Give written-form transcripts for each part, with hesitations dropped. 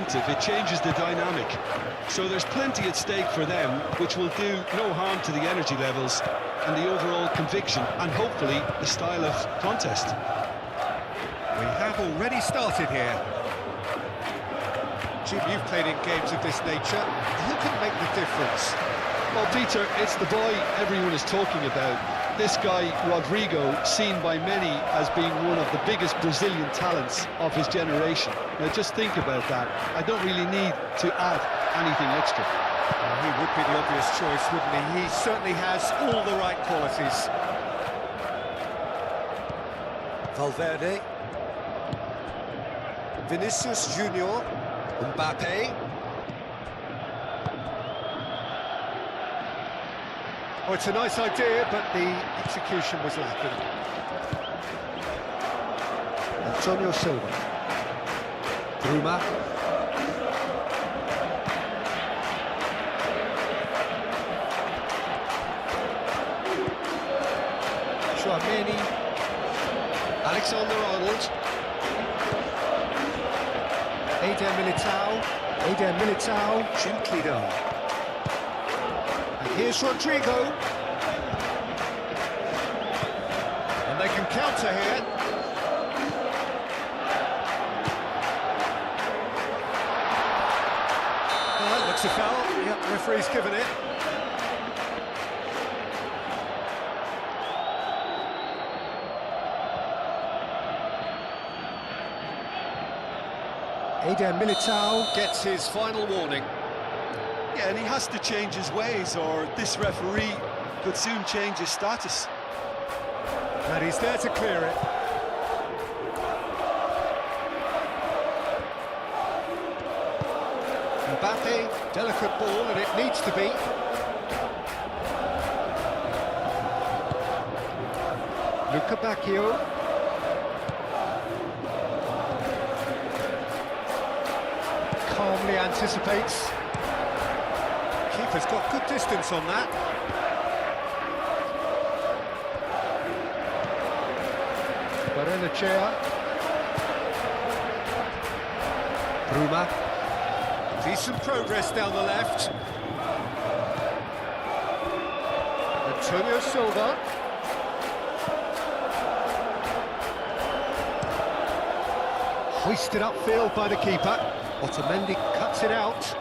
incentive, it changes the dynamic. So there's plenty at stake for them, which will do no harm to the energy levels and the overall conviction, and hopefully the style of contest. We have already started here. Jim, you've played in games of this nature. Who can make the difference? Well, Peter, it's the boy everyone is talking about. This guy, Rodrigo, seen by many as being one of the biggest Brazilian talents of his generation. Now, just think about that. I don't really need to add anything extra. He would be the obvious choice, wouldn't he? He certainly has all the right qualities. Valverde. Vinicius Junior. Mbappe. Oh, it's a nice idea, but the execution was lacking. Antonio Silva. Bruma. Chouameni. Alexander-Arnold. Eder Militao. Gently done. And here's Rodrigo. And they can counter here. That looks a foul. Yep, the referee's given it. Eder Militao gets his final warning. Yeah, and he has to change his ways, or this referee could soon change his status. And he's there to clear it. Mbappe, delicate ball, and it needs to be. Luca Bacchio. Calmly anticipates. Keeper's got good distance on that. Barrenechea. Bruma. Decent progress down the left. Antonio Silva. Hoisted upfield by the keeper. Otamendi cuts it out.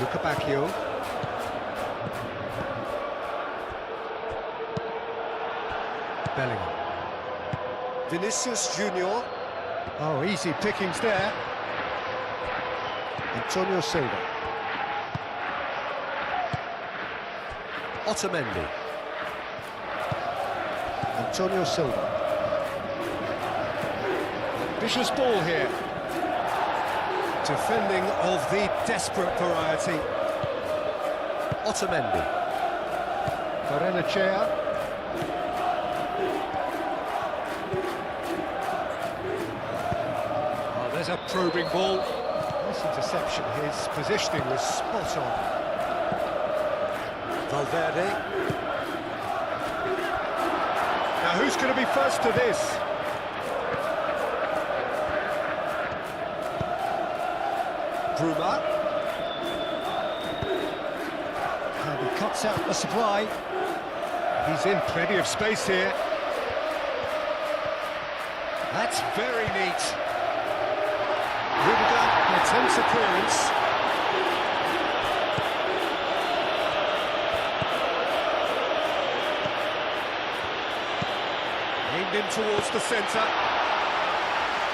Luca Bacchio. Bellingham. Vinicius Junior. Oh, easy pickings there. Antonio Silva. Otamendi. Antonio Silva. Vicious ball here. Defending of the desperate variety. Otamendi. Barrenechea. Oh, there's a probing ball. Nice interception. His positioning was spot on. Valverde. Now who's going to be first to this? Bruma. And he cuts out the supply. He's in plenty of space here. That's very neat. Rudiger attempts a clearance. Aimed in towards the centre.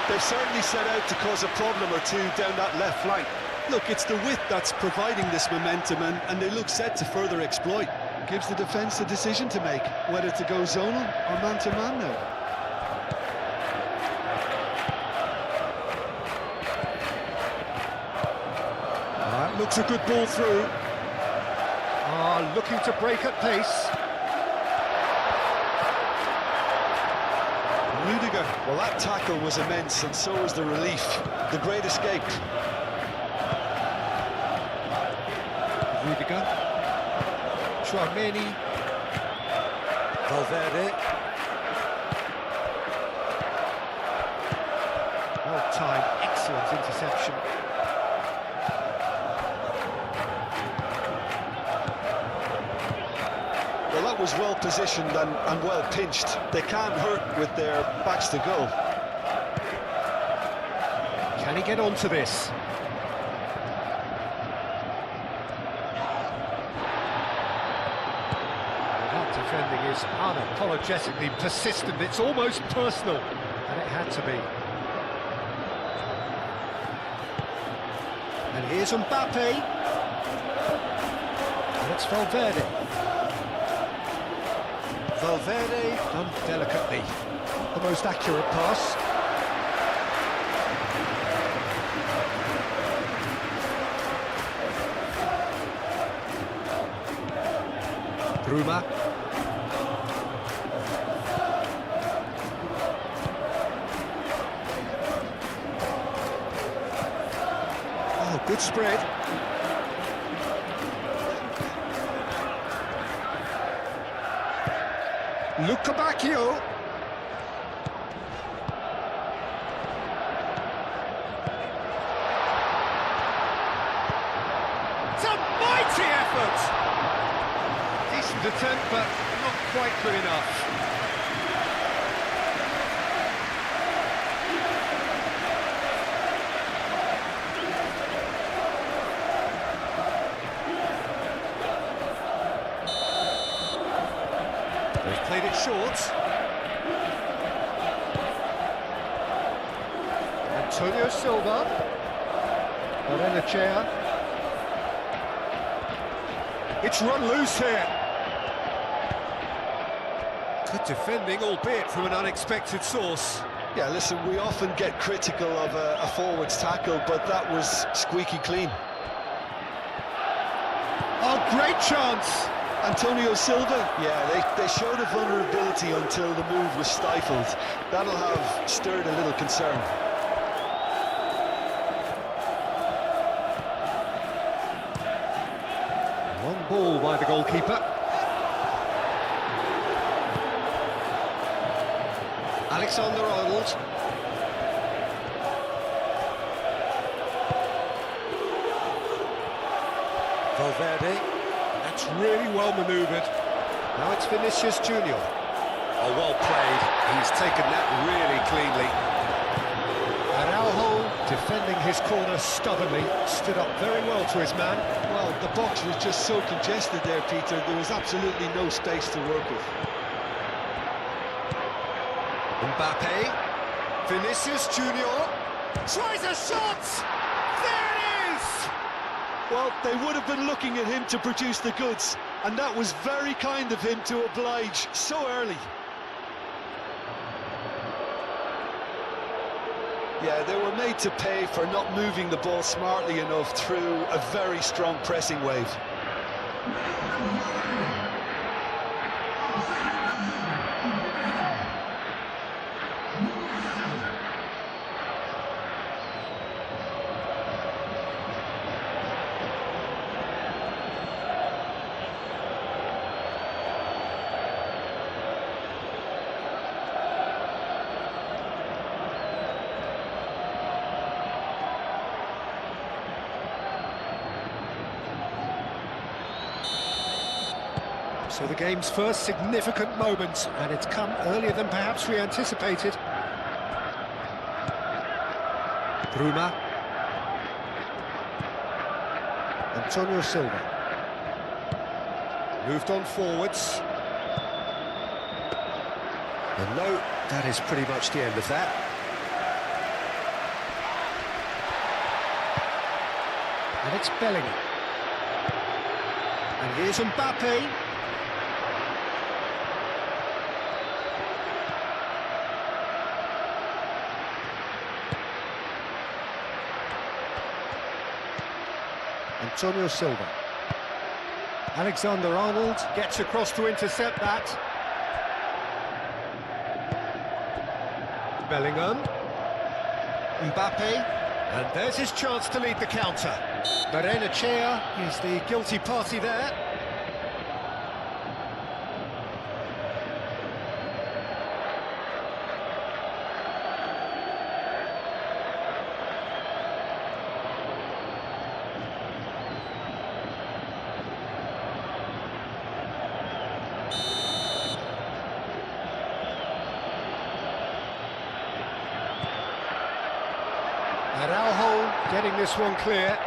They've certainly set out to cause a problem or two down that left flank. Look, it's the width that's providing this momentum, and they look set to further exploit. Gives the defence a decision to make, whether to go zonal or man-to-man now. That looks a good ball through. Looking to break at pace. Rudiger, well, that tackle was immense, and so was the relief. The great escape. Rudiger. Chouameni. Valverde. Well-timed, excellent interception. Well, that was well positioned and well pinched. They can't hurt with their backs to goal. Can he get onto this? That defending is unapologetically persistent. It's almost personal, and it had to be. And here's Mbappe. And it's Valverde. Valverde done delicately. The most accurate pass. Bruma. Oh, good spread. Luca Bacchio. It's a mighty effort! Decent attempt, but not quite good enough. They've played it short. Antonio Silva. Arenachea. It's run loose here. Good defending, albeit from an unexpected source. Yeah, listen, we often get critical of a forward's tackle, but that was squeaky clean. Oh, great chance! Antonio Silva, yeah, they showed a vulnerability until the move was stifled. That'll have stirred a little concern. Long ball by the goalkeeper. Alexander-Arnold. Valverde. That's really well manoeuvred. Now it's Vinicius Junior. Oh, well played. He's taken that really cleanly. Araujo, defending his corner stubbornly, stood up very well to his man. Well, the box was just so congested there, Peter. There was absolutely no space to work with. Mbappe, Vinicius Junior, tries a shot! There it is! Well, they would have been looking at him to produce the goods, and that was very kind of him to oblige so early. Yeah, they were made to pay for not moving the ball smartly enough through a very strong pressing wave. So the game's first significant moment, and it's come earlier than perhaps we anticipated. Bruma. Antonio Silva. Moved on forwards. And no, that is pretty much the end of that. And it's Bellingham. And here's Mbappe. Antonio Silva. Alexander-Arnold gets across to intercept that. Bellingham. Mbappe. And there's his chance to lead the counter. Arenachea is the guilty party there. Araujo getting this one clear.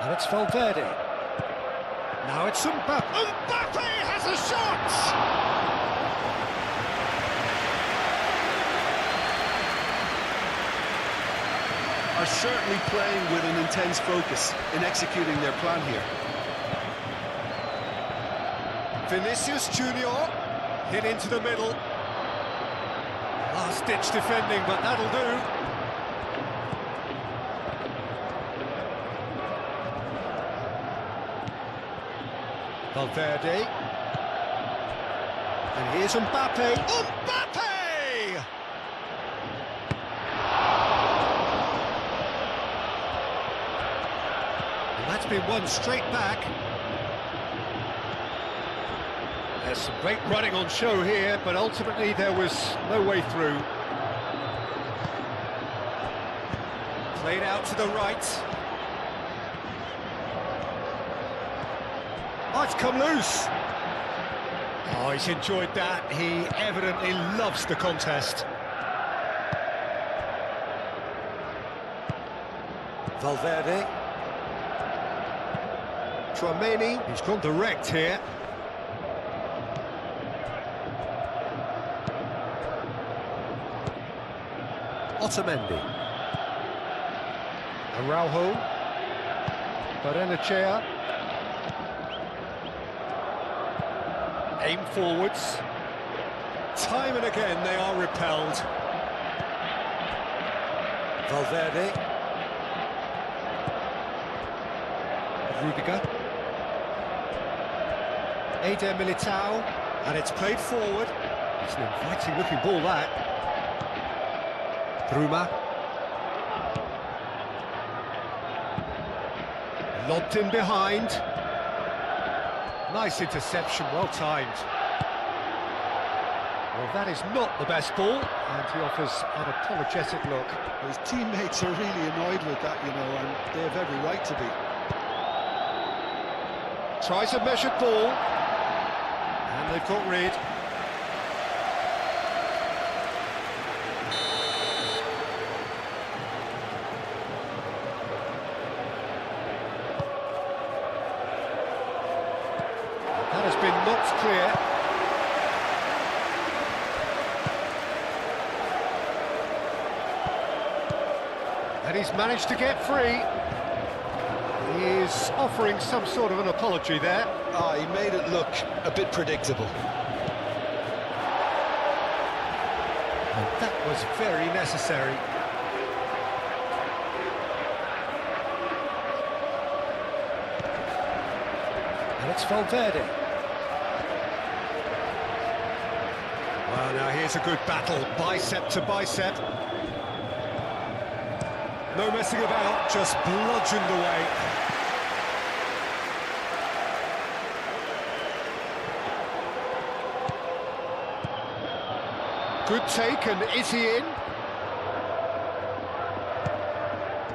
And it's Valverde. Now it's Mbappe. Mbappe has a shot! Are certainly playing with an intense focus in executing their plan here. Vinicius Junior hit into the middle. Last-ditch defending, but that'll do. Valverde. And here's Mbappe. Mbappe! And that's been won straight back. There's some great running on show here, but ultimately there was no way through. Played out to the right. Oh, it's come loose. Oh, he's enjoyed that. He evidently loves the contest. Valverde. Tchouaméni. He's gone direct here. Otamendi. Araujo. Barrenechea. Aim forwards. Time and again they are repelled. Valverde. Rudiger. Eder Militao. And it's played forward. It's an inviting looking ball, that. Bruma. Lobbed in behind. Nice interception, well timed. Well, that is not the best ball, and he offers an apologetic look. His teammates are really annoyed with that, you know, and they have every right to be. Tries a measured ball, and they've got rid. That has been knocked clear. And he's managed to get free. He is offering some sort of an apology there. Ah, he made it look a bit predictable. And that was very necessary. And it's Valverde. Well, now here's a good battle, bicep to bicep. No messing about, just bludgeoned away. Good take, and is he in?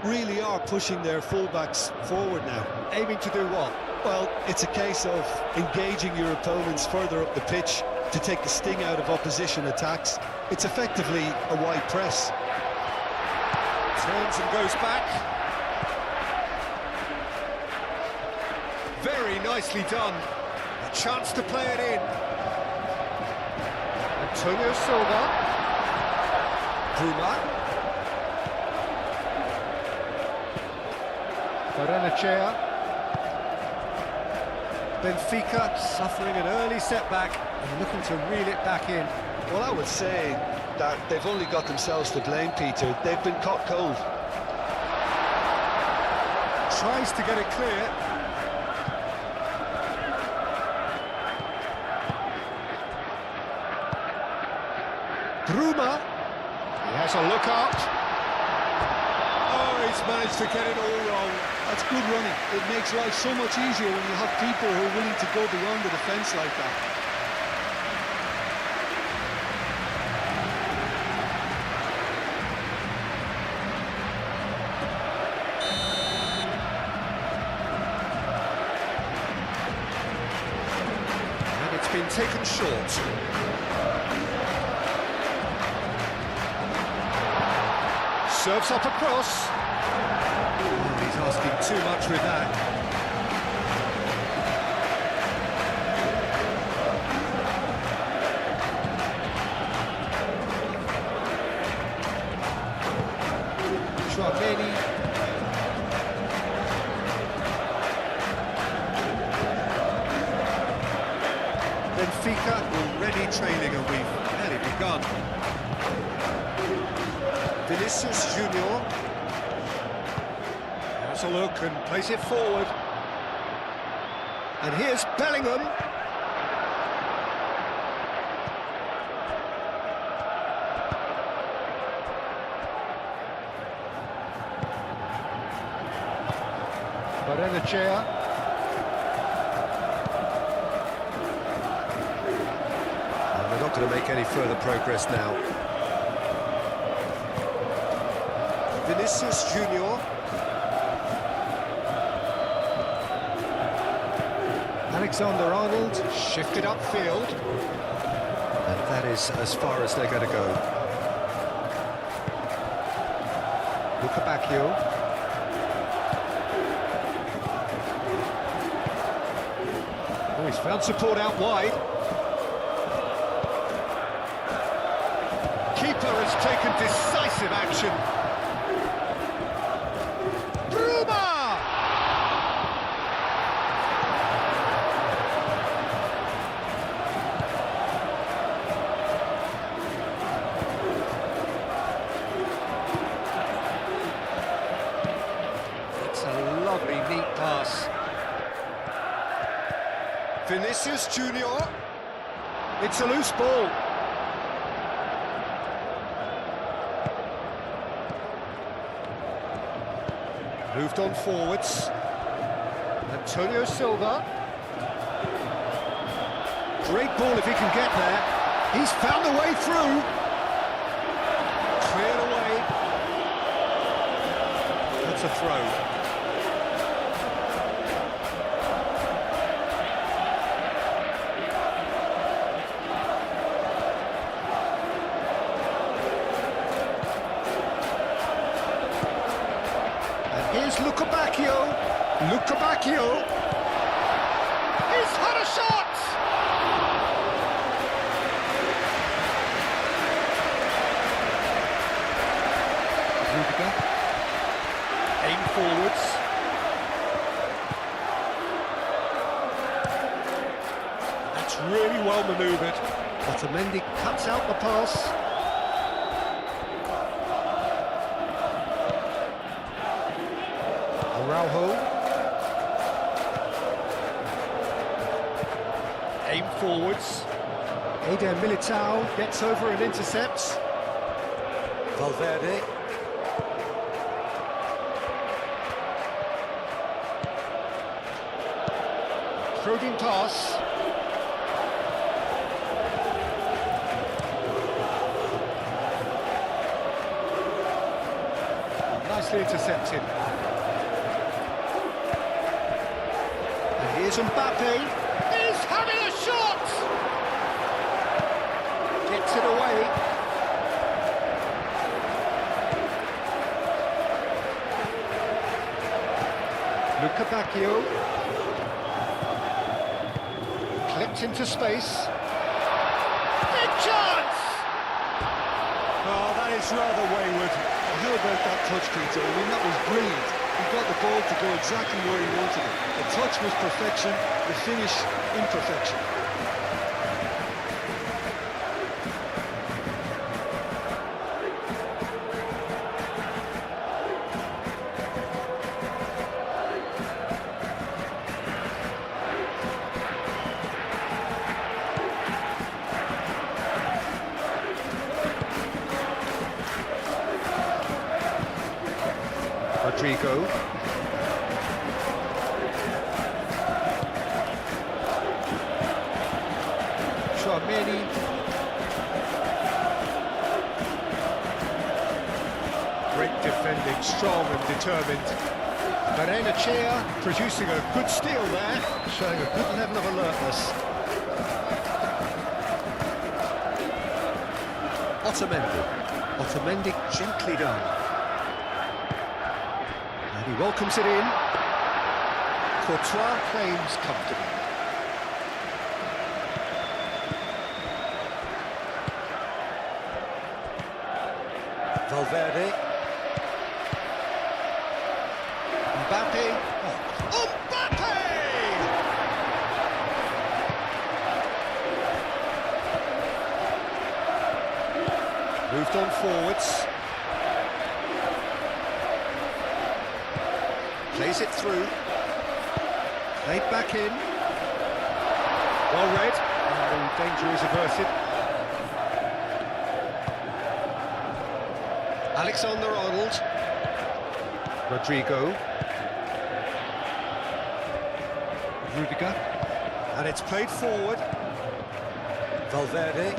Really are pushing their fullbacks forward now. Aiming to do what? Well, it's a case of engaging your opponents further up the pitch to take the sting out of opposition attacks. It's effectively a wide press. Turns and goes back. Very nicely done. A chance to play it in. Antonio Silva. Bruma. Barrenechea. Benfica suffering an early setback and looking to reel it back in. Well, I would say that they've only got themselves to blame, Peter. They've been caught cold. Tries to get it clear. Bruma. He has a look up. Oh, he's managed to get it all wrong. That's good running. It makes life so much easier when you have people who are willing to go beyond the defence like that. Been taken short. Serves up a cross. Oh, he's asking too much with that. Benfica already trailing and we've barely begun. Vinicius Junior has a look and plays it forward. And here's Bellingham. Barrenechea. They're not going to make any further progress now. Vinicius Junior. Alexander-Arnold shifted upfield. And that is as far as they're going to go. Lukabakio. Oh, he's found support out wide. Keeper has taken decisive action. Bruma! It's a lovely, neat pass. Vinicius Junior. It's a loose ball. Moved on forwards. Antonio Silva. Great ball if he can get there. He's found a way through. Cleared away. That's a throw. Here's Lukabakio. Lukabakio. He's had a shot! Rudiger. Aim forwards. That's really well manoeuvred. Otamendi cuts out the pass. Araujo. Aim forwards. Eder Militao gets over and intercepts. Valverde. Thrown-in pass. Nicely intercepted. Here's Mbappe. He's having a shot! Gets it away. Lukabakio. Clipped into space. Big chance! Oh, that is rather wayward. How about that touch, Peter? I mean, that was brilliant. He got the ball to go exactly where he wanted it. The touch was perfection, the finish imperfection. Rodrigo. Tchouaméni. Great defending, strong and determined. Barrenechea producing a good steal there, showing a good level of alertness. Otamendi. Otamendi gently done. And he welcomes it in. Courtois claims comfortably. Valverde. Mbappe. Oh, Mbappe! Moved on forwards. Plays it through. Played back in. Well read. And the danger is averted. Alexander-Arnold. Rodrigo. Rudiger. And it's played forward. Valverde.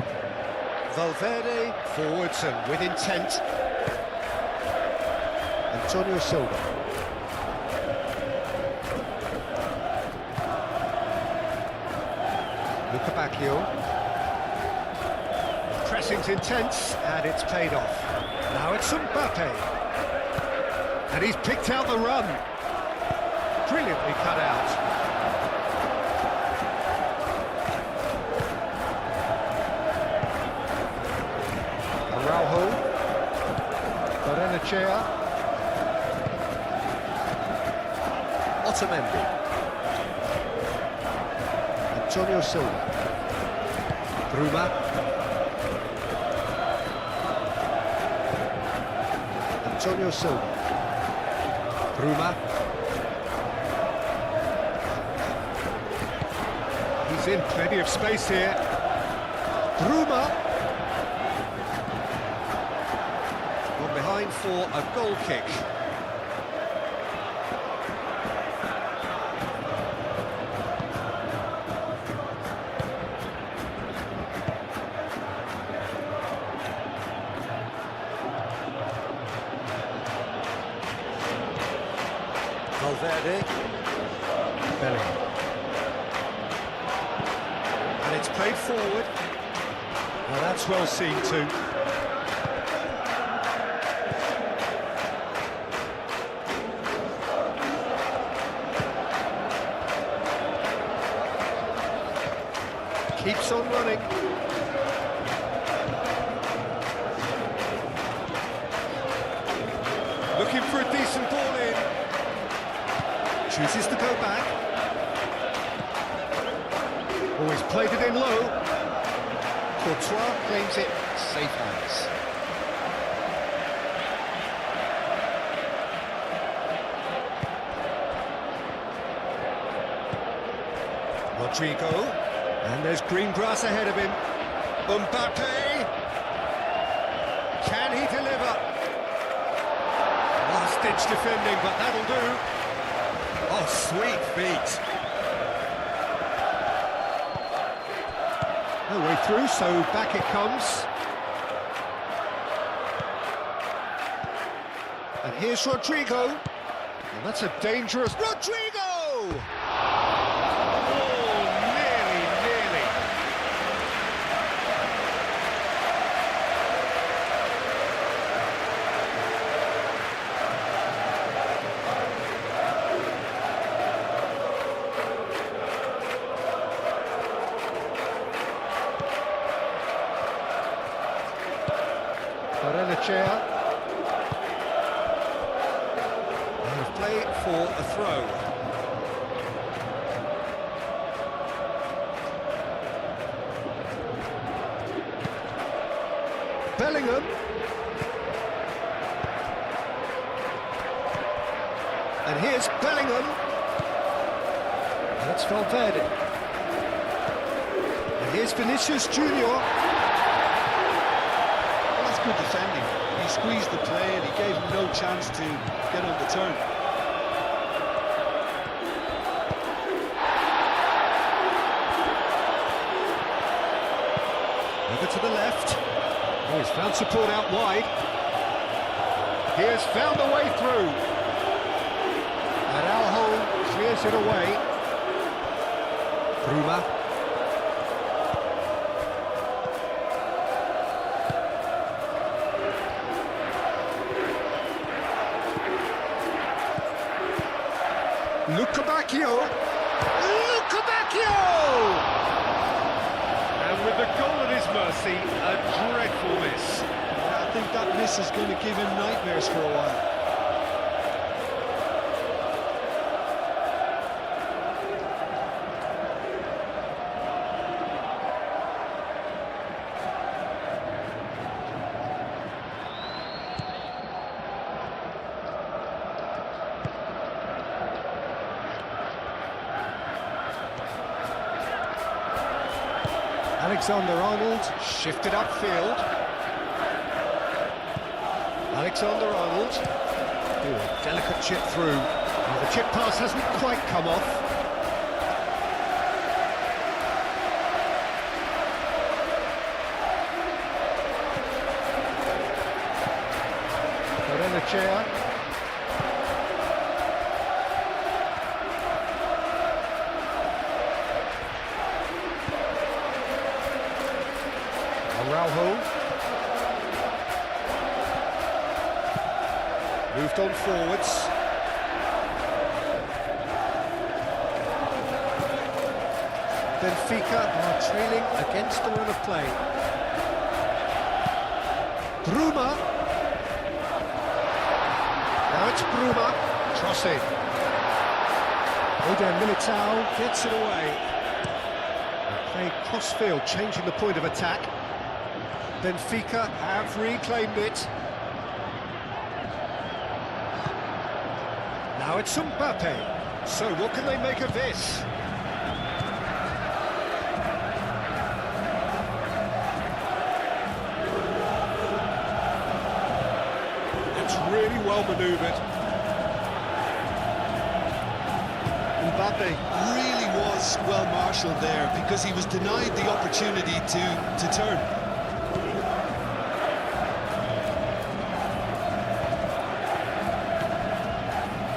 Valverde forwards and with intent. Antonio Silva. Luca Bacchio. Pressing's intense and it's paid off. Now it's Mbappe. And he's picked out the run. Brilliantly cut out. Araujo. Barrenechea. Otamendi. Antonio Silva. Bruma. Antonio Silva. Bruma. He's in plenty of space here. Bruma. Gone behind for a goal kick. Valverde. Bellingham. And it's played forward. Now that's well seen too. Keeps on running. Looking for a decent ball in. Chooses to go back. Always played it in low. Courtois claims it safe hands. Rodrigo. And there's green grass ahead of him. Mbappe. Can he deliver? Last-ditch defending, but that'll do. Oh, sweet feet. No way through, so back it comes. And here's Rodrigo. And that's a dangerous... Rodrigo! Barrenechea. And play for a throw. Bellingham. And here's Bellingham. That's Valverde. And here's Vinicius Junior. Good defending. He squeezed the play and he gave him no chance to get on the turn. Over to the left. Oh, he's found support out wide. He has found a way through. And Araujo clears it away. Bruma. Lukabakio! Lukabakio! And with the goal at his mercy, a dreadful miss. Yeah, I think that miss is going to give him nightmares for a while. Alexander-Arnold shifted upfield. Alexander-Arnold. Ooh, delicate chip through. Well, the chip pass hasn't quite come off. Chair. Araujo. Moved on forwards. Benfica are trailing against the run of play. Bruma. Now it's Bruma. Crossing. Eder Militao gets it away. Play cross-field, changing the point of attack. Benfica have reclaimed it. Now it's Mbappe. So what can they make of this? That's really well manoeuvred. Mbappe really was well marshalled there because he was denied the opportunity to turn.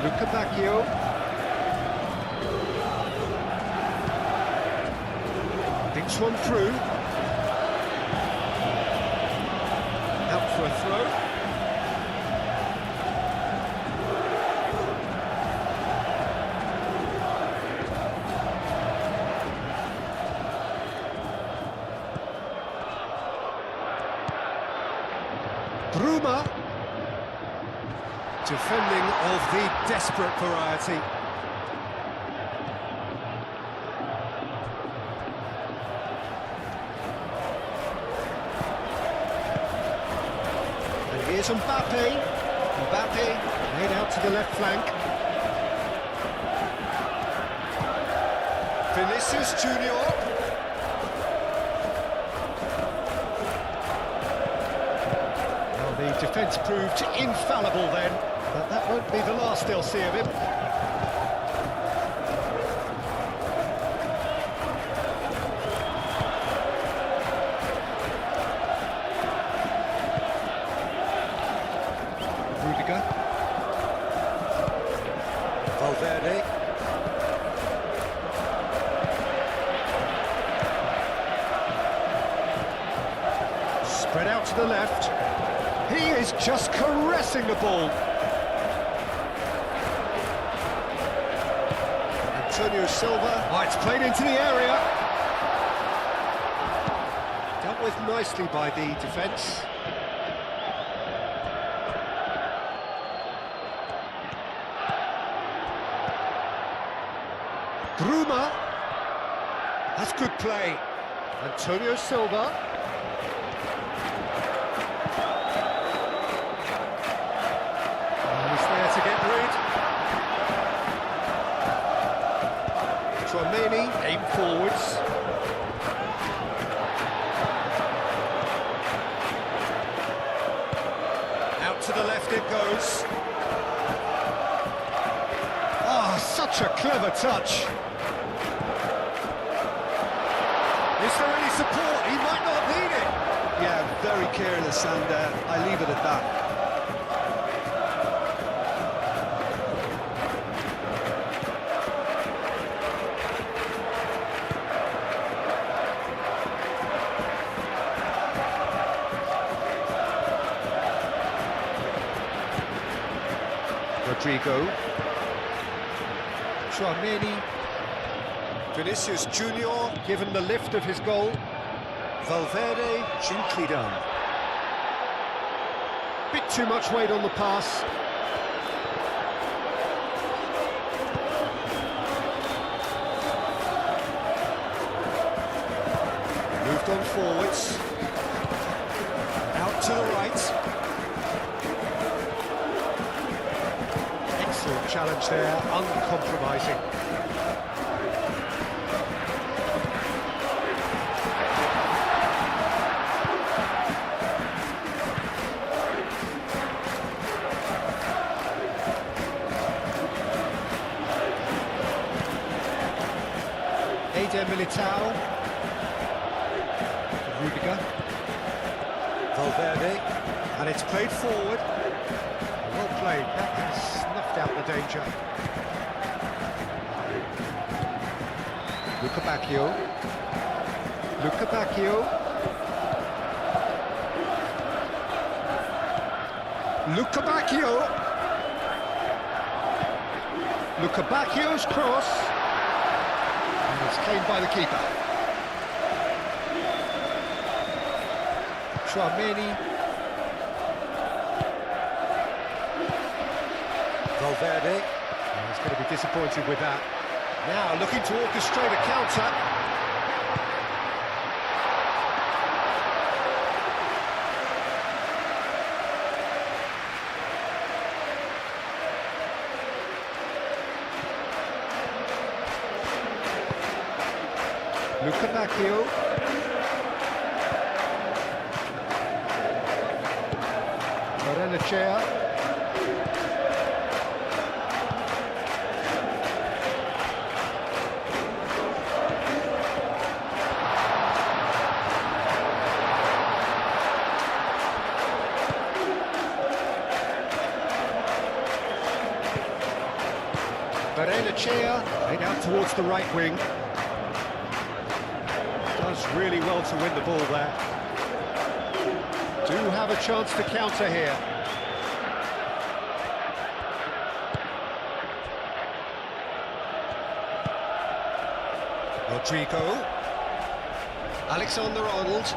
Lukabakio. Thinks one through. Out for a throw. Bruma. Defending of the desperate variety. And here's Mbappe. Mbappe laid out to the left flank. Vinicius Junior. Well, the defence proved infallible then. But that won't be the last they'll see of him. Rudiger. Valverde. Spread out to the left. He is just caressing the ball. Antonio Silva. Oh, it's played into the area. Dealt with nicely by the defence. Bruma. That's good play. Antonio Silva. And he's there to get rid. Tchouaméni, aim forwards. Out to the left it goes. Ah, such a clever touch. Is there any support? He might not need it. Yeah, very careless, and I leave it at that. Rodrigo. Tchouaméni. Vinicius Junior given the lift of his goal. Valverde, gently done. Bit too much weight on the pass. Moved on forwards. Out to the right. Excellent challenge there, uncompromising. Militao, Rudiger, Valverde, and it's played forward. Well played, that has snuffed out the danger. Luca Bacchio, Luca Bacchio's cross. It's claimed by the keeper. Tchouaméni. Valverde. He's going to be disappointed with that. Now looking to orchestrate a counter. Luca Bacchio. Barrenechea. Barrenechea, played out towards the right wing. Does really well to win the ball there. Do have a chance to counter here. Rodrigo. Alexander-Arnold.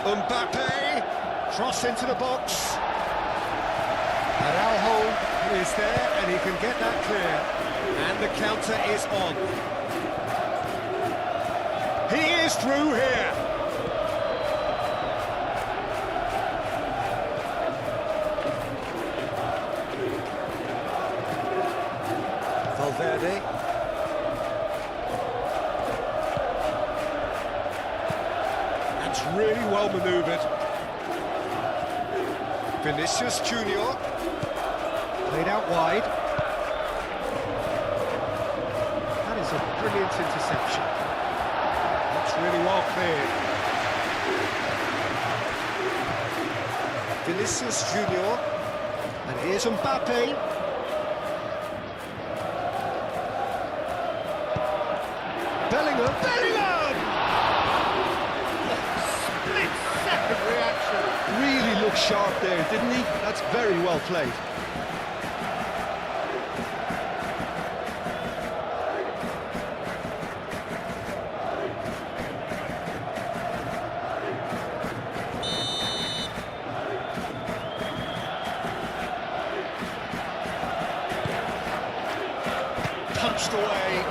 Mbappe. Cross into the box. Araujo is there and he can get that clear. And the counter is on. He is through here. Valverde. That's really well manoeuvred. Vinicius Junior. Played out wide. That is a brilliant interception. Really well cleared. Vinicius Junior, and here's Mbappe. Bellingham! Split-second reaction. Really looked sharp there, didn't he? That's very well played. Punched away.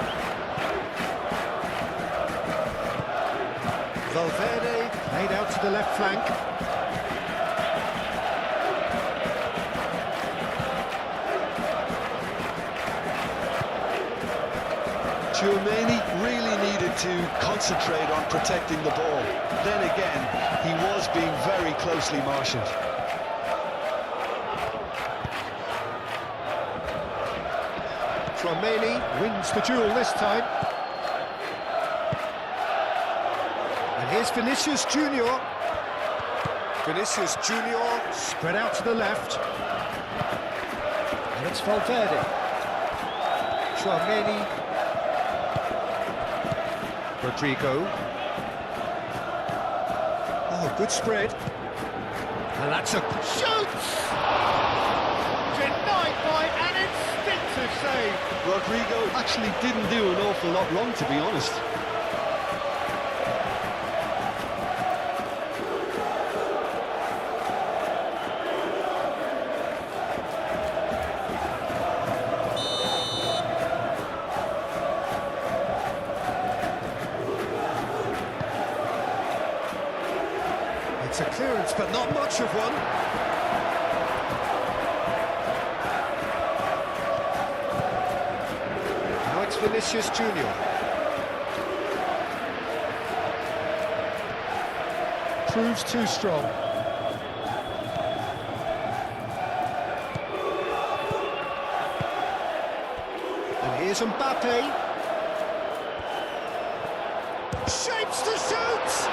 Valverde played out to the left flank. Tchouaméni really needed to concentrate on protecting the ball. Then again, he was being very closely marshalled. Tchouaméni wins the duel this time. And here's Vinicius Junior. Vinicius Junior spread out to the left. And it's Valverde. Tchouaméni. Rodrigo. Oh, good spread. And that's a shoot! Denied by, and it's impressive save. Rodrigo actually didn't do an awful lot wrong, to be honest. It's a clearance, but not much of one. Now it's Vinicius Junior. Proves too strong. And here's Mbappe. Shapes to shoot!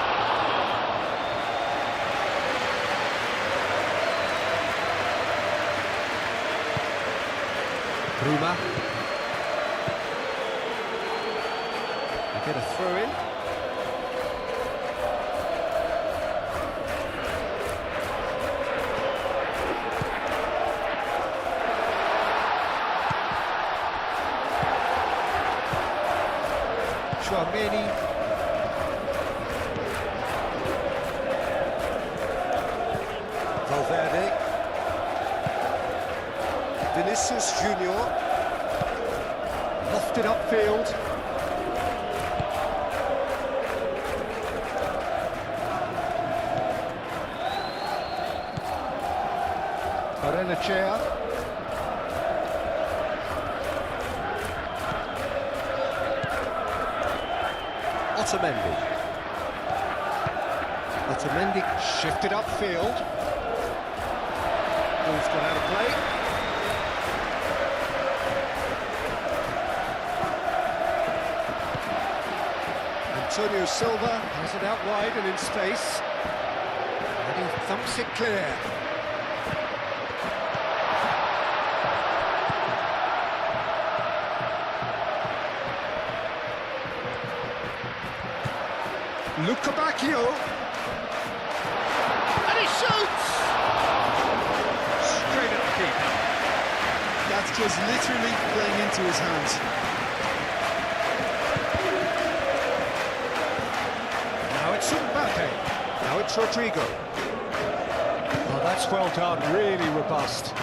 Bruma. They get a throw in. Chouameni. Valverde. Vinicius Junior. Lofted upfield. Barrenechea. Otamendi. Otamendi shifted upfield. Ball's gone out of play. Antonio Silva has it out wide and in space. And he thumps it clear. Luca Bacchio. And he shoots! Straight at the keeper. That's just literally playing into his hands. Now it's Mbappe. Now it's Rodrigo. Oh, that's well done, really robust.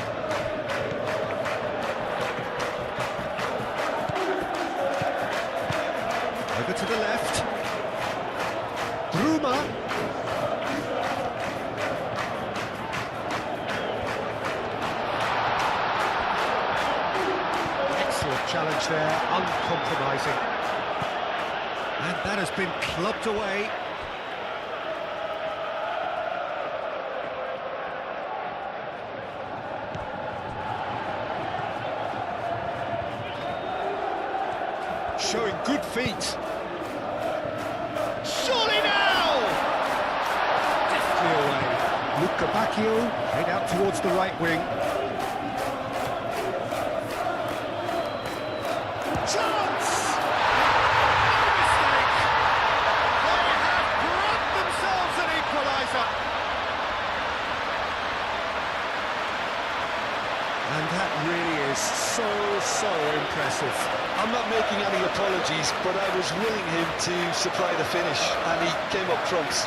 Over to the left. Bruma. Excellent challenge there, uncompromising. And that has been clubbed away. Showing good feet. Surely now! Deftly away. Luca Bacchio, head out towards the right wing. Chance! No mistake! They have grabbed themselves an equaliser. And that really is so impressive. I'm not making any apologies, but I was willing him to supply the finish, and he came up trumps.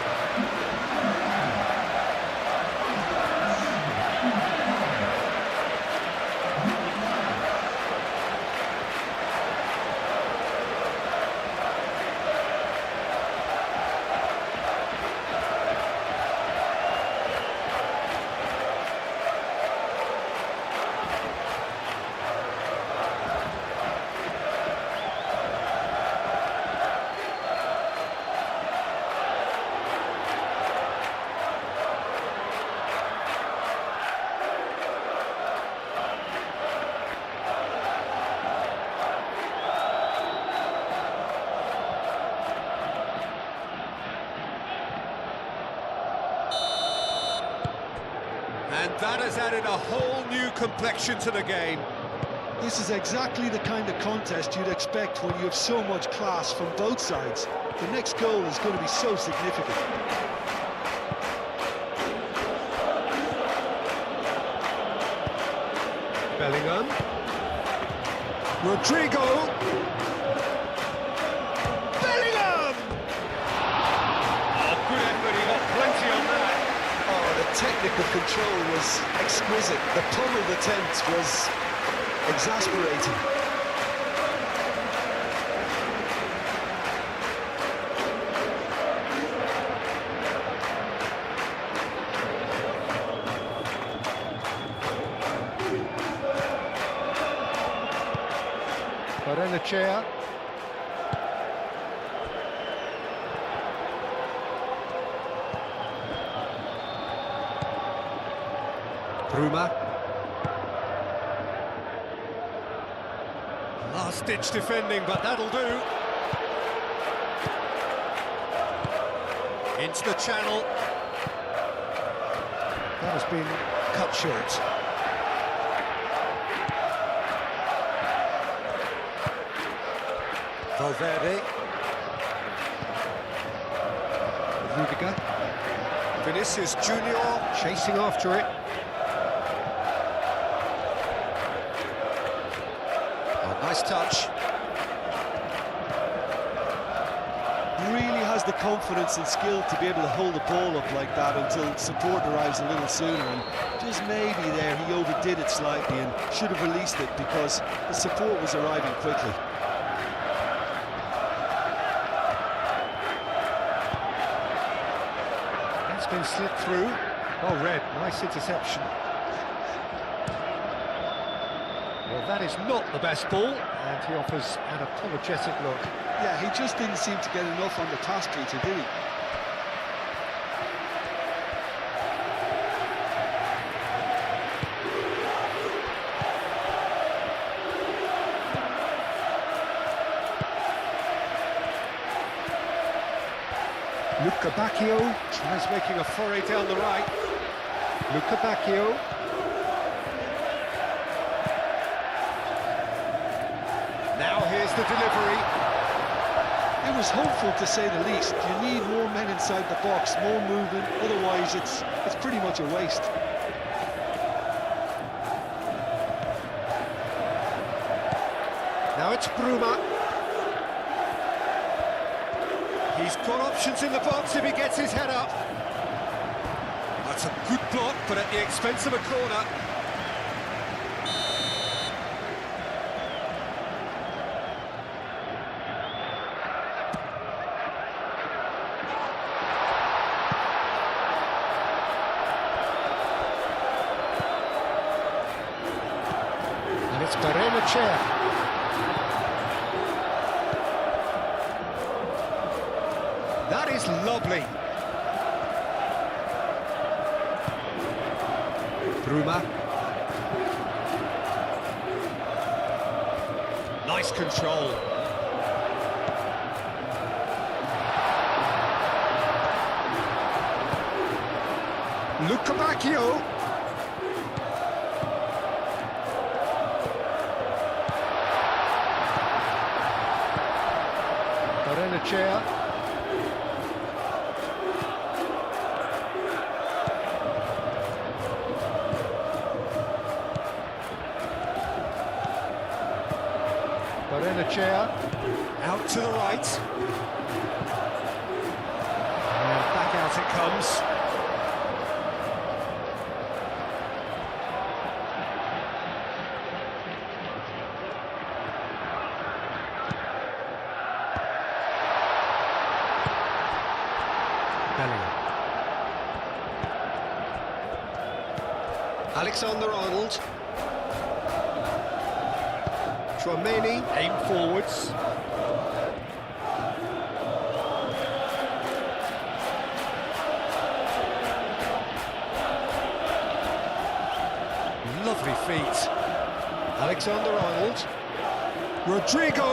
And that has added a whole new complexion to the game. This is exactly the kind of contest you'd expect when you have so much class from both sides. The next goal is going to be so significant. Bellingham. Rodrigo! Bellingham! Oh, good effort, he got plenty on that. Oh, the technical control was exquisite. The pummeled attempt was exasperating. Chair. Bruma. Last-ditch defending, but that'll do. Into the channel. That has been cut short. Valverde. Rudiger. Vinicius Junior chasing after it. Oh, nice touch. Really has the confidence and skill to be able to hold the ball up like that until support arrives a little sooner, and just maybe there he overdid it slightly and should have released it because the support was arriving quickly. Been slipped through. Oh, red, nice interception. Well, that is not the best ball, and he offers an apologetic look. Yeah, he just didn't seem to get enough on the pass treater, did he? Luca Bacchio tries making a foray down the right. Luca Bacchio. Now here's the delivery. It was hopeful to say the least. You need more men inside the box, more movement, otherwise it's pretty much a waste. Now it's Bruma. He's got options in the box if he gets his head up. That's a good block, but at the expense of a corner. And it's Barrenechea. That is lovely. Bruma. Nice control. Luca Bacchio. Barrenechea. Barrenechea, out to the right. And back out it comes. Bellingham. Alexander-Arnold. Tchouameni, aim forwards. Lovely feet. Alexander-Arnold. Rodrigo.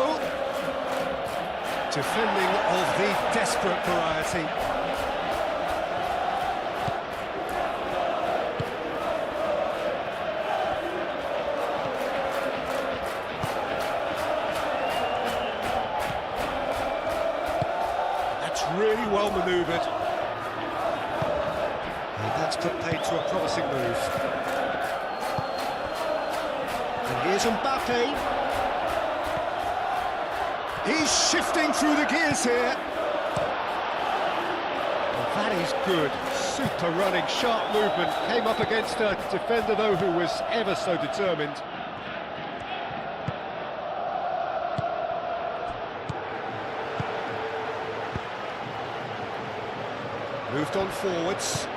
Defending of the desperate variety. Really well manoeuvred. And that's put paid to a promising move. And here's Mbappe. He's shifting through the gears here. Well, that is good. Super running, sharp movement. Came up against a defender, though, who was ever so determined. Moved on forwards.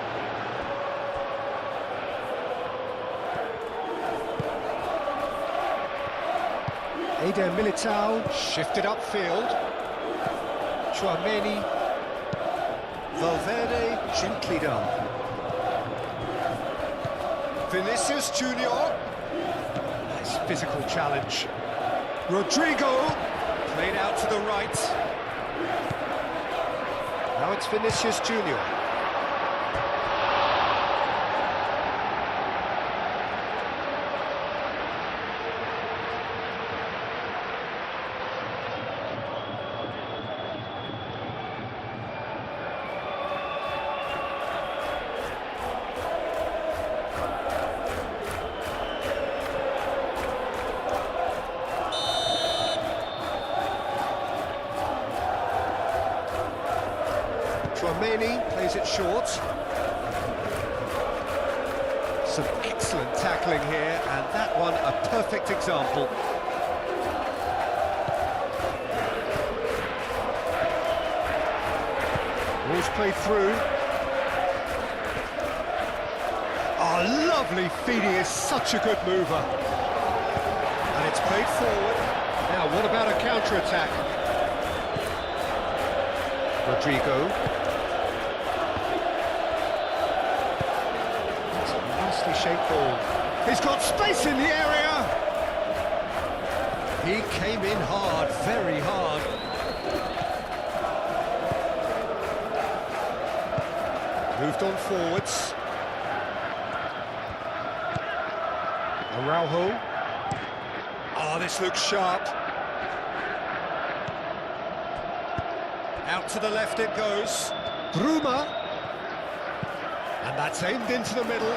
Eder Militao shifted upfield. Chouameni. Valverde gently done. Vinicius Junior. Nice physical challenge. Rodrigo played out to the right. Now it's Vinicius Junior. Chouameni plays it short. Some excellent tackling here, and that one a perfect example. Ball's played through. Oh, lovely feed, he is such a good mover. And it's played forward. Now, what about a counter-attack? Rodrigo. Nicely shaped ball. He's got space in the area. He came in hard, very hard. Moved on forwards. Araujo. Oh, this looks sharp. Out to the left it goes. Bruma. And that's aimed into the middle.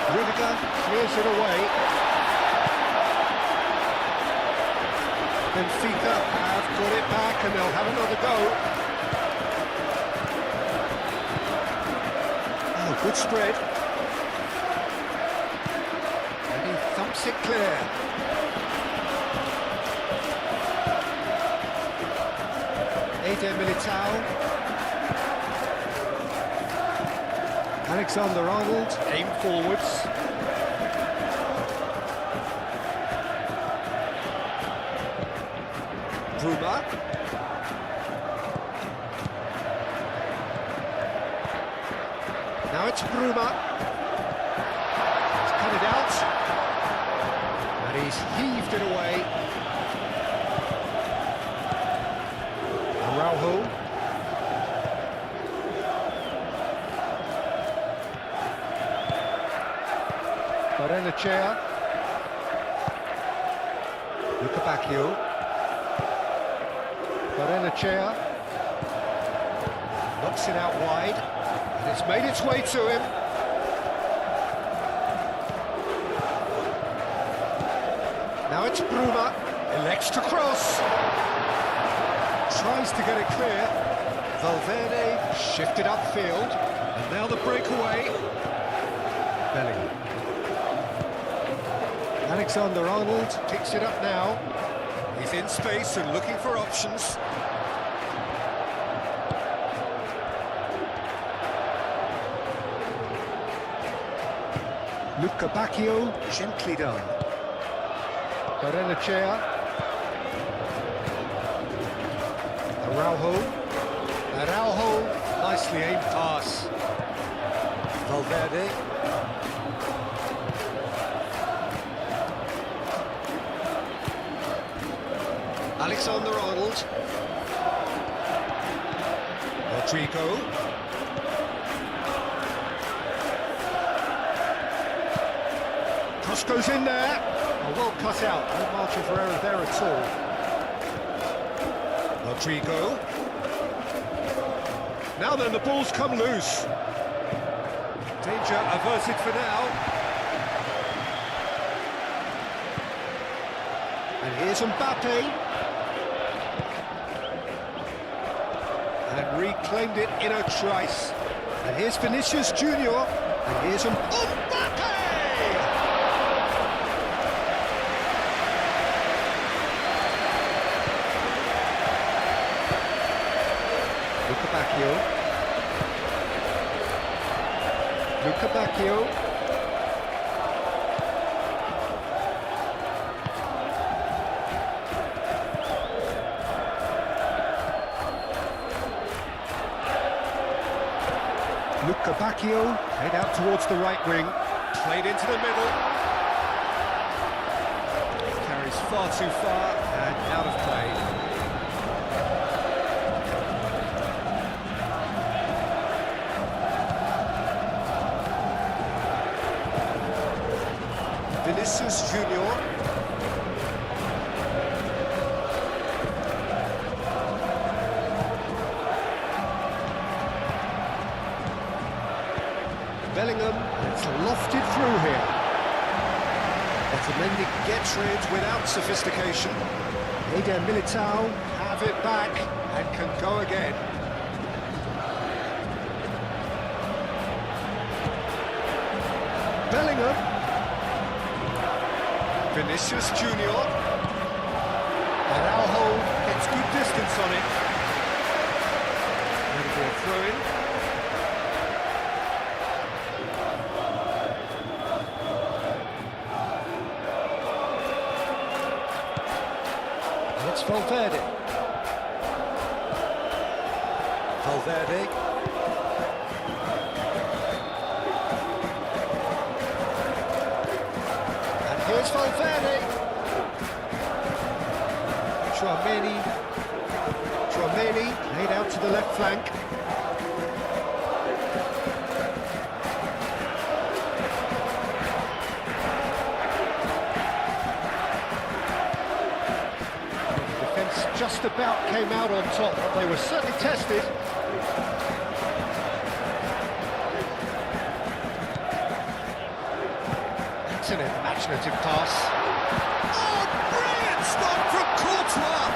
Rudiger clears it away. Benfica have got it back and they'll have another go. Oh, good spread. And he thumps it clear. Eder Militao. Alexander-Arnold, aim forwards. Bruma. Now it's Bruma. He's cut it out. And he's heaved it away. Araujo. Barrenechea. Lucabacchio. Barrenechea. Knocks it out wide. And it's made its way to him. Now it's Bruma. Elects to cross. Tries to get it clear. Valverde shifted upfield. And now the breakaway. Bellingham. Alexander-Arnold picks it up now. He's in space and looking for options. Lucabacchio, gently done. Barrenechea. Araujo, nicely aimed pass. Valverde. Alexander-Arnold. Rodrigo. Cross goes in there. Oh, well cut out. No margin for error there at all. Rodrigo. Now then, the ball's come loose. Danger averted for now. And here's Mbappe. reclaimed it in a trice. And here's Vinicius Junior, and here's Mbappe! Luca Bacchio. Luca Bacchio, head out towards the right wing, played into the middle. Carries far too far and out of play. Vinicius Junior. Bellingham, and it's lofted through here. Otamendi gets rid without sophistication. Eder Militao have it back and can go again. Bellingham. Vinicius Junior. Araujo gets good distance on it. Going to be a throw-in. And it's Valverde. Here's Valverde. Tchouaméni, laid out to the left flank. The defence just about came out on top, but they were certainly tested. An imaginative pass. Oh, brilliant stop from Courtois!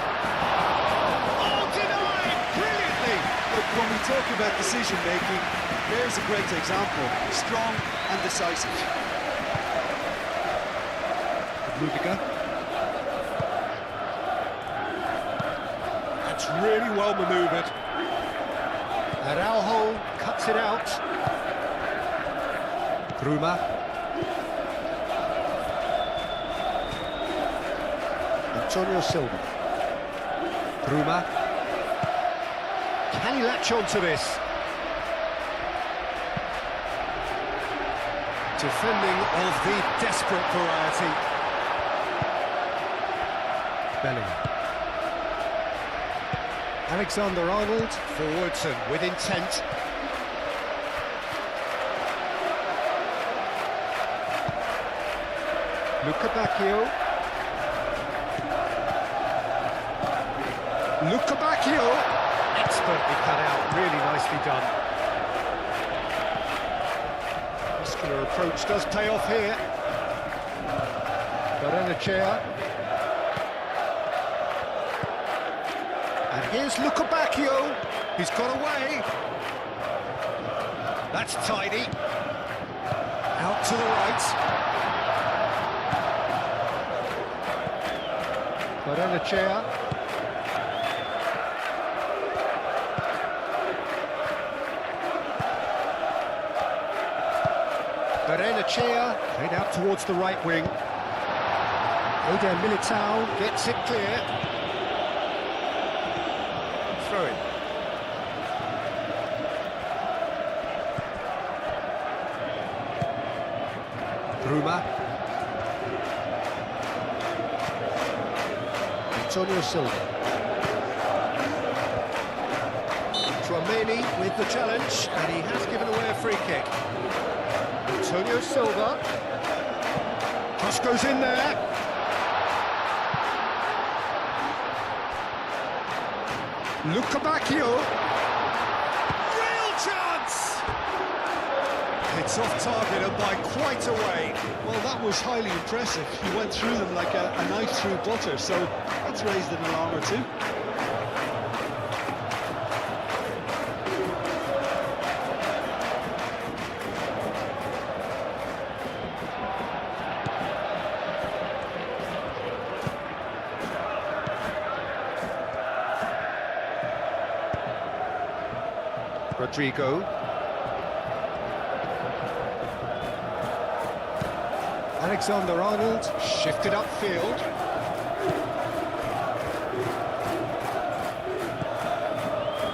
Oh, denied brilliantly! Look, when we talk about decision-making, there's a great example. Strong and decisive. Rudiger. That's really well manoeuvred. Araujo cuts it out. Bruma. Antonio Silva. Bruma. Can he latch on to this? Defending of the desperate variety. Bellingham. Alexander-Arnold forwards and with intent. Luca Bacchio. Luca Bacchio, expertly cut out, really nicely done. Muscular approach does pay off here. Barrenechea. And here's Luca Bacchio, he's got away. That's tidy. Out to the right. Barrenechea. Barrenechea, played out towards the right wing. Eder Militao gets it clear. Throw in. Bruma. Antonio Silva. Tchouaméni with the challenge, and he has given away a free kick. Antonio Silva. Cross goes in there. Luca Bacchio. Real chance! It's off target and by quite a way. Well, that was highly impressive. He went through them like a knife through butter, so that's raised an alarm or two. Rodrigo. Alexander-Arnold shifted upfield.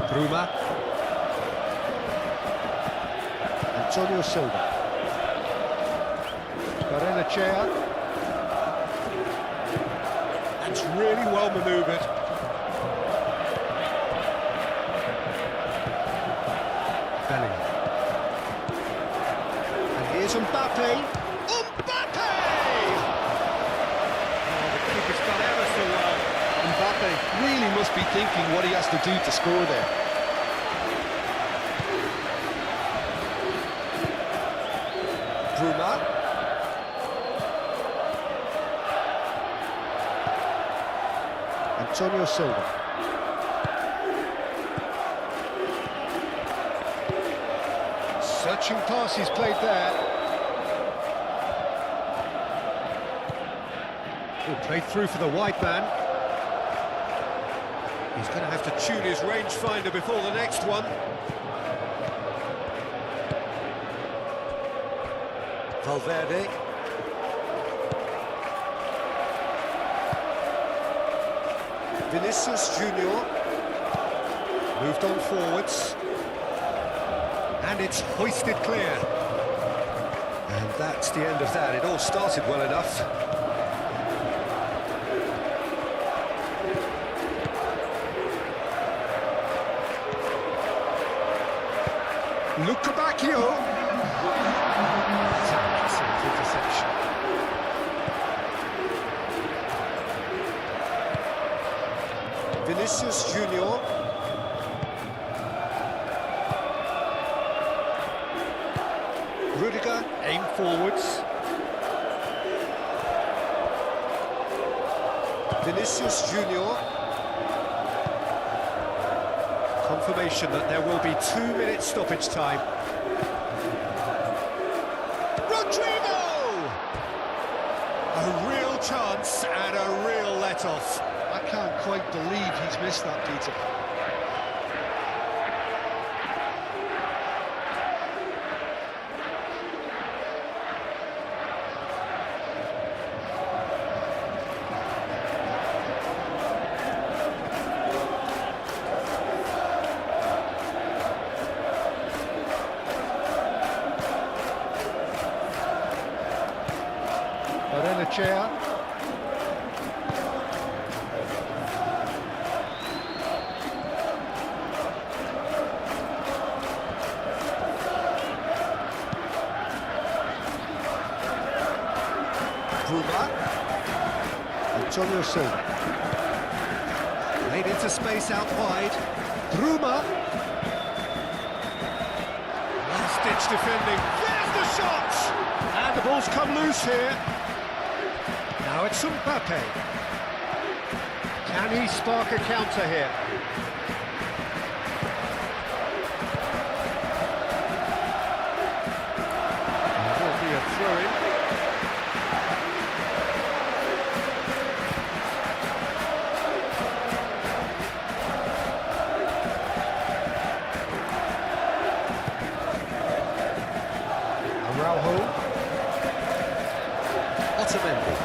Bruma. Antonio Silva. Barrenechea. That's really well manoeuvred. Bellingham. And here's Mbappe. Mbappe! Oh, the keeper's done ever so well. Mbappe really must be thinking what he has to do to score there. Bruma. Antonio Silva. Searching pass he's played there. Oh, played through for the wide man. He's going to have to tune his rangefinder before the next one. Valverde. Vinicius Junior. Moved on forwards. And it's hoisted clear. And that's the end of that. It all started well enough. Luca Bacchio. That's an excellent interception. Vinicius Junior. Rudiger, aim forwards. Vinicius Junior. Confirmation that there will be 2 minutes stoppage time. Rodrigo! A real chance and a real let-off. I can't quite believe he's missed that, Peter. Barrenechea. Bruma. Antonio Silva. Made into space out wide. Bruma. Last-ditch defending. There's the shot! And the ball's come loose here. Now it's Mbappe. Can he spark a counter here? There will be a throw-in. Araujo. Otamendi.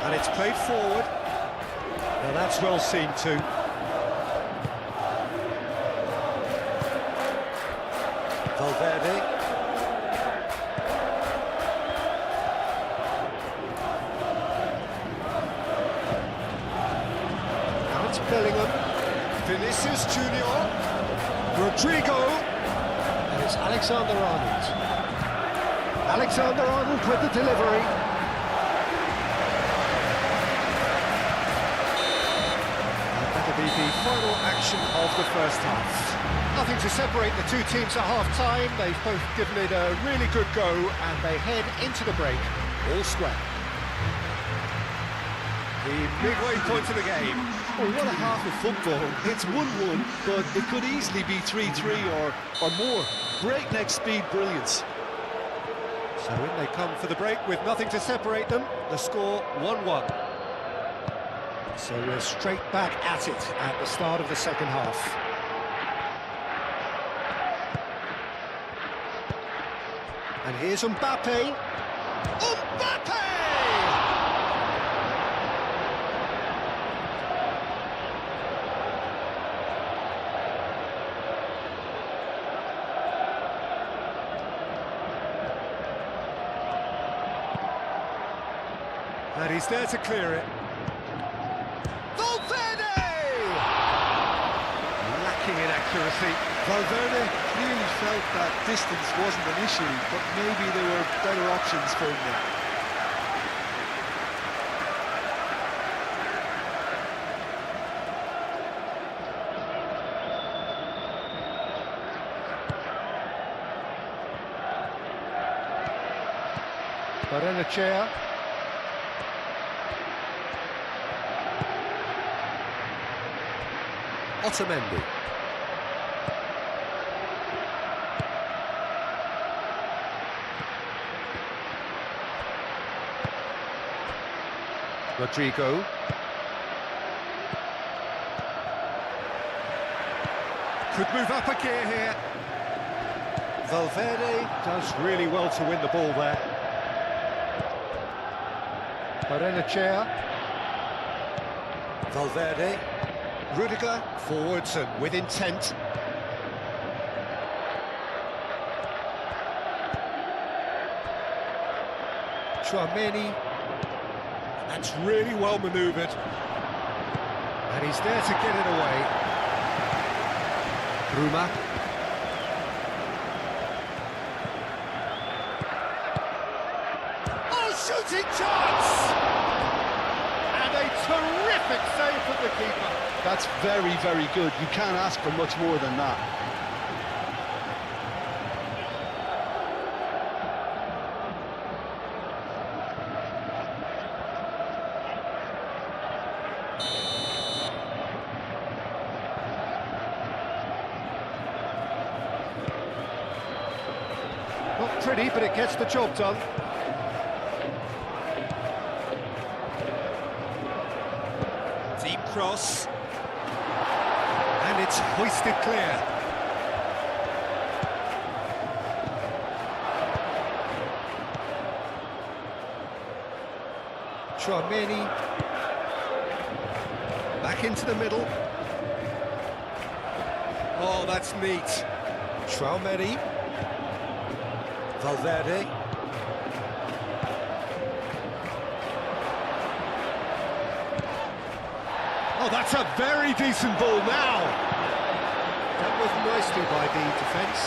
And it's played forward. Now that's well seen too. Valverde. Now it's Bellingham. Vinicius Junior. Rodrigo. And it's Alexander-Arnold. Alexander-Arnold with the delivery. Be the final action of the first half. Nothing to separate the two teams at half-time. They've both given it a really good go, and they head into the break all square. The midway point of the game. Well, what a half of football. It's 1-1, but it could easily be 3-3 or more. Breakneck speed brilliance. So in they come for the break with nothing to separate them. The score 1-1. So we're straight back at it at the start of the second half. And here's Mbappe. Mbappe! And he's there to clear it. Valverde! Lacking in accuracy. Valverde clearly felt that distance wasn't an issue, but maybe there were better options for him there. Barrenechea. Otamendi. Rodrigo. Could move up a gear here. Valverde does really well to win the ball there. Barrenechea. Valverde. Rudiger forwards and with intent. Tchouaméni. That's really well manoeuvred. And he's there to get it away. Bruma. Oh, shooting chance! And a terrific save from the keeper. That's very, very good. You can't ask for much more than that. Not pretty, but it gets the job done. Deep cross. And it's hoisted clear. Tchouaméni. Back into the middle. Oh, that's neat. Tchouaméni. Valverde. Oh, that's a very decent ball now. That was nicely by the defence.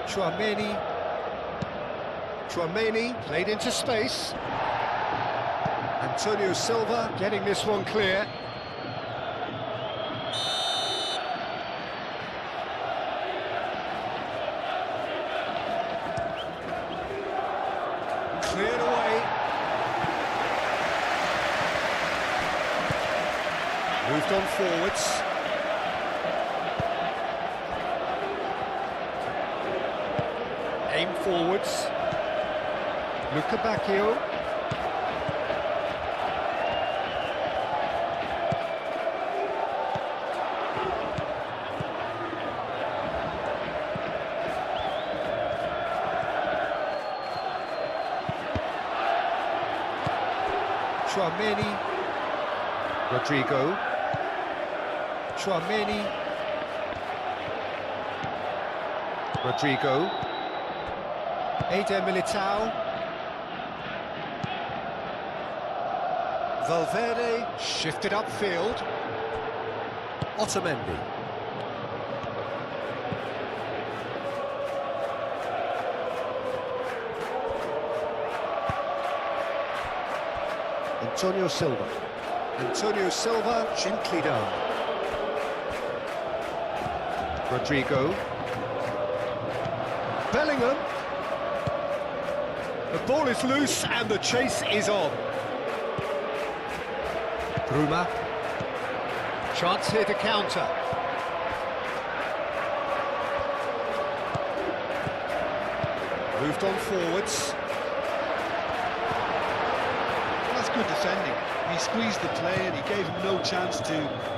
Tchouaméni. Tchouaméni played into space. Antonio Silva getting this one clear. Cleared away. Moved on forwards. Aim forwards. Luca Bacchio. Tchouaméni. Rodrigo. Tchouaméni. Rodrigo. Eder Militao. Valverde shifted upfield. Otamendi. Antonio Silva. Antonio Silva gently down. Rodrigo. Bellingham. The ball is loose and the chase is on. Bruma. Chance here to counter. Moved on forwards. That's good defending. He squeezed the play and he gave him no chance to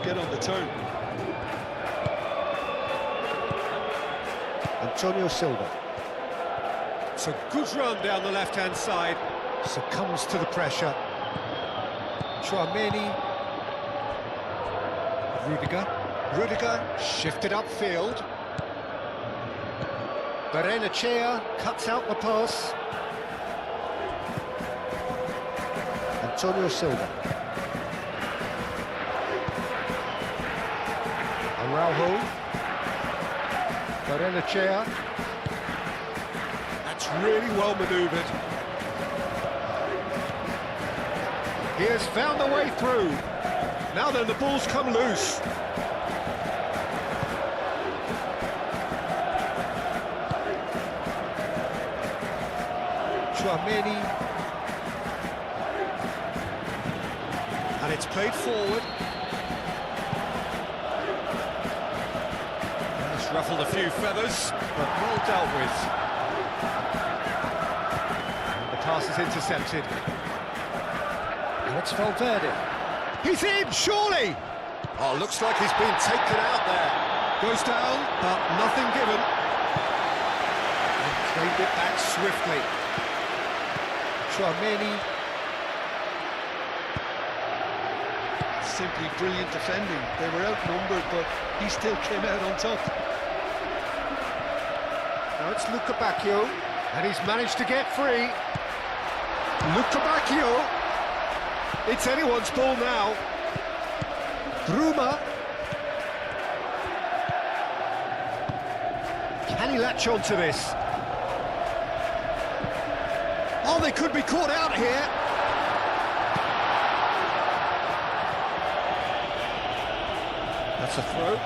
get on the turn. Antonio Silva. It's a good run down the left-hand side. Succumbs to the pressure. Chouameni. Rudiger shifted upfield. Berenachea cuts out the pass. Antonio Silva. Araujo. Berenachea. That's really well manoeuvred. He has found the way through. Now then, the ball's come loose. Chouameni. And it's played forward. It's ruffled a few feathers, but well dealt with. And the pass is intercepted. And it's Valverde. He's in, surely! Oh, looks like he's been taken out there. Goes down, but nothing given. And claimed it back swiftly. Chouameni. Simply brilliant defending. They were outnumbered, but he still came out on top. Now it's Luca Bacchio, and he's managed to get free. Luca Bacchio. It's anyone's ball now. Bruma. Can he latch on to this? Oh, they could be caught out here. That's a throw.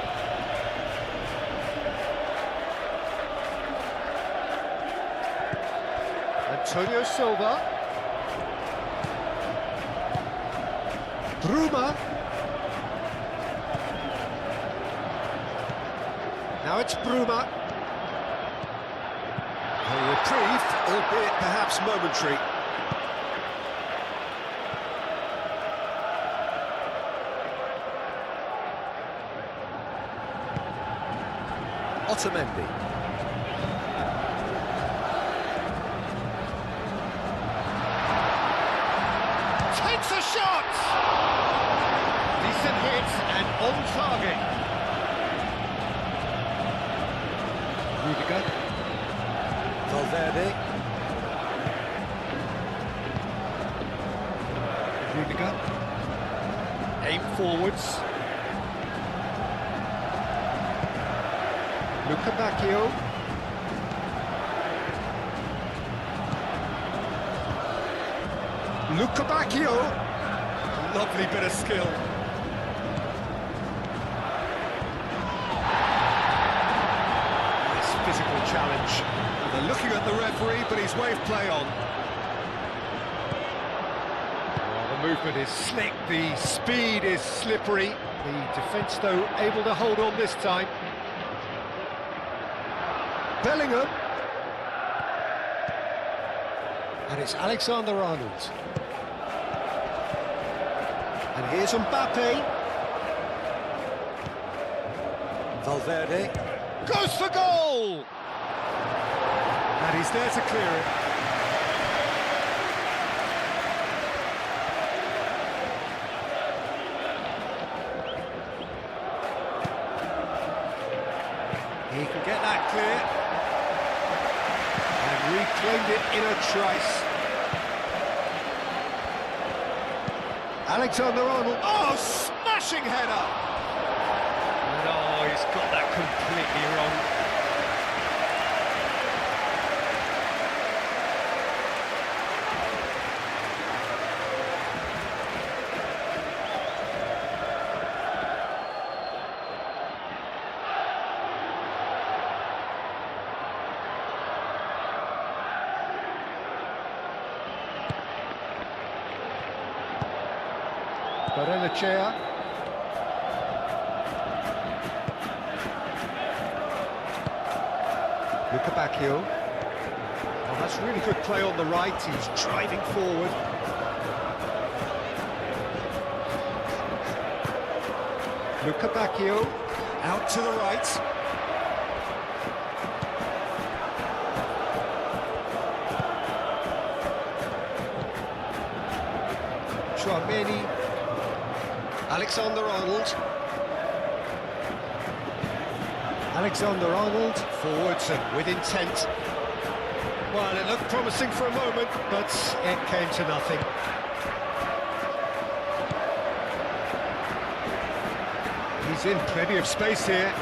Antonio Silva. Bruma. Now it's Bruma. A reprieve, albeit perhaps momentary. Otamendi. Takes a shot! Decent hit and on target. Rudiger. Valverde. Rudiger. Aim forwards. Luca Bacchio. Luca Bacchio. Lovely bit of skill. Nice physical challenge. And they're looking at the referee, but he's waved play on. Oh, the movement is slick, the speed is slippery. The defence, though, able to hold on this time. Bellingham. And it's Alexander-Arnold. And here's Mbappe. Valverde. Goes for goal! And he's there to clear it. He can get that clear. And reclaimed it in a trice. Alexander-Arnold. Oh, smashing header! No, he's got that completely wrong. Berenachea. Luca Bacchio. Oh, that's really good play on the right. He's driving forward. Luca Bacchio, out to the right. Chouameni, Alexander-Arnold. Alexander-Arnold, forwards and with intent. Well, it looked promising for a moment, but it came to nothing. He's in plenty of space here.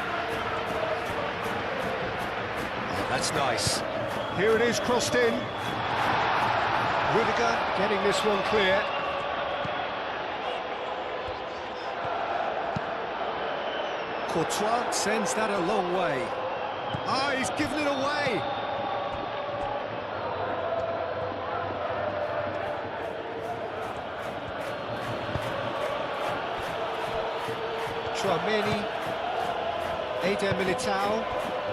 Oh, that's nice. Here it is, crossed in. Rudiger getting this one clear. Courtois sends that a long way. Ah, he's given it away. Chouameni, Eder Militao,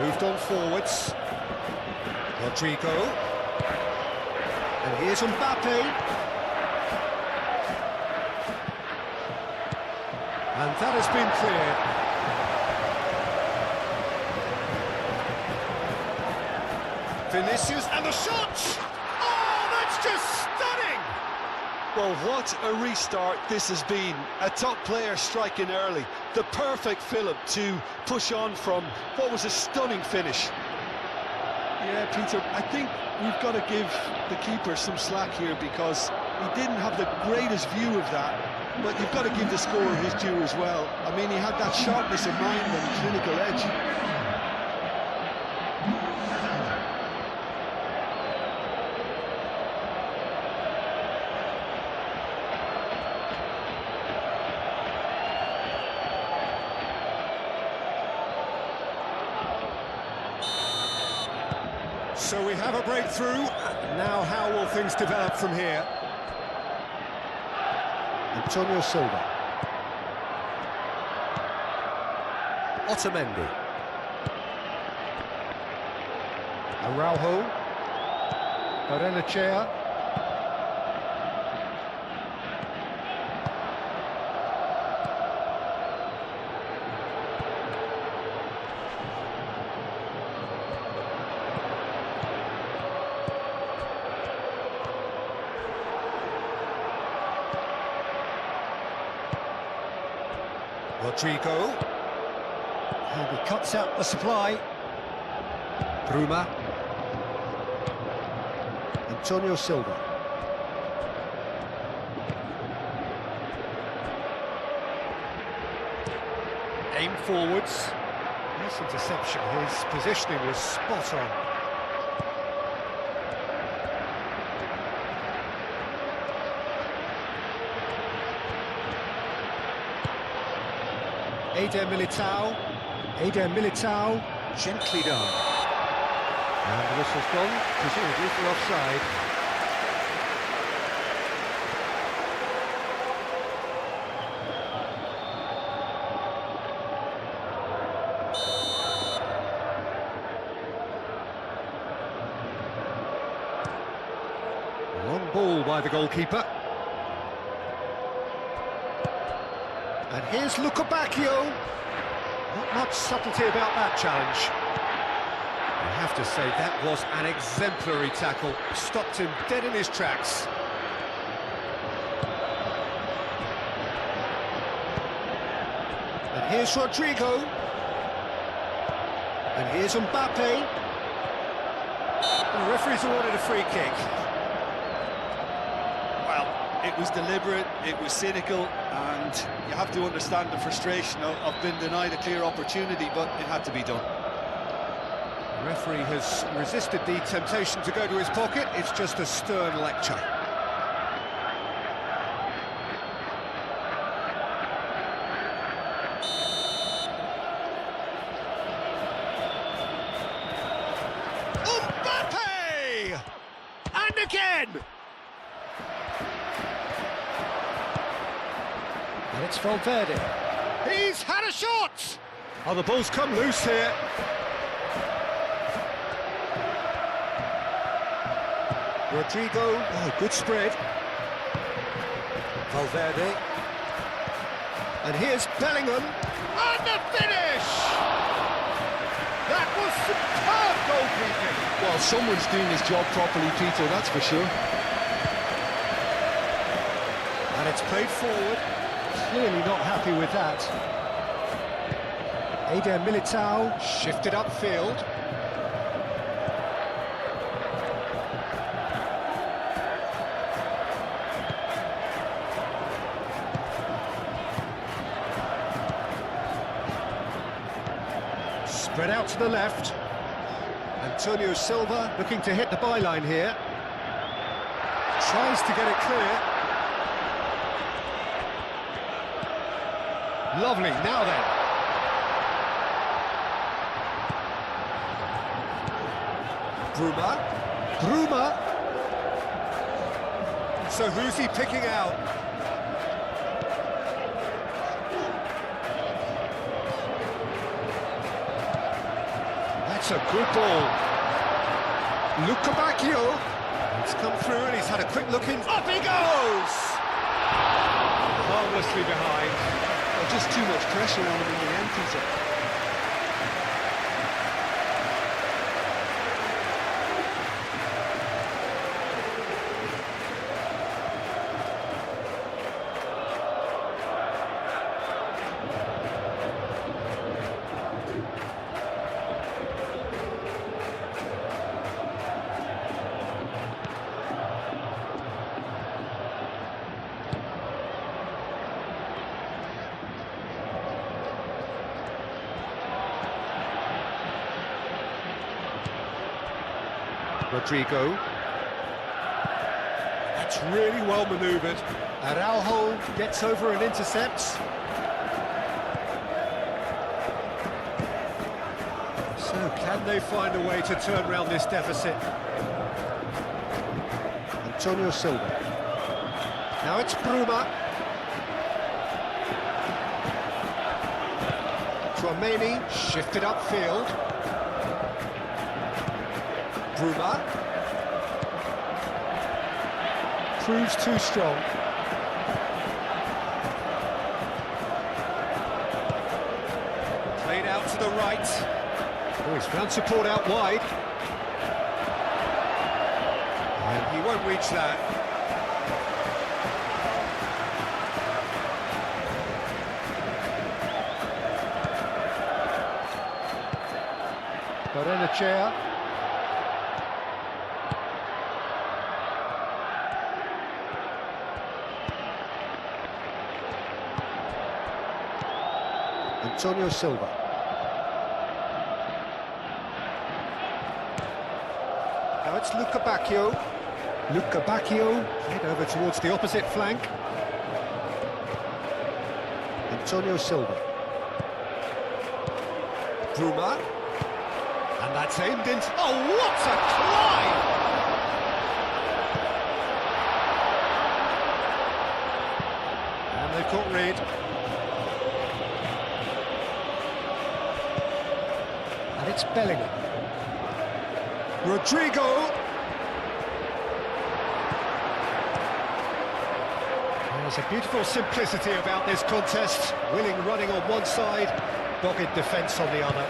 moved on forwards. Rodrigo, and here's Mbappe. And that has been cleared. Vinicius, and the shot! Oh, that's just stunning! Well, what a restart this has been. A top player striking early. The perfect fillip to push on from what was a stunning finish. Yeah, Peter, I think we've got to give the keeper some slack here because he didn't have the greatest view of that. But you've got to give the scorer his due as well. I mean, he had that sharpness of mind and clinical edge. So we have a breakthrough. Now how will things develop from here? Antonio Silva. Otamendi. Araujo. Barrenechea. Rodrigo, and he cuts out the supply. Bruma. Antonio Silva. Aim forwards. Nice interception, his positioning was spot on. Eder Militao, gently done. And the whistle's gone, presumably for offside. Long ball by the goalkeeper. And here's Luca Bacchio. Not much subtlety about that challenge. I have to say, that was an exemplary tackle. Stopped him dead in his tracks. And here's Rodrigo. And here's Mbappe. And the referee's awarded a free kick. It was deliberate, it was cynical, and you have to understand the frustration of being denied a clear opportunity, but it had to be done. The referee has resisted the temptation to go to his pocket. It's just a stern lecture. Mbappe! And again! And it's Valverde. He's had a shot! Oh, the ball's come loose here. Rodrigo, oh, good spread. Valverde. And here's Bellingham, and the finish! That was superb goalkeeping. Well, someone's doing his job properly, Peter, that's for sure. And it's played forward. Clearly not happy with that. Eder Militao shifted upfield. Spread out to the left. Antonio Silva looking to hit the byline here. Tries to get it clear. Lovely, now then. Bruma. So who's he picking out? That's a good ball. Luca Bacchio. He's come through and he's had a quick look in. Up he goes! Harmlessly behind. Well, just too much pressure on him in the end, Peter. Rodrigo. That's really well manoeuvred. Araujo gets over and intercepts. So can they find a way to turn around this deficit? Antonio Silva. Now it's Bruma. Tchouaméni shifted upfield. Bruma proves too strong. Played out to the right. Oh, he's found support out wide. And he won't reach that. Barrenechea. Antonio Silva. Now it's Luca Bacchio. Played over towards the opposite flank. Antonio Silva. Bruma. And that's aimed in. Oh, what a climb! And they've got rid. And it's Bellingham. Rodrigo. There's a beautiful simplicity about this contest. Willing running on one side, dogged defence on the other.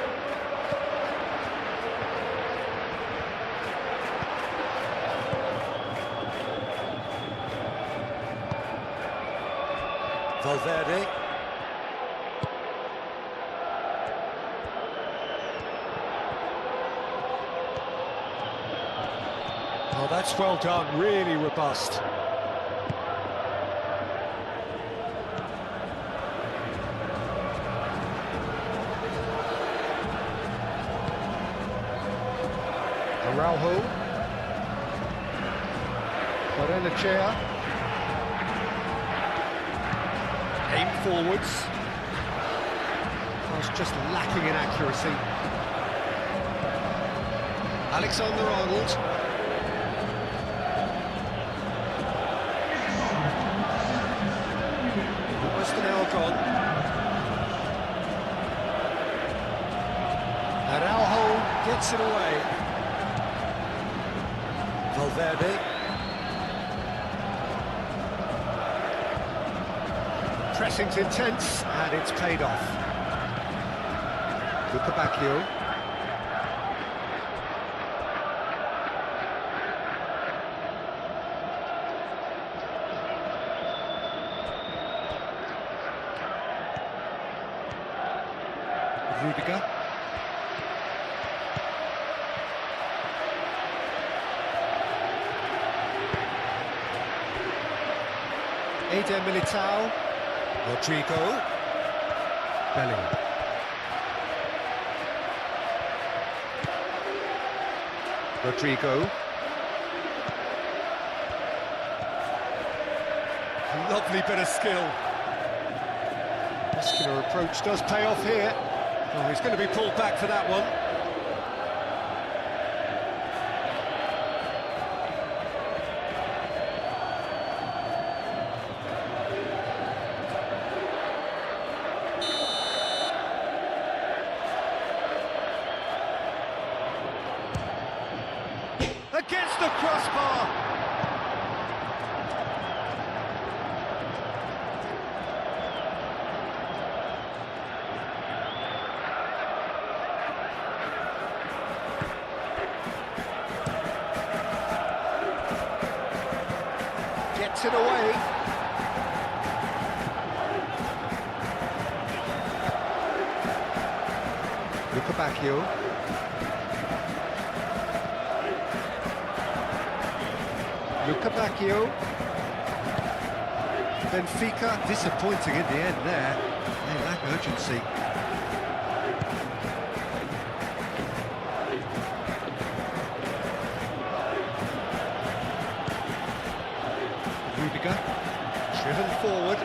Valverde. Oh, that's well done, really robust. Araujo. Barrenechea. Aim forwards. I was just lacking in accuracy. Alexander-Arnold. Almost an hour gone. Araujo gets it away. Valverde. pressing's intense, and it's paid off. Bacchio. Rudiger. Eder Militao. Rodrigo. Bellingham. Rodrigo. Lovely bit of skill. Muscular approach does pay off here. Oh, he's going to be pulled back for that one. Against the crossbar. Gets it away. Bacchio. Bacchio. Benfica disappointing in the end there. They lack urgency. Rudiger, driven forward.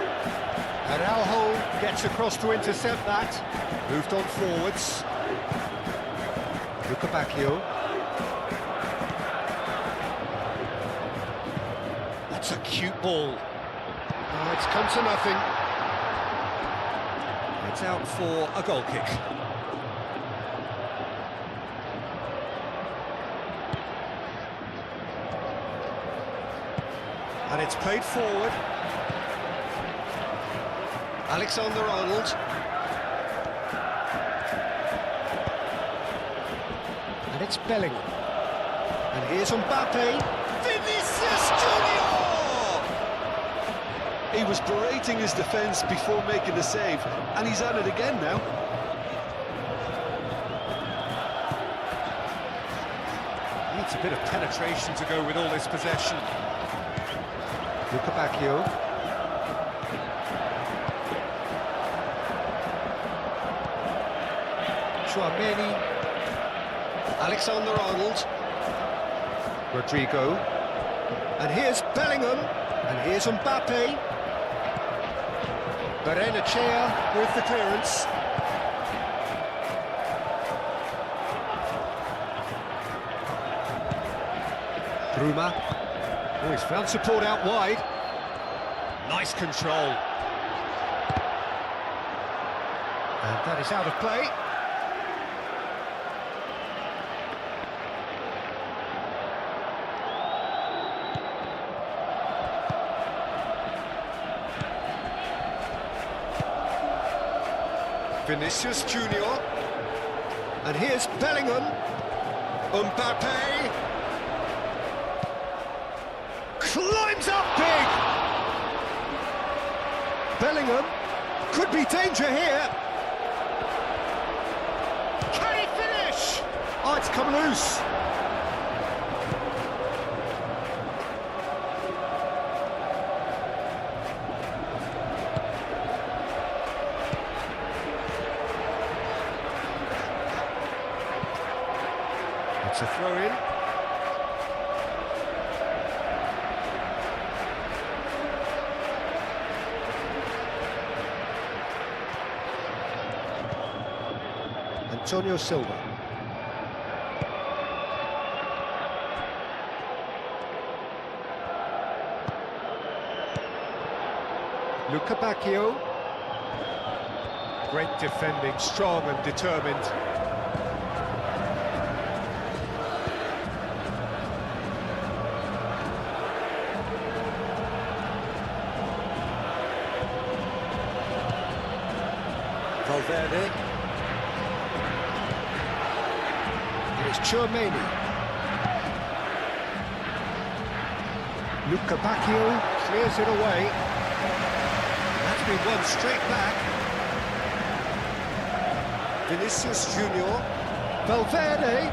Araujo gets across to intercept that. Moved on forwards. Bacchio. That's a cute ball. Oh, it's come to nothing. It's out for a goal kick. And it's played forward. Alexander-Arnold. And it's Bellingham. And here's Mbappe. Vinicius Junior! He was berating his defence before making the save, and he's at it again now. Needs a bit of penetration to go with all this possession. Bacchio. Chouameni. Alexander-Arnold. Rodrigo. And here's Bellingham. And here's Mbappe. Barrenechea with the clearance. Bruma. Oh, he's found support out wide. Nice control. And that is out of play. Vinicius Junior. And here's Bellingham. Mbappe. Climbs up big. Bellingham. Could be danger here. Can he finish? Oh, it's come loose. It's a throw-in. Antonio Silva. Bacchio. Great defending, strong and determined. Valverde. It is Tchouaméni. Luca Bacchio clears it away. That's been won straight back. Vinicius Junior. Valverde.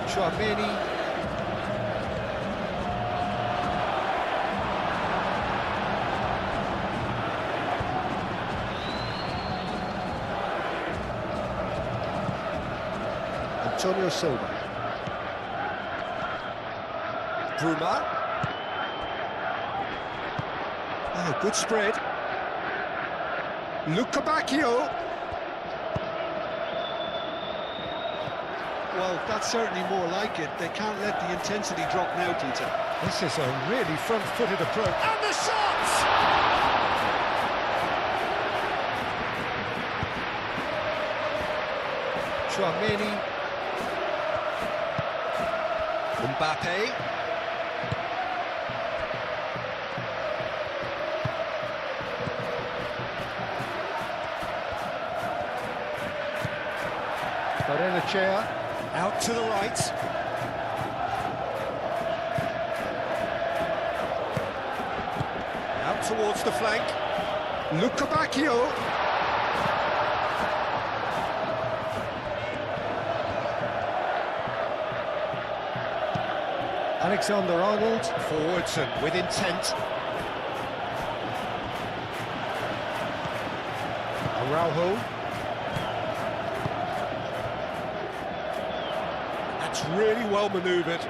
Tchouaméni. Antonio Silva. Bruma. Oh, good spread. Luca Bacchio. Well, that's certainly more like it. They can't let the intensity drop now, Peter. This is a really front-footed approach. And the shot! Tchouaméni. Mbappe. Barrenechea out to the right. Out towards the flank. Luca Bacchio. Alexander-Arnold forwards and with intent. Araujo. That's really well manoeuvred.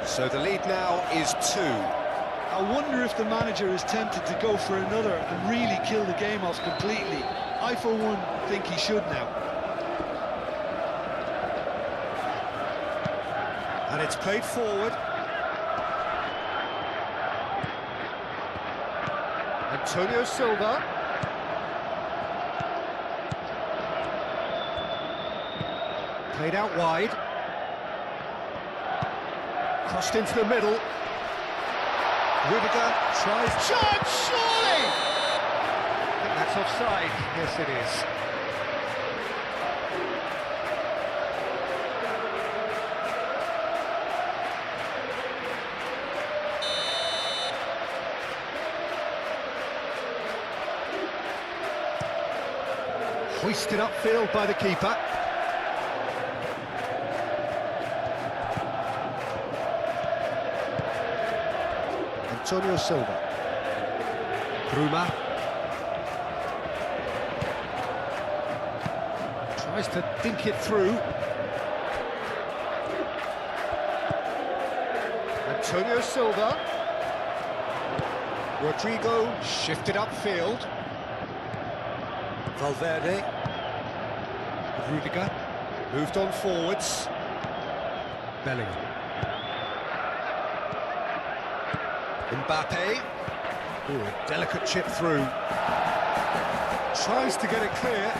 So the lead now is 2. I wonder if the manager is tempted to go for another and really kill the game off completely. I, for one, think he should now. And it's played forward. Antonio Silva. Played out wide. Crossed into the middle. Rudiger tries. Shot, surely! I think that's offside. Yes, it is. Hoisted upfield by the keeper. Antonio Silva. Bruma. Tries to think it through. Antonio Silva. Rodrigo shifted upfield. Valverde. Rudiger. Moved on forwards. Bellingham. Mbappe. Ooh, a delicate chip through. Tries to get it clear.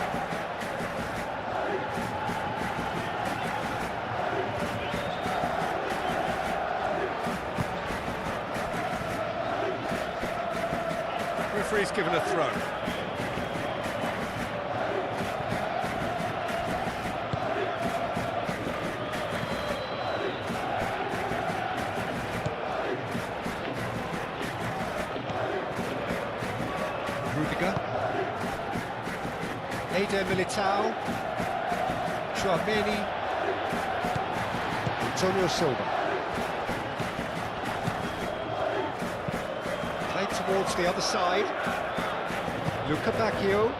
Referee's given a throw. Rudiger. Eder Militao. Tchouaméni. Antonio Silva. Played towards the other side. Luca Bacchio.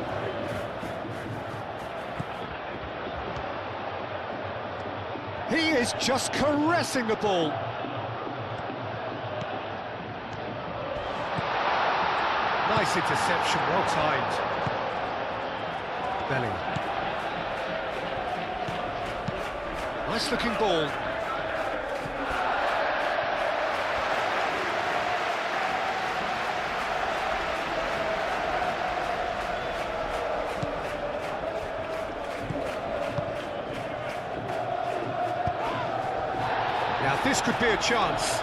He is just caressing the ball. Nice interception, well timed. Bellingham. Nice looking ball. Now this could be a chance.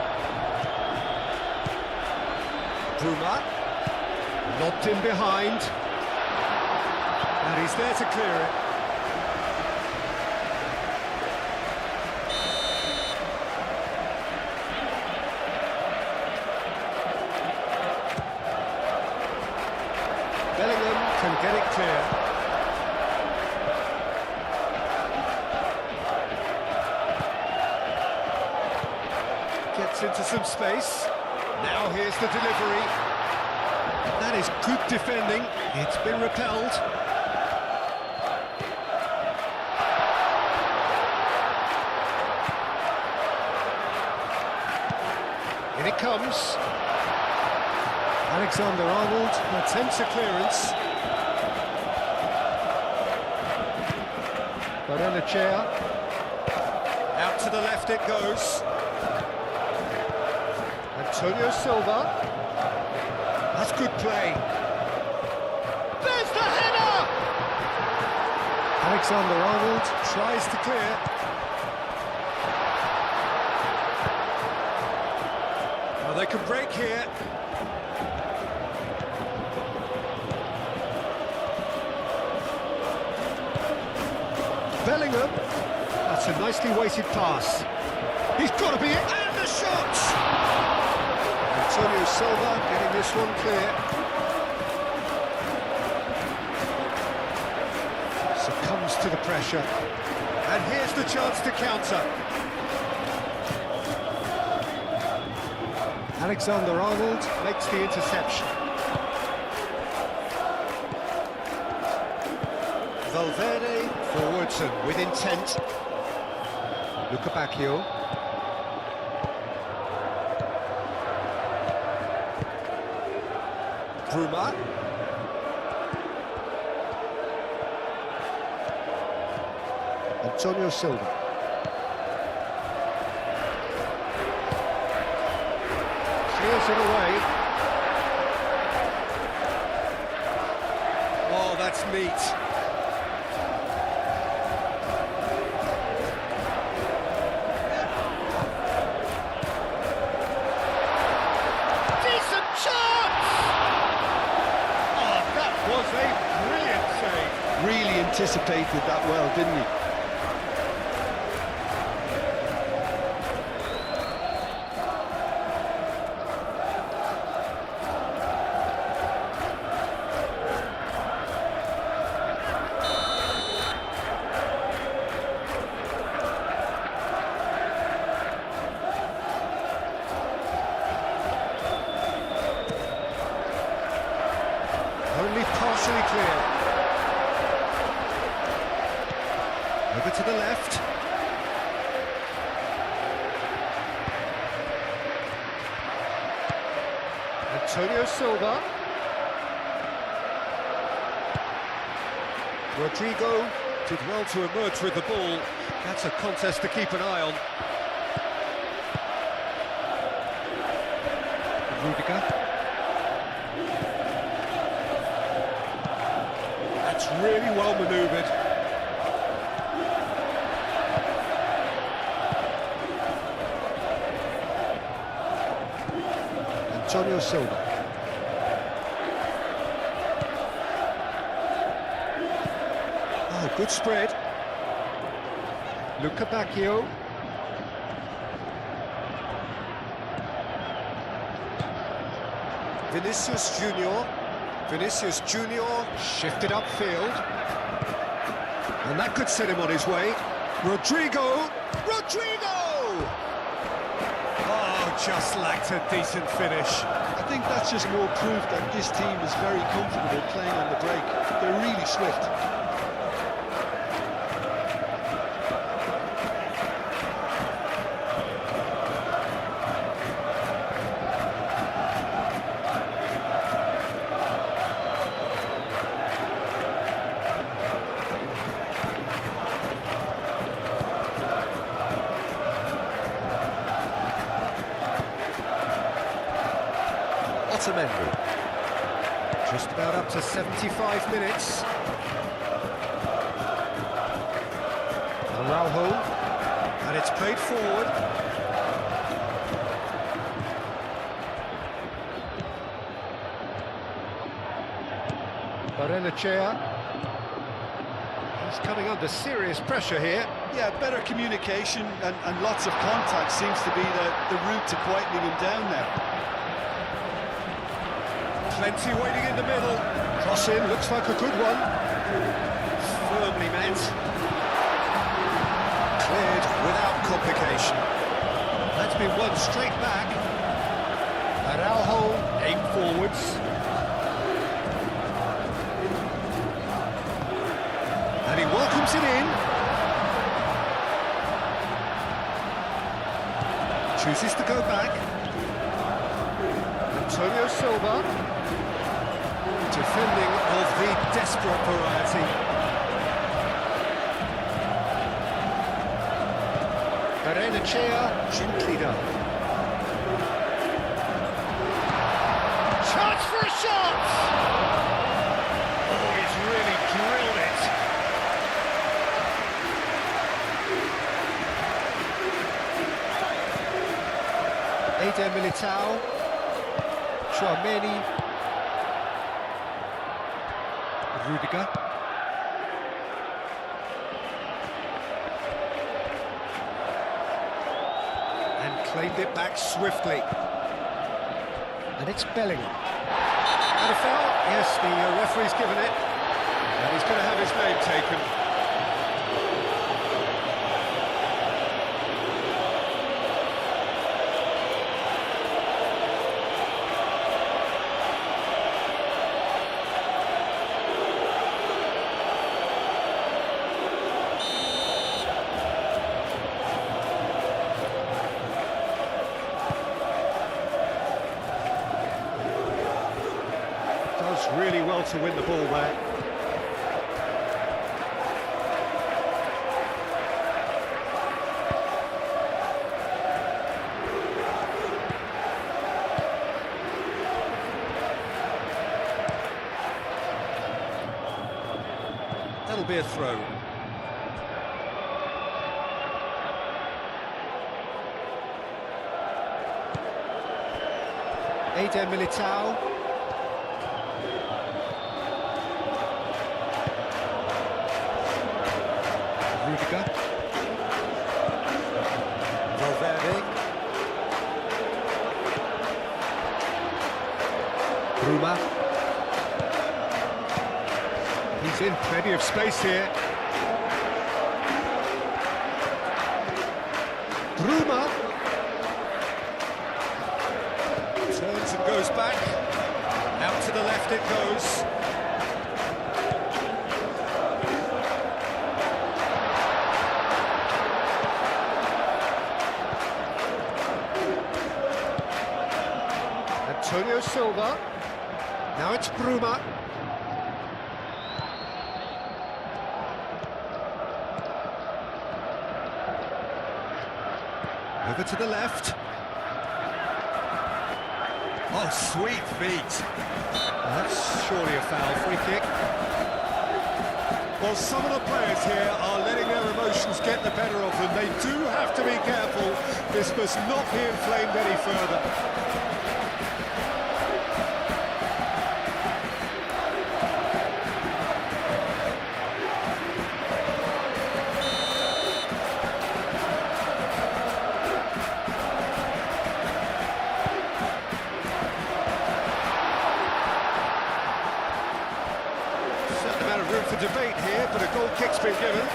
Bruma, locked in behind, and he's there to clear it. Bellingham can get it clear. Gets into some space. Now here's the delivery. That is good defending. It's been repelled. In it comes. Alexander-Arnold attempts a clearance. Barrenechea. Out to the left it goes. Antonio Silva. That's good play. There's the header! Alexander-Arnold tries to clear. Well, they can break here. Bellingham. That's a nicely weighted pass. He's got to be it. And the shot! Antonio Silva getting this one clear. Succumbs to the pressure. And here's the chance to counter. Alexander-Arnold makes the interception. Valverde forwards and with intent. Luca Bacchio. Bruma. Antonio Silva. Clears it away. Oh, that's neat. Really anticipated that well, didn't he? Only partially clear. Over to the left. Antonio Silva. Rodrigo did well to emerge with the ball. That's a contest to keep an eye on. Rudiger. That's really well manoeuvred. Antonio Silva. Oh, good spread. Luca Bacchio. Vinicius Junior. Vinicius Junior shifted upfield. And that could set him on his way. Rodrigo! Rodrigo! Oh, just lacked a decent finish. I think that's just more proof that this team is very comfortable playing on the break. They're really swift. Otamendi. Just about up to 75 minutes. Araujo, and it's played forward. Barrenechea. He's coming under serious pressure here. Yeah, better communication and lots of contact seems to be the route to quietening him down now. Plenty waiting in the middle. Cross in, looks like a good one. Firmly met. Cleared without complication. That's been won straight back. Araujo aimed forwards. And he welcomes it in. Chooses to go back. Antonio Silva. Defending of the desperate variety. Barrenechea, gently done. Chance for a shot! Oh, he's really drilled it. Eder Militao, Tchouameni, Rudiger. And claimed it back swiftly. And it's Bellingham. And a foul? Yes, the referee's given it. And he's going to have his name taken. Does really well to win the ball there. That'll be a throw. Eder Militao. Rudiger. Valverde. Bruma. He's in plenty of space here. Bruma. Turns and goes back. Out to the left it goes. Antonio Silva. Now it's Bruma. Over to the left. Oh, sweet feet. That's surely a foul. Free kick. Well, some of the players here are letting their emotions get the better of them. They do have to be careful. This must not be inflamed any further. Room for debate here, but a goal kick's been given.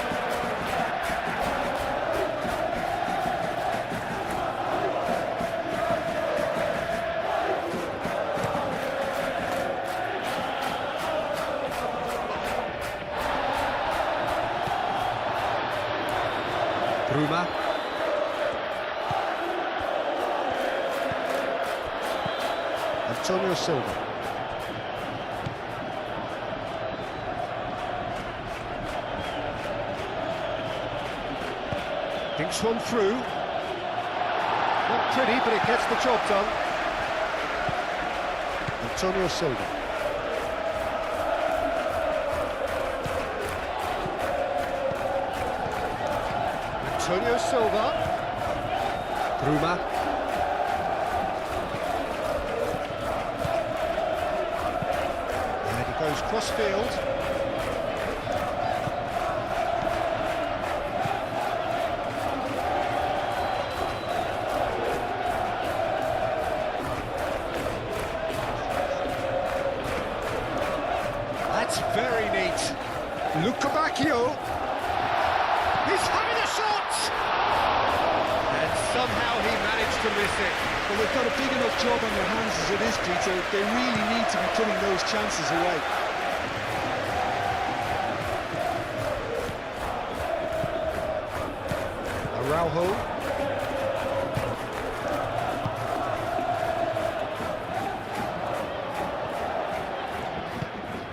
Bruma. Antonio Silva. Thinks one through. Not pretty, but it gets the job done. Antonio Silva. Antonio Silva. Bruma. And he goes cross-field. That's very neat. Luca Bacchio. He's having a shot! And somehow he managed to miss it. Well, they've got a big enough job on their hands as it is, Peter. They really need to be putting those chances away. Araujo.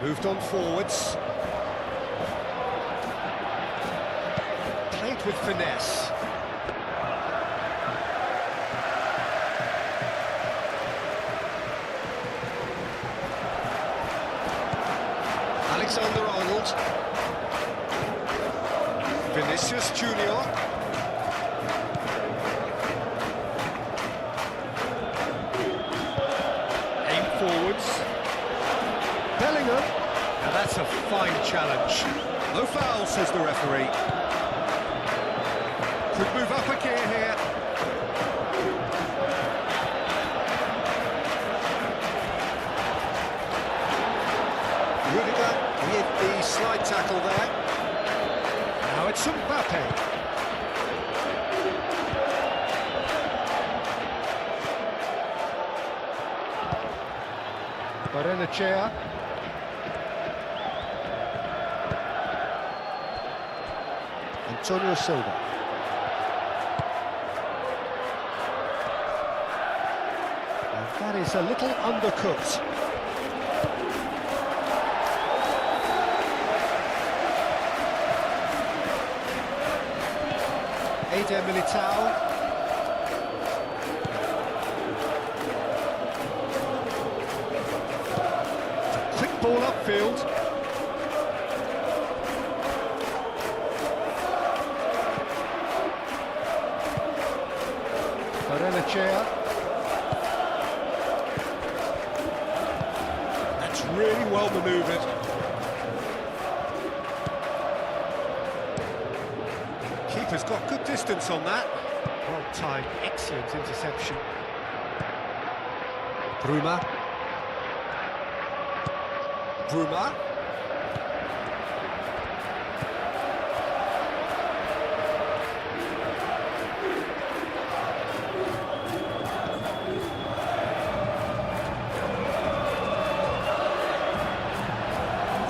Moved on forwards. Played with finesse. Alexander-Arnold. Vinicius Junior. Aim forwards. Bellingham. Now that's a fine challenge. No foul, says the referee. Could move up a gear here. Rudiger with the slide tackle there. Now it's Mbappe. Barrenechea. Antonio Silva. And that is a little undercooked. Eder Militao. Quick ball upfield. Barrenechea. That's really well manoeuvred. Keeper's got good distance on that. Well timed, excellent interception. Bruma. Bruma.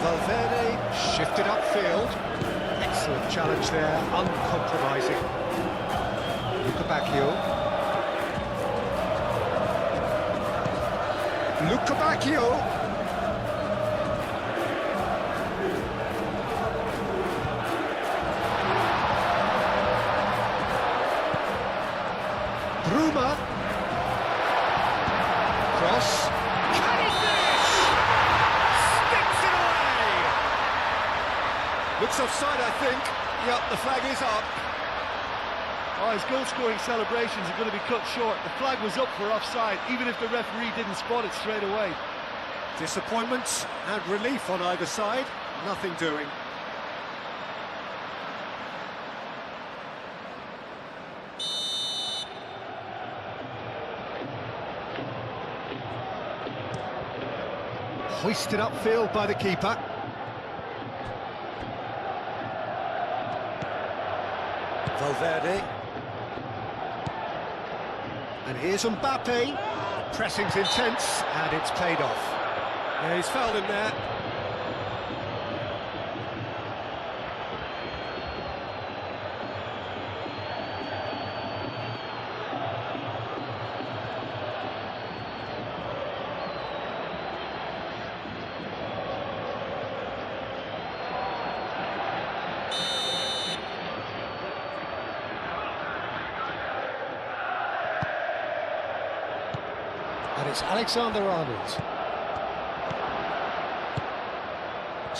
Valverde shifted upfield. Excellent challenge there, uncompromising. Luca Bacchio. Luca Bacchio. Bruma. Cross. Can he finish? Sticks it away! Looks offside, I think. Yep, the flag is up. Oh, his goal-scoring celebrations are going to be cut short. The flag was up for offside, even if the referee didn't spot it straight away. Disappointment and relief on either side. Nothing doing. Hoisted upfield by the keeper. Valverde. And here's Mbappe. The pressing's intense, and it's paid off. Yeah, he's fouled him there. And it's Alexander-Arnold.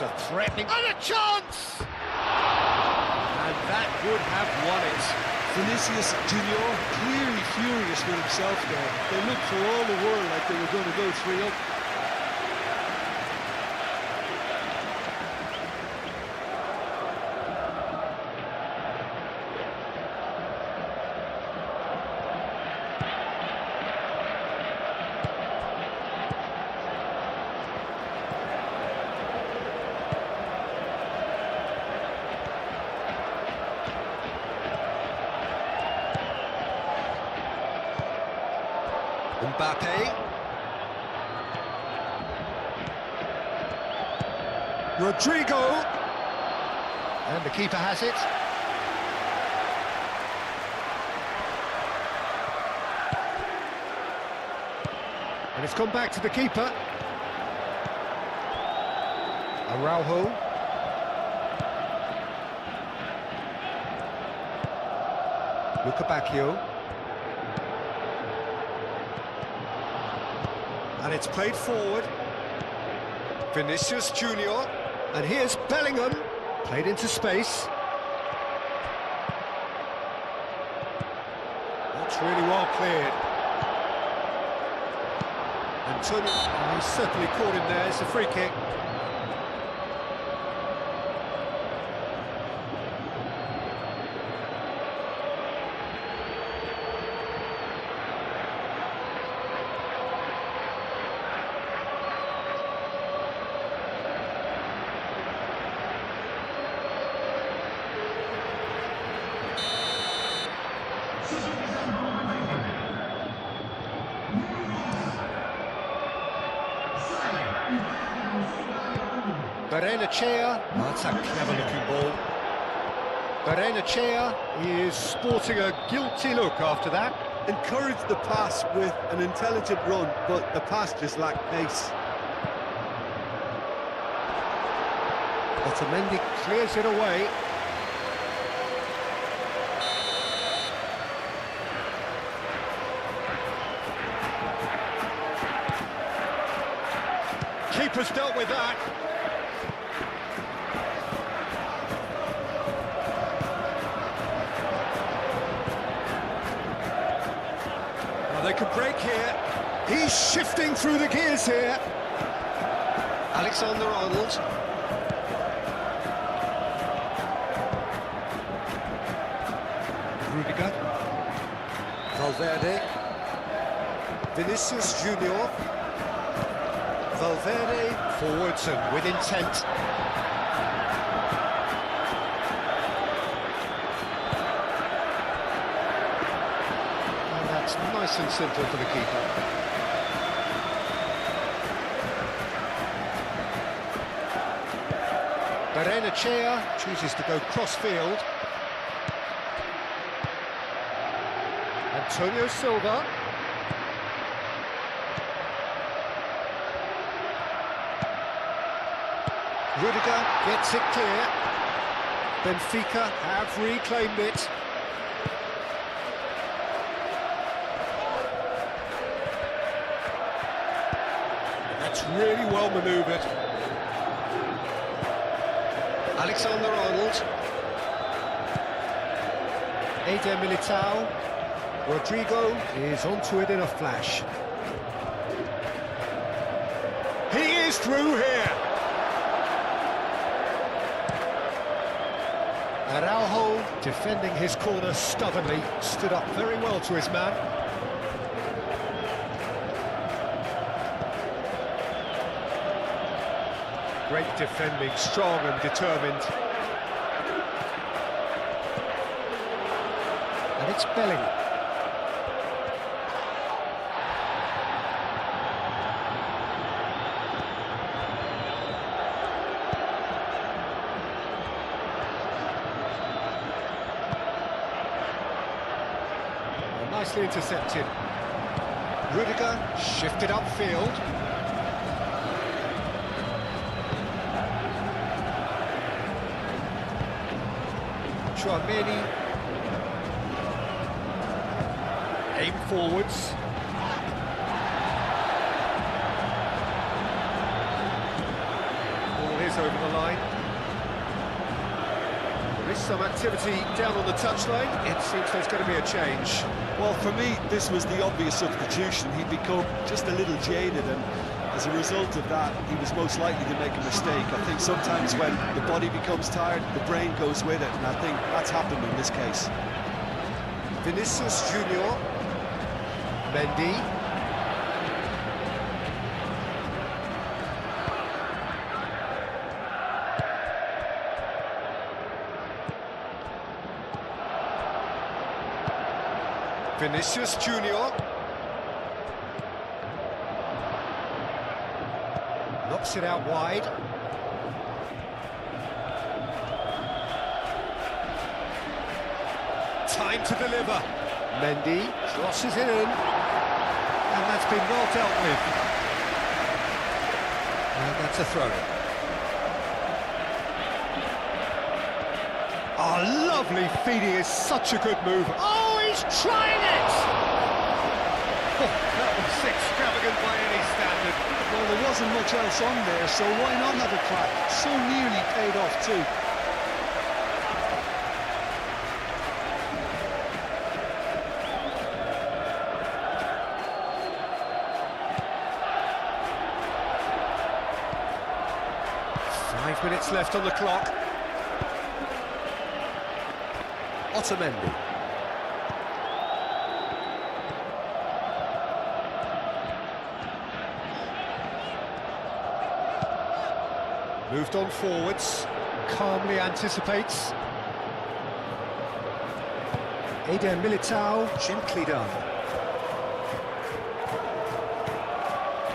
It's a threatening... And a chance! And that would have won it. Vinicius Junior clearly furious with himself there. They looked for all the world like they were going to go 3 up. Mbappe. Rodrigo. And the keeper has it. And it's gone back to the keeper. Araujo. Luca Bacchio. And it's played forward. Vinicius Junior. And here's Bellingham. Played into space. That's really well cleared. Antonio, oh, he's certainly caught him there. It's a free kick. Barrenechea, that's a clever-looking ball. Barrenechea is sporting a guilty look after that. Encouraged the pass with an intelligent run, but the pass just lacked pace. Otamendi clears it away. Keeper's dealt with that. Well, they could break here. He's shifting through the gears here. Alexander-Arnold. Rudiger. Valverde. Vinicius Junior. Valverde forwards and with intent. And that's nice and simple for the keeper. Barrenechea chooses to go cross-field. Antonio Silva. Rudiger gets it clear. Benfica have reclaimed it. That's really well manoeuvred. Alexander-Arnold. Eder Militao. Rodrigo is onto it in a flash. He is through here. Araujo, defending his corner stubbornly, stood up very well to his man. Great defending, strong and determined. And it's Bellingham. Nicely intercepted. Rudiger shifted upfield. Chouameni. Aim forwards. Ball is over the line. There is some activity down on the touchline. It seems there's going to be a change. Well, for me, this was the obvious substitution. He'd become just a little jaded, and as a result of that, he was most likely to make a mistake. I think sometimes when the body becomes tired, the brain goes with it, and I think that's happened in this case. Vinicius Junior. Mendy. Vinicius Junior. Knocks it out wide. Time to deliver. Mendy crosses it in. And that's been well dealt with. And that's a throw. Oh, lovely feeding is such a good move. Oh, he's trying it! Oh, that was extravagant by any standard. Well, there wasn't much else on there, so why not have a crack? So nearly paid off too. Five minutes left on the clock. Otamendi. Moved on forwards, calmly anticipates. Eder Militao, gently done.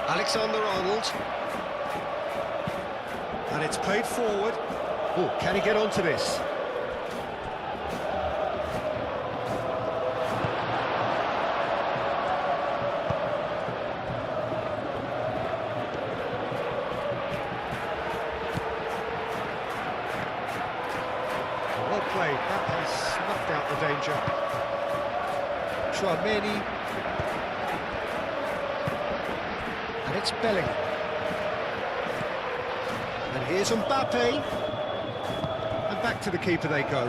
Alexander-Arnold. And it's played forward. Oh, can he get onto this? Well played, that has snuffed out the danger. Chouameni. And it's Bellingham. And here's Mbappe. And back to the keeper they go.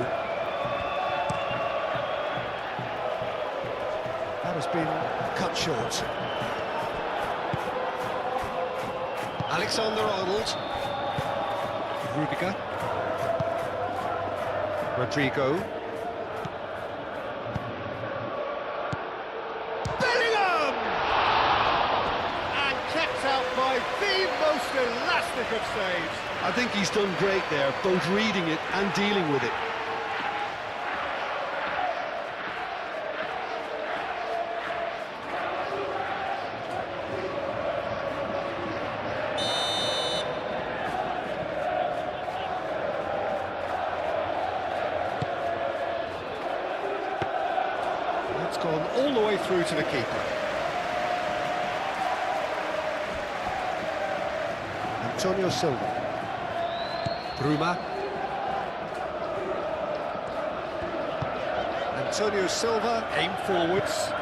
That has been cut short. Alexander-Arnold. Rudiger. Rodrigo. Bellingham! And kept out by the most elastic of saves. I think he's done great there, both reading it and dealing with it. It's gone all the way through to the keeper. Antonio Silva. Bruma. Antonio Silva, aim forwards.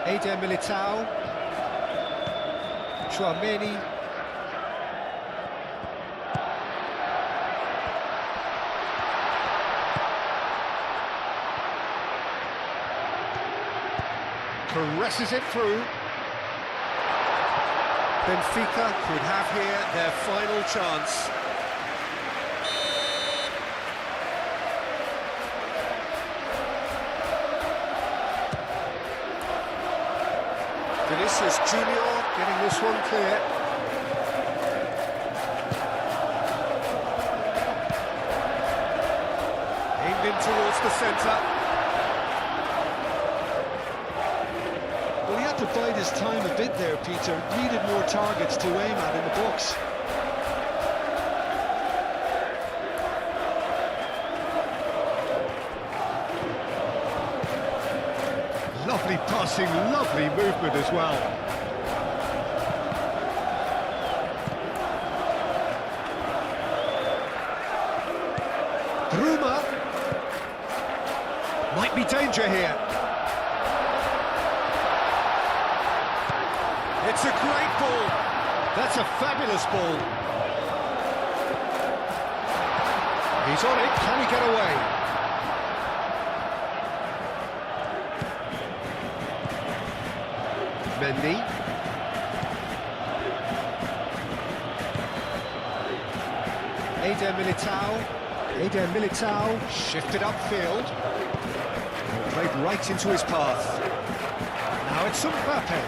Eder Militao. Chouameni. Caresses it through. Benfica could have here their final chance. Vinicius Junior getting this one clear. Aimed in towards the centre. Well, he had to bide his time a bit there, Peter. Needed more targets to aim at in the box. Lovely passing, lovely movement as well. Bruma. Might be danger here. That's a fabulous ball. He's on it, can he get away? Mendy. Eder Militao shifted upfield. Played right into his path. Now it's Mbappe.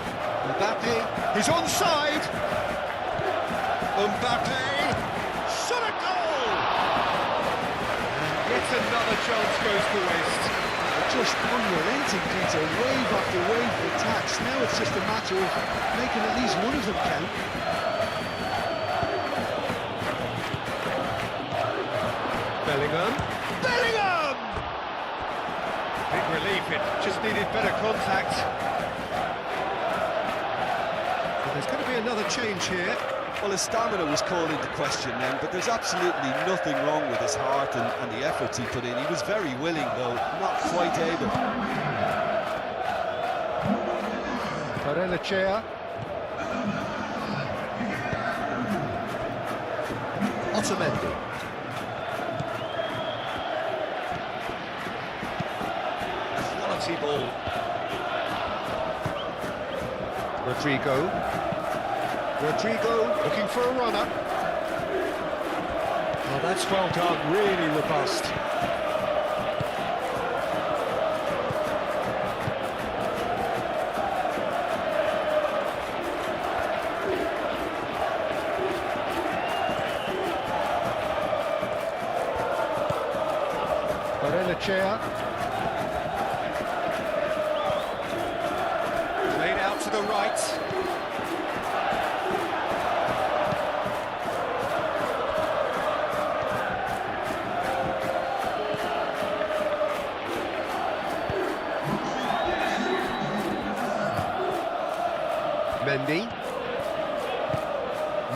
Mbappe, he's onside. Mbappe, shot a goal! And yet another chance goes to waste. Just unrelenting, Peter, wave after wave of attacks. Now it's just a matter of making at least one of them count. Bellingham! Big relief, it just needed better contact. Well, there's going to be another change here. Well, his stamina was called into question then, but there's absolutely nothing wrong with his heart and the efforts he put in. He was very willing, though, not quite able. Barrenechea. Otamendi. Quality ball. Rodrigo looking for a runner. Oh, that's well done, really robust. Barrenechea. Played out to the right.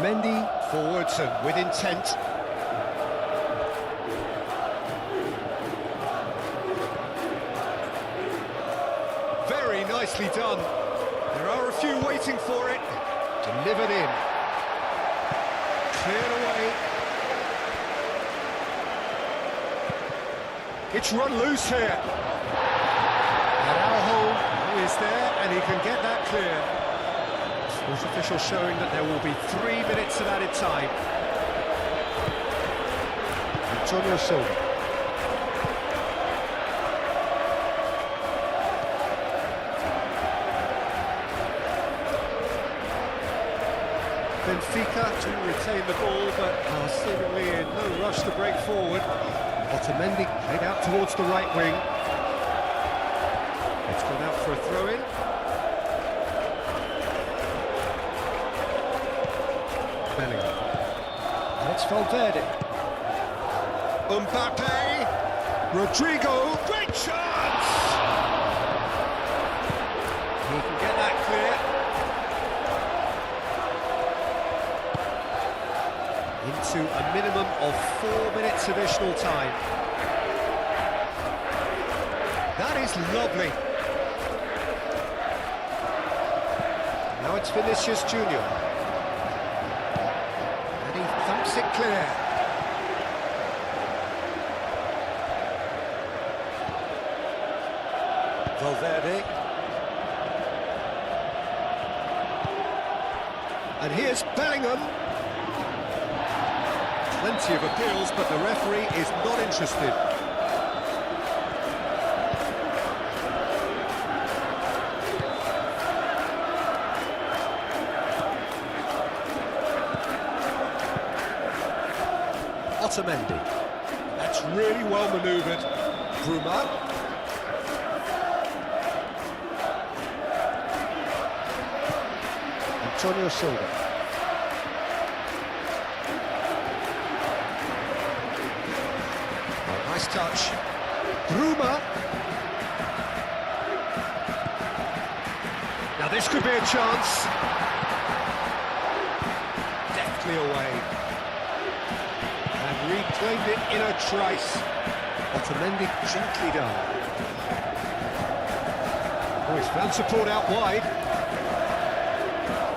Mendy forwards and with intent. Very nicely done. There are a few waiting for it. Delivered in. Cleared away. It's run loose here. Araujo is there and he can get that clear. Sports officials showing that there will be 3 minutes of added time. Antonio Silva. Benfica to retain the ball, but are seemingly in no rush to break forward. Otamendi played out towards the right wing. It's gone out for a throw-in. Bellingham. That's Valverde. Mbappe. Rodrigo. Great chance! He can get that clear. Into a minimum of 4 minutes additional time. That is lovely. Now it's Vinicius Junior. Thumps it clear. Valverde. And here's Bellingham. Plenty of appeals, but the referee is not interested. Otamendi. That's really well manoeuvred. Bruma. Antonio Silva. Oh, nice touch. Bruma. Now this could be a chance. Deftly away. Reclaimed it in a trice. Otamendi gently done. Oh, he's found support out wide.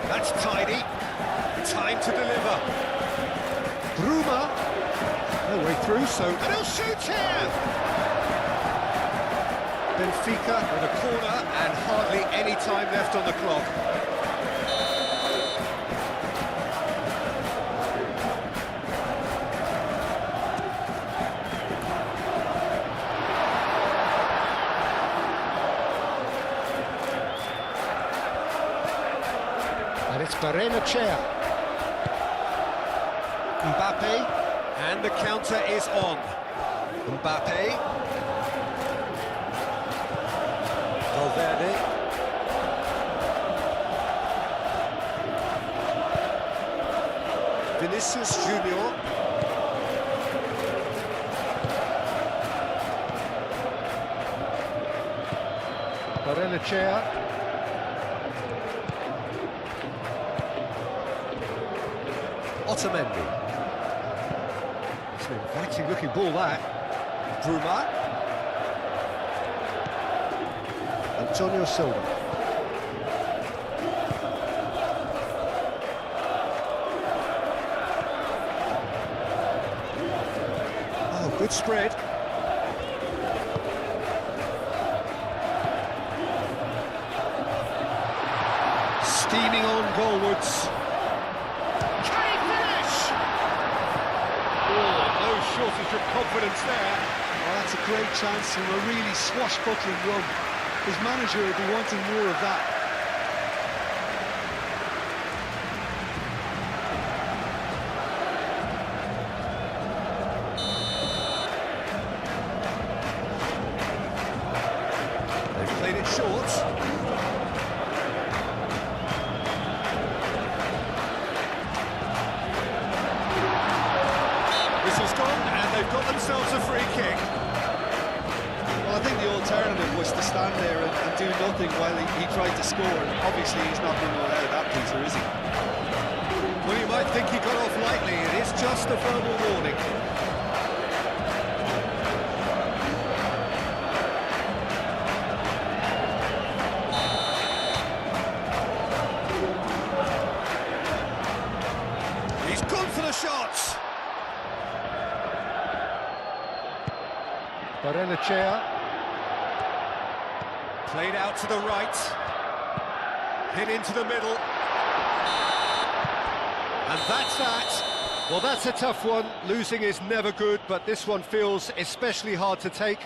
That's tidy. to deliver. Bruma. No way through, so... And he'll shoot here! Benfica with a corner and hardly any time left on the clock. And it's Barrenechea. Mbappe, and the counter is on. Mbappe. Valverde. Vinicius Junior. Barrenechea. Otamendi. It's an inviting looking ball, that. Bruma. Antonio Silva. Oh, good spread. Steaming on goalwards. Shortage of confidence there. Well, that's a great chance from a really swashbuckling run. His manager will be wanting more of that. They've played it short. They've got themselves a free kick. Well, I think the alternative was to stand there and do nothing while he tried to score. Obviously, he's not going to allow that, Peter, is he? Well, you might think he got off lightly. It is just a verbal warning. He's gone for the shots. Barrenechea. Played out to the right. Hit into the middle. And that's that. Well, that's a tough one. Losing is never good, but this one feels especially hard to take.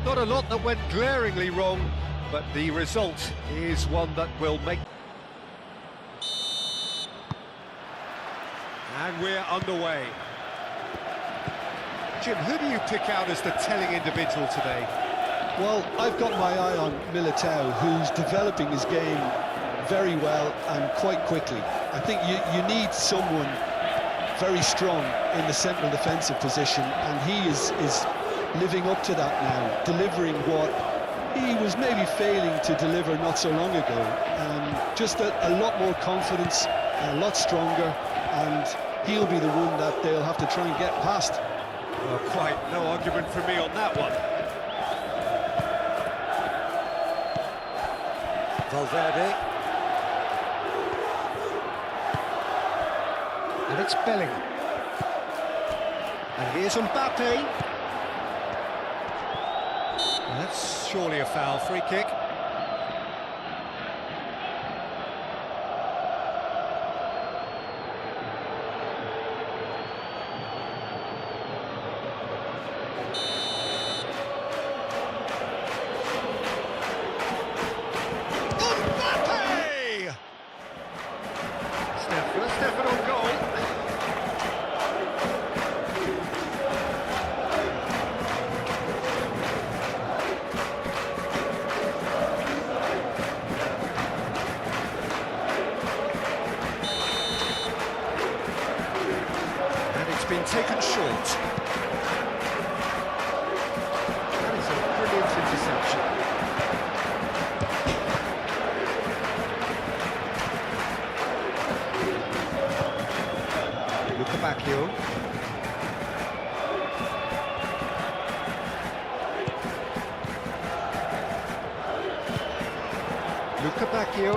Not a lot that went glaringly wrong, but the result is one that will make... And we're underway. Jim, who do you pick out as the telling individual today? Well, I've got my eye on Militao, who's developing his game very well and quite quickly. I think you need someone very strong in the central defensive position, and he is living up to that now, delivering what he was maybe failing to deliver not so long ago. Just a lot more confidence, a lot stronger, and he'll be the one that they'll have to try and get past. Well, quite no argument from me on that one. Valverde. And it's Bellingham. And here's Mbappe. And that's surely a foul. Free kick. Stefan on goal. And it's been taken short. That is a brilliant interception. Bacchio. Luca Bacchio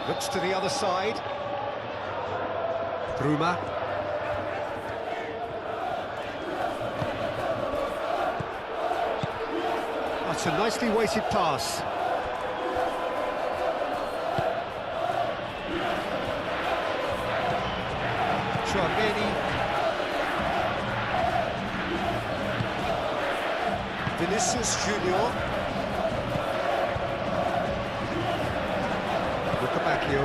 looks to the other side. Bruma. That's a nicely weighted pass. Chouameni. Vinicius Junior. Lucabacchio.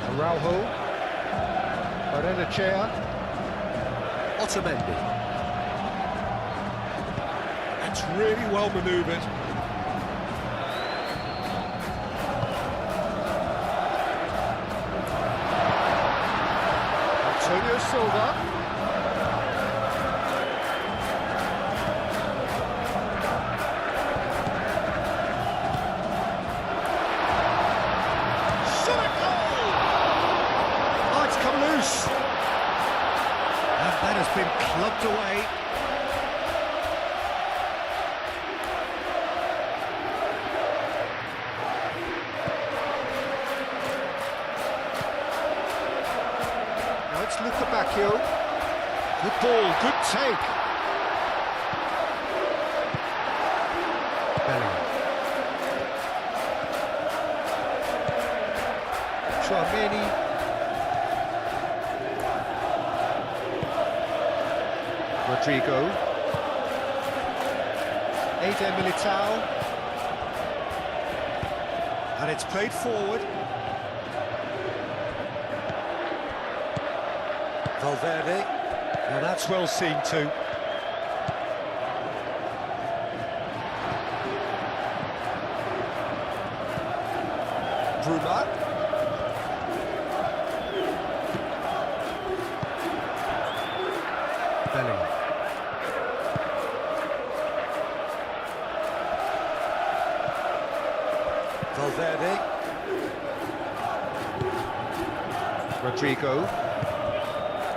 Araujo. Barrenechea. Otamendi. That's really well manoeuvred. Antonio Silva. And that has been clubbed away. Now it's Lucabacchio. Good ball, good take. Bellingham. Chouameni. Rodrigo. Eder Militao. And it's played forward. Valverde. Now that's well seen too. Bruma. Bellingham. Valverde. Rodrigo.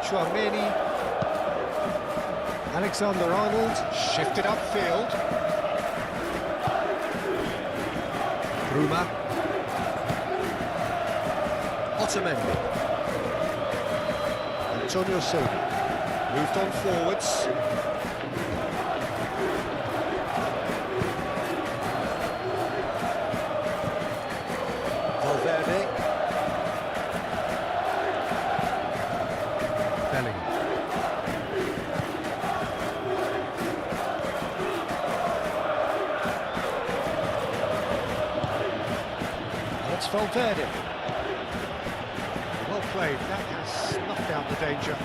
Chouameni. Alexander-Arnold shifted upfield. Bruma. Otamendi. Antonio Silva. Moved on forwards. Valverde. Bellingham. It's Valverde. Well played. That has snuffed out the danger.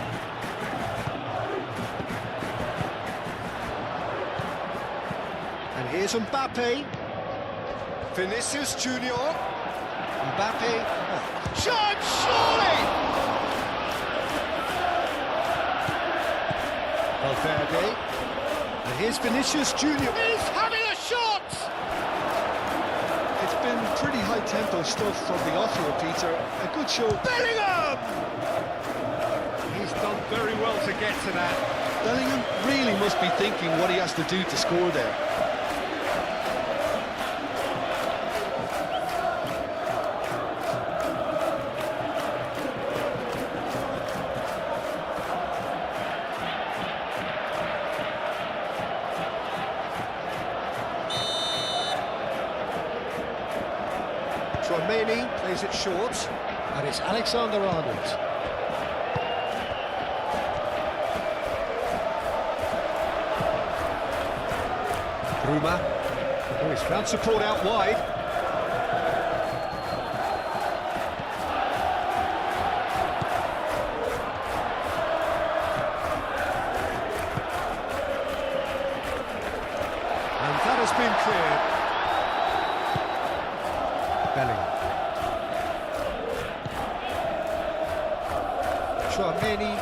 And here's Mbappe. Vinicius Junior. Mbappe. Oh. Shot, surely! Valverde. And here's Vinicius Junior. He's having a shot! It's been pretty high-tempo stuff from the off here, Peter. A good show. Bellingham! He's done very well to get to that. Bellingham really must be thinking what he has to do to score there. Chouameni plays it short, and it's Alexander-Arnold. Bruma. Oh, he's found support out wide. And that has been cleared. Bellingham. Chouameni.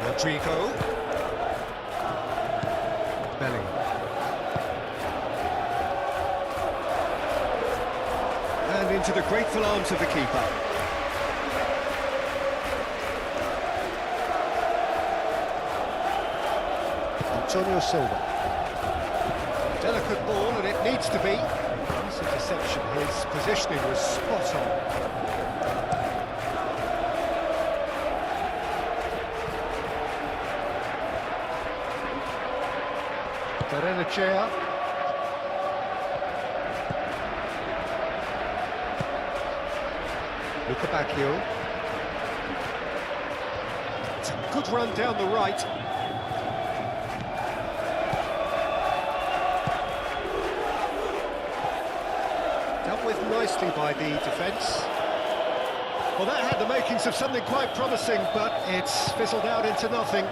Rodrigo. Bellingham. And into the grateful arms of the keeper. Antonio Silva. Delicate ball, and it needs to be. Nice interception. His positioning was spot on. Berenechea. Luka Bacchio. It's a good run down the right. Dealt with nicely by the defence. Well, that had the makings of something quite promising, but it's fizzled out into nothing.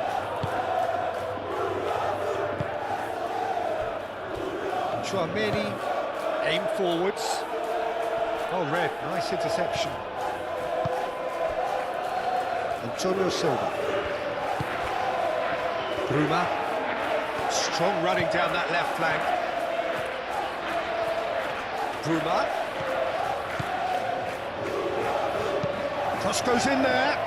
Chouameni, aim forwards. Oh, Red, nice interception. Antonio Silva. Bruma. Strong running down that left flank. Bruma. Cross goes in there.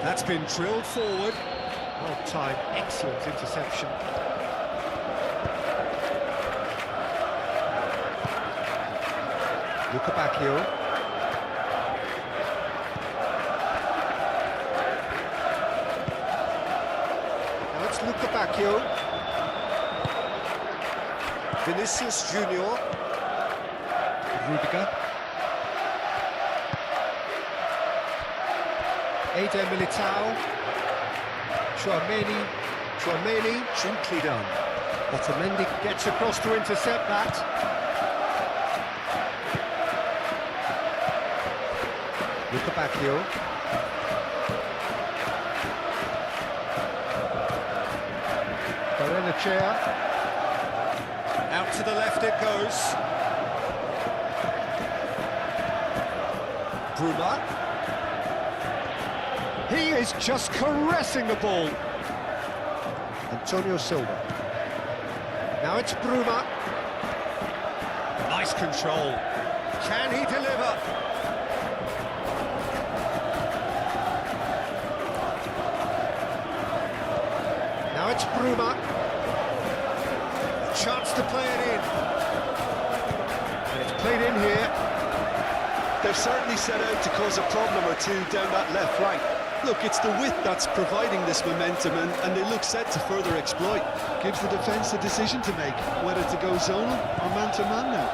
That's been drilled forward. Well timed, excellent interception. Luka Bacchio. Now it's Luka Bacchio. Vinicius Junior. Rudiger. Eder Militao. Chouameni, gently done. Otamendi gets across to intercept that. Luka Bacchio. Berenechea. Out to the left it goes. Bruma. He is just caressing the ball. Antonio Silva. Now it's Bruma. Nice control. Can he deliver? Now it's Bruma. A chance to play it in. And it's played in here. They've certainly set out to cause a problem or two down that left flank. Look, it's the width that's providing this momentum, and they look set to further exploit. Gives the defence a decision to make, whether to go zonal or man-to-man now.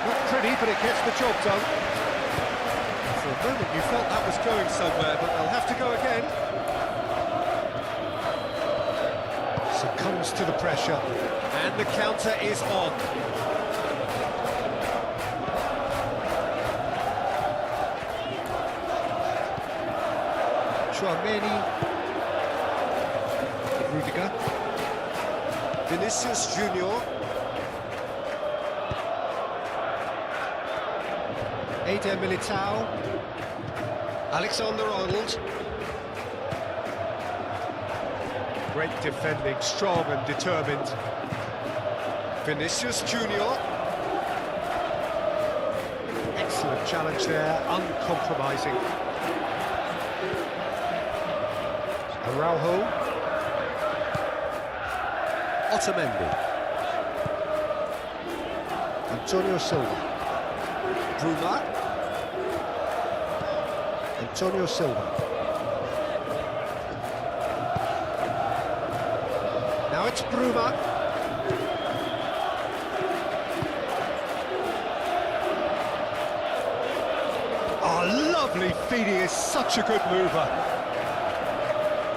Not pretty, but it gets the job done. For a moment you felt that was going somewhere, but they'll have to go again. Succumbs to the pressure, and the counter is on. Chouameni, Rudiger, Vinicius Junior, Eder Militao, Alexander-Arnold. Great defending, strong and determined. Vinicius Junior. Excellent challenge there, uncompromising. Araujo. Otamendi. Antonio Silva. Bruma. Antonio Silva. Now it's Bruma. Oh, lovely feed, he is such a good mover.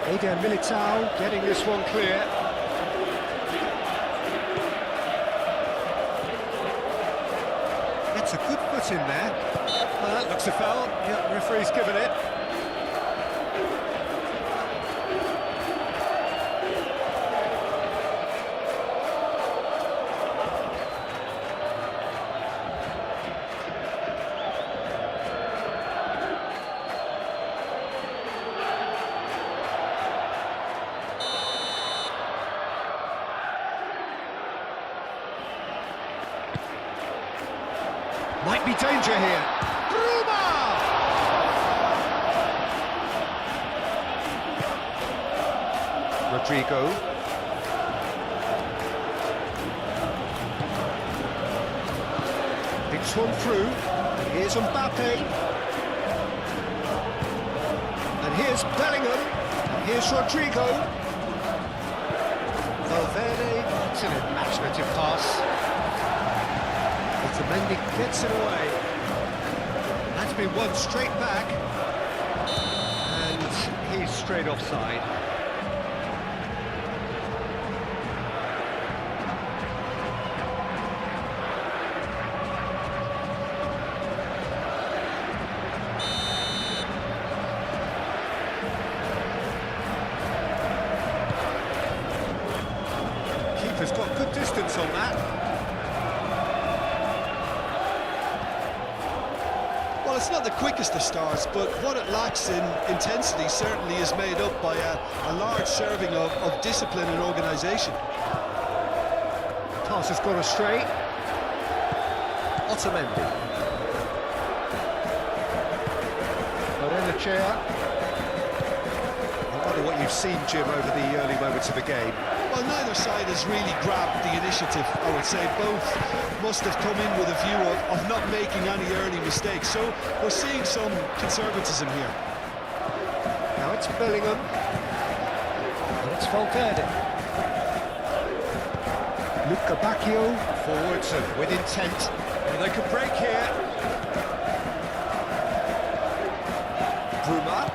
Eder Militao getting this one clear. That's a good foot in there. Well, that looks a foul. Yeah, referee's given it. Might be danger here. Bruma! Rodrigo. It's one through. And here's Mbappe. And here's Bellingham. And here's Rodrigo. Valverde. It's an imaginative pass. Otamendi gets it away. That's been won straight back. And he's straight offside. Keeper's got good distance on that. Well, it's not the quickest of starts, but what it lacks in intensity certainly is made up by a large serving of discipline and organisation. Pass has gone astray. Otamendi. Benfica. I wonder what you've seen, Jim, over the early moments of the game. Well, neither side has really grabbed the initiative, I would say. Both must have come in with a view of not making any early mistakes. So we're seeing some conservatism here. Now it's Bellingham. And it's Valverde. Luca Bacchio forwards and with intent. And they could break here. Bruma.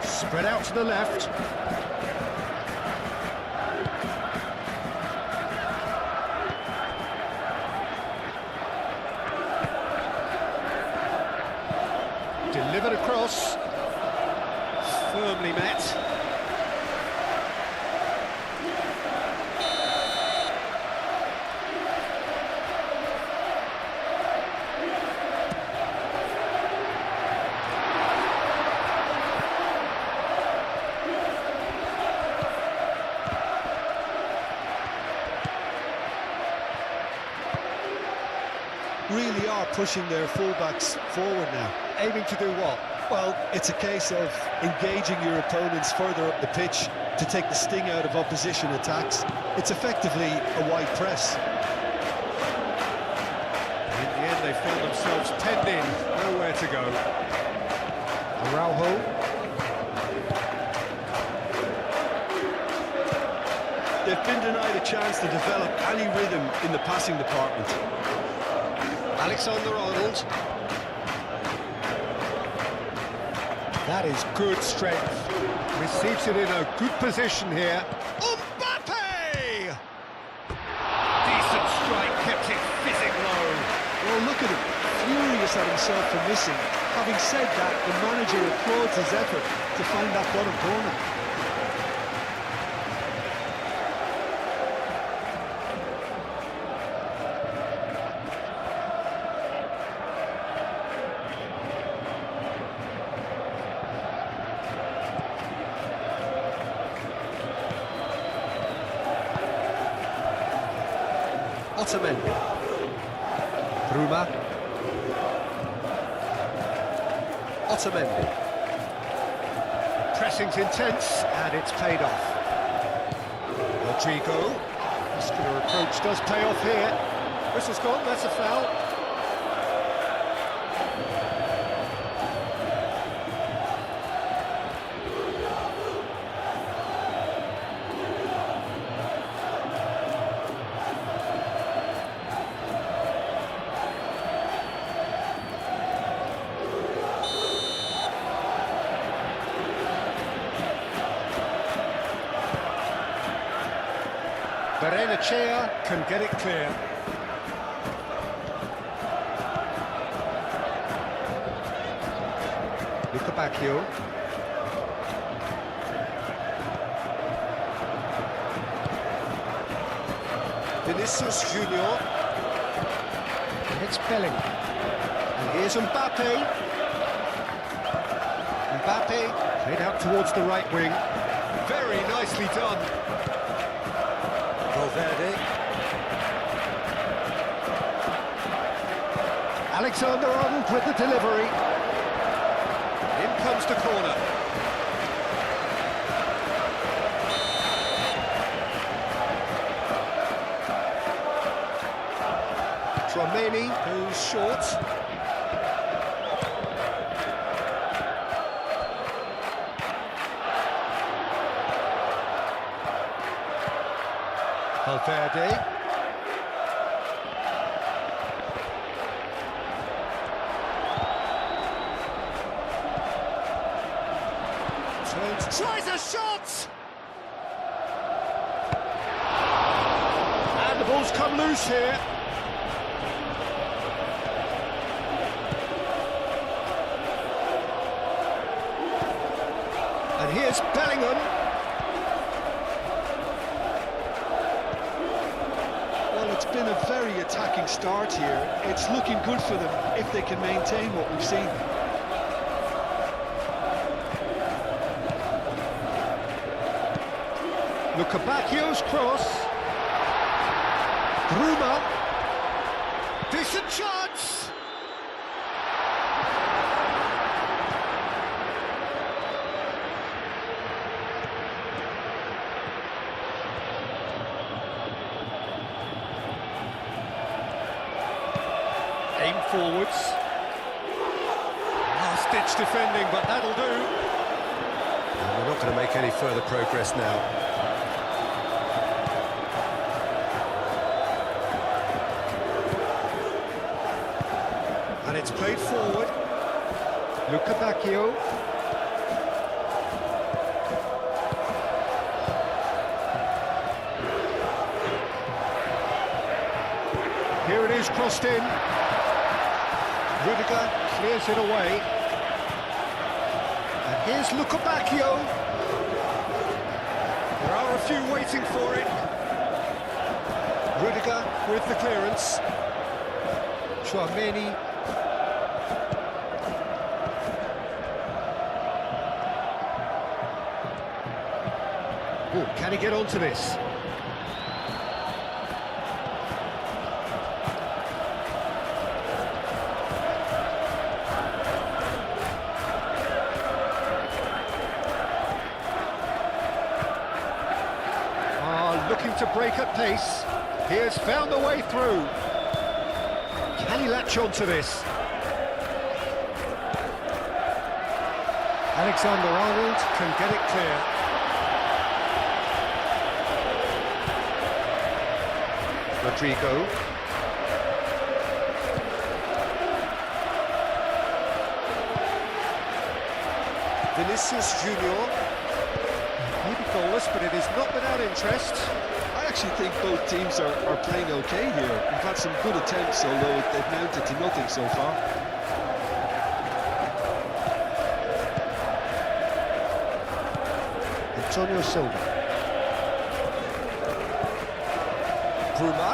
Spread out to the left. Delivered across. Firmly met. Really are pushing their fullbacks forward now. Aiming to do what? Well, it's a case of engaging your opponents further up the pitch to take the sting out of opposition attacks. It's effectively a wide press. In the end, they found themselves penned in, nowhere to go. Araujo. They've been denied a chance to develop any rhythm in the passing department. Alexander-Arnold. That is good strength. Receives it in a good position here. Mbappe! Decent strike, kept it fizzing low. Well, look at him, furious at himself for missing. Having said that, the manager applauds his effort to find that bottom corner. Otamendi. Bruma. Otamendi. Pressing's intense, and it's paid off. Rodrigo. Muscular approach does pay off here. Whistle's gone, that's a foul. Benfica can get it clear. Luca Bacchio. Vinicius Junior. And it's Bellingham. And here's Mbappe. Mbappe played out towards the right wing. Very Very nicely done. Valverde. Alexander-Arnold with the delivery. In comes the corner. Tchouaméni, who's short. Valverde. Tries a shot! And the ball's come loose here. And here's Bellingham. Well, it's been a very attacking start here. It's looking good for them if they can maintain what we've seen. Lukabakio's cross. Bruma. Decent chance. Aim forwards. Last-ditch defending, but that'll do. And we're not going to make any further progress now. And it's played forward. Lukabakio. Here it is, crossed in. Rudiger clears it away. And here's Lukabakio. There are a few waiting for it. Rudiger with the clearance. Tchouaméni. Oh, can he get onto this? Looking to break at pace. He has found a way through. Can he latch onto this? Alexander-Arnold can get it clear. Rodrigo. Vinicius Junior. Maybe goalless, but it is not without interest. I actually think both teams are playing okay here. We've had some good attempts, although they've mounted to nothing so far. Antonio Silva. Bruma.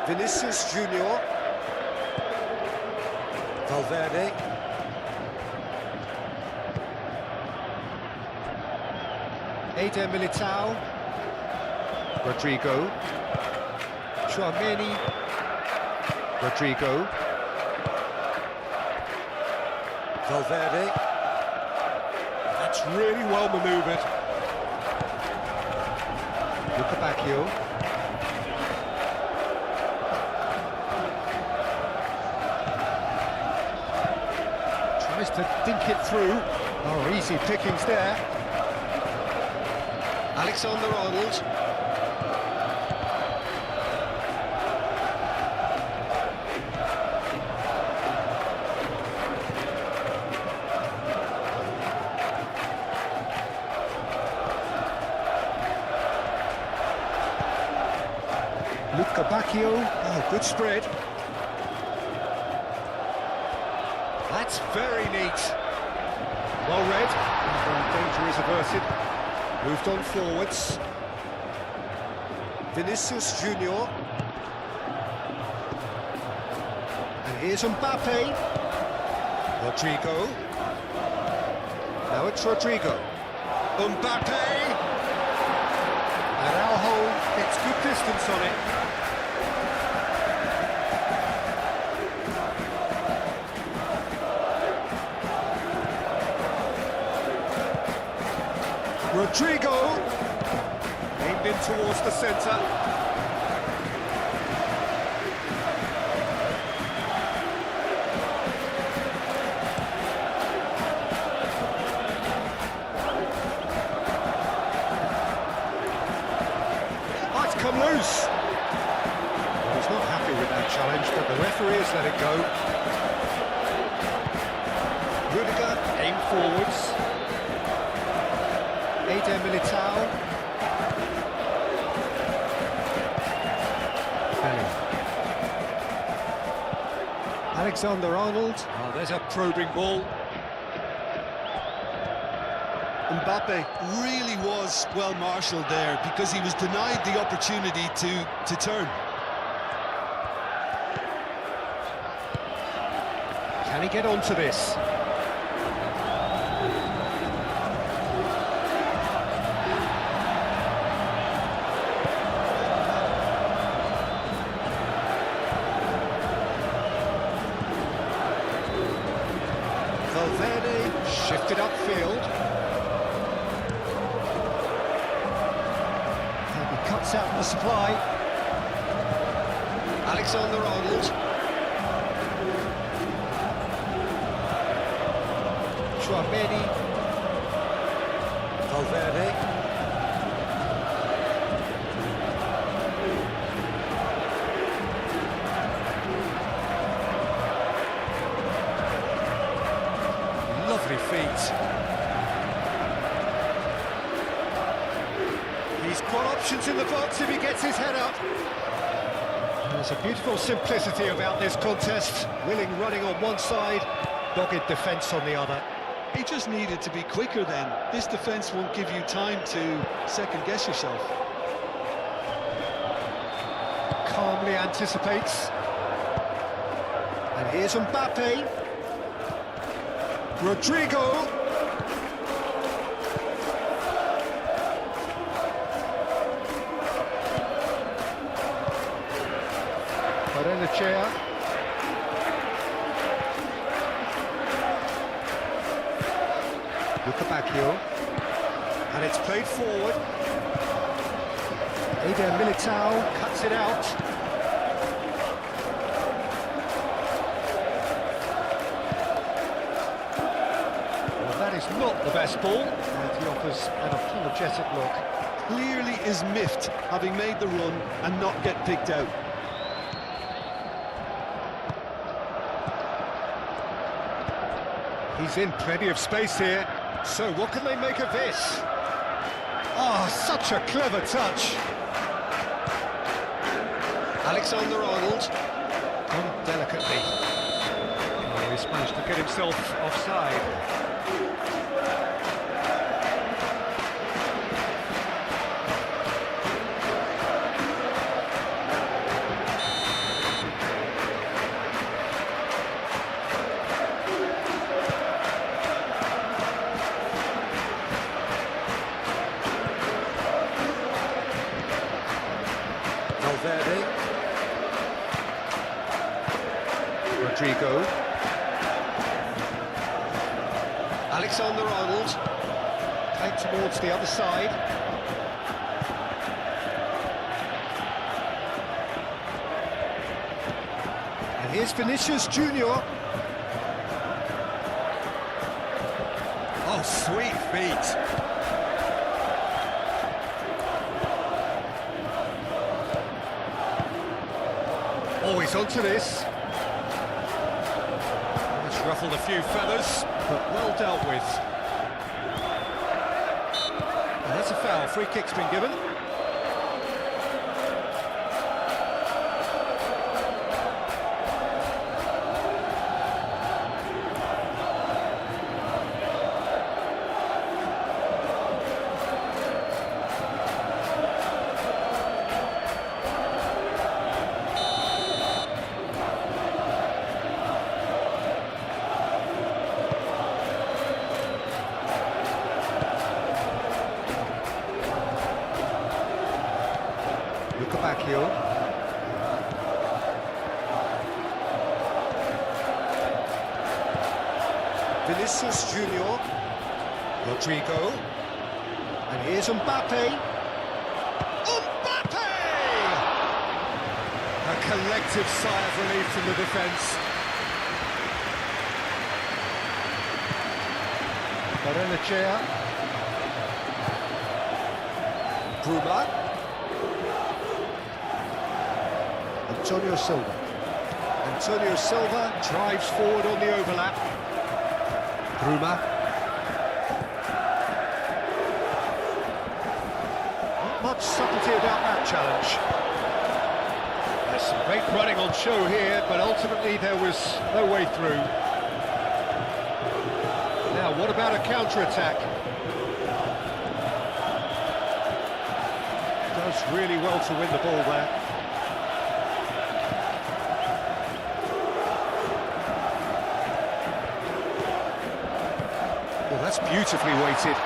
Vinicius Junior. Valverde. Eder Militao. Rodrigo. Tchouaméni. Rodrigo. Valverde. That's really well manoeuvred. Lukabakio. Tries to dink it through. Oh, easy pickings there. Alexander-Arnold. Lukabakio. Oh, good spread. That's very neat. Well read. Danger is averted. Moved on forwards. Vinicius Junior. And here's Mbappe. Rodrigo. Now it's Rodrigo. Mbappe. Araujo gets good distance on it. Rodrigo. Aimed in towards the centre. Come loose. Well, he's not happy with that challenge, but the referee has let it go. Rudiger, aim forwards. Eder Militao. Bellingham. Alexander-Arnold. Oh, there's a probing ball. Mbappe really was well marshalled there because he was denied the opportunity to turn. Can he get onto this? Valverde shifted upfield. Cuts out the supply. Alexander-Arnold. Chouameni. Valverde. Lovely feet. He's got options in the box if he gets his head up. There's a beautiful simplicity about this contest. Willing running on one side, dogged defence on the other. He just needed to be quicker then. This defence won't give you time to second-guess yourself. Calmly anticipates. And here's Mbappe. Rodrigo. Chair. Look back here. And it's played forward. Eder Militao cuts it out. Well, that is not the best ball. And he offers an apologetic look. Clearly is miffed, having made the run and not get picked out. He's in plenty of space here, so what can they make of this? Oh, such a clever touch. Alexander-Arnold. Done delicately. Oh, he's managed to get himself offside. Valverde. Rodrigo. Alexander-Arnold. Played towards the other side. And here's Vinicius Junior. Oh, sweet feet. Oh, he's onto this. It's ruffled a few feathers, but well dealt with. And that's a foul. Free kick's been given. Vinicius Junior, Rodrigo, and here's Mbappe. Mbappe! A collective sigh of relief from the defence. Barrenechea. Bruma. Antonio Silva. Antonio Silva drives forward on the overlap. Bruma. Not much subtlety about that challenge. There's some great running on show here, but ultimately there was no way through. Now, what about a counter-attack? Does really well to win the ball there. Well, that's beautifully weighted.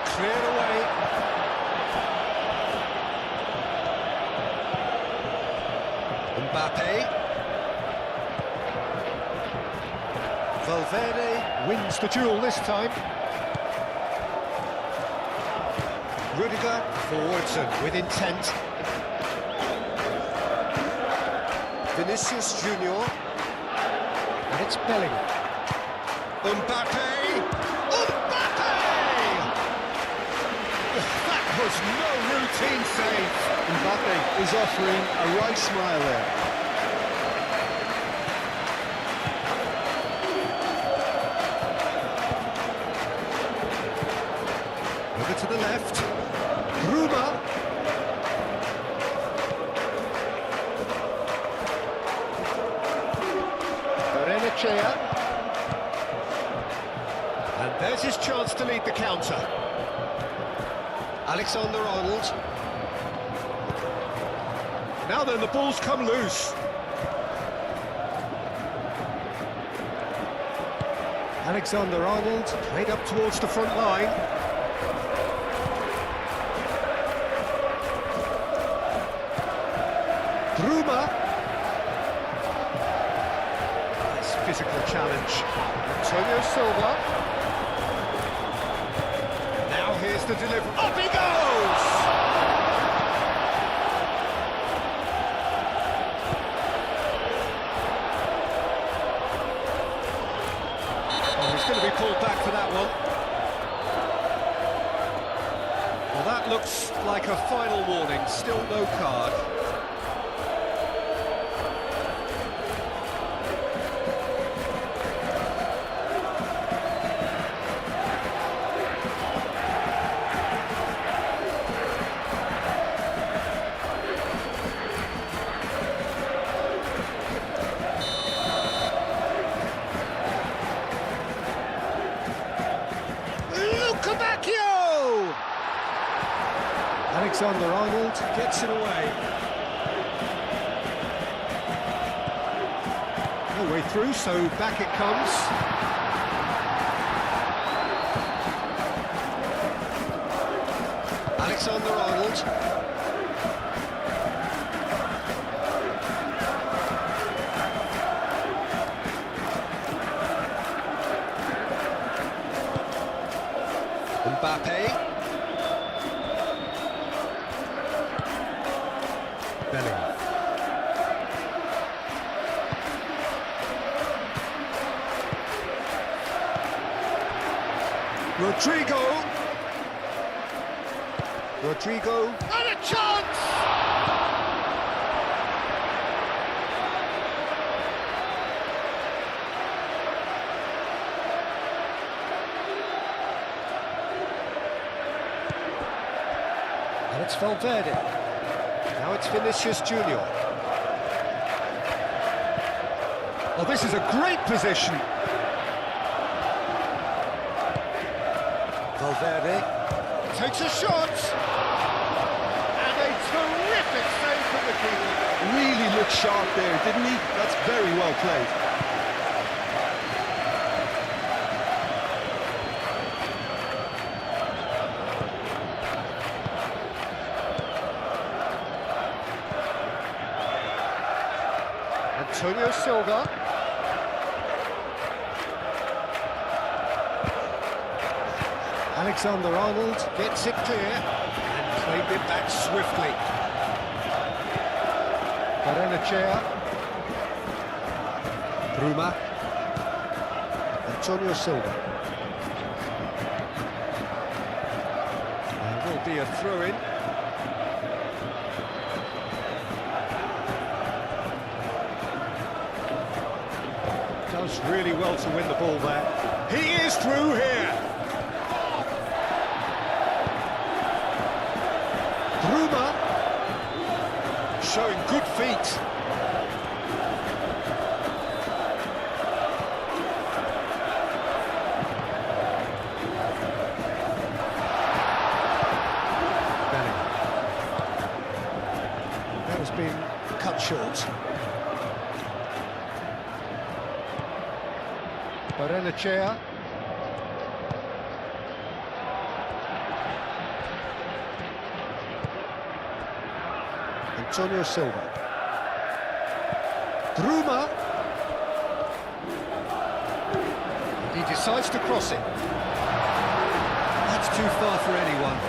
Cleared away. Mbappe. Valverde wins the duel this time. Rudiger forwards and with intent. Vinicius Junior. And it's Bellingham. Mbappe! Mbappe! That was no routine save. Mbappe is offering a right smile there. Over to the left. Bruma. Barrenechea. And there's his chance to lead the counter. Alexander-Arnold. Now then, the ball's come loose. Alexander-Arnold played up towards the front line. Bruma. Nice physical challenge. Antonio Silva. Now here's the delivery. Up he goes! Oh, he's going to be pulled back for that one. Well, that looks like a final warning. Still no card. Alexander-Arnold gets it away. No way through, so back it comes. Alexander-Arnold. Mbappe. Bellingham. Rodrigo, and a chance! And it's Valverde. Now it's Vinicius Junior. Oh, this is a great position. Valverde takes a shot. And a terrific save from the keeper. Really looked sharp there, didn't he? That's very well played. Antonio Silva. Alexander-Arnold gets it clear and claimed it back swiftly. Barrenechea. Bruma. Antonio Silva. There will be a throw-in. Does really well to win the ball there. He is through here. Bruma showing good feet. That has been cut short. Barrenechea. Antonio Silva. Bruma. He decides to cross it. That's too far for anyone.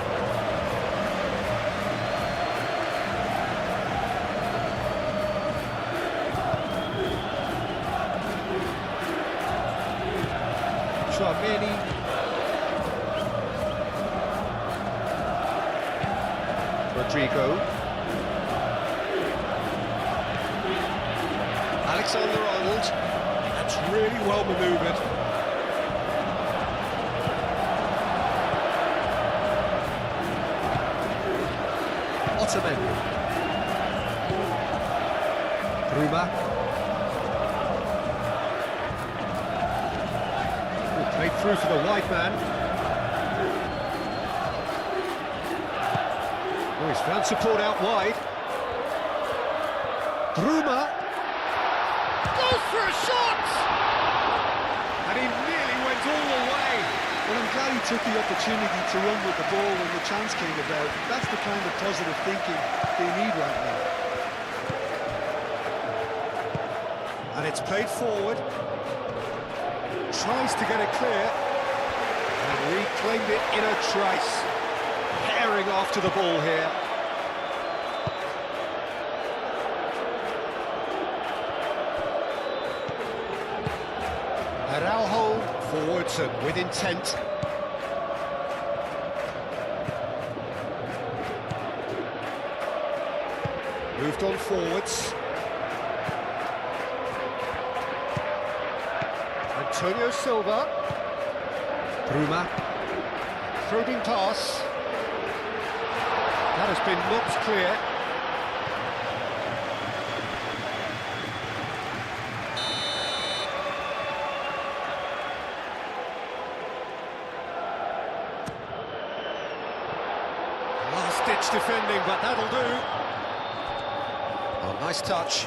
Tchouaméni. Rodrigo. Alexander-Arnold. That's really well manoeuvred. Otamendi. Bruma. Played through for the wide man. Oh, he's found support out wide. Bruma goes for a shot! And he nearly went all the way. Well, I'm glad he took the opportunity to run with the ball when the chance came about. That's the kind of positive thinking they need right now. And it's played forward. Tries to get it clear. And reclaimed it in a trice. Herring after the ball here. Araujo forwards and with intent. Moved on forwards. Antonio Silva. Bruma. Probing pass. That has been knocked clear. Last-ditch defending, but that'll do. Oh, nice touch.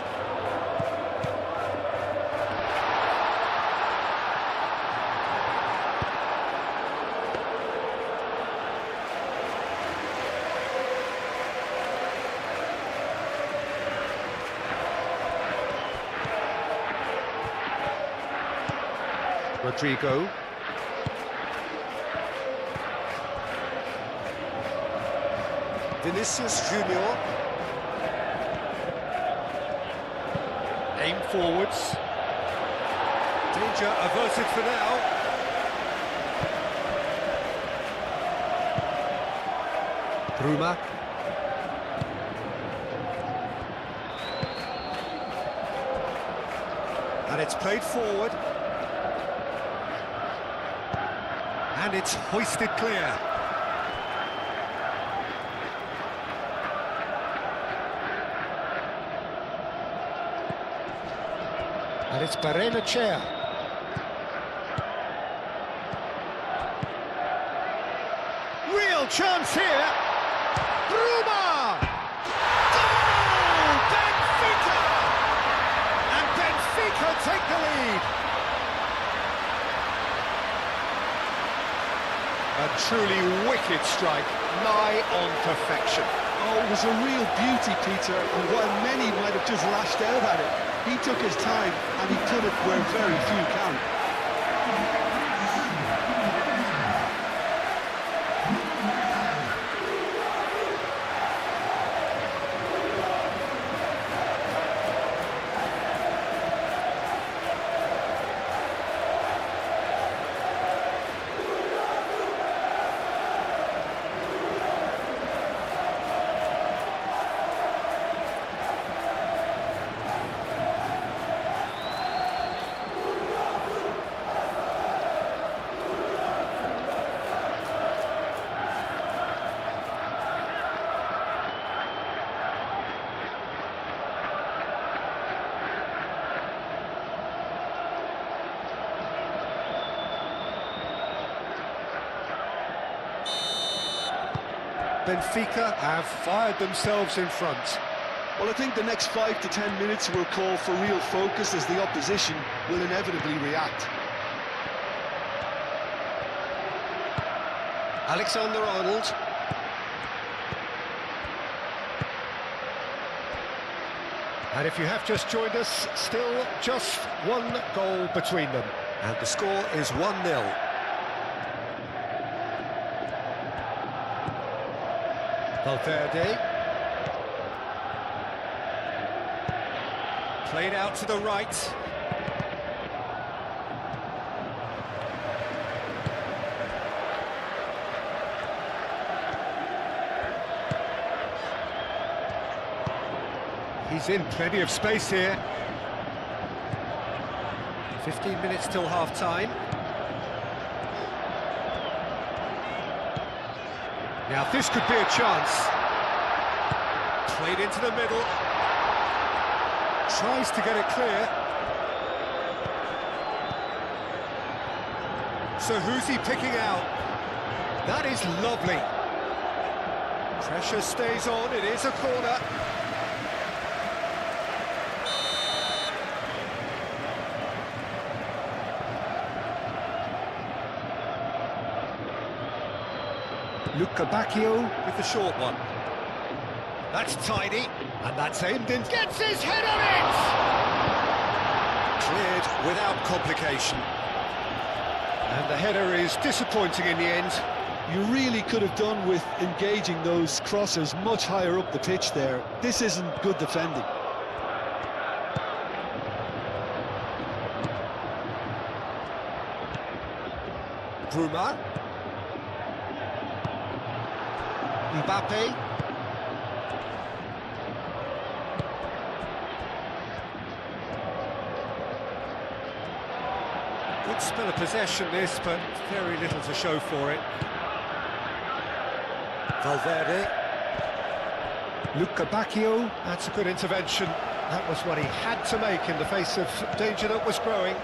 Rodrigo. Vinicius Junior. Aim forwards. Danger averted for now. Bruma. And it's played forward. And it's hoisted clear. And it's Barrenechea. Real chance here. Bruma! Goal! Benfica! And Benfica take the lead. A truly wicked strike, nigh on perfection. Oh, it was a real beauty, Peter, and while many might have just lashed out at it, he took his time and he put it where very few can. Benfica have fired themselves in front. Well, I think the next 5 to 10 minutes will call for real focus as the opposition will inevitably react. Alexander-Arnold. And if you have just joined us, still just one goal between them. And the score is 1-0. Valverde. Played out to the right. He's in plenty of space here. 15 minutes till half-time. Now this could be a chance. Played into the middle. Tries to get it clear. So who's he picking out? That is lovely. Pressure stays on, it is a corner. Luca Bacchio with the short one. That's tidy, and that's aimed in. Gets his head on it! Cleared without complication. And the header is disappointing in the end. You really could have done with engaging those crossers much higher up the pitch there. This isn't good defending. Bruma. Mbappe. Good spell of possession this, but very little to show for it. Valverde. Luca Bacchio. That's a good intervention. That was what he had to make in the face of danger that was growing.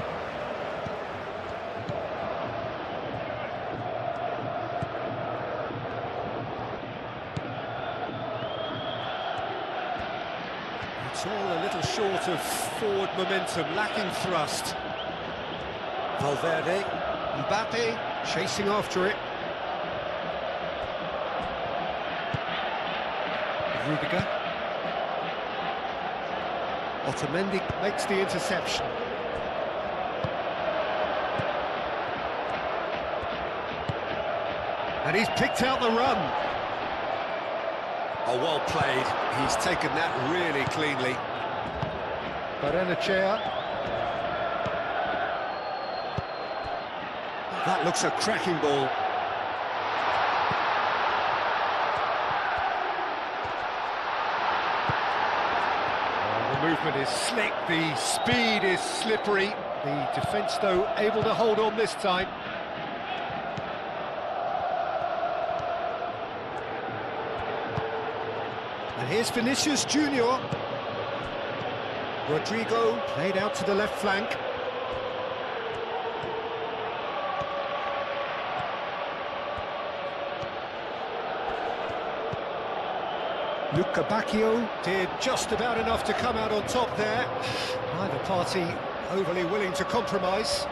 It's all a little short of forward momentum, lacking thrust. Valverde, Mbappe, chasing after it. Rudiger. Otamendi makes the interception. And he's picked out the run. Oh, well played. He's taken that really cleanly. Barrenechea. That looks a cracking ball. Oh, the movement is slick, the speed is slippery. The defence, though, able to hold on this time. And here's Vinicius Junior. Rodrigo played out to the left flank. Luca Bacchio did just about enough to come out on top there. Neither party overly willing to compromise.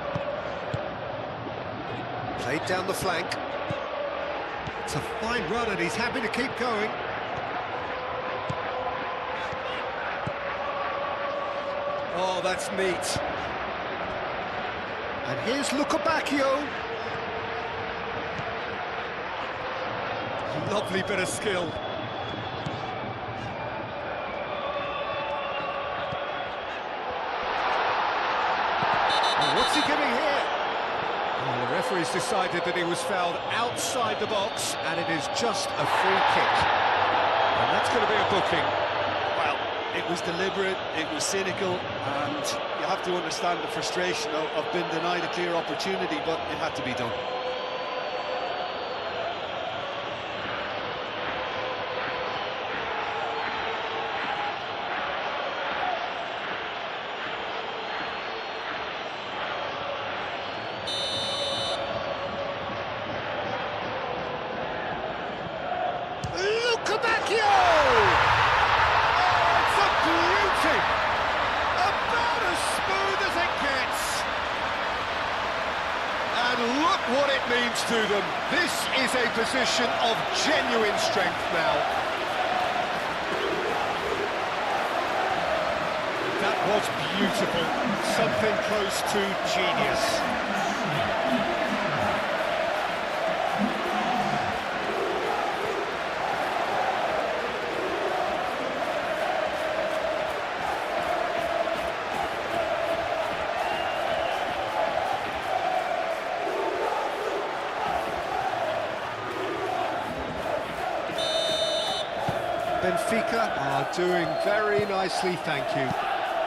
Played down the flank. It's a fine run and he's happy to keep going. Oh, that's neat. And here's Luca Bacchio. Lovely bit of skill. And what's he giving here? Well, the referee's decided that he was fouled outside the box, and it is just a free kick. And that's going to be a booking. Well, it was deliberate, it was cynical, and you have to understand the frustration of being denied a clear opportunity, but it had to be done. them. This is a position of genuine strength now. That was beautiful. Something close to genius. Benfica are doing very nicely, thank you.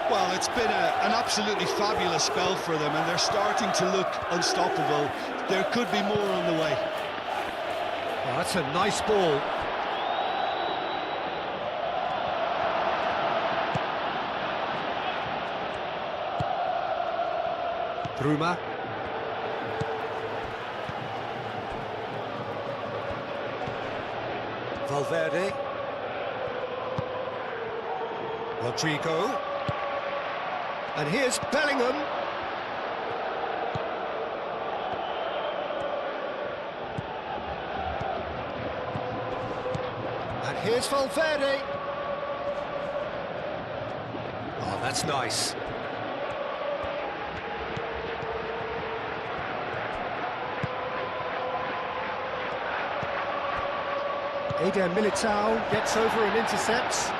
Well, it's been an absolutely fabulous spell for them, and they're starting to look unstoppable. There could be more on the way. Well, that's a nice ball. Bruma. Valverde. Rodrigo. And here's Bellingham. And here's Valverde. Oh, that's nice. Eder Militao gets over and intercepts.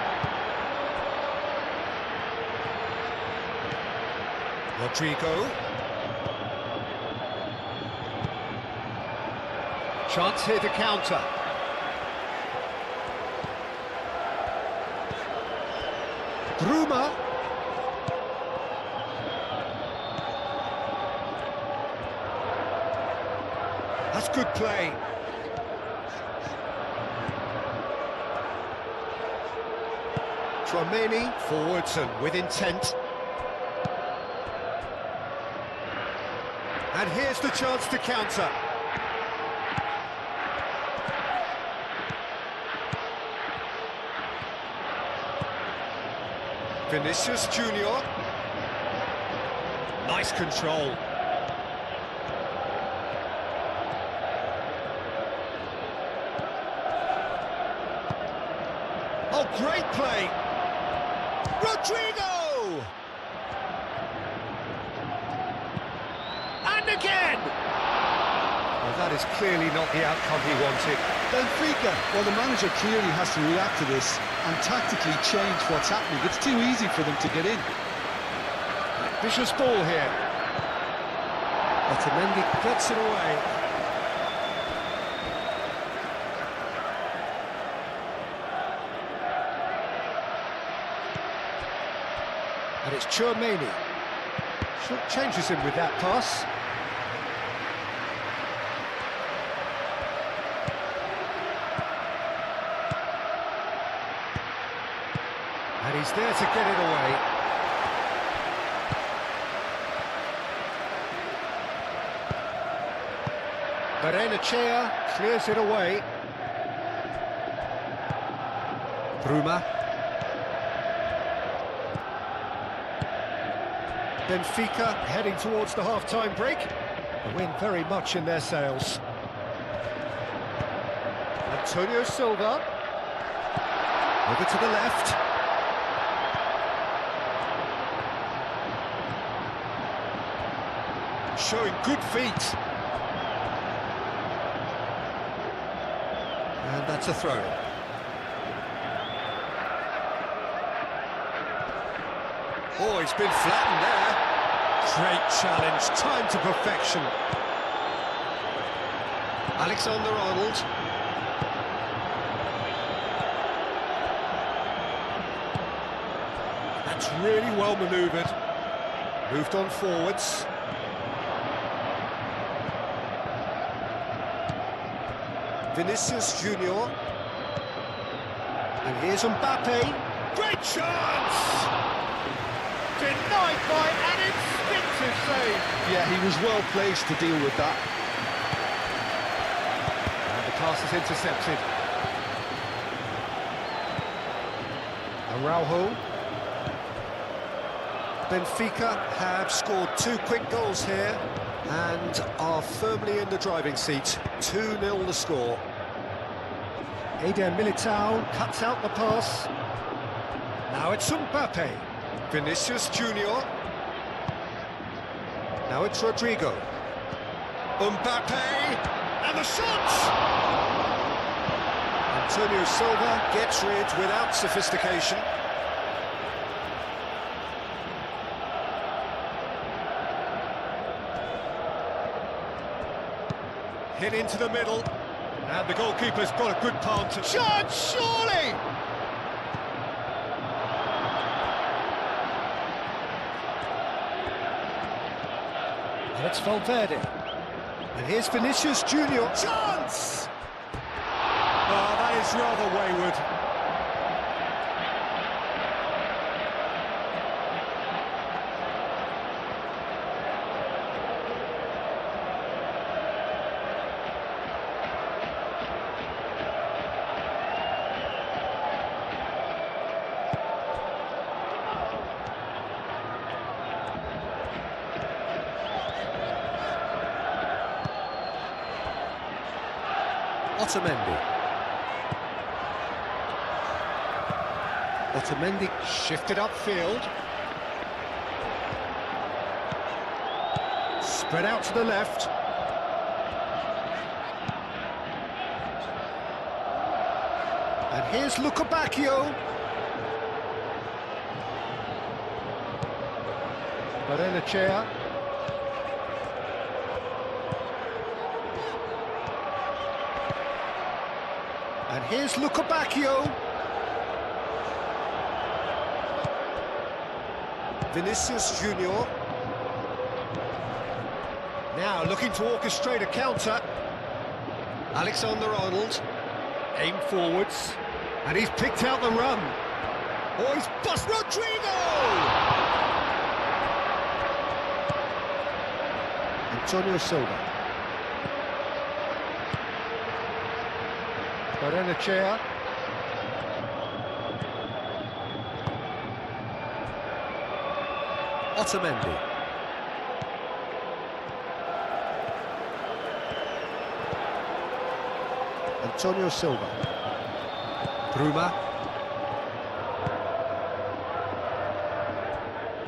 Rodrigo. Chance here to counter. Bruma. That's good play. Tchouaméni forwards and with intent. And here's the chance to counter. Vinicius Junior. Nice control. Oh, great play. Rodrigo! And again! Well, that is clearly not the outcome he wanted. Benfica, well, the manager clearly has to react to this and tactically change what's happening. It's too easy for them to get in. Vicious ball here. Otamendi gets it away. And it's Tchouaméni. Short changes him with that pass. And he's there to get it away. Barrenechea clears it away. Bruma. Benfica heading towards the half-time break. The wind very much in their sails. Antonio Silva. Over to the left. Showing good feet. And that's a throw. Oh, he's been flattened there. Great challenge, time to perfection. Alexander-Arnold. That's really well manoeuvred. Moved on forwards. Vinicius Junior. And here's Mbappe. Great chance! Denied by an instinctive save. Yeah, he was well placed to deal with that. And the pass is intercepted. Araujo. Benfica have scored 2 quick goals here. And are firmly in the driving seat. 2-0 the score. Eder Militao cuts out the pass. Now it's Mbappe. Vinicius Junior. Now it's Rodrigo. Mbappe, and the shot! Antonio Silva gets rid without sophistication. Hit into the middle, and the goalkeeper's got a good palm to... Shot, surely! And it's Valverde. And here's Vinicius Junior. Chance! Oh, that is rather wayward. Otamendi shifted upfield. Spread out to the left. And here's Lukebakio. Barrenechea. And here's Lukebakio. Vinicius Junior. Now looking to orchestrate a counter. Alexander-Arnold. Aim forwards. And he's picked out the run. Oh, he's bust Rodrigo! Antonio Silva. Barrenechea. Otamendi. Antonio Silva. Bruma.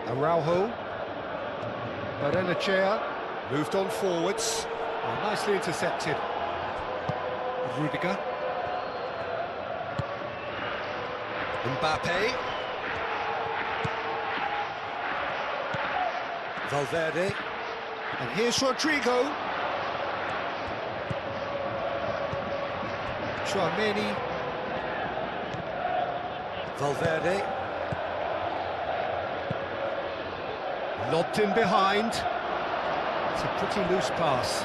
Araujo. Barrenechea. Moved on forwards. Oh, nicely intercepted. Rudiger. Mbappe. Valverde. And here's Rodrigo. Tchouaméni. Valverde. Lobbed in behind. It's a pretty loose pass.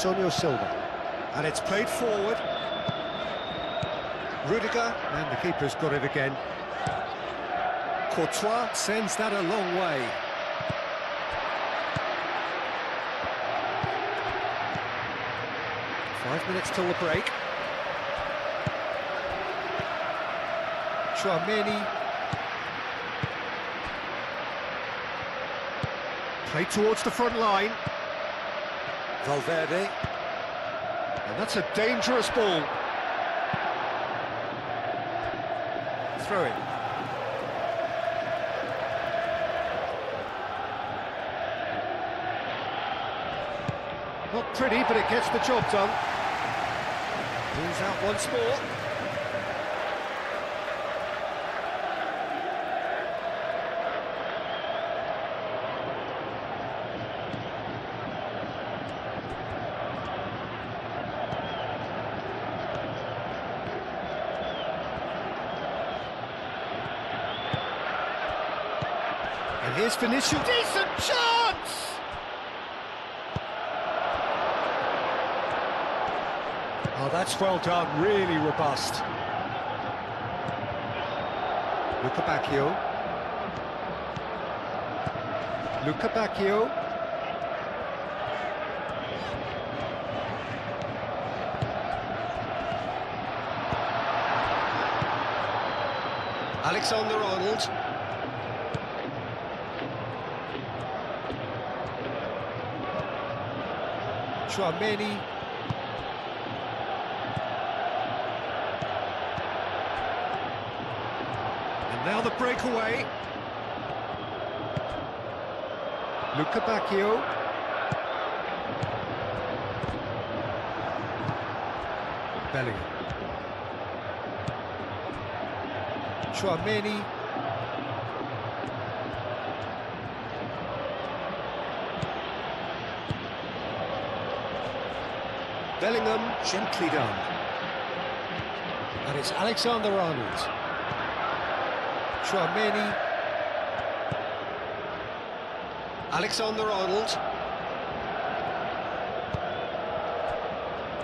Antonio Silva. And it's played forward. Rudiger, and the keeper's got it again. Courtois sends that a long way. Five minutes till the break. Tchouaméni. Played towards the front line. Valverde. And that's a dangerous ball. Throw it. Not pretty, but it gets the job done. Pulls out once more. And here's Vinicius. Decent chance! Oh, that's well done, really robust. Luca Bacchio. Luca Bacchio. Alexander-Arnold. Tchouaméni. And now the breakaway. Luca Bacchio. Bellingham. Tchouaméni. Bellingham, gently done. And it's Alexander-Arnold. Tchouaméni. Alexander-Arnold.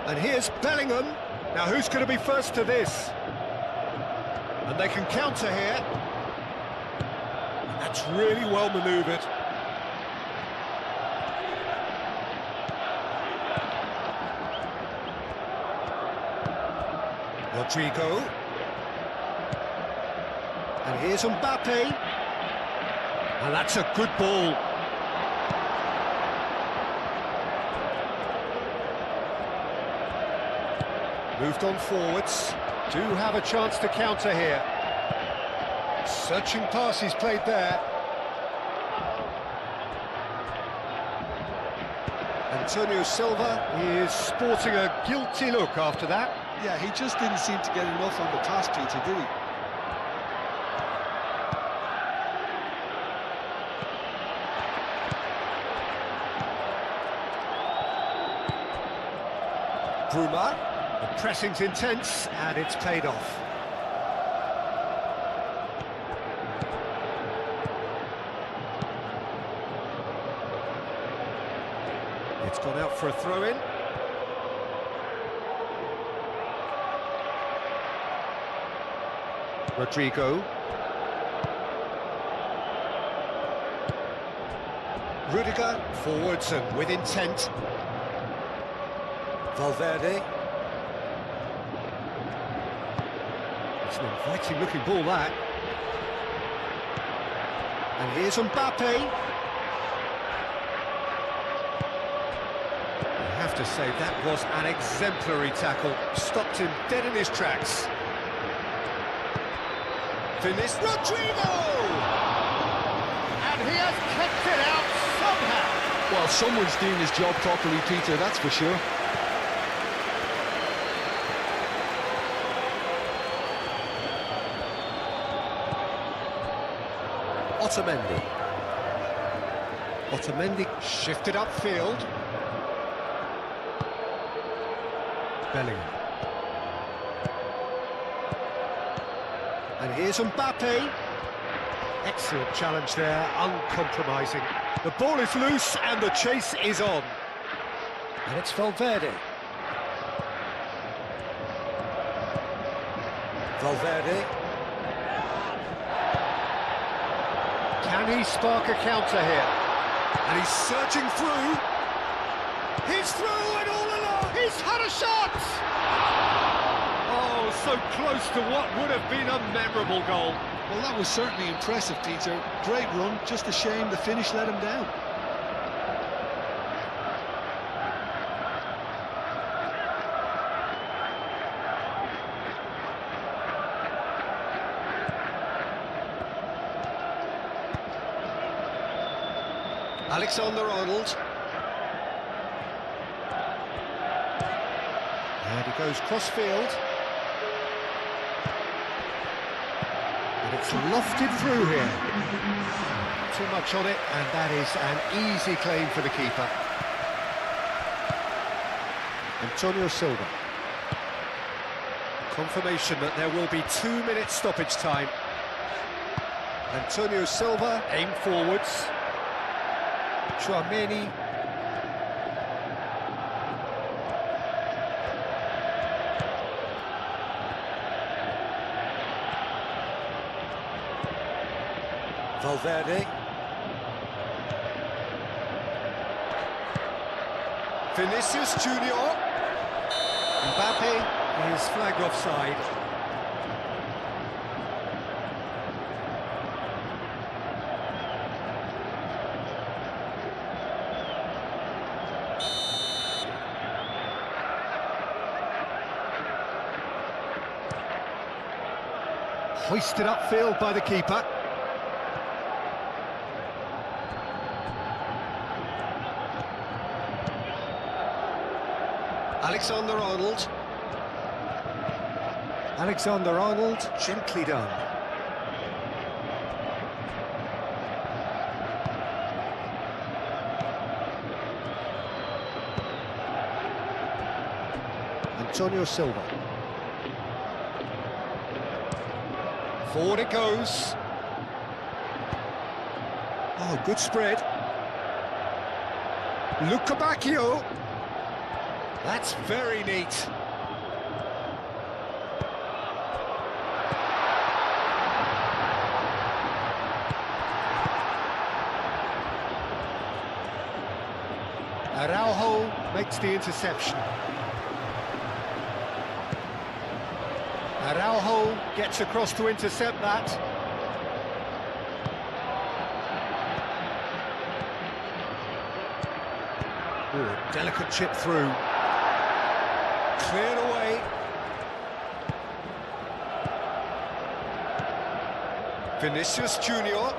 And here's Bellingham. Now who's going to be first to this? And they can counter here. And that's really well manoeuvred. Rodrigo. And here's Mbappe. And that's a good ball. Moved on forwards. Do have a chance to counter here. Searching pass he's played there. Antonio Silva is sporting a guilty look after that. Yeah, he just didn't seem to get enough on the pass, Peter, did he? Bruma. The pressing's intense, and it's paid off. It's gone out for a throw-in. Rodrigo. Rudiger, forwards and with intent. Valverde. It's an inviting looking ball, that. And here's Mbappe. I have to say, that was an exemplary tackle. Stopped him dead in his tracks. Finished Rodrigo! And he has kept it out somehow. Well, someone's doing his job properly, Peter, that's for sure. Otamendi. Otamendi shifted upfield. Bellingham. And here's Mbappe. Excellent challenge there, uncompromising. The ball is loose and the chase is on. And it's Valverde. Valverde. Can he spark a counter here? And he's searching through. He's through and all along. He's had a shot! Oh, so close to what would have been a memorable goal. Well, that was certainly impressive, Peter. Great run, just a shame the finish let him down. Alexander-Arnold. And he goes cross-field. And it's lofted through here. Too much on it, and that is an easy claim for the keeper. Antonio Silva. Confirmation that there will be 2 minutes stoppage time. Antonio Silva, aim forwards. Tchouaméni. Valverde. Vinicius Junior. Mbappe is flagged offside. Hoisted upfield by the keeper. Alexander-Arnold. Alexander-Arnold, gently done. Antonio Silva. Forward it goes. Oh, good spread. Luca Bacchio. That's very neat. Araujo makes the interception. Araujo gets across to intercept that. Ooh, delicate chip through. Cleared away. Vinicius Junior.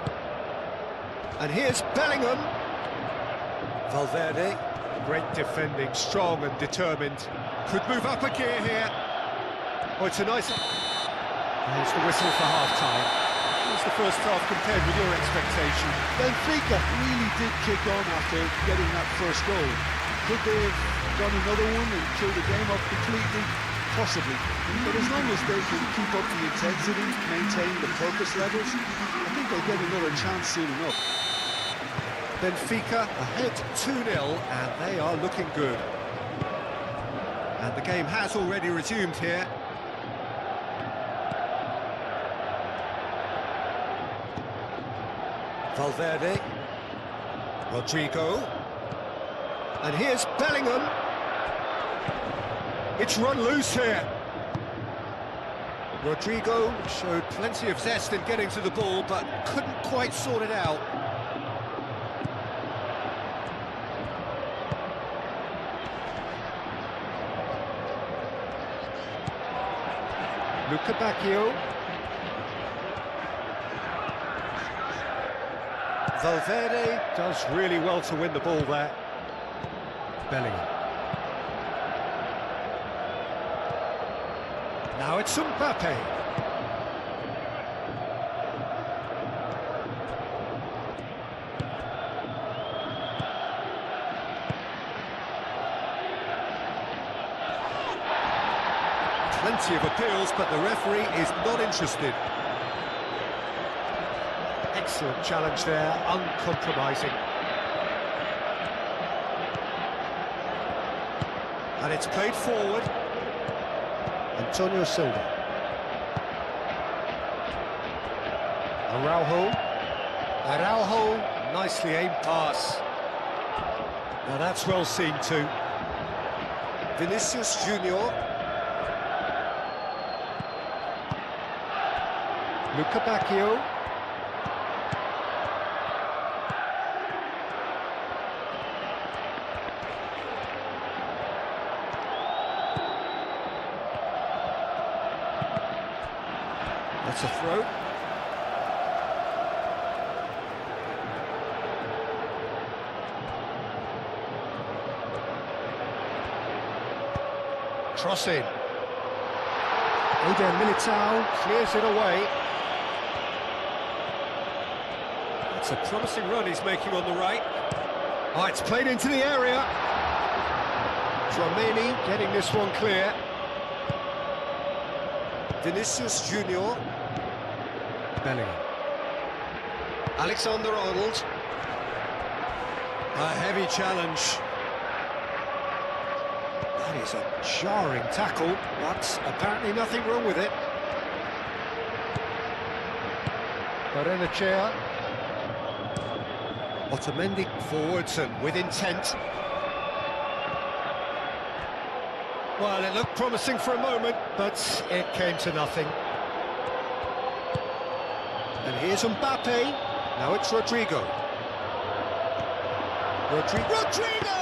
And here's Bellingham. Valverde. Great defending, strong and determined. Could move up a gear here. Oh, it's a nice... There's the whistle for half-time. How's the first half compared with your expectation? Benfica really did kick on after getting that first goal. Could they have done another one and killed the game off completely? Possibly. But as long as they can keep up the intensity, maintain the focus levels, I think they'll get another chance soon enough. Benfica ahead 2-0, and they are looking good. And the game has already resumed here. Valverde. Rodrigo. And here's Bellingham. It's run loose here. Rodrigo showed plenty of zest in getting to the ball, but couldn't quite sort it out. Luca Bacchio. Valverde does really well to win the ball there. Bellingham. Now it's Mbappe. Plenty of appeals, but the referee is not interested. Excellent challenge there, uncompromising. And it's played forward. Antonio Silva. Araujo. Araujo, nicely aimed pass. Now that's well seen too. Vinicius Junior. Luca Bacchio. That's a throw. Cross in. Eder Militao clears it away. It's a promising run he's making on the right. Oh, it's played into the area. Dramini getting this one clear. Vinicius Junior. Bellingham. Alexander-Arnold. A heavy challenge. That is a jarring tackle, but apparently nothing wrong with it. Barrenechea. Otamendi forwards and with intent. Well, it looked promising for a moment, but it came to nothing. And here's Mbappe. Now it's Rodrigo. Rodrigo!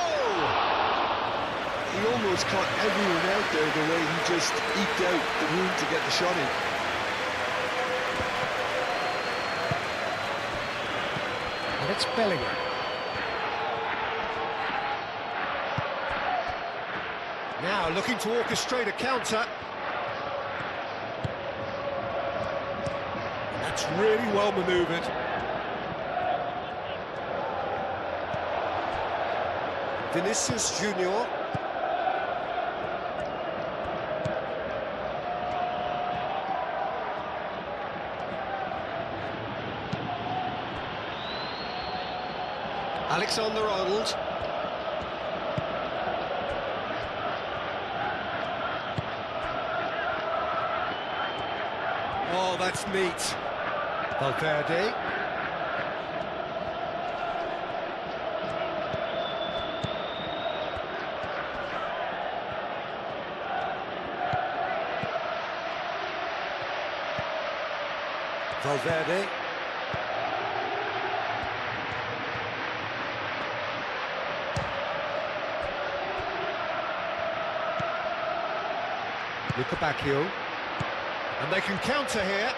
He almost caught everyone out there the way he just eked out the room to get the shot in. And it's Bellingham. Now looking to orchestrate a counter. That's really well manoeuvred. Vinicius Junior. Alexander-Arnold. Oh, that's neat. Valverde. Valverde. Luka Bacchio. And they can counter here.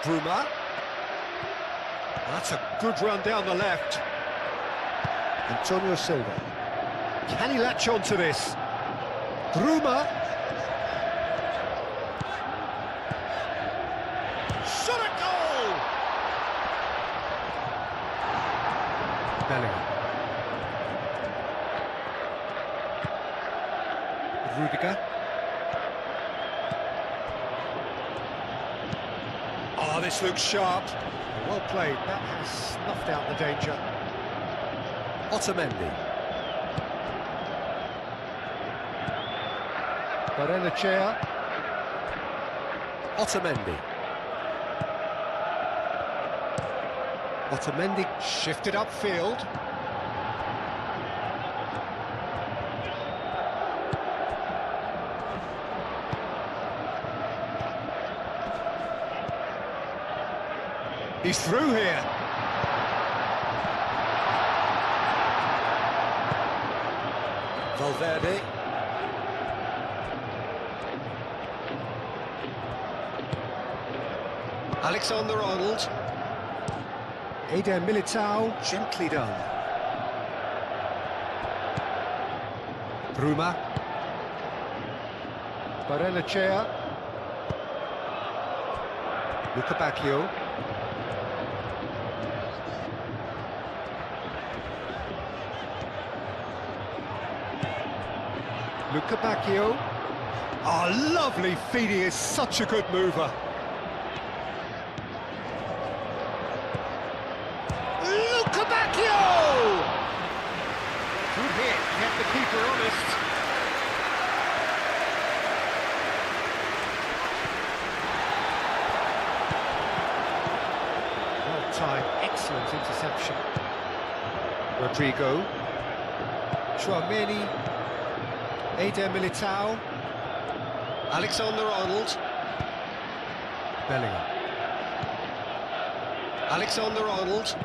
Bruma. That's a good run down the left. Antonio Silva. Can he latch on to this? Bruma. Shot a goal! Bellingham. Rudiger. Oh, this looks sharp. Well played. That has snuffed out the danger. Otamendi. Barrenechea. Otamendi. Otamendi shifted upfield. He's through here. Valverde. Alexander-Arnold. Eder Militao, gently done. Bruma. Barrenechea. Luka Bacchio. Luka Bacchio. Oh, lovely feed, he is such a good mover. Luka Bacchio! Good hit, kept the keeper honest. Well timed, excellent interception. Rodrigo. Tchouaméni. Eder Militao. Alexander-Arnold. Bellingham. Alexander-Arnold.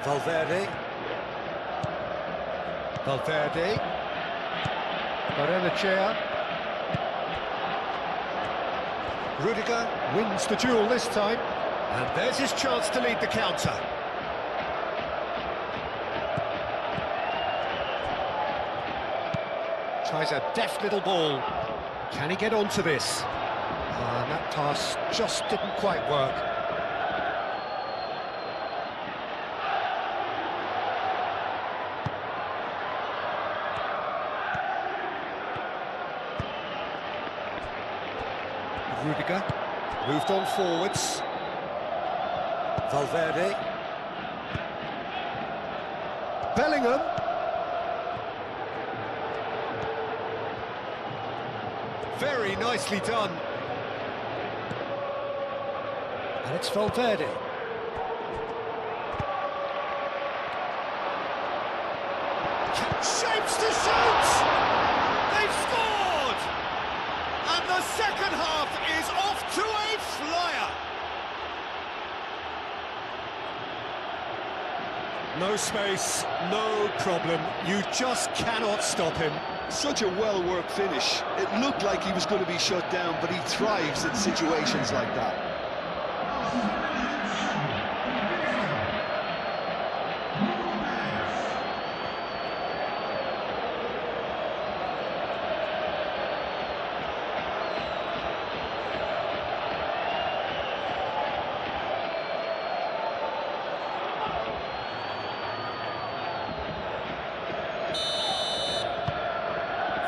Valverde. Valverde. Barrenechea. Rudiger wins the duel this time. And there's his chance to lead the counter. Tries a deft little ball. Can he get onto this? And that pass just didn't quite work. Rudiger moved on forwards. Valverde. Bellingham. Very nicely done. And it's Valverde. Shapes to shoot! They've scored! And the second half is off to a flyer! No space, no problem. You just cannot stop him. Such a well-worked finish. It looked like he was going to be shut down, but he thrives in situations like that.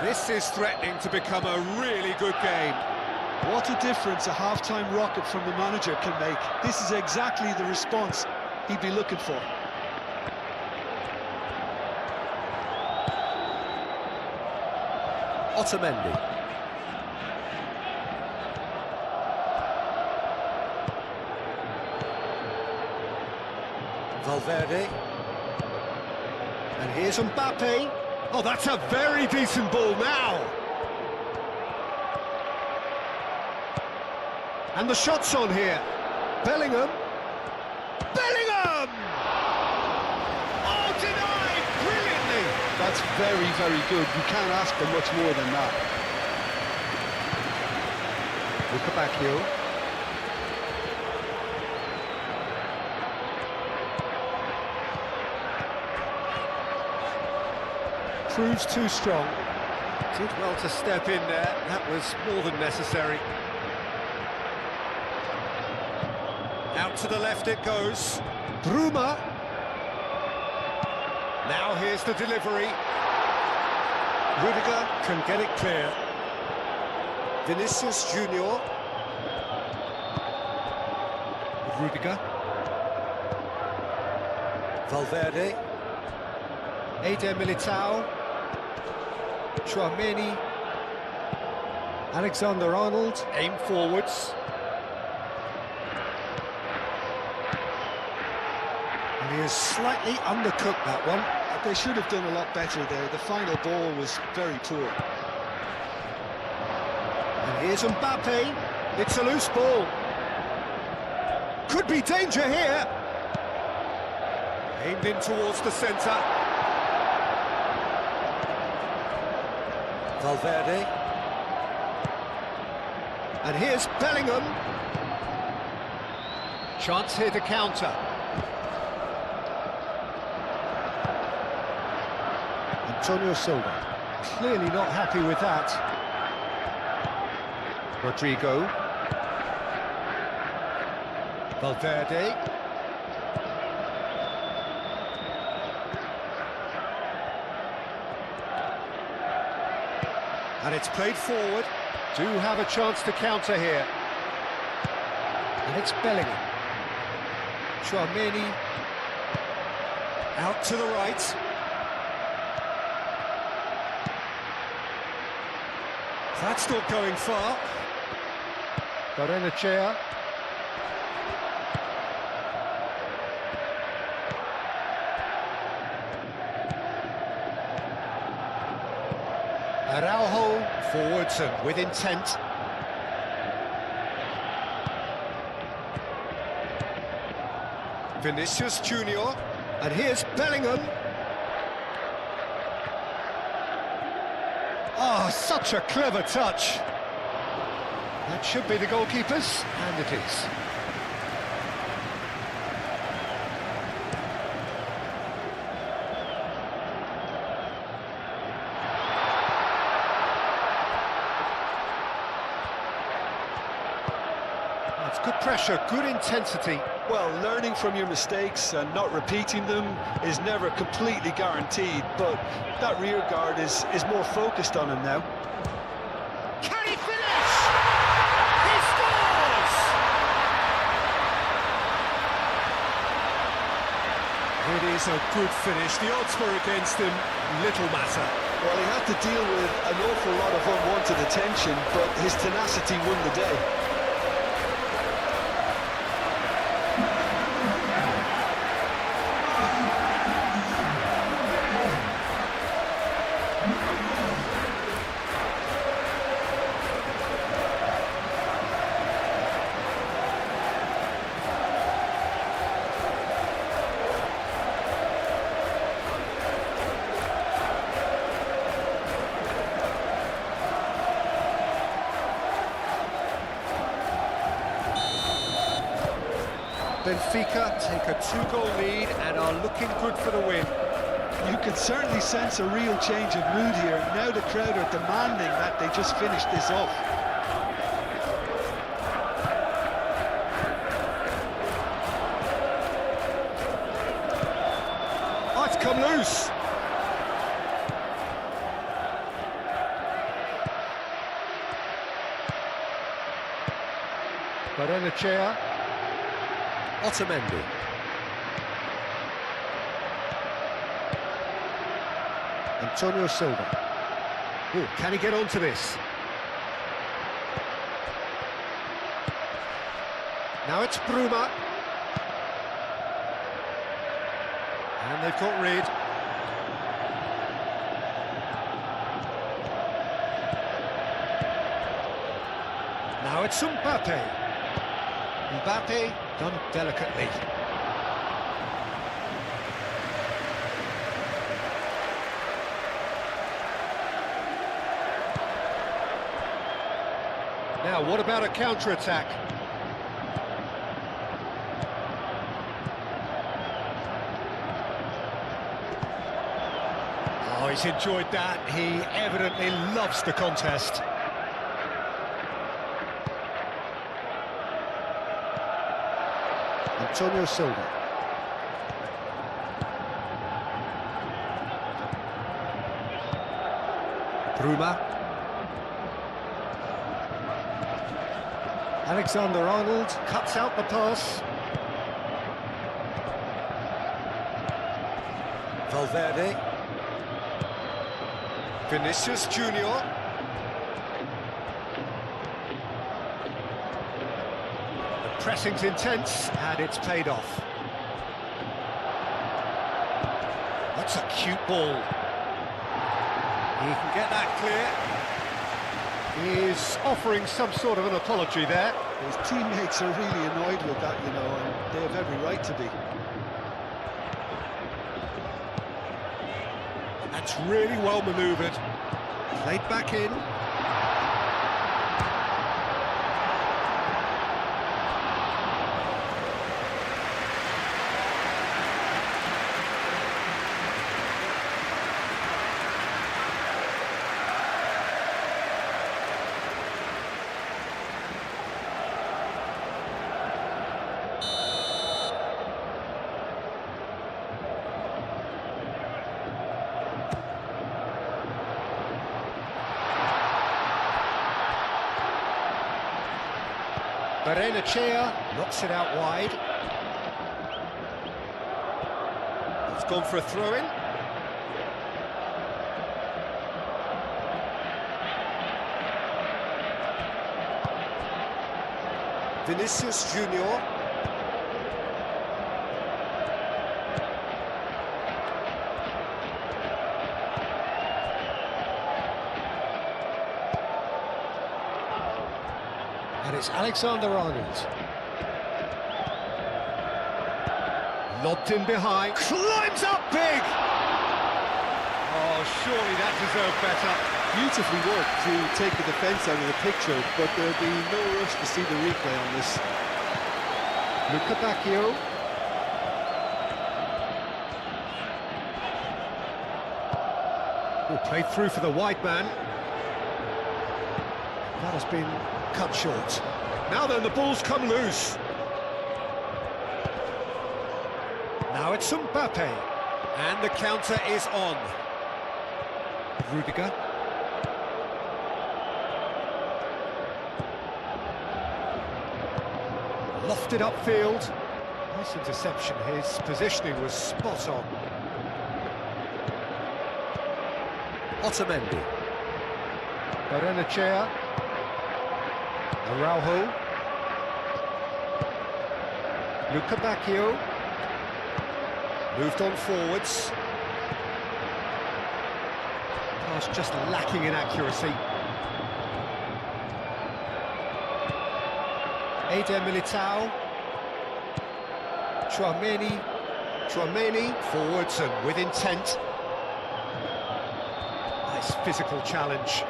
This is threatening to become a really good game. What a difference a half-time rocket from the manager can make. This is exactly the response he'd be looking for. Otamendi. Valverde. And here's Mbappe. Oh, that's a very decent ball now. And the shot's on here. Bellingham. Bellingham! Oh, denied brilliantly. That's very, very good. You can't ask for much more than that. Look back here. Proves too strong. Did well to step in there. That was more than necessary. Out to the left it goes. Bruma. Now here's the delivery. Rudiger can get it clear. Vinicius Junior. Rudiger. Valverde. Eder Militao. Tchouaméni. Alexander-Arnold. Aim forwards. And he has slightly undercooked that one. They should have done a lot better there. The final ball was very poor. And here's Mbappe. It's a loose ball. Could be danger here. Aimed in towards the centre. Valverde. And here's Bellingham. Chance here to counter. Antonio Silva. Clearly not happy with that. Rodrigo. Valverde. And it's played forward. Do have a chance to counter here. And it's Bellingham. Tchouaméni. Out to the right. That's not going far. Barrenechea. Araujo forwards and with intent. Vinicius Junior. And here's Bellingham. Oh, such a clever touch. That should be the goalkeeper's, and it is. That's good pressure, good intensity. Well, learning from your mistakes and not repeating them is never completely guaranteed, but that rear guard is more focused on him now. Can he finish? He scores! It is a good finish. The odds were against him, little matter. Well, he had to deal with an awful lot of unwanted attention, but his tenacity won the day. Benfica take a 2-goal lead and are looking good for the win. You can certainly sense a real change of mood here. Now the crowd are demanding that they just finish this off. Oh, it's come loose. Benfica. Otamendi. Antonio Silva. Ooh, can he get onto this? Now it's Bruma. And they've got rid. Now it's Mbappe. Mbappe done delicately. Now, what about a counter-attack? Oh, he's enjoyed that. He evidently loves the contest. Antonio Silva. Bruma. Alexander-Arnold cuts out the pass. Valverde. Vinicius Junior. The pressing's intense and it's paid off. That's a cute ball. He can get that clear. He's offering some sort of an apology there. His teammates are really annoyed with that, you know, and they have every right to be. That's really well manoeuvred. Played back in. Benfica knocks it out wide. It's gone for a throw-in. Vinicius Junior. And it's Alexander-Arnold. Lobbed in behind, climbs up big! Oh, surely that deserved better. Beautifully worked to take the defence out of the picture, but there'll be no rush to see the replay on this. Luca Bacchio. Played through for the wide man. That has been cut short. Now then, the ball's come loose. Now it's Mbappe. And the counter is on. Rudiger. Lofted upfield. Nice interception. His positioning was spot on. Otamendi. Benfica. Araujo. Luca Bacchio. Moved on forwards. Pass just lacking in accuracy. Eder Militao. Tchouameni forwards and with intent. Nice physical challenge.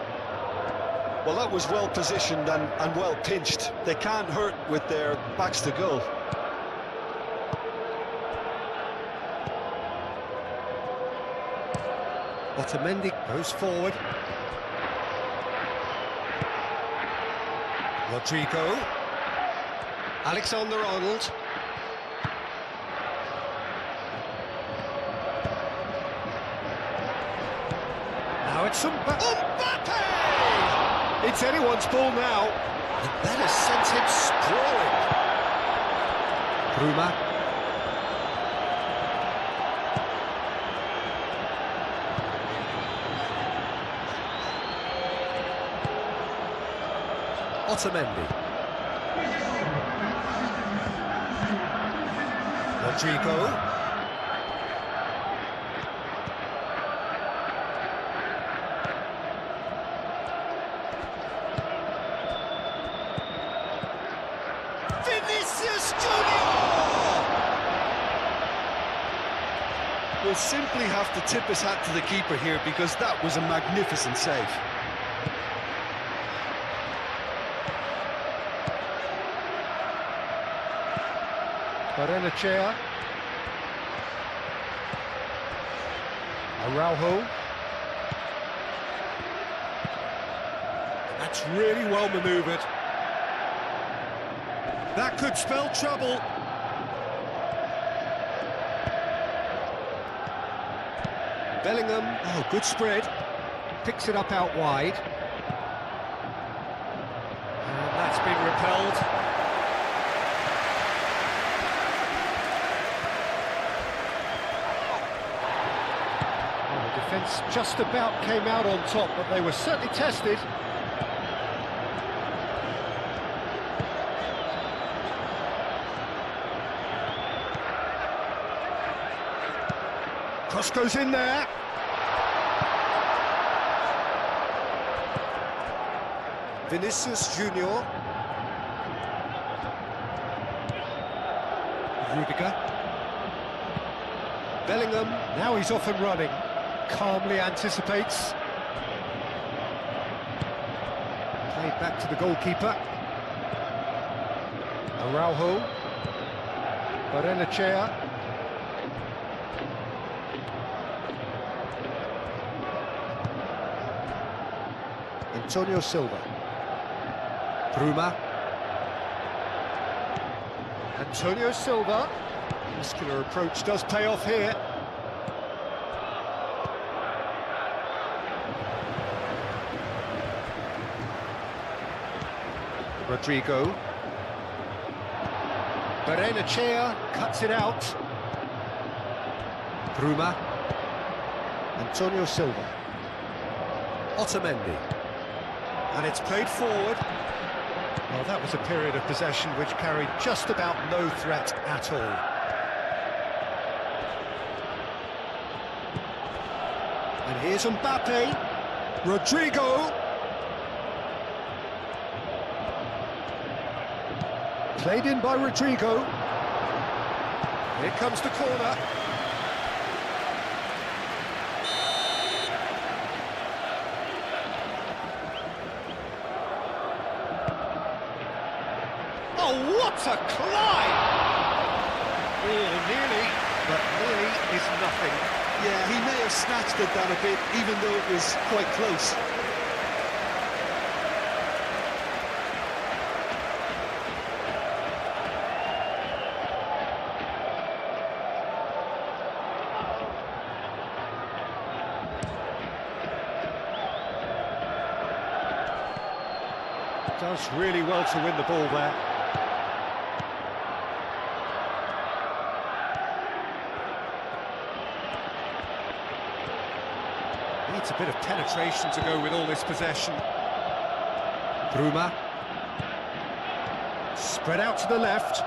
Well, that was well positioned and well pinched. They can't hurt with their backs to goal. Otamendi goes forward. Rodrigo. Alexander-Arnold. Now it's Mbappe! It's anyone's ball now. And that has sent him sprawling. Bruma. Otamendi. Rodrigo. Vinicius Junior! We'll simply have to tip his hat to the keeper here because that was a magnificent save. Barrenechea. Araujo. That's really well manoeuvred. That could spell trouble. Bellingham, oh, good spread. Picks it up out wide. And that's been repelled. Well, the defence just about came out on top, but they were certainly tested. Cross goes in there. Vinicius Junior. Rudiger. Bellingham. Now he's off and running. Calmly anticipates. Played back to the goalkeeper. Araujo. Barrenechea. Antonio Silva. Bruma. Antonio Silva. Muscular approach does pay off here. Rodrigo. Barrenechea cuts it out. Bruma. Antonio Silva. Otamendi. And it's played forward. Well, that was a period of possession which carried just about no threat at all. And here's Mbappe. Rodrigo. Played in by Rodrigo. Here comes the corner. Oh, what a climb! Oh, nearly, but nearly is nothing. Yeah, he may have snatched it down a bit, even though it was quite close. Does really well to win the ball there. Needs a bit of penetration to go with all this possession. Bruma. Spread out to the left.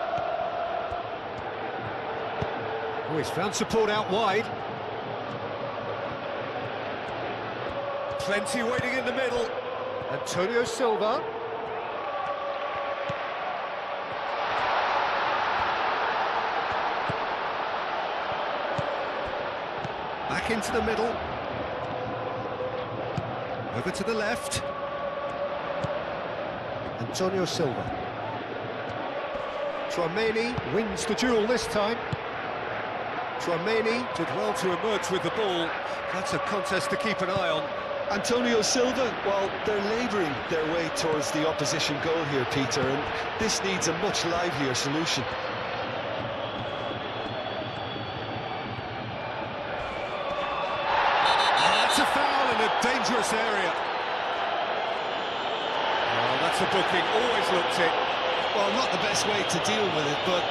Oh, he's found support out wide. Plenty waiting in the middle. Antonio Silva. Back into the middle. Over to the left. Antonio Silva. Tchouaméni wins the duel this time. Tchouameni did well to emerge with the ball. That's a contest to keep an eye on. Antonio Silva, well, they're labouring their way towards the opposition goal here, Peter, and this needs a much livelier solution. That's a foul in a dangerous area. Oh, that's a booking, always looked it. Well, not the best way to deal with it, but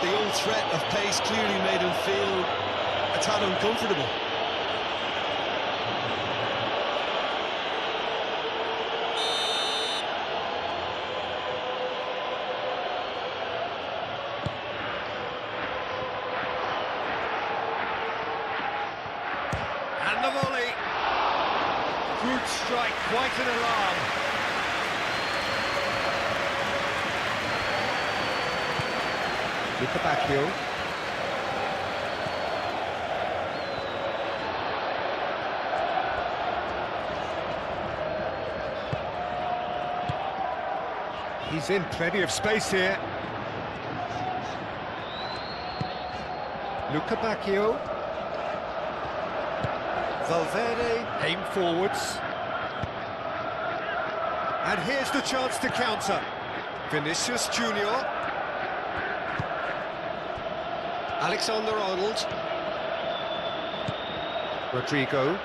the old threat of pace clearly made him feel a tad uncomfortable. And the volley. Good strike, quite an alarm. With the back heel. He's in plenty of space here. Luca Bacchio. Valverde aim forwards. And here's the chance to counter. Vinicius Junior. Alexander-Arnold. Rodrigo.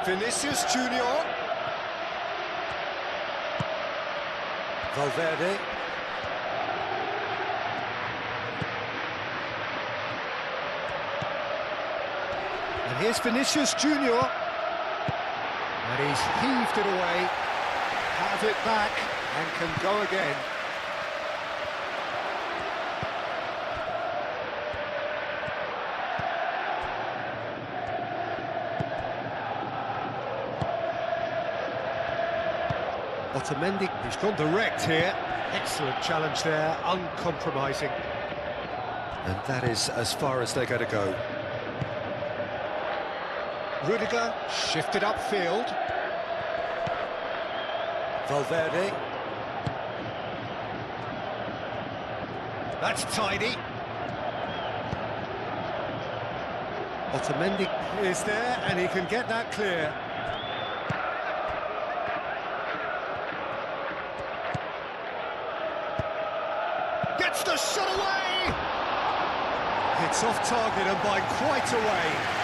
Vinicius Junior. Valverde. And here's Vinicius Junior. And he's heaved it away. Have it back and can go again. Otamendi, he's gone direct here. Excellent challenge there, uncompromising. And that is as far as they're going to go. Rudiger shifted upfield. Valverde. That's tidy. Otamendi is there and he can get that clear. Gets the shot away! It's off target and by quite a way.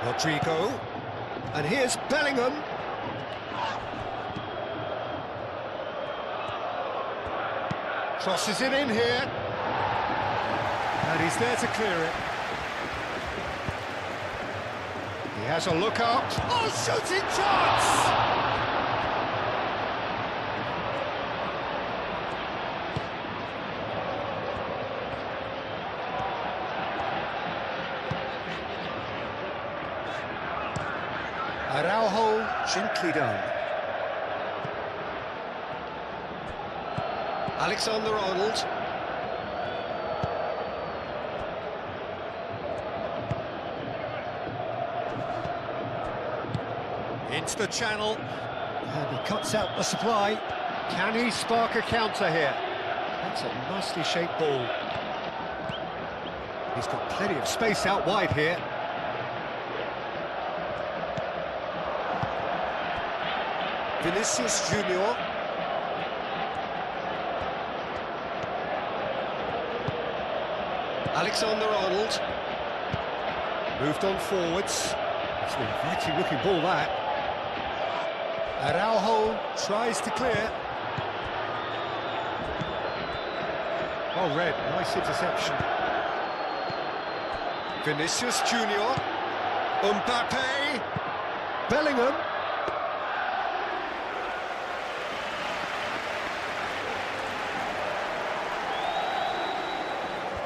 Rodrigo, and here's Bellingham. Crosses it in here, and he's there to clear it. He has a look up. Oh, shooting chance! Araujo, gently done. Alexander-Arnold. Into the channel. And he cuts out the supply. Can he spark a counter here? That's a nicely shaped ball. He's got plenty of space out wide here. Vinicius Junior. Alexander-Arnold. Moved on forwards. It's an inviting looking ball, that. Araujo tries to clear. Oh, red, nice interception. Vinicius Junior. Mbappe. Bellingham.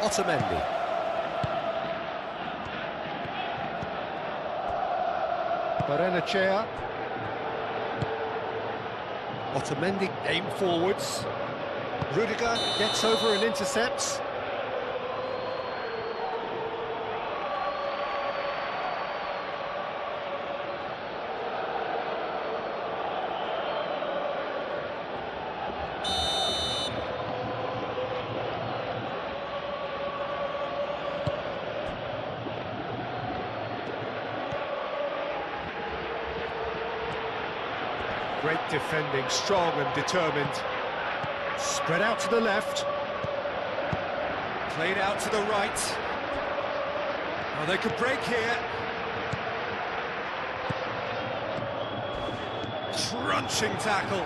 Otamendi. Chair. Otamendi aim forwards. Rudiger gets over and intercepts. Great defending, strong and determined. Spread out to the left. Played out to the right. Oh, they could break here. Crunching tackle.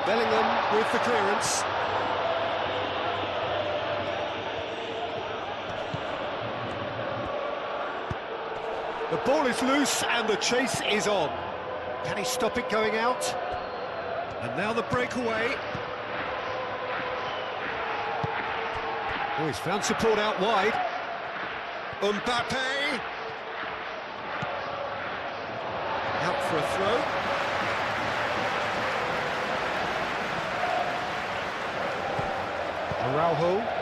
Bellingham with the clearance. The ball is loose and the chase is on. Can he stop it going out? And now the breakaway. Oh, he's found support out wide. Mbappe. Out for a throw. Araujo.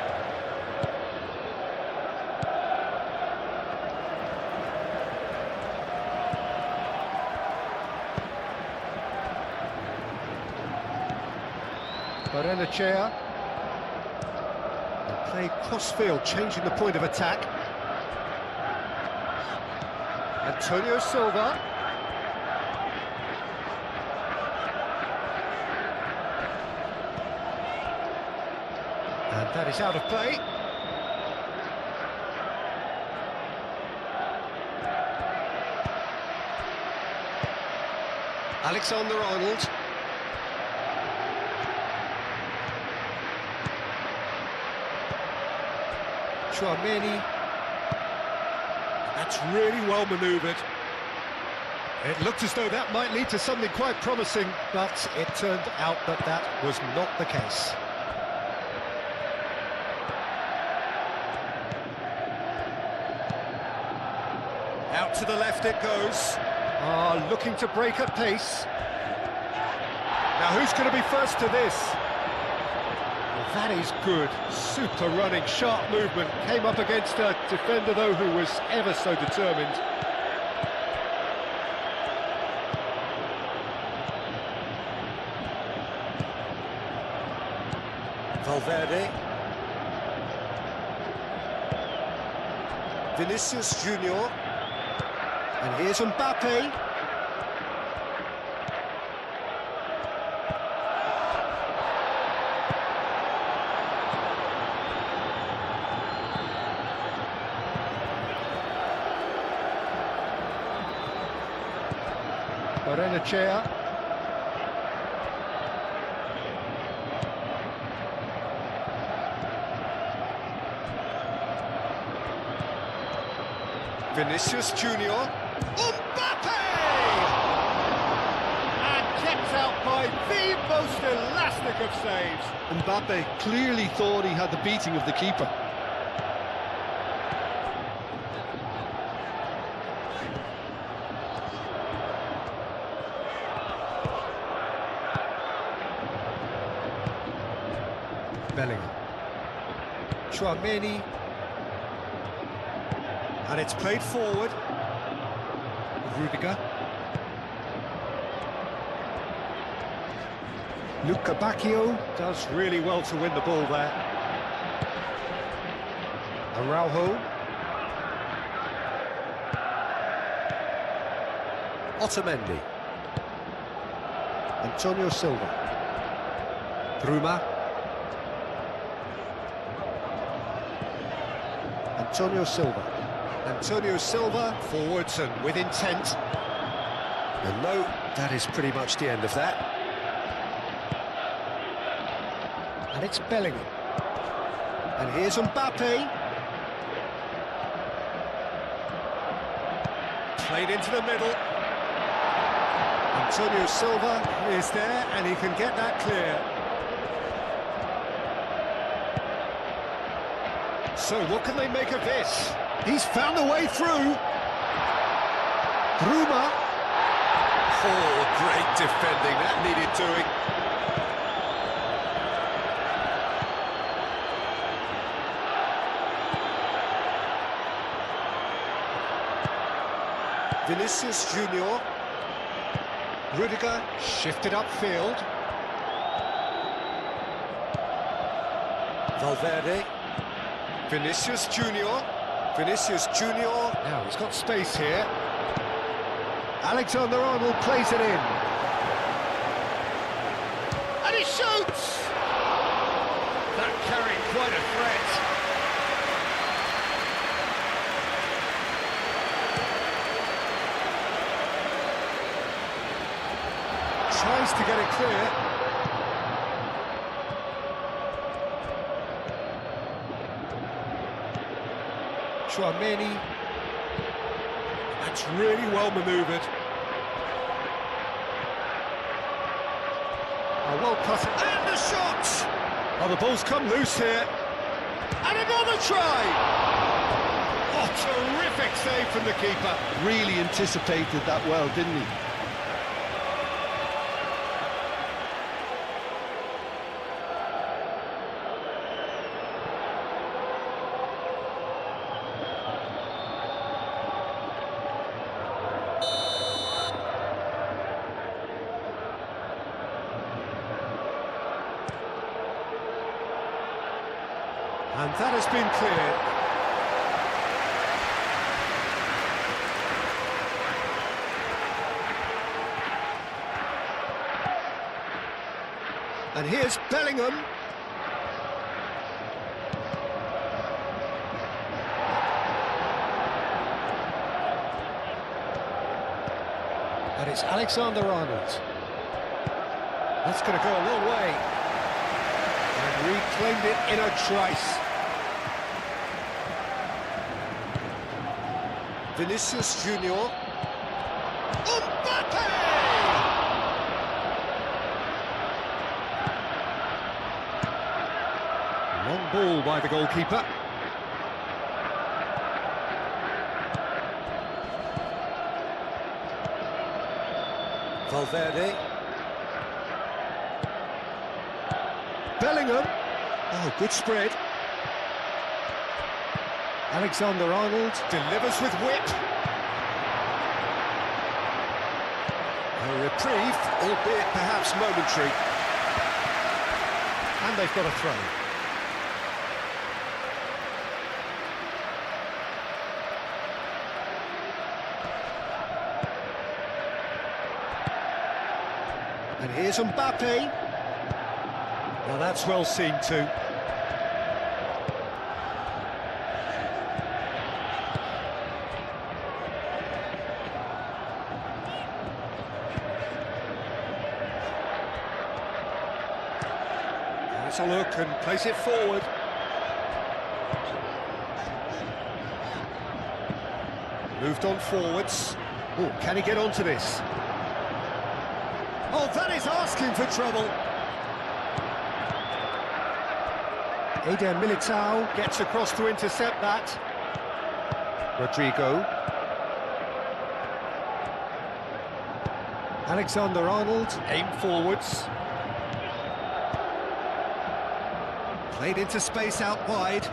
Chair. They play cross-field, changing the point of attack. Antonio Silva. And that is out of play. Alexander-Arnold. Chouameni. That's really well manoeuvred. It looked as though that might lead to something quite promising, but it turned out that that was not the case. Out to the left it goes. Looking to break at pace. Now who's going to be first to this? That is good, super running, sharp movement, came up against a defender though who was ever so determined. Valverde. Vinicius Junior. And here's Mbappe. Chair. Vinicius Junior. Mbappe! And kept out by the most elastic of saves. Mbappe clearly thought he had the beating of the keeper. Bellingham. Chouameni. And it's played forward. Rudiger. Luca Bacchio does really well to win the ball there. Araujo. Otamendi. Antonio Silva. Bruma. Antonio Silva, forwards and with intent. And no, that is pretty much the end of that. And it's Bellingham. And here's Mbappe. Played into the middle. Antonio Silva is there, and he can get that clear. So what can they make of this? He's found a way through. Bruma. Oh, great defending, that needed doing. Vinicius Junior. Rudiger shifted upfield. Valverde. Vinicius Junior. Vinicius Junior. Now he's got space here. Alexander-Arnold plays it in. And he shoots! That carried quite a threat. Tries to get it clear. Chouameni. That's really well manoeuvred. A well cut, and the shot! Oh, the ball's come loose here. And another try! Oh, terrific save from the keeper. Really anticipated that well, didn't he? And that has been cleared. And here's Bellingham. And it's Alexander-Arnold. That's going to go a long way. And reclaimed it in a trice. Vinicius Junior. Mbappe! Long ball by the goalkeeper. Valverde. Bellingham. Oh, good spread. Alexander-Arnold delivers with whip. A reprieve, albeit perhaps momentary. And they've got a throw. And here's Mbappe. Now that's well seen too. Let's a look and place it forward. Moved on forwards. Oh, can he get onto this? Oh, that is asking for trouble. Eder Militao gets across to intercept that. Rodrigo. Alexander-Arnold, aim forwards. Played into space out wide.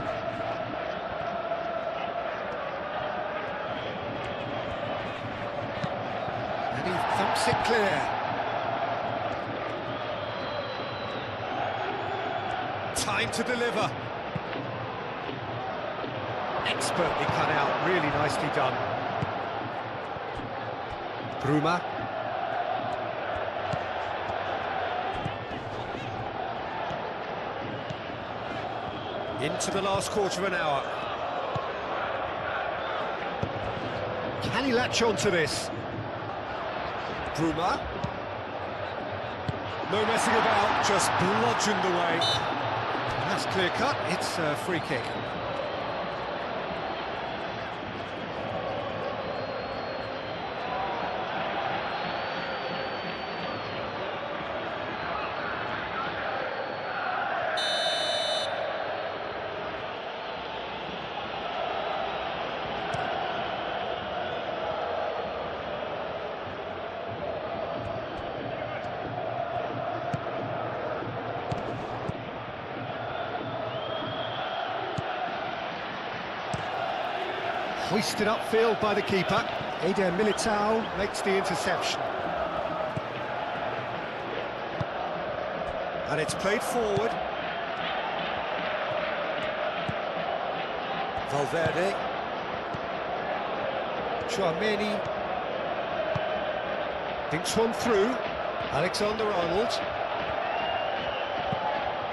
And he thumps it clear. Time to deliver. Expertly cut out, really nicely done. Bruma. Into the last quarter of an hour. Can he latch on to this? Bruma. No messing about, just bludgeoned away. That's clear cut, it's a free kick. Hoisted upfield by the keeper. Eder Militao makes the interception. And it's played forward. Valverde. Chouameni. Thinks one through. Alexander-Arnold.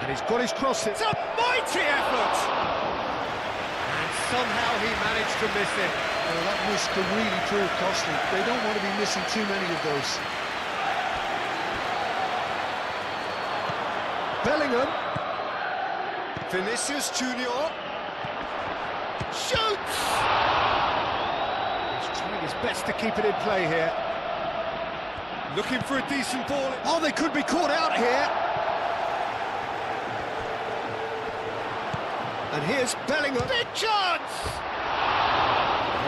And he's got his cross. It's a mighty effort! And somehow he managed to miss it. Well, that miss could really prove costly. They don't want to be missing too many of those. Bellingham. Vinicius Junior. Shoots! He's trying his best to keep it in play here. Looking for a decent ball. Oh, they could be caught out here. And here's Bellingham. Big chance!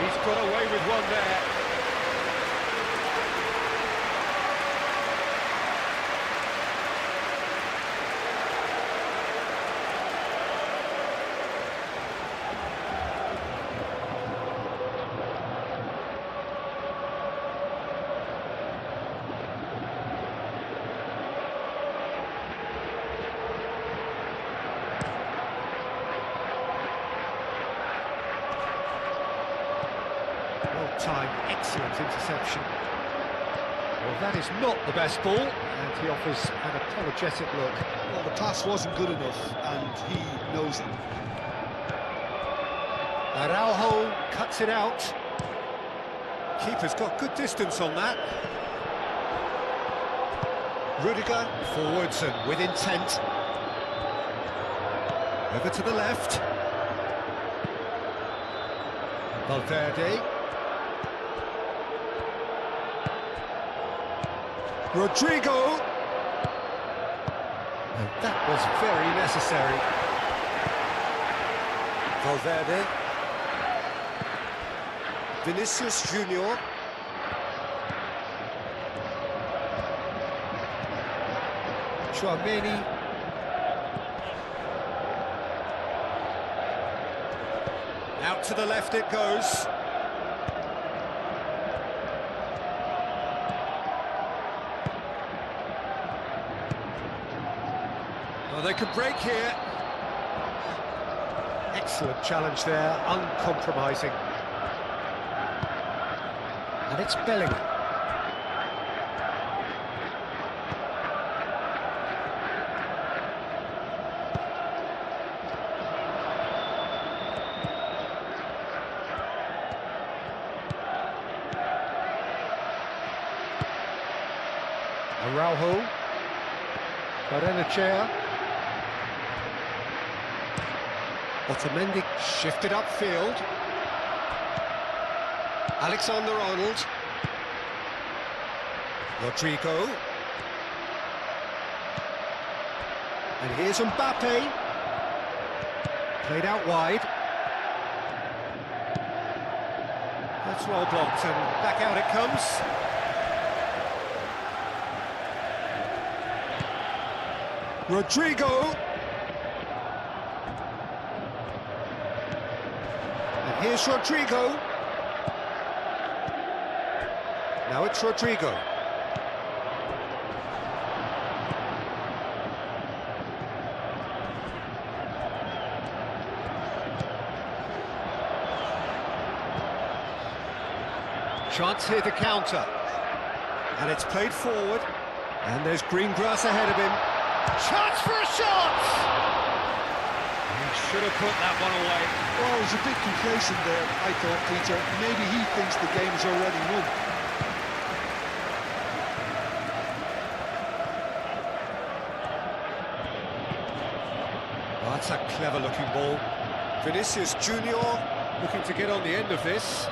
He's got away with one there. Time, excellent interception. Well, that is not the best ball, and he offers an apologetic look. Well, the pass wasn't good enough, and he knows it. Araujo cuts it out. Keeper's got good distance on that. Rudiger forwards and with intent. Over to the left. Valverde. Rodrigo! And that was very necessary. Valverde. Vinicius Junior. Chouameni. Out to the left it goes. Well, they could break here. Excellent challenge there, uncompromising. And it's Bellingham. Araujo. Barrenechea. Otamendi shifted upfield. Alexander-Arnold. Rodrigo. And here's Mbappe. Played out wide. That's well blocked, and back out it comes. Rodrigo. And here's Rodrigo. Now it's Rodrigo. Chance here to counter. And it's played forward. And there's green grass ahead of him. Chance for a shot! He should have put that one away. Well, he was a bit complacent there, I thought, Peter. Maybe he thinks the game's already won. Oh, that's a clever-looking ball. Vinicius Junior looking to get on the end of this.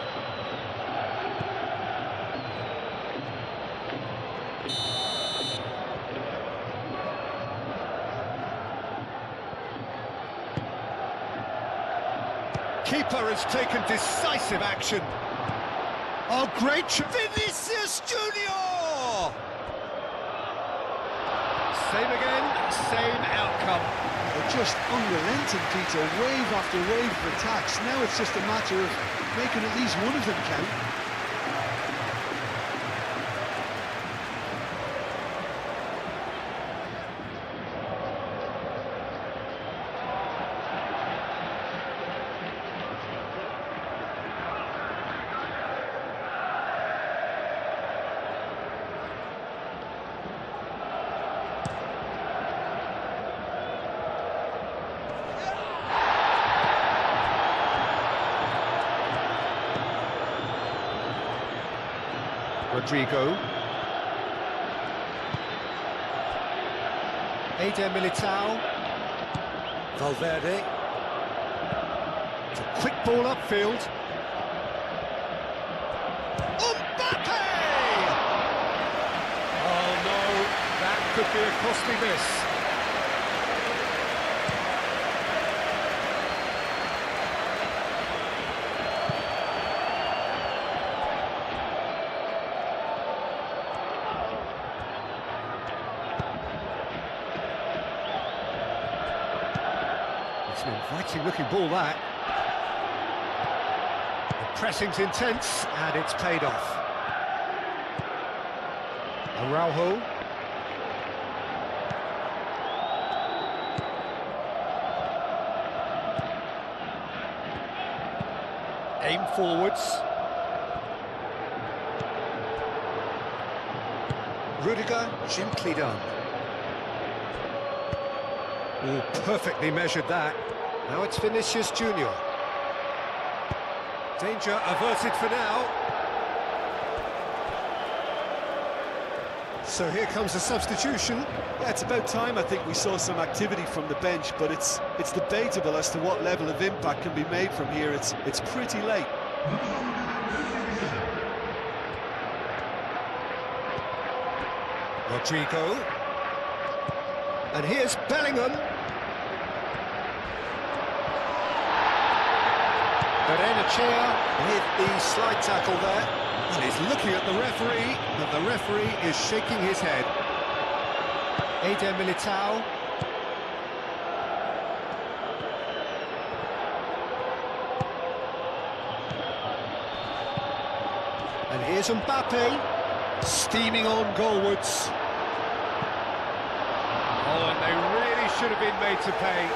Keeper has taken decisive action. Oh, great! Vinicius Junior! Same again, same outcome. They're just unrelenting, Peter, wave after wave of attacks. Now it's just a matter of making at least one of them count. Rodrigo. Eder Militao. Valverde. It's a quick ball upfield. Mbappe! Oh no, that could be a costly miss. It's an inviting looking ball, that. The pressing's intense and it's paid off. Araujo. Aim forwards. Rudiger, gently done. Oh, perfectly measured that. Now it's Vinicius Junior. Danger averted for now. So here comes a substitution. Yeah, it's about time I think we saw some activity from the bench, but it's debatable as to what level of impact can be made from here. It's pretty late. Rodrigo. And here's Bellingham. Benfica with the slide tackle there. And he's looking at the referee, but the referee is shaking his head. Eder Militao. And here's Mbappe, steaming on goalwards. Oh, and they really should have been made to pay.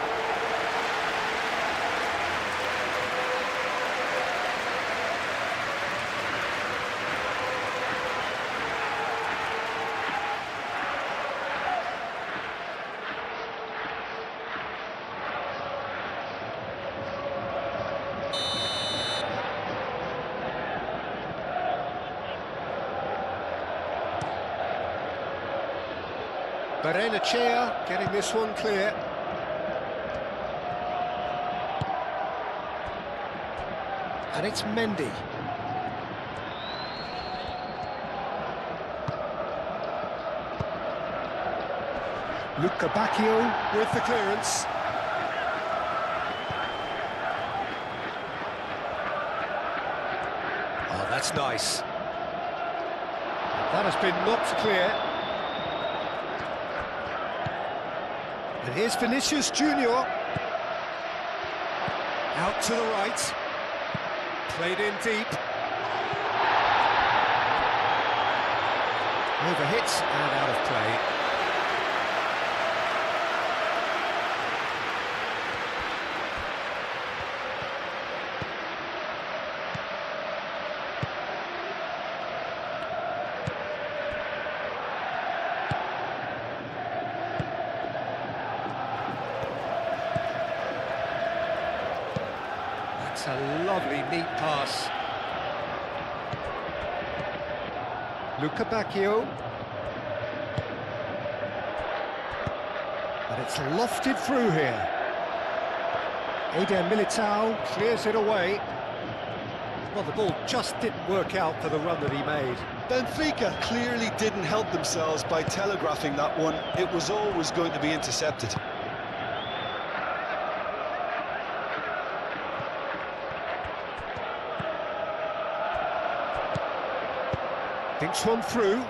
Benfica getting this one clear. And it's Mendy. Luca Bacchio with the clearance. Oh, that's nice. That has been knocked clear. And here's Vinicius Junior. Out to the right. Played in deep. Overhit and out of play. That's a lovely, neat pass. Luca Bacchio. And it's lofted through here. Eder Militao clears it away. Well, the ball just didn't work out for the run that he made. Benfica clearly didn't help themselves by telegraphing that one. It was always going to be intercepted. Thinks one through.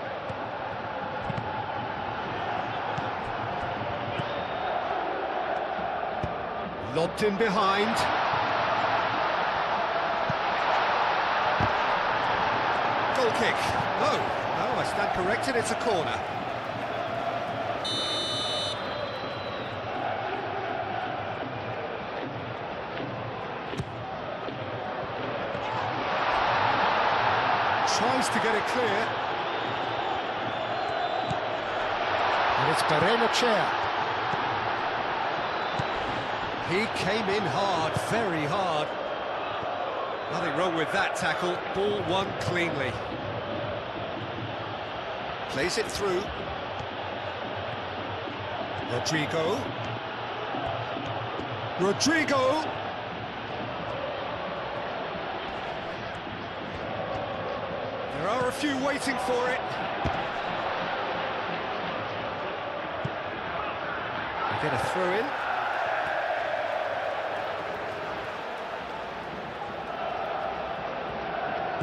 Lobbed in behind. Goal kick. No, I stand corrected, it's a corner. Tries to get it clear. And it's Benfica. He came in hard, very hard. Nothing wrong with that tackle. Ball won cleanly. Plays it through. Rodrigo. There are a few waiting for it. They get a throw in.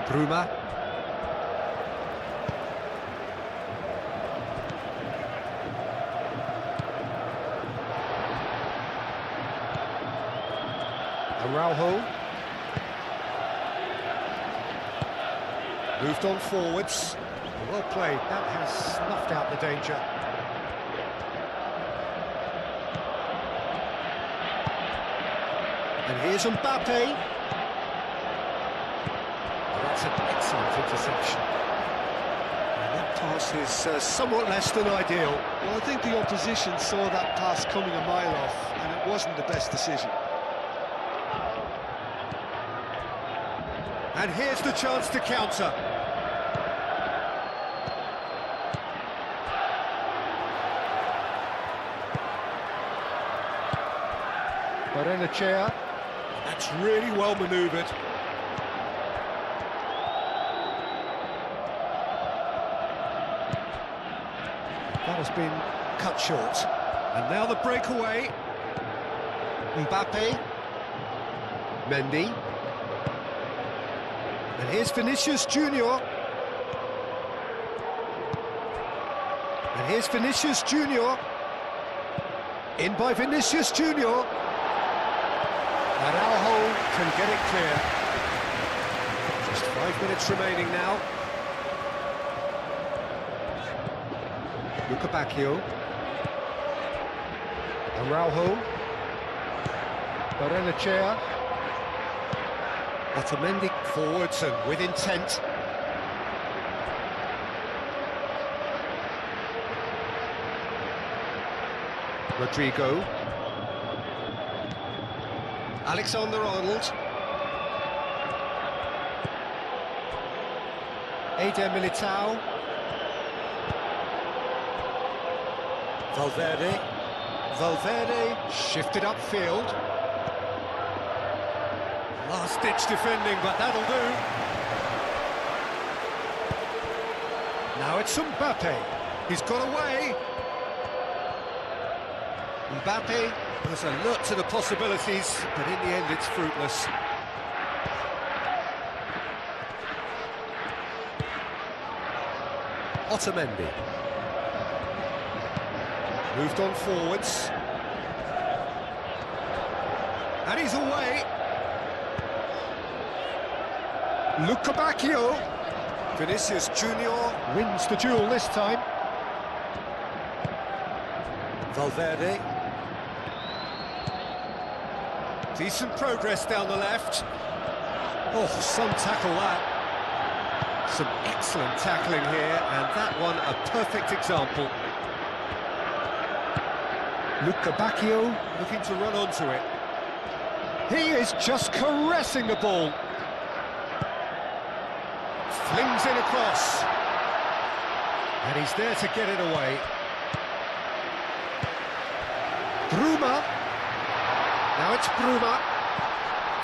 Bruma. Araujo. Moved on forwards. Well played. That has snuffed out the danger. And here's Mbappe. That's an excellent interception. And that pass is somewhat less than ideal. Well, I think the opposition saw that pass coming a mile off, and it wasn't the best decision. And here's the chance to counter. Benfica. That's really well manoeuvred. That has been cut short. And now the breakaway. Mbappe. Mendy. And here's Vinicius Junior. And here's Vinicius Junior. In by Vinicius Junior. Araujo can get it clear. Just 5 minutes remaining now. Benfica. Araujo. Benfica. Otamendi forwards and with intent. Rodrigo. Alexander-Arnold. Eder Militao. Valverde shifted upfield. Last-ditch defending, but that'll do. Now it's Mbappe. He's got away. Mbappe was alert to the possibilities, but in the end it's fruitless. Otamendi. Moved on forwards. And he's away. Benfica. Vinicius Junior wins the duel this time. Valverde. Decent progress down the left. Oh, some tackle that. Some excellent tackling here, and that one a perfect example. Benfica looking to run onto it. He is just caressing the ball. Flings it across. And he's there to get it away. Bruma. Now it's Bruma.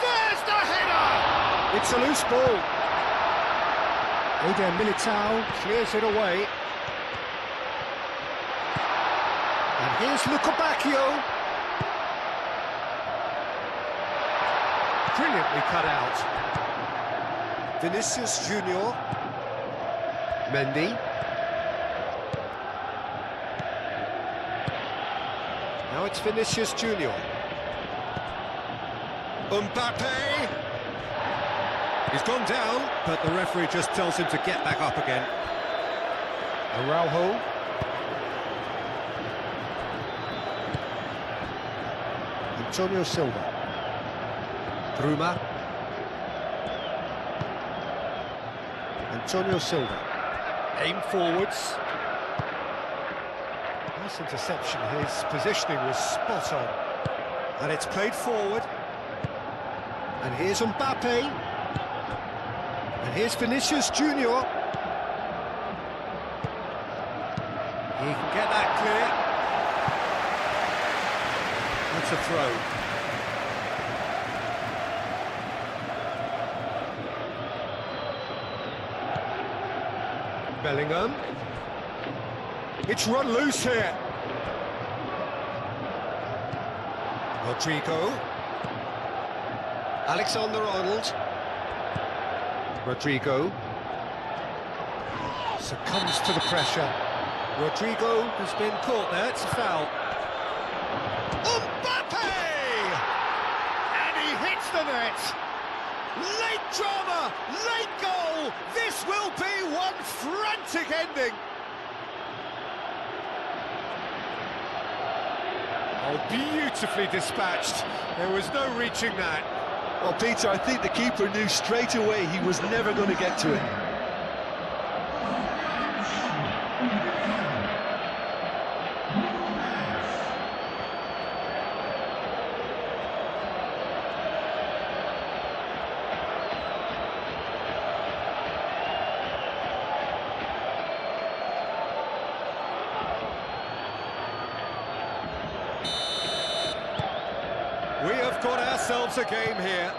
There's the header! It's a loose ball. Eder Militao clears it away. And here's Benfica. Brilliantly cut out. Vinicius Junior. Mendy. Now it's Vinicius Junior. Mbappe! He's gone down, but the referee just tells him to get back up again. Araujo. Antonio Silva. Bruma. Antonio Silva. Aim forwards. Nice interception. His positioning was spot on. And it's played forward. And here's Mbappe. And here's Vinicius Junior. He can get that clear. That's a throw. Bellingham. It's run loose here. Rodrigo. Alexander-Arnold. Rodrigo. Succumbs to the pressure. Rodrigo has been caught there, it's a foul. Mbappe! And he hits the net! Late drama, late goal! This will be one frantic ending! Oh, beautifully dispatched. There was no reaching that. Well, Peter, I think the keeper knew straight away he was never going to get to it. We have got ourselves a game here.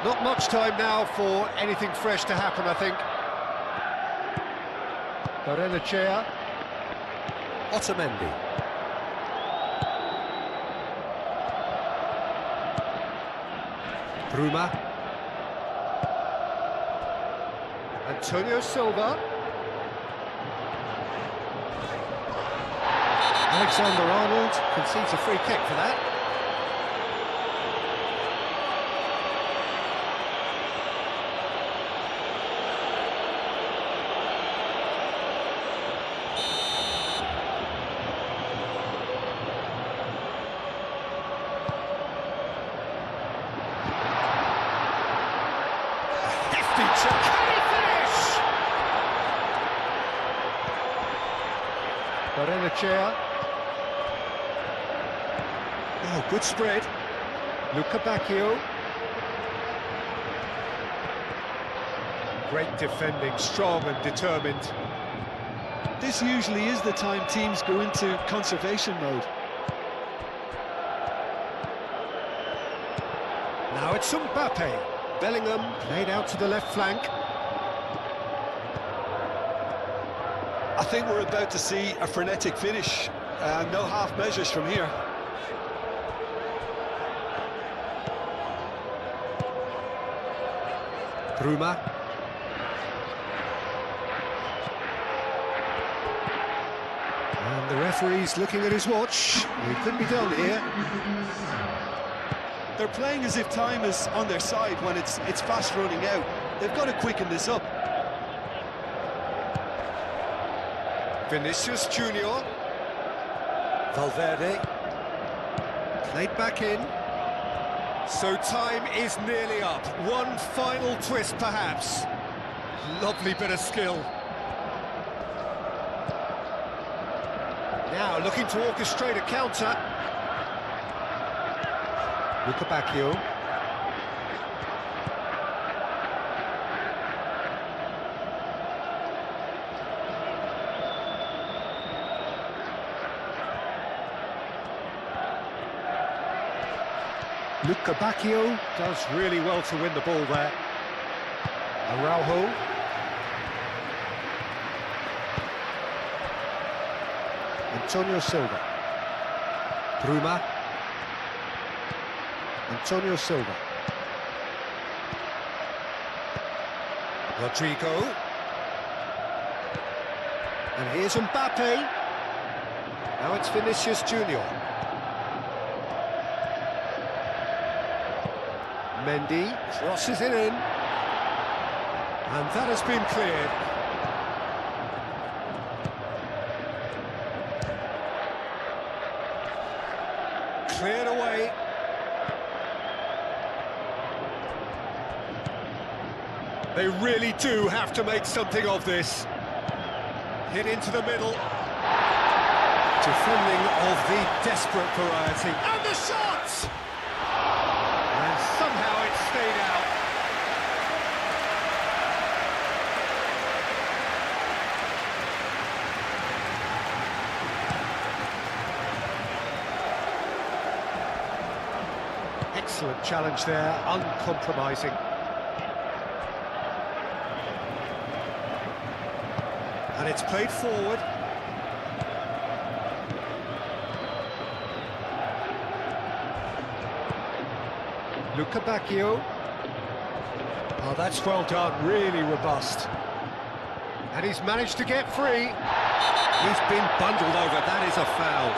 Not much time now for anything fresh to happen, I think. Barrenechea. Otamendi. Bruma. Antonio Silva. Alexander-Arnold concedes a free kick for that. Hefty check. Can he finish? Barrenechea. Oh, good spread. Luca Bacchio. Great defending, strong and determined. This usually is the time teams go into conservation mode. Now it's Mbappe. Bellingham played out to the left flank. I think we're about to see a frenetic finish. No half measures from here. Bruma. And the referee's looking at his watch. He could be done here. They're playing as if time is on their side when it's fast running out. They've got to quicken this up. Vinicius Junior. Valverde. Played back in. So time is nearly up. One final twist, perhaps. Lovely bit of skill. Now looking to orchestrate a counter. Luca Bacchio. Luca Bacchio does really well to win the ball there. Araujo. Antonio Silva. Bruma. Antonio Silva. Rodrigo. And here's Mbappe. Now it's Vinicius Junior. Mendy crosses it in. And that has been cleared. Cleared away. They really do have to make something of this. Hit into the middle. Defending of the desperate variety. And the shot! And somehow it stayed out. Excellent challenge there, uncompromising. And it's played forward. Luca Bacchio. Oh, that's well done, really robust. And he's managed to get free. He's been bundled over, that is a foul.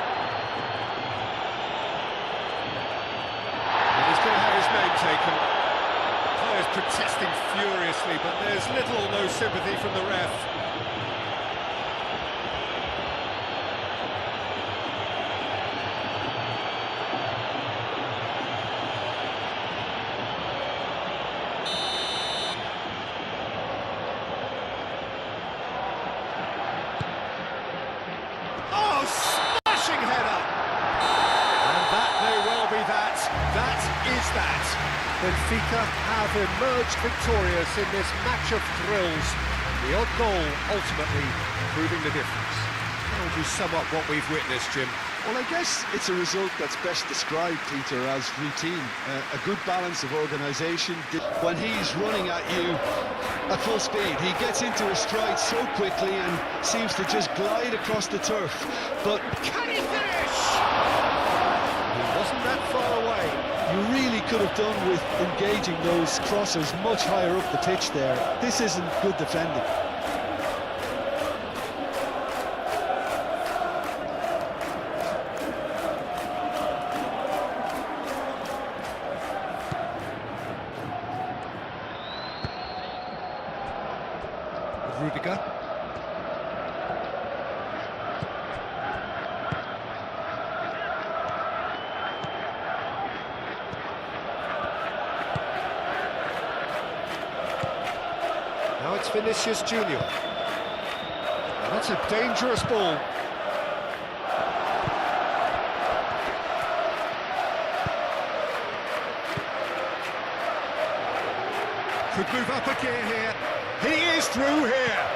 And he's going to have his name taken. Players protesting furiously, but there's little or no sympathy from the ref. Oh, smashing header! And that may well be that. That is that. Benfica have emerged victorious in this match of thrills. The odd goal ultimately proving the difference. How would you sum up what we've witnessed, Jim? Well, I guess it's a result that's best described, Peter, as routine. A good balance of organisation. When he's running at you at full speed, he gets into his stride so quickly and seems to just glide across the turf. But Can he finish? He wasn't that far away. you really could have done with engaging those crosses much higher up the pitch there. This isn't good defending. Rudiger. Now it's Vinicius Junior. Now that's a dangerous ball. Could move up a gear here. He is through here.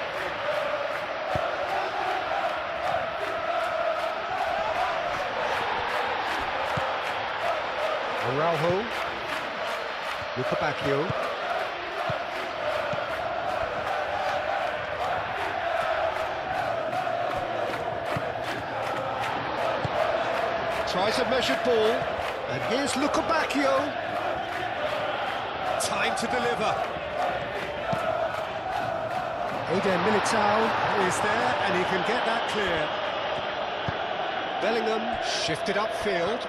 Araujo. Luca Bacchio. Tries a measured ball. And here's Luca Bacchio. Time to deliver. Eden Militao is there, and he can get that clear. Bellingham shifted upfield.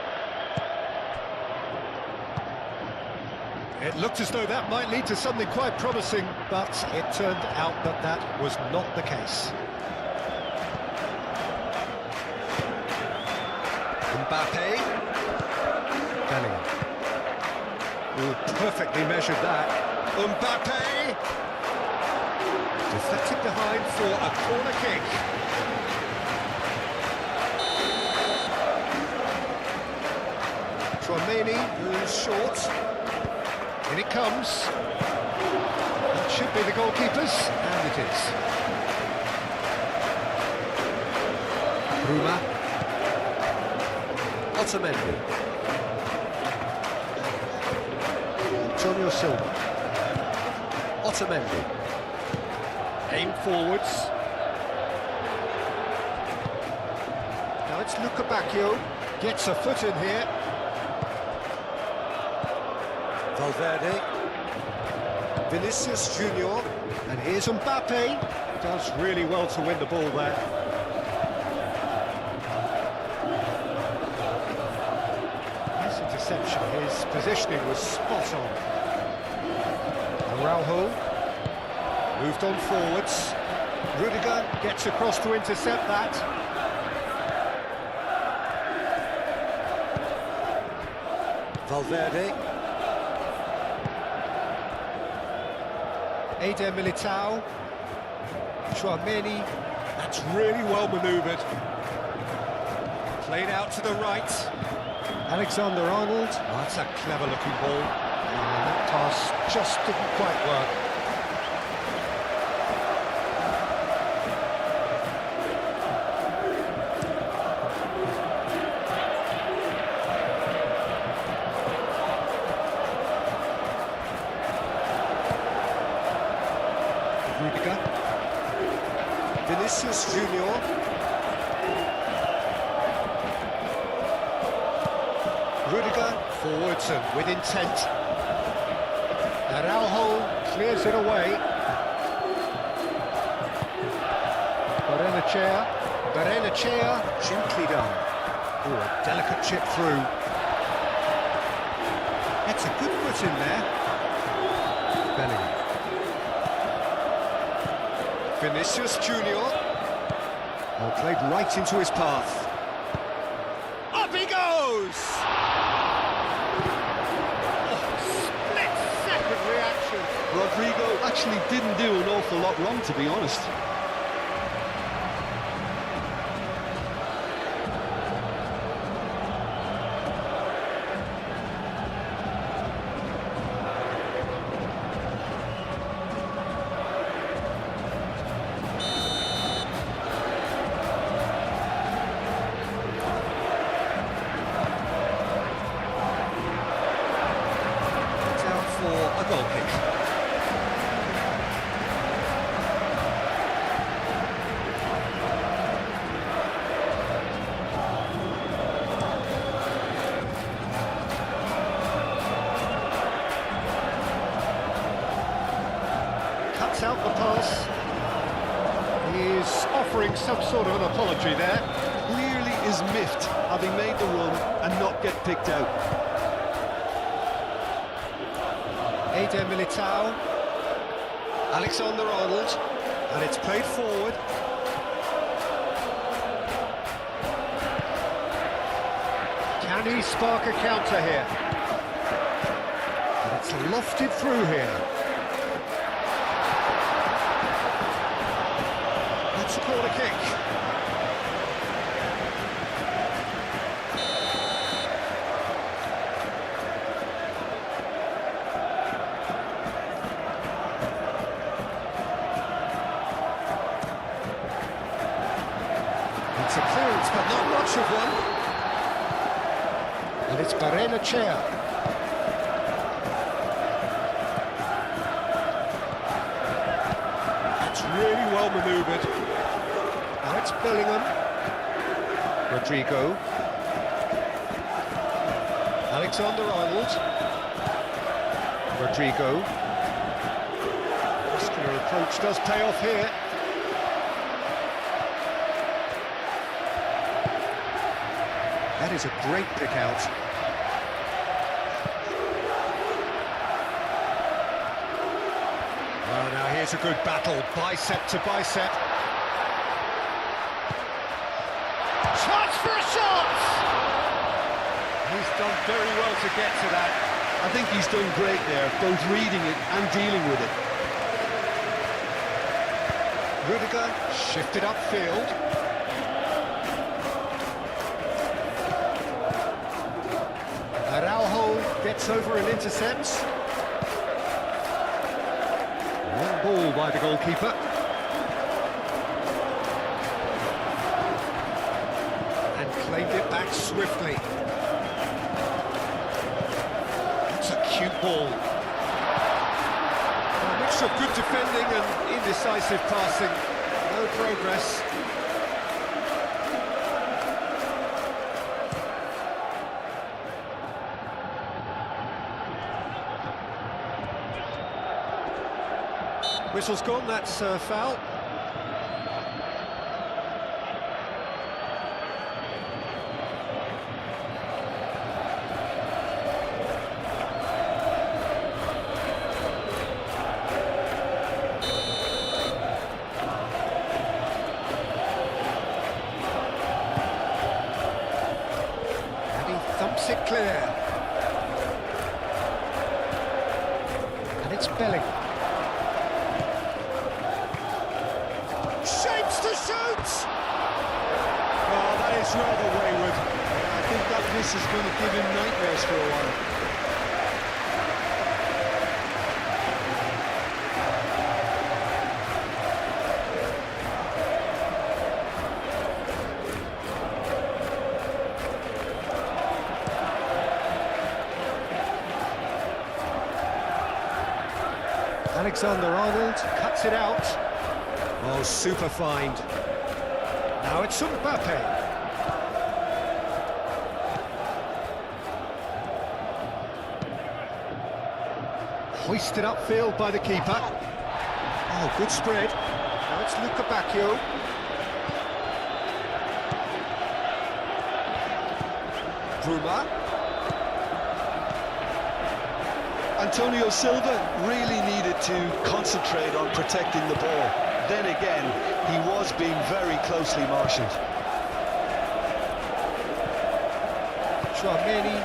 It looked as though that might lead to something quite promising, but it turned out that that was not the case. Mbappe. Bellingham. Ooh, perfectly measured that. Mbappe. Deflected behind for a corner kick. Tchouaméni, who's short. In it comes. That should be the goalkeepers, and it is. Bruma. Otamendi. Antonio Silva. Otamendi. Aim forwards. Now it's Luca Bacchio. Gets a foot in here. Valverde. Vinicius Junior. And here's Mbappe. Does really well to win the ball there. Easy to interception. His positioning was spot on. Araujo moved on forwards. Rudiger gets across to intercept that. Valverde. Eder Militao. Chouameni. That's really well manoeuvred. Played out to the right. Alexander-Arnold. Oh, that's a clever-looking ball. That pass just didn't quite work. Rudiger. Vinicius Junior. Rudiger forwards and with intent. Araujo clears it away. Barrenechea, gently done. Oh, a delicate chip through. That's a good foot in there. Bellingham. Vinicius Junior. Oh, played right into his path. Up he goes! Split-second reaction. Rodrigo actually didn't do an awful lot wrong, to be honest. A goal kick. Cuts out the pass. He's offering some sort of an apology there. Clearly is miffed, having made the run and not get picked out. Eder Militao, Alexander-Arnold, and it's played forward. Can he spark a counter here? And it's lofted through here. That's a corner kick. It's a clearance, but not much of one. And it's Barrenechea. That's really well manoeuvred. Now it's Bellingham. Rodrigo. Alexander-Arnold. Rodrigo. Muscular approach does pay off here. That is a great pick out. Well, now here's a good battle, bicep to bicep. Chance for a shot! He's done very well to get to that. I think he's done great there, both reading it and dealing with it. Rudiger shifted upfield. Araujo gets over and intercepts. Long ball by the goalkeeper. And claimed it back swiftly. That's a cute ball. A mixture of good defending and indecisive passing. No progress. Whistle's gone, that's a foul. Keeps it clear. And it's Bellingham. Shapes to shoot! Oh, that is rather wayward. I think that miss is going to give him nightmares for a while. Alexander-Arnold cuts it out. Oh, super find. Now it's Mbappe. Hoisted upfield by the keeper. Oh, good spread. Now it's Luca Bacchio. Bruma. Antonio Silva really needed to concentrate on protecting the ball. Then again, he was being very closely marshalled. Tchouaméni.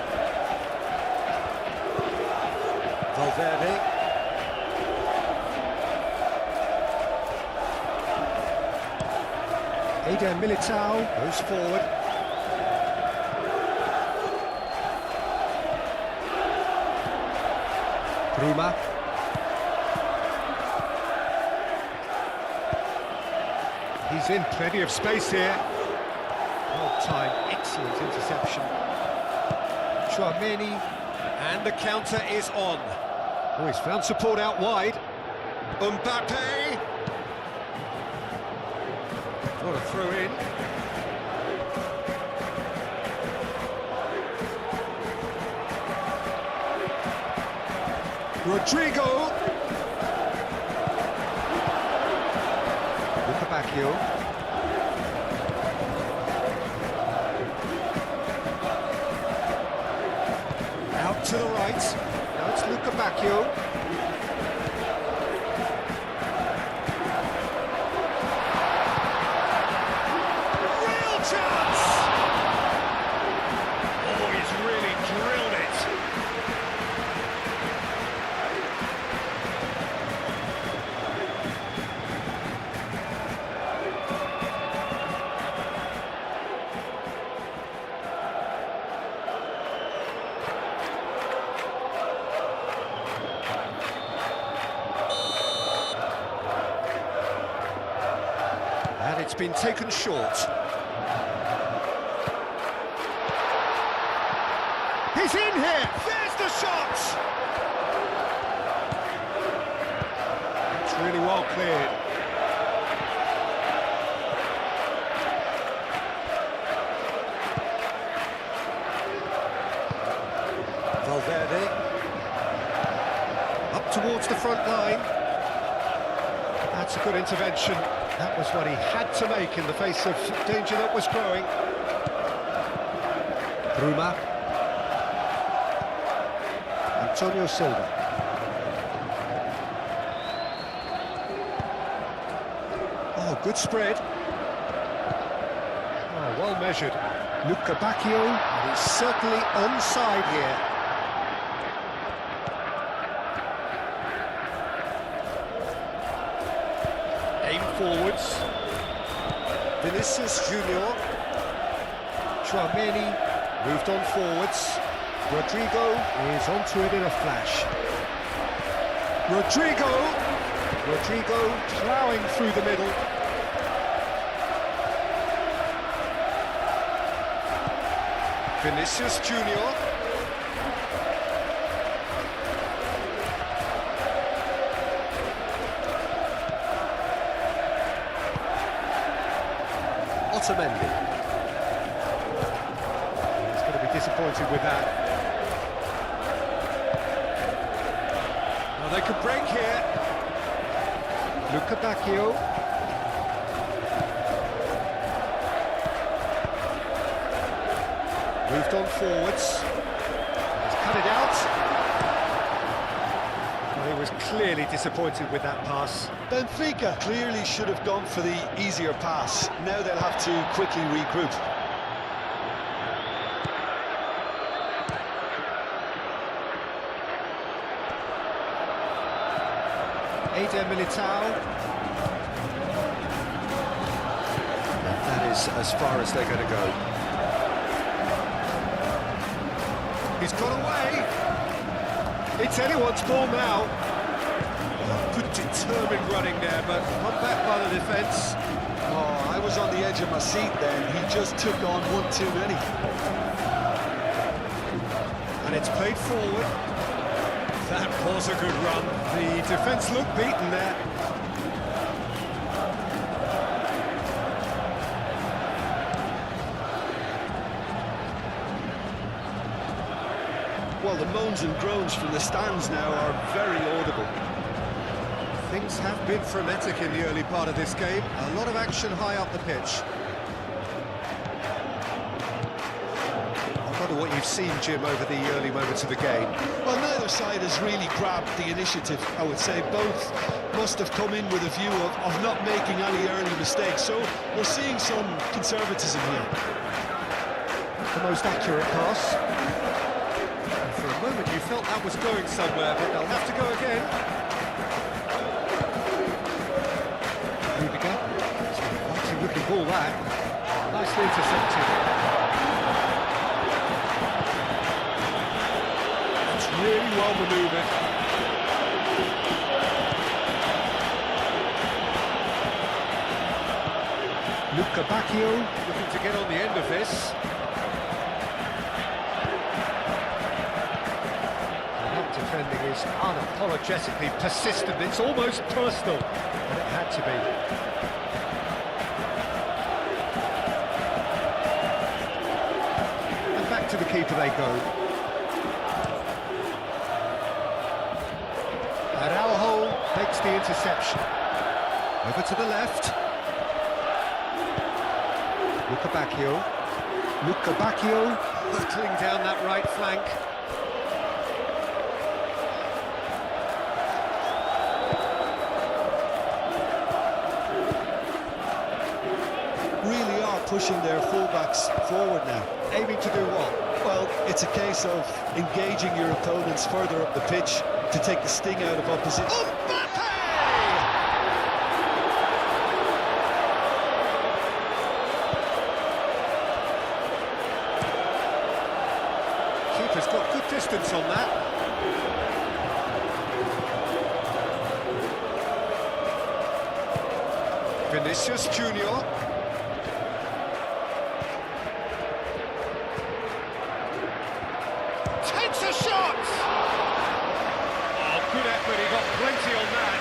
Valverde. Eder Militao goes forward. Bruma. He's in plenty of space here. Well timed, excellent interception. Tchouaméni, and the counter is on. Oh, he's found support out wide. Mbappe. What a throw in. Rodrigo. Luca Bacchio. Out to the right. Now it's Luca Bacchio. Real chance! Oh, he's really drilled it. And it's been taken short. He's in here! There's the shot! It's really well cleared. Valverde. Up towards the front line. That's a good intervention. That was what he had to make in the face of danger that was growing. Bruma. Antonio Silva. Oh, good spread. Oh, well measured. Luca Bacchio, and he's certainly onside here. Aim forwards. Vinicius Junior. Tchouaméni moved on forwards. Rodrigo is onto it in a flash. Rodrigo ploughing through the middle. Vinicius Junior. Otamendi. He's going to be disappointed with that. Now they could break here. Luca Bacchio. Moved on forwards. He's cut it out. Well, he was clearly disappointed with that pass. Benfica clearly should have gone for the easier pass. Now they'll have to quickly regroup. Militao. And that is as far as they're going to go. He's got away. It's anyone's ball now. Oh, good determined running there, but one back by the defence. Oh, I was on the edge of my seat then. He just took on one too many. And it's played forward. That was a good run. The defence looked beaten there. Well, the moans and groans from the stands now are very audible. Things have been frenetic in the early part of this game. A lot of action high up the pitch. I wonder what you've seen, Jim, over the early moments of the game. Well, neither side has really grabbed the initiative, I would say. Both must have come in with a view of not making any early mistakes. So we're seeing some conservatism here. The most accurate pass. For a moment you felt that was going somewhere, but they'll have to go again. Rudiger. It's a fighting looking ball that. Nicely intercepted. It's really well manoeuvred. Luca Bacchio looking to get on the end of this. Defending is unapologetically persistent. It's almost personal, and it had to be. And back to the keeper they go. And Araujo makes the interception. Over to the left. Luca Bacchio hurtling down that right flank. Really are pushing their fullbacks forward now. Aiming to do what? Well, it's a case of engaging your opponents further up the pitch to take the sting out of opposition. Keeper's got good distance on that. Vinicius Junior. Takes a shot! Oh, good effort, he got plenty on that.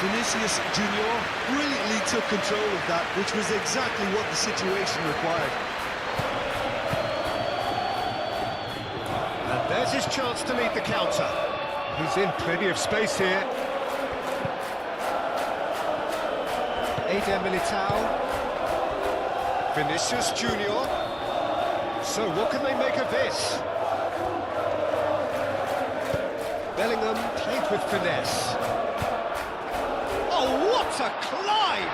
Vinicius Junior brilliantly took control of that, which was exactly what the situation required. And there's his chance to lead the counter. He's in plenty of space here. Militao. Vinicius Junior. So what can they make of this? Bellingham played with finesse. Oh, what a climb!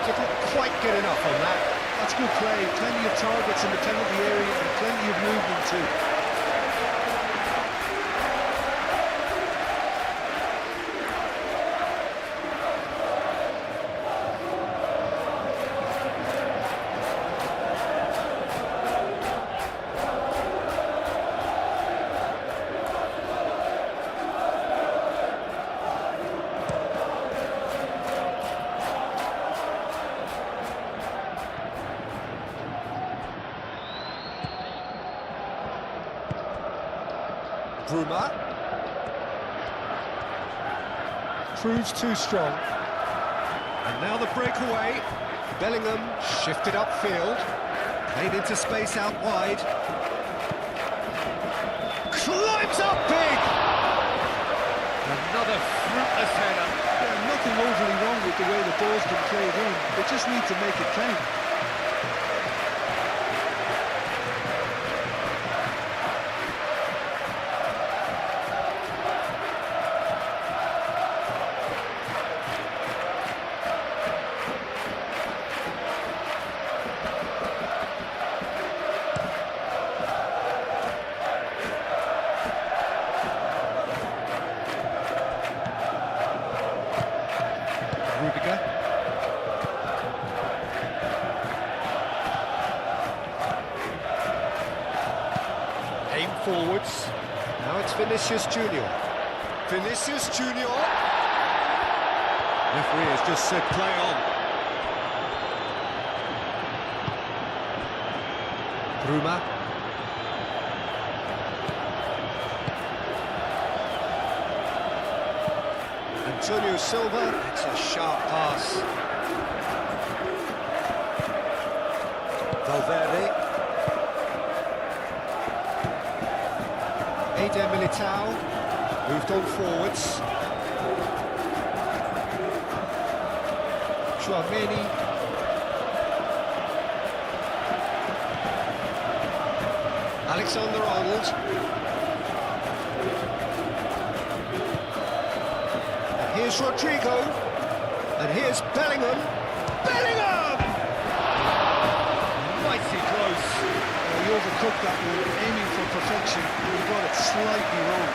Didn't quite get enough on that. That's good play. Plenty of targets in the penalty area and plenty of movement too. Bruma. Proves too strong. And now the breakaway. Bellingham shifted upfield. Played into space out wide. Climbs up big! Another fruitless header. Yeah, nothing overly wrong with the way the ball's been played in. They just need to make it count. Aim forwards. Now it's Vinicius Junior. Vinicius Junior. Referee has just said play on. Bruma. Antonio Silva. It's a sharp pass. Valverde. Eder Militao moved on forwards. Chouameni. Alexander-Arnold. And here's Rodrigo. And here's Bellingham. Bellingham! Mighty close. Well, you overcooked that one, aiming for perfection, and you got it slightly wrong.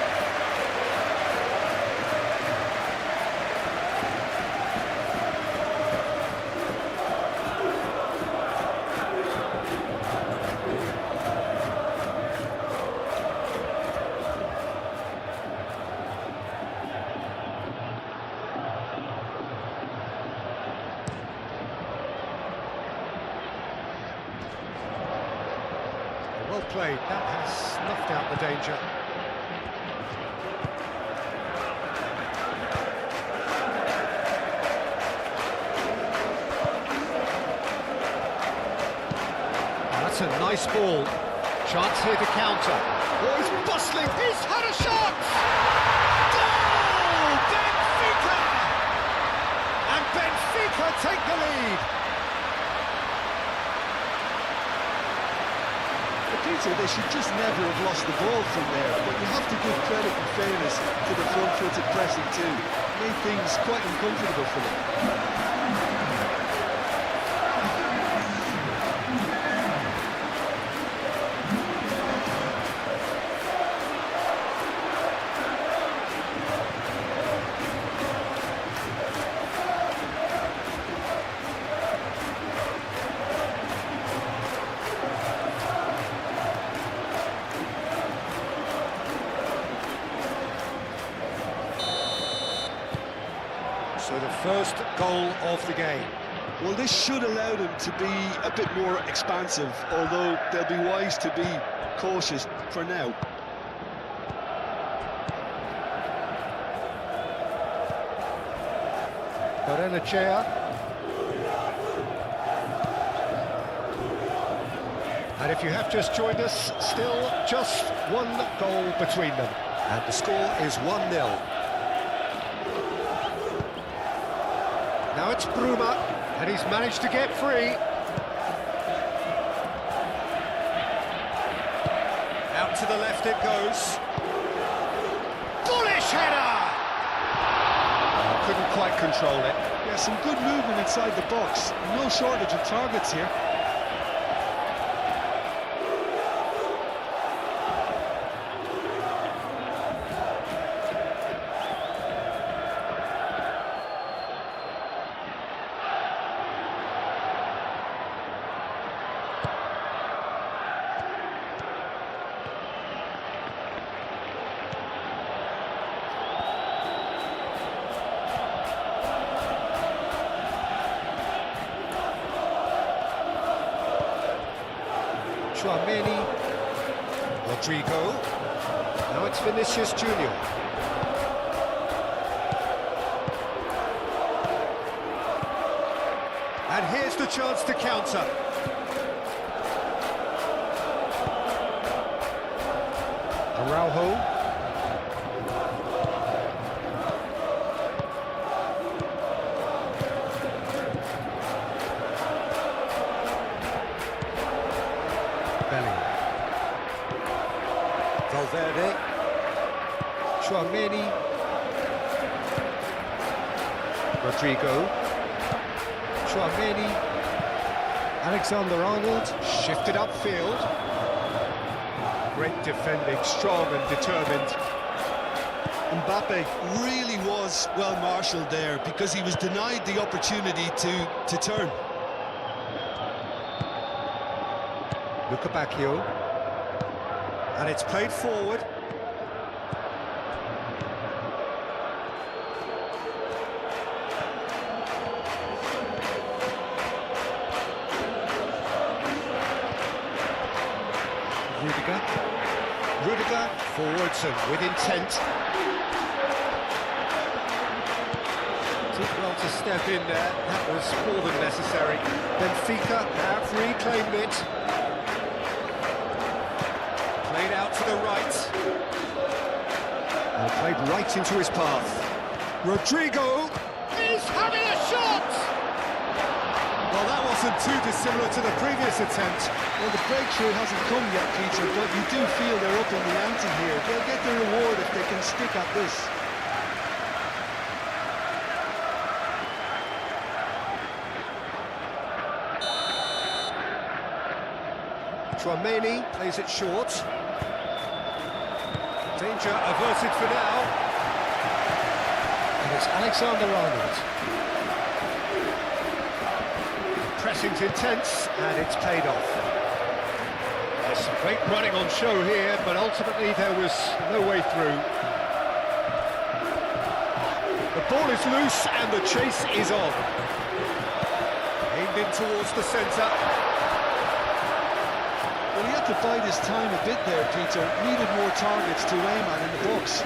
Well played, that has snuffed out the danger. That's a nice ball. Chance here to counter. Oh, he's bustling, he's had a shot! Goal! Benfica! And Benfica take the lead. Peter, they should just never have lost the ball from there, but you have to give credit and fairness to the front-footed pressing too. Made things quite uncomfortable for them. So the first goal of the game. Well, this should allow them to be a bit more expansive, although they'll be wise to be cautious for now. Barrenechea. And if you have just joined us, still just one goal between them. And the score is 1-0. Now it's Bruma, and he's managed to get free. Out to the left it goes. Bullish header! Couldn't quite control it. Yeah, some good movement inside the box. No shortage of targets here. Chouameni, Rodrigo, now it's Vinicius Junior. And here's the chance to counter. Araujo. Valverde, Chouameni, Rodrigo, Chouameni, Alexander-Arnold, shifted upfield. Great defending, strong and determined. Mbappe really was well marshalled there because he was denied the opportunity to turn. Luca Bacchio. And it's played forward. Rudiger forwards and with intent. Did well to step in there, that was more than necessary. Benfica have reclaimed it. Played out to the right. And played right into his path. Rodrigo is having a shot! Well, that wasn't too dissimilar to the previous attempt. Well, the breakthrough hasn't come yet, Peter, but you do feel they're up in the ante here. They'll get the reward if they can stick at this. Tchouaméni plays it short. Danger averted for now. And it's Alexander-Arnold. Pressing's intense, and it's paid off. There's some great running on show here, but ultimately there was no way through. The ball is loose, and the chase is on. Aimed in towards the centre. Well, he had to bide his time a bit there, Peter. Needed more targets to aim at in the box.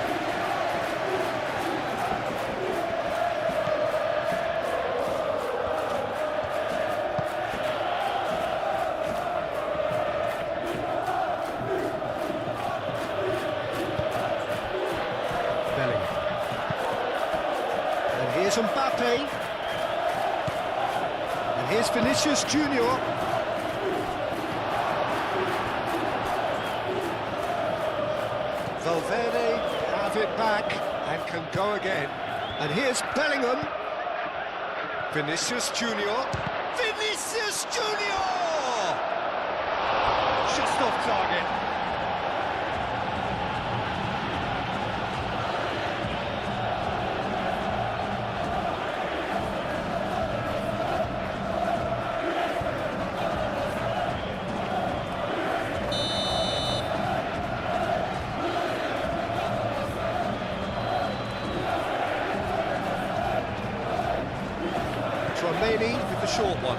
Here's Mbappe. And here's Vinicius Junior. Valverde have it back and can go again. And here's Bellingham. Vinicius Junior. Vinicius Junior! Just off target. Tchouaméni with the short one.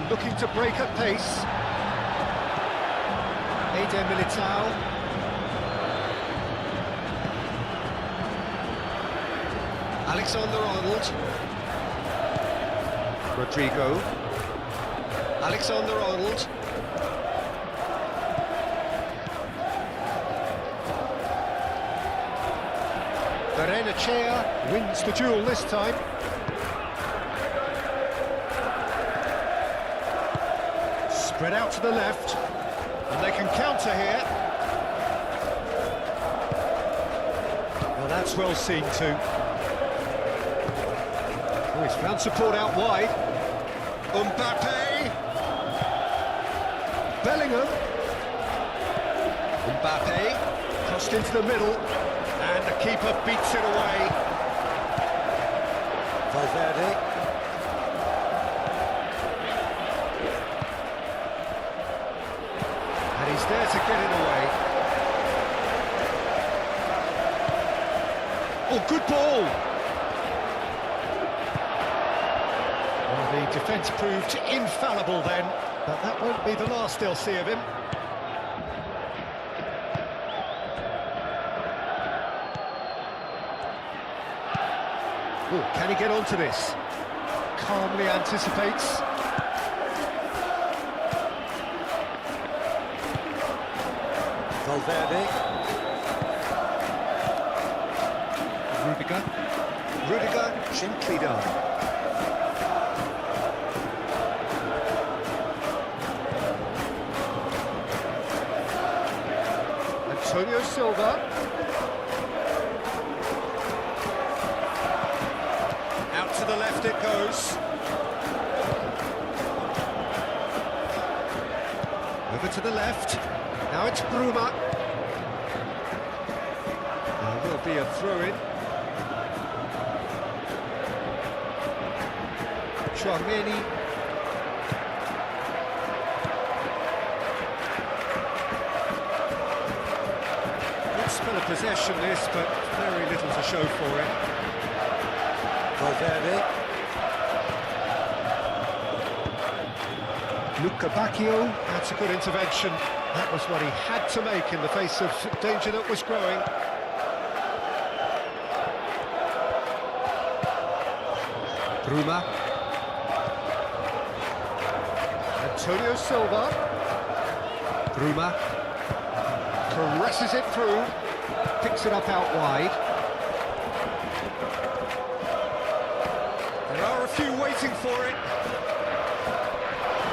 Looking to break at pace. Eder Militao. Alexander-Arnold. Rodrigo. Alexander-Arnold. Berenachea wins the duel this time. Spread out to the left, and they can counter here. Well, that's well seen too. Oh, he's found support out wide. Mbappe. Bellingham. Mbappe. Crossed into the middle, and the keeper beats it away. Valverde. And he's there to get it away. Oh, good ball! Well, the defence proved infallible then, but that won't be the last they'll see of him. Oh, can he get onto this? Calmly anticipates. Valverde. Rudiger gently down. Antonio Silva. Out to the left it goes. Over to the left. Now it's Bruma. There'll be a throw-in. Chouameni. Good spell of possession this, but very little to show for it. Valverde. Luca Bacchio, that's a good intervention. That was what he had to make in the face of danger that was growing. Bruma. Antonio Silva. Bruma. Caresses it through. Picks it up out wide. There are a few waiting for it.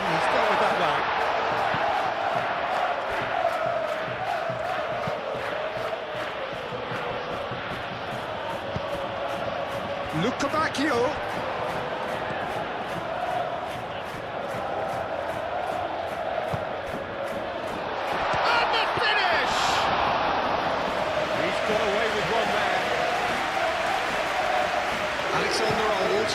He's dealt with that well. Luca Bacchio. And the finish! He's got away with one there. Alexander-Arnold.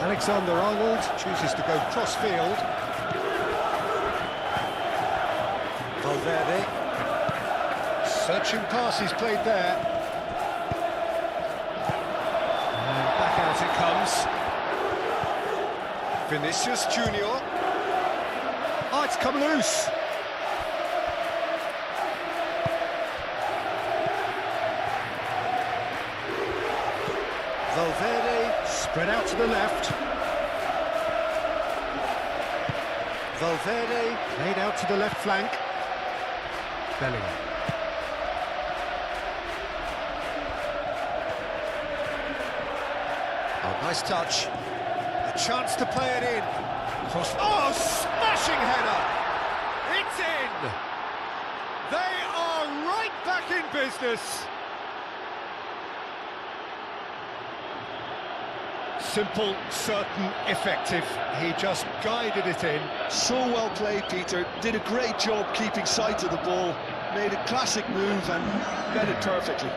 Alexander-Arnold chooses to go cross-field. Valverde. Searching pass he's played there. And back out it comes. Vinicius Junior. Oh, it's come loose. Valverde spread out to the left. Valverde laid out to the left flank. Bellingham. Oh, nice touch. A chance to play it in. Cross. Oh, smashing header! It's in! They are right back in business. Simple, certain, effective. He just guided it in. So well played, Peter. Did a great job keeping sight of the ball. Made a classic move and read it perfectly.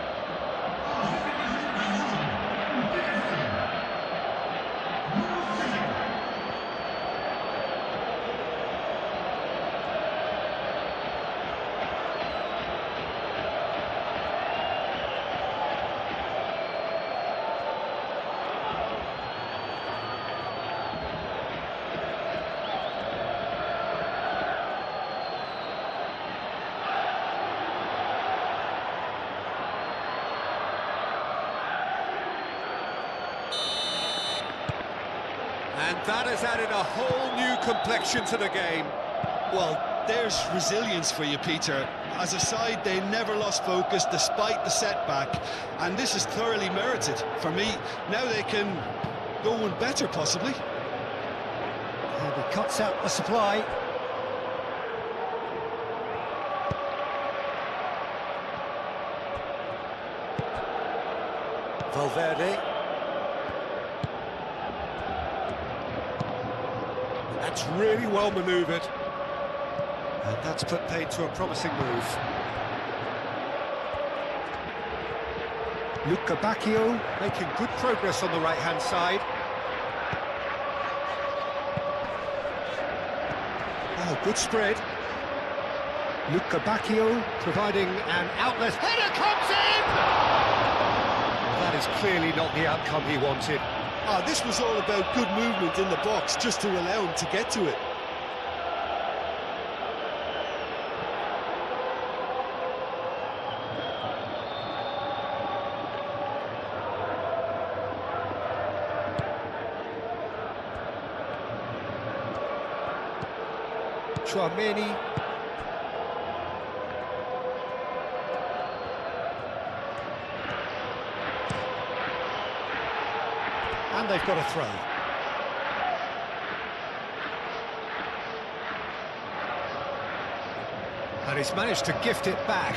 And that has added a whole new complexion to the game. Well, there's resilience for you, Peter. As a side, they never lost focus despite the setback, and this is thoroughly merited. For me, now they can go one better, possibly. And he cuts out the supply. Valverde. That's really well manoeuvred. And that's put paid to a promising move. Luca Bacchio making good progress on the right-hand side. Oh, good spread. Luca Bacchio providing an outlet. Header comes in! That is clearly not the outcome he wanted. Ah, this was all about good movement in the box, just to allow him to get to it. Chouameni. And they've got a throw. And he's managed to gift it back.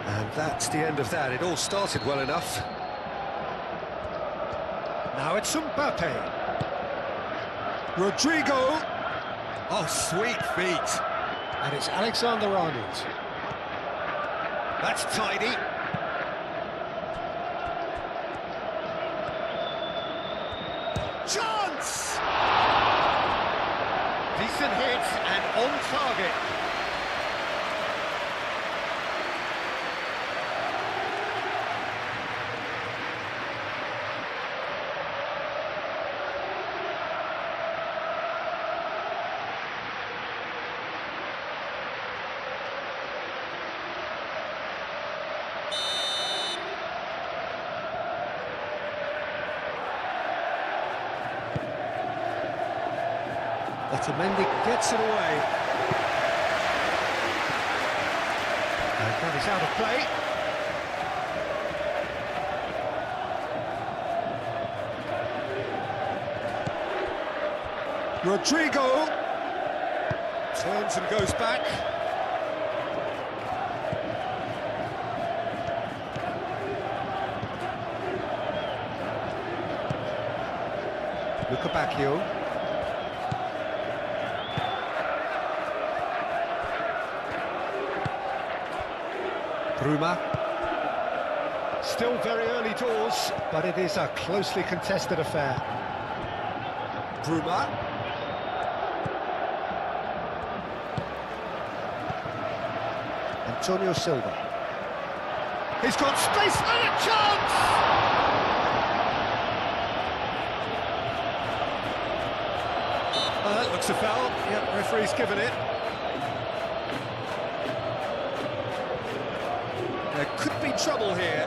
And That's the end of that. It all started well enough. Now it's Mbappe. Rodrigo. Oh, sweet feet. And it's Alexander-Arnold. That's tidy. Chance! Decent hit and on target. Otamendi gets it away. And that is out of play. Rodrigo turns and goes back. Lukebakio. Bruma. Still very early doors, but it is a closely contested affair. Bruma. Antonio Silva. He's got space and a chance! That looks a foul. Yep, referee's given it. There could be trouble here,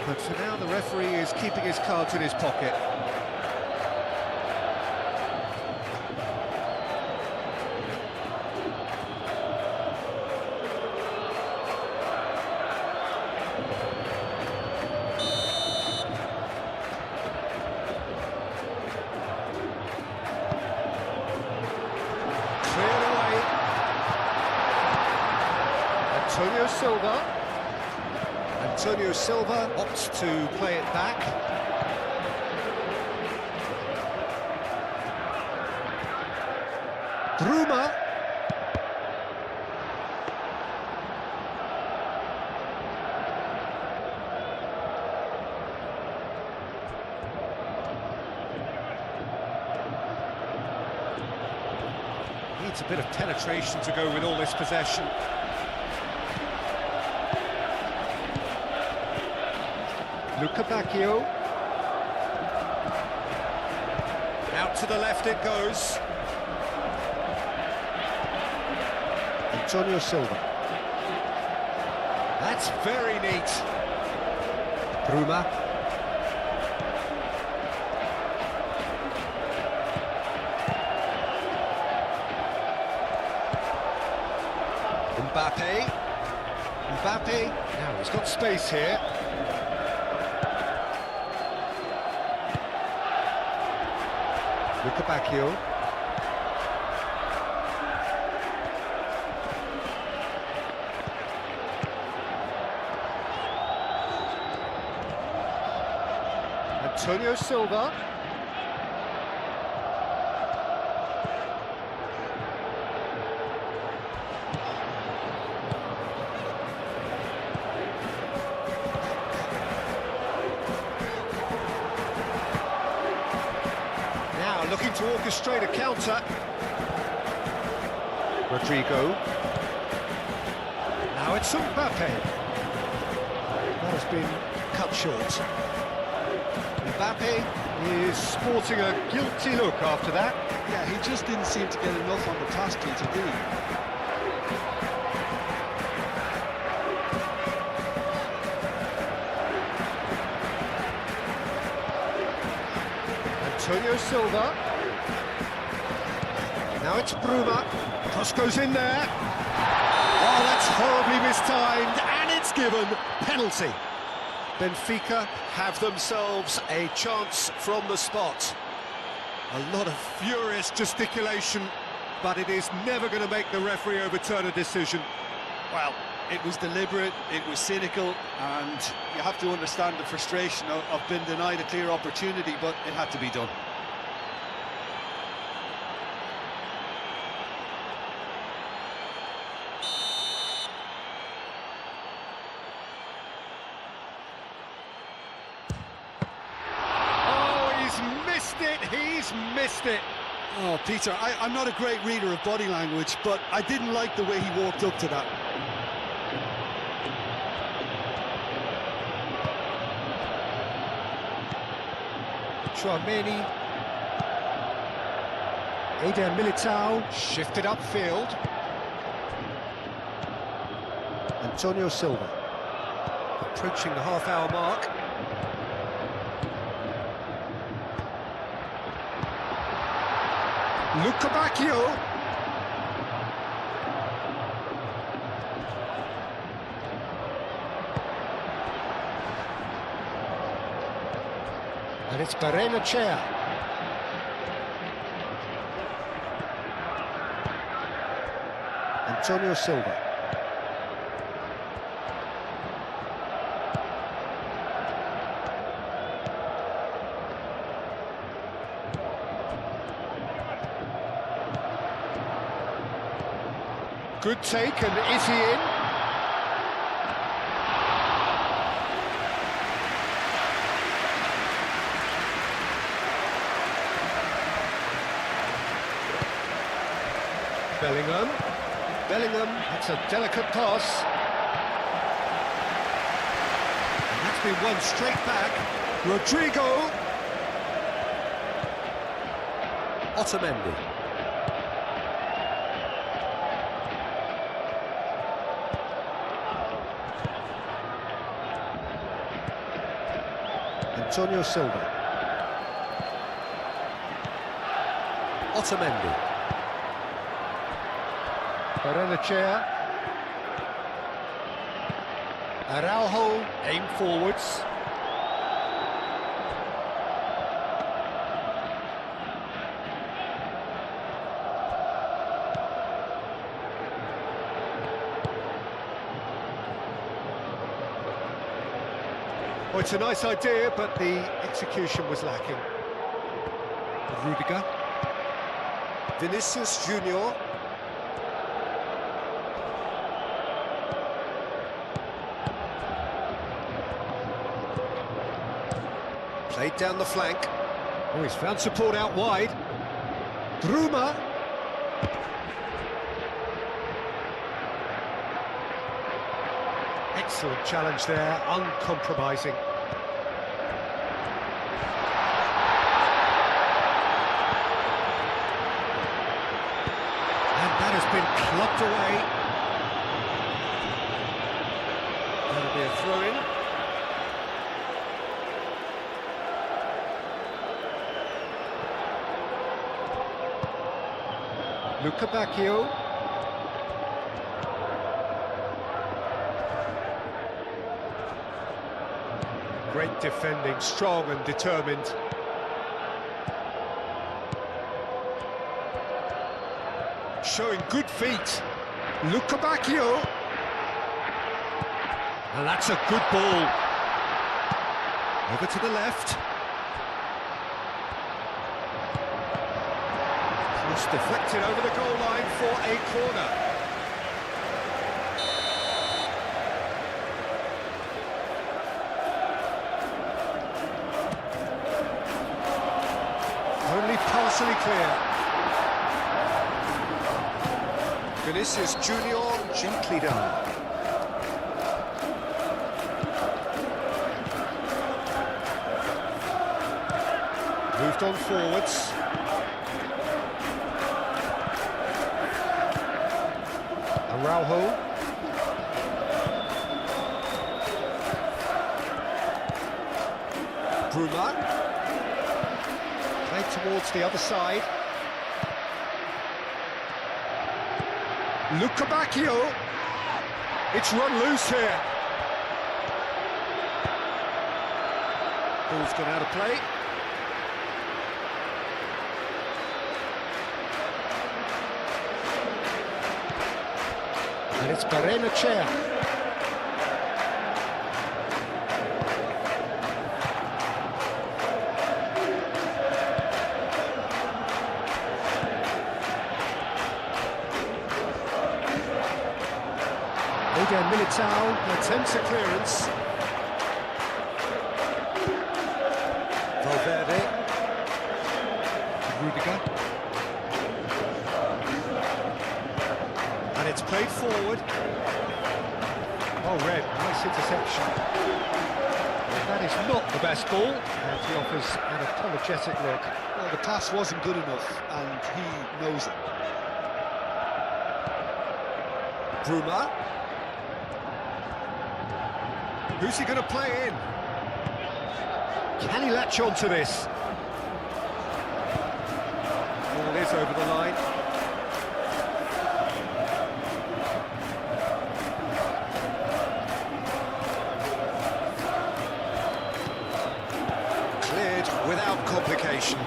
but for now the referee is keeping his cards in his pocket. Cleared away. Antonio Silva. Antonio Silva opts to play it back. Bruma. Needs a bit of penetration to go with all this possession. Lukebakio. Out to the left it goes. Antonio Silva. That's very neat. Bruma. Mbappe. Mbappe. Now he's got space here. Lukebakio. Antonio Silva. Looking to orchestrate a counter. Rodrigo. Now it's Mbappe. That has been cut short. Mbappe is sporting a guilty look after that. Yeah, he just didn't seem to get enough on the task sheet to do it. Antonio Silva. Now it's Bruma. Cross goes in there. Oh, that's horribly mistimed, and it's given. Penalty. Benfica have themselves a chance from the spot. A lot of furious gesticulation, but it is never going to make the referee overturn a decision. Well, It was deliberate, it was cynical, and you have to understand the frustration of being denied a clear opportunity, but it had to be done. Oh, he's missed it. Oh, Peter, I'm not a great reader of body language, but I didn't like the way he walked up to that. Chouameni. Eder Militao shifted upfield. Antonio Silva approaching the half-hour mark. Luca Bacchio. And it's Barrenechea. Antonio Silva. Good take, and is he in? Bellingham, it's a delicate pass. And that's been won straight back. Rodrigo. Otamendi. Antonio Silva. Otamendi. Barrenechea. Araujo, aim forwards. Oh, it's a nice idea, but the execution was lacking. Rudiger. Vinicius Junior. Played down the flank. Oh, he's found support out wide. Bruma. Excellent challenge there, uncompromising. And that has been clubbed away. That'll be a throw-in. Luca Bacchio. Great defending, strong and determined. Showing good feet. Luca Bacchio. And that's a good ball. Over to the left. Cross deflected over the goal line for a corner. Only partially clear. Vinicius Junior gently down. Moved on forwards. Araujo. Bruma. Played towards the other side. Luca Bacchio. It's run loose here. Ball's gone out of play. And it's Chair. Militao attempts a clearance. Valverde. Rudiger. And it's played forward. Oh, Red, nice interception. That is not the best ball, and he offers an apologetic look. Well, the pass wasn't good enough, and he knows it. Bruma. Who's he going to play in? Can he latch on to this? Ball is over the line. Cleared without complication.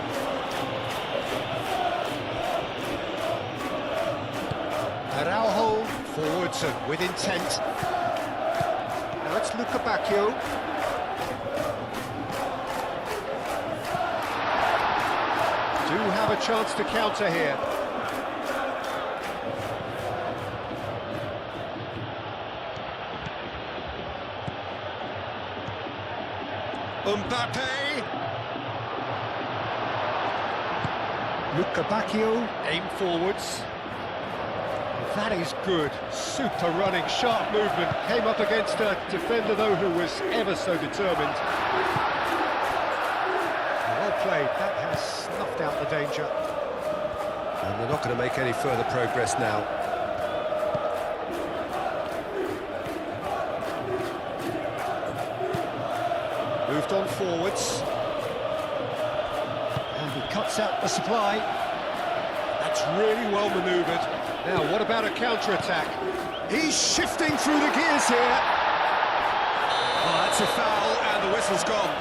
Araujo forwards and with intent. Now it's Luca Bacchio. Do have a chance to counter here. Mbappe. Luca Bacchio, aim forwards. That is good. Super running, sharp movement. Came up against a defender, though, who was ever so determined. Well played. That has snuffed out the danger. And they're not going to make any further progress now. Moved on forwards. And he cuts out the supply. That's really well manoeuvred. Now, what about a counter-attack? He's shifting through the gears here. Oh, that's a foul, and the whistle's gone.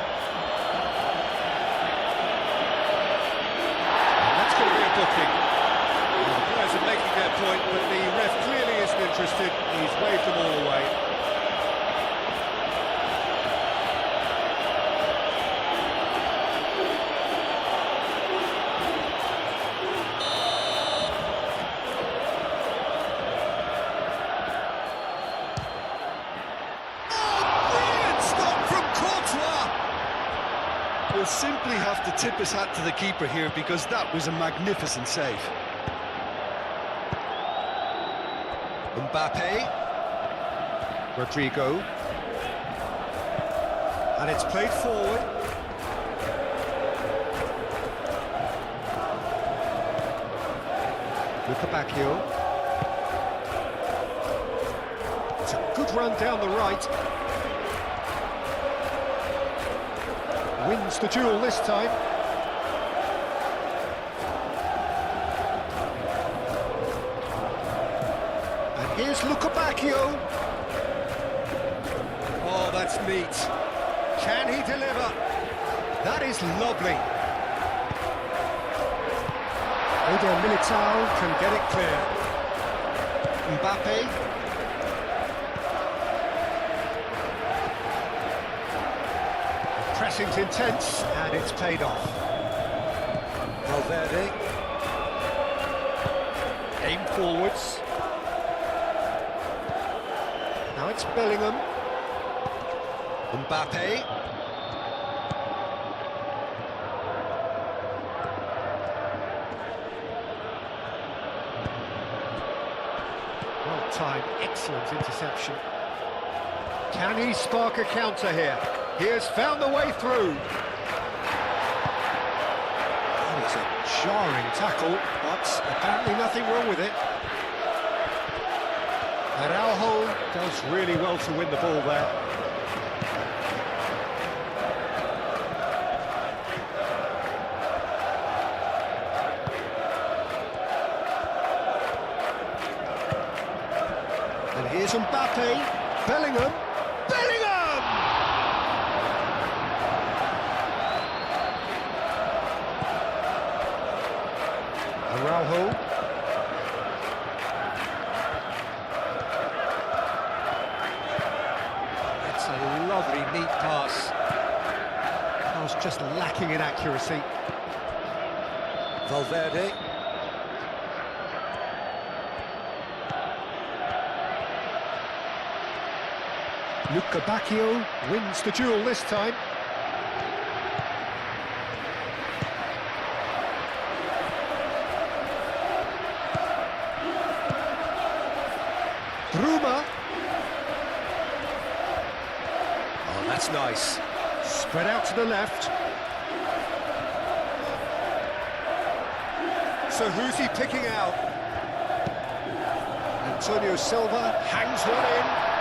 And that's going to be a booking. Well, the players are making their point, but the ref clearly isn't interested. He's waved them all away. Will simply have to tip his hat to the keeper here because that was a magnificent save. Mbappe. Rodrigo. And it's played forward. Luca Bacchio. It's a good run down the right. Wins the duel this time. And here's Luca Bacchio. Oh, that's neat. Can he deliver? That is lovely. Militao can get it clear. Mbappe. Pressing's intense, and it's paid off. Valverde. Aim forwards. Now it's Bellingham. Mbappe. Well timed, excellent interception. Can he spark a counter here? He has found the way through. That is a jarring tackle, but apparently nothing wrong with it. Araujo does really well to win the ball there. And here's Mbappe. Bellingham. Bellingham! Araujo. Very neat pass. I was just lacking in accuracy. Valverde. Luca Bacchio wins the duel this time. Bruma. Oh, that's nice. Spread out to the left. So who's he picking out? Antonio Silva hangs one in.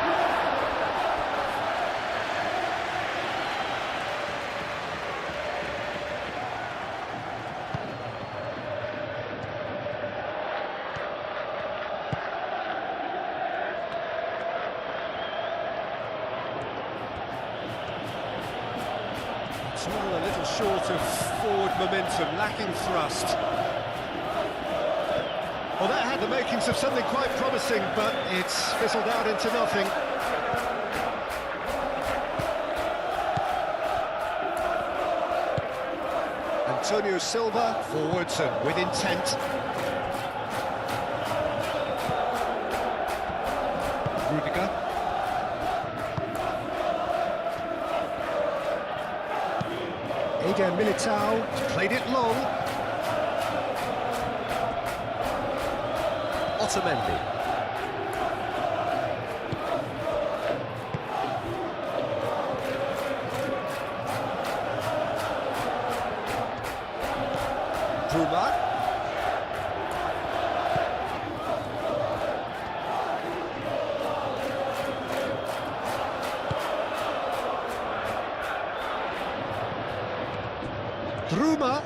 It's all a little short of forward momentum, lacking thrust. Well, that had the makings of something quite promising, but it's fizzled out into nothing. Antonio Silva, forwards and with intent. Rudiger. Eder Militao played it long. Otamendi. Bruma. Bruma.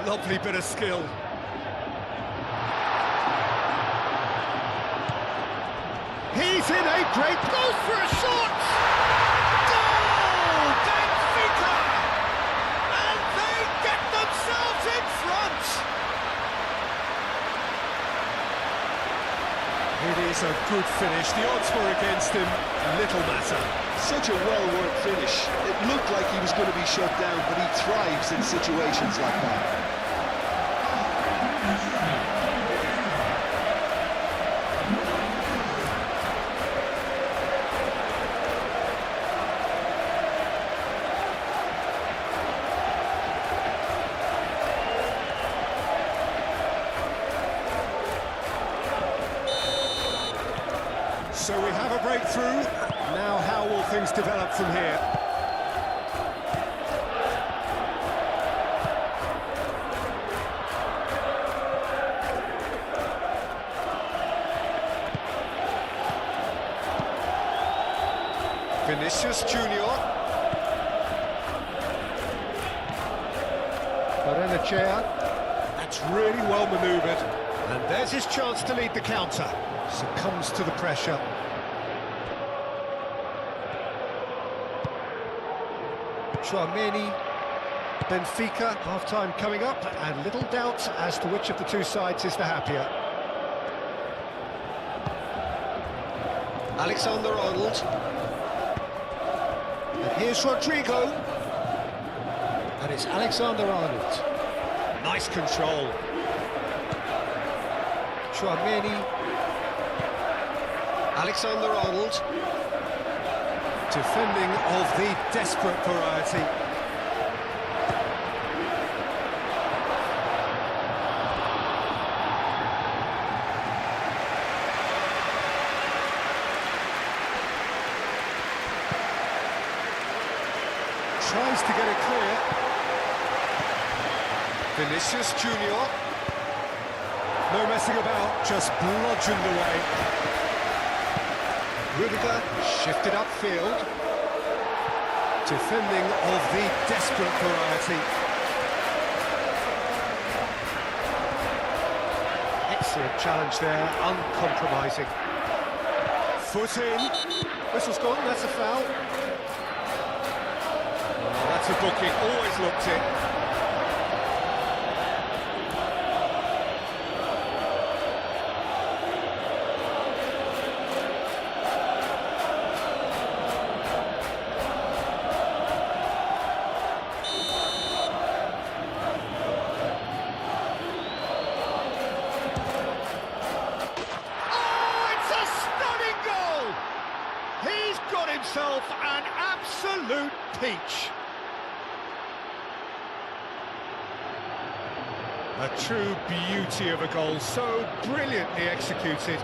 Lovely bit of skill. He's in a great goes for a shot! Goal! Benfica! And they get themselves in front! It is a good finish. The odds were against him. Little matter. Such a well-worked finish. It looked like he was going to be shut down, but he thrives in situations like that. So we have a breakthrough. Now how will things develop from here? Vinicius Junior. Barrenechea. That's really well manoeuvred. And there's his chance to lead the counter. Succumbs to the pressure. Tchouaméni. Benfica, half-time coming up, and little doubt as to which of the two sides is the happier. Alexander-Arnold. And here's Rodrigo. And it's Alexander-Arnold. Nice control. Tchouaméni. Alexander-Arnold. Defending of the desperate variety. Tries to get it clear. Vinicius Junior. No messing about, just bludgeoned away. Rudiger shifted upfield. Defending of the desperate variety. Excellent challenge there, uncompromising. Foot in. Whistle's gone, that's a foul. Oh, that's a booking, always looked it. absolute peach. A true beauty of a goal, so brilliantly executed.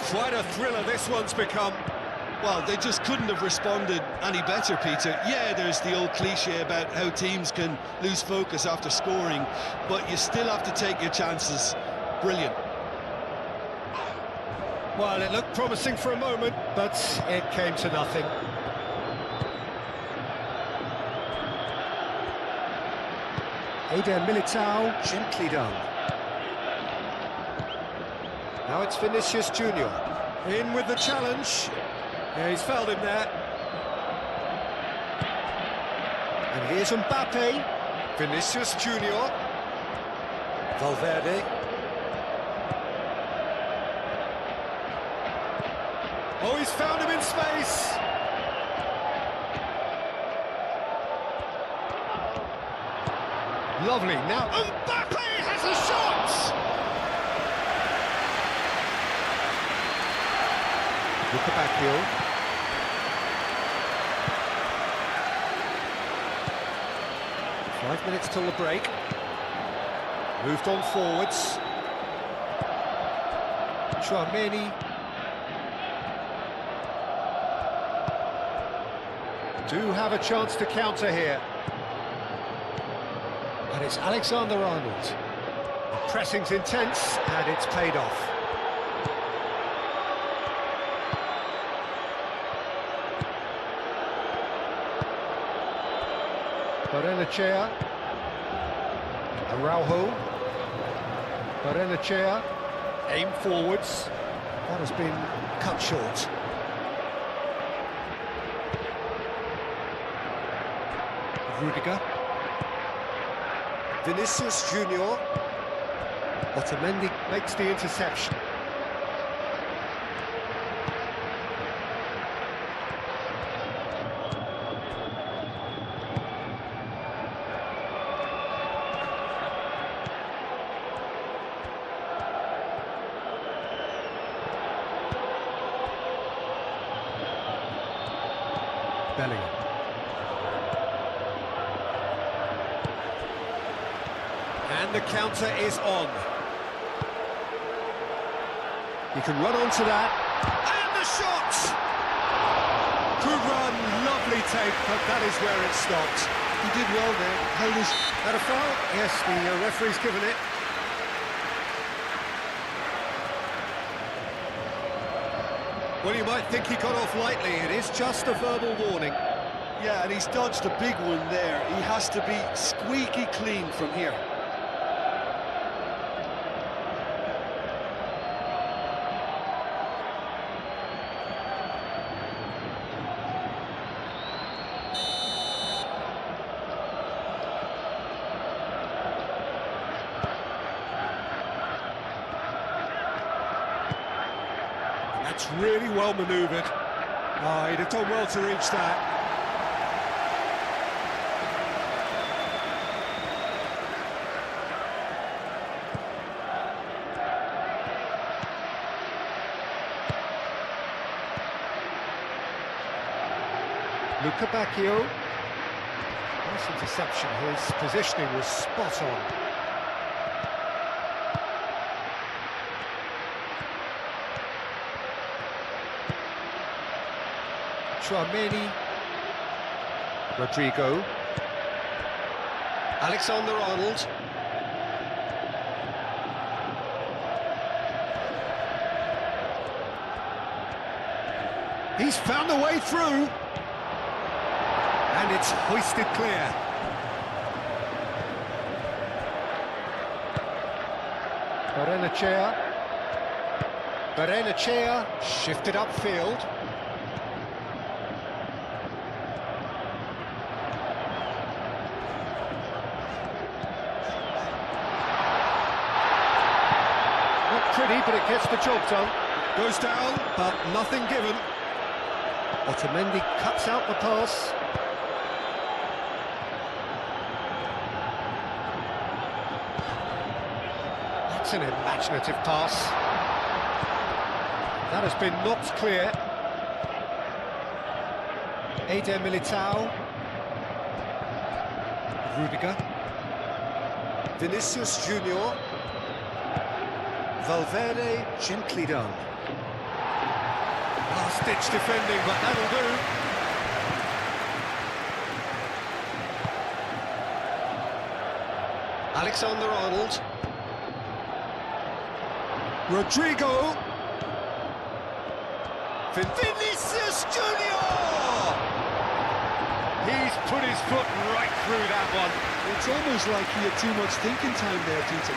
Quite a thriller this one's become. Well, they just couldn't have responded any better, Peter. Yeah, there's the old cliche about how teams can lose focus after scoring, but you still have to take your chances. Brilliant. Well, it looked promising for a moment, but it came to nothing. Eder Militao, gently done. Now it's Vinicius Junior. In with the challenge. Yeah, he's fouled him there. And here's Mbappe. Vinicius Junior. Valverde. Oh, he's found him in space. Lovely. Now Mbappe has a shot. Look at back heel. Five minutes till the break. Moved on forwards. Chouameni. Do have a chance to counter here. And it's Alexander-Arnold. The pressing's intense, and it's paid off. Barrenechea. Araujo. Barrenechea. Aim forwards. That has been cut short. Rudiger. Vinicius Junior. Otamendi makes the interception. Bellingham. And the counter is on. He can run onto that. And the shot! Good run, lovely take, but that is where it stopped. He did well there. Held his... That a foul? Yes, the referee's given it. Well, you might think he got off lightly. It is just a verbal warning. Yeah, and he's dodged a big one there. He has to be squeaky clean from here. That's really well manoeuvred. Oh, he'd have done well to reach that. Luca Bacchio. Nice interception. His positioning was spot on. Chouameni. Rodrigo. Alexander-Arnold. He's found a way through. And it's hoisted clear. Barrenechea. Berenachea shifted upfield. Not pretty, but it gets the job done. Goes down, but nothing given. Otamendi cuts out the pass. That's an imaginative pass. That has been knocked clear. Eder Militao. Rudiger. Vinicius Junior. Valverde, gently done. Last-ditch defending, but that'll do. Alexander-Arnold. Rodrigo. Vinicius Junior! He's put his foot right through that one. It's almost like he had too much thinking time there, Peter.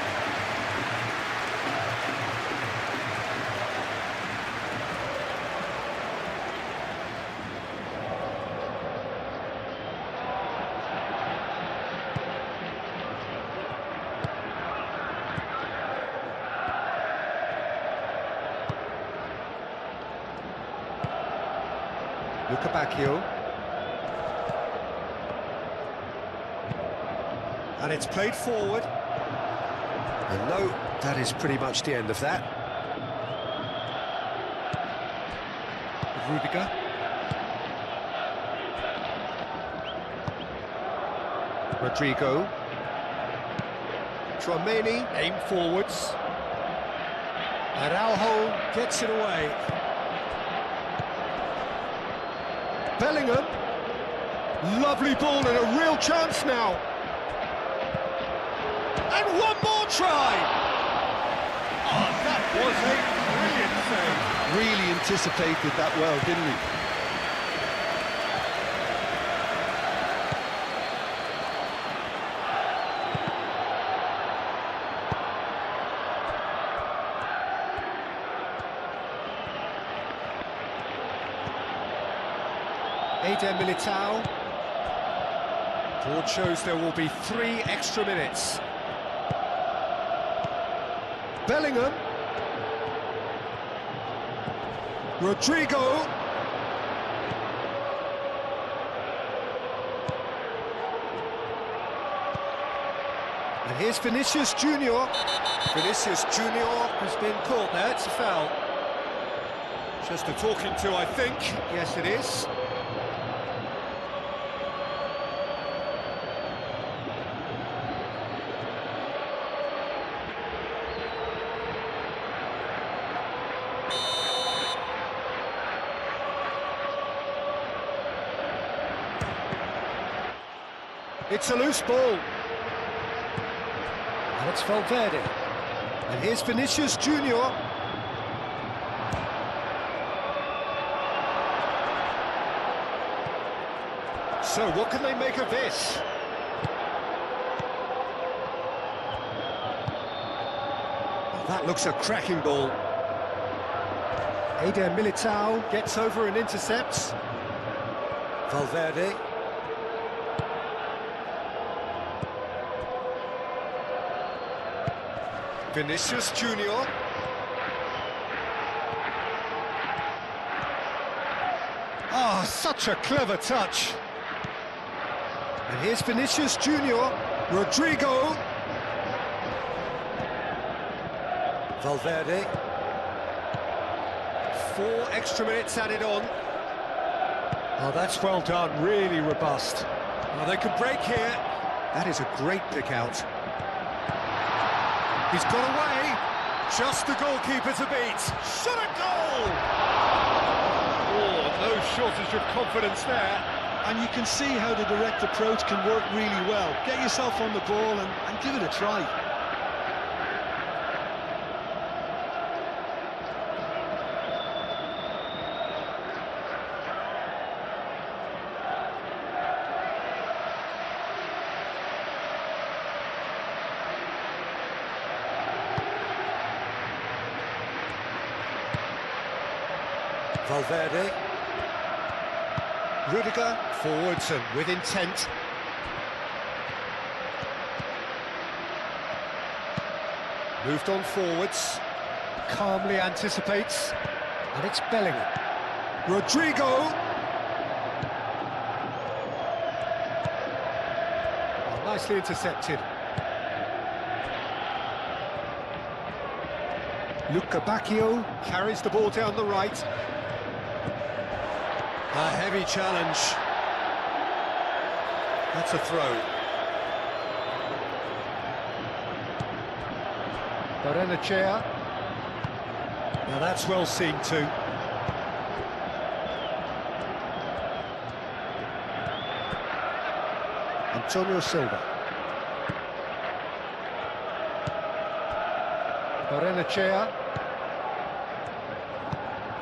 Lukabakio. And it's played forward. And no, that is pretty much the end of that. Rudiger. Rodrigo. Tchouaméni, aim forwards. Araujo gets it away. Bellingham. Lovely ball and a real chance now. And one more try! Oh, that was a brilliant save. Really anticipated that well, didn't he? Eder Militao. Board shows there will be 3 extra minutes. Bellingham. Rodrigo. And here's Vinicius Junior. Vinicius Junior has been caught there, it's a foul. Just a talking to, I think. Yes, it is. It's a loose ball. And it's Valverde. And here's Vinicius Junior. So, what can they make of this? Oh, that looks a cracking ball. Eder Militao gets over and intercepts. Valverde. Vinicius Junior. Oh, such a clever touch. And here's Vinicius Junior. Rodrigo. Valverde. 4 extra minutes added on. Oh, that's well done, really robust. Oh, they could break here. That is a great pick out. He's got away. Just the goalkeeper to beat. Shot a goal! Oh, no shortage of confidence there. And you can see how the direct approach can work really well. Get yourself on the ball and give it a try. Valverde. Rudiger forwards and with intent. Moved on forwards. Calmly anticipates. And it's Bellingham. Rodrigo. Oh, nicely intercepted. Luca Bacchio carries the ball down the right. A heavy challenge. That's a throw. Barrenechea. Now that's well seen too. Antonio Silva. Barrenechea.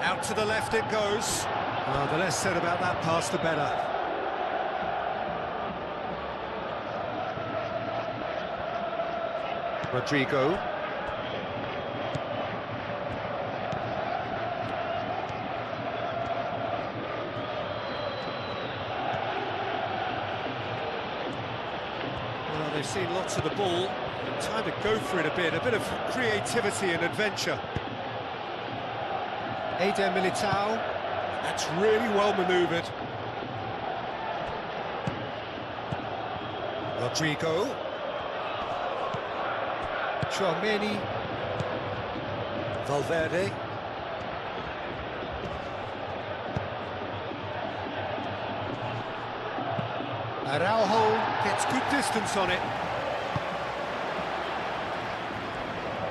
Out to the left it goes. Oh, the less said about that pass, the better. Rodrigo. Well, they've seen lots of the ball. Time to go for it a bit of creativity and adventure. Eder Militao. That's really well manoeuvred. Rodrigo. Tchouaméni. Valverde. Araujo gets good distance on it.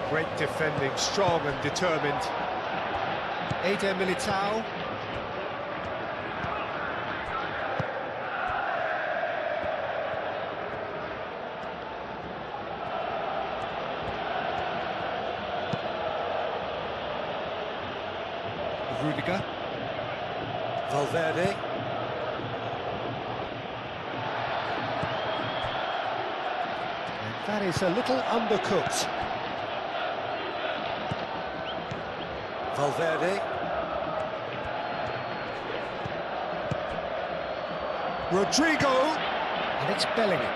Great defending, strong and determined. Eder Militao. Rudiger. Valverde. And that is a little undercooked. Valverde. Rodrigo. And it's Bellingham.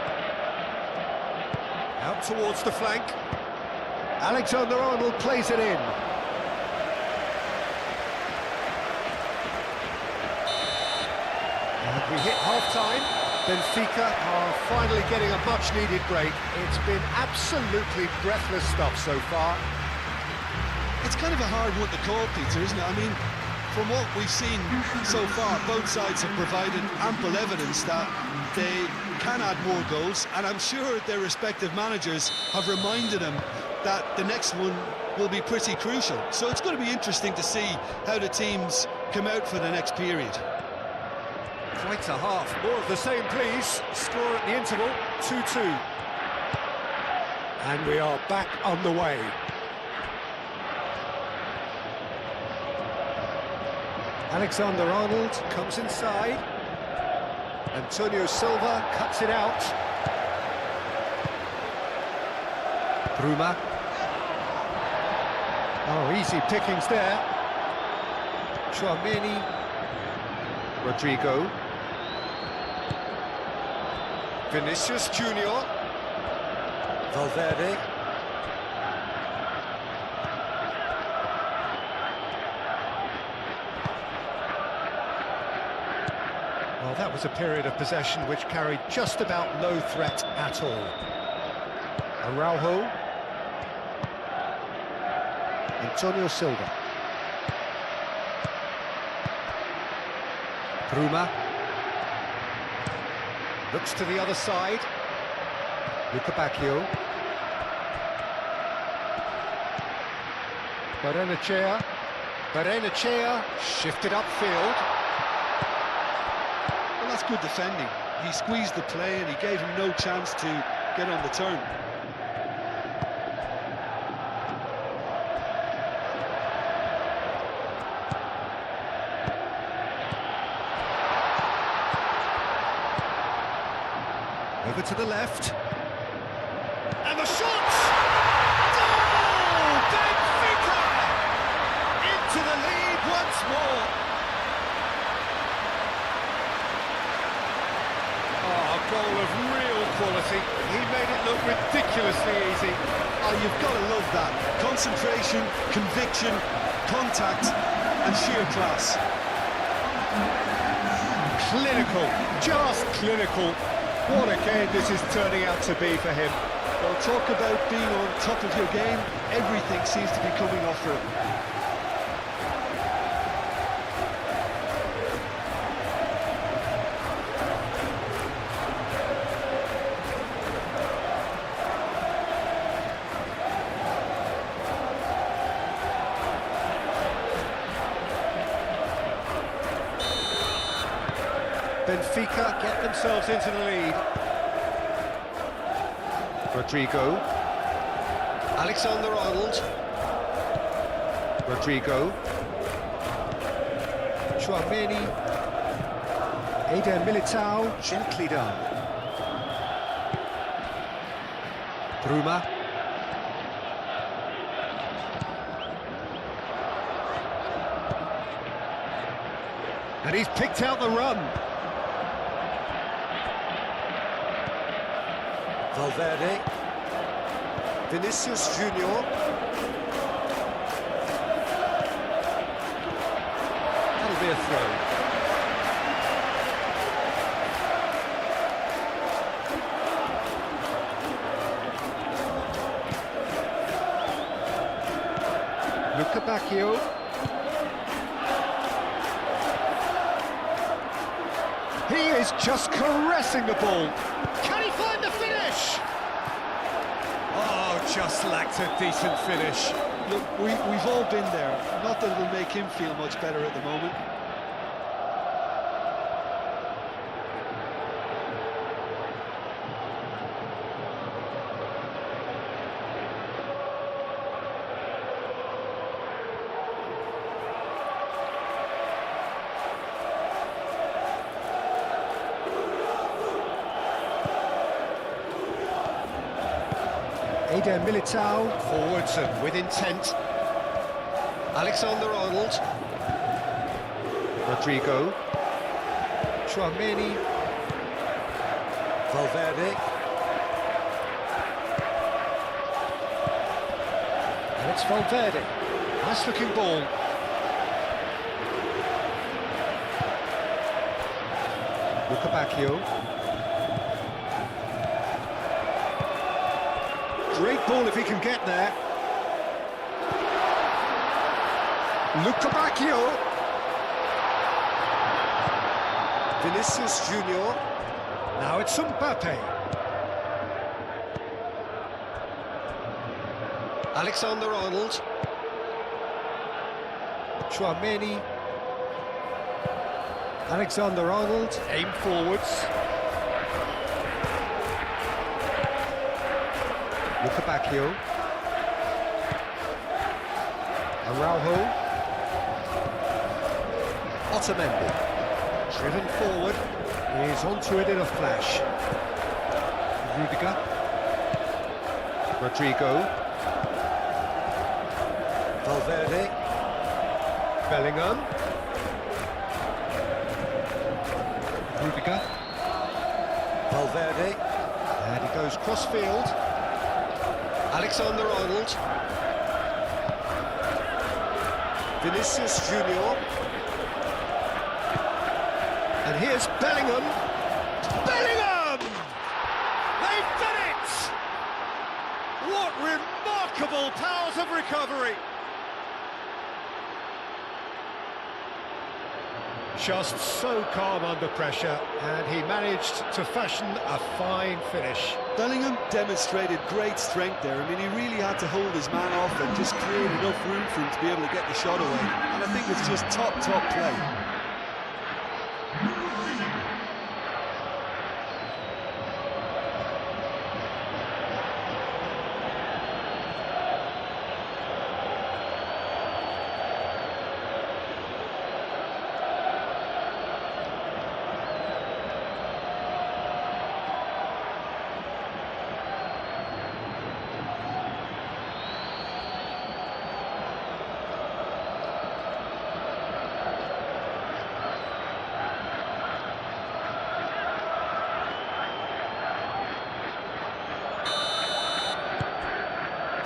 Out towards the flank. Alexander-Arnold plays it in. And we hit half-time. Benfica are finally getting a much-needed break. It's been absolutely breathless stuff so far. It's kind of a hard one to call, Peter, isn't it? I mean, from what we've seen so far, both sides have provided ample evidence that they can add more goals, and I'm sure their respective managers have reminded them that the next one will be pretty crucial. So it's going to be interesting to see how the teams come out for the next period. Quite a half. More of the same, please. Score at the interval, 2-2. And we are back on the way. Alexander-Arnold comes inside. Antonio Silva cuts it out. Bruma. Oh, easy pickings there. Tchouaméni. Rodrigo. Vinicius Junior. Valverde. Well, that was a period of possession which carried just about no threat at all. Araujo. Antonio Silva. Bruma. Looks to the other side. Luca Bacchio. Barrenechea. Barrenechea shifted upfield. Well, that's good defending. He squeezed the play and he gave him no chance to get on the turn. Over to the left. And the shot! Oh, Benfica! Into the lead once more. easy. He made it look ridiculously easy. Oh, you've got to love that. Concentration, conviction, contact, and sheer class. Clinical, just clinical. What a game this is turning out to be for him. Well, talk about being on top of your game. Everything seems to be coming off for him. Benfica get themselves into the lead. Rodrigo. Alexander-Arnold. Rodrigo. Tchouaméni. Eder Militao, gently done. Bruma. And he's picked out the run. Valverde. Vinicius Junior. That'll be a throw. Luca Bacchio. He is just caressing the ball. Can he find the finish? Oh, just lacked a decent finish. Look, we've all been there. Not that it'll make him feel much better at the moment. Eder Militao, forwards and with intent. Alexander-Arnold. Rodrigo. Tchouaméni. Valverde. And it's Valverde. Nice looking ball. Luca Bacchio. Great ball if he can get there. Luca Bacchio. Vinicius Junior. Now it's Mbappe. Alexander-Arnold. Tchouaméni. Alexander-Arnold. Aim forwards. Luca Bacchio. Araujo. Otamendi. Driven forward. He's onto it in a flash. Rudiger. Rodrigo. Valverde. Bellingham. Rudiger. Valverde. And he goes cross-field. Alexander-Arnold. Vinicius Junior. And here's Bellingham. Bellingham! They've done it! What remarkable powers of recovery! Just so calm under pressure, and he managed to fashion a fine finish. Bellingham demonstrated great strength there. I mean, he really had to hold his man off and just create enough room for him to be able to get the shot away. And I think it's just top play.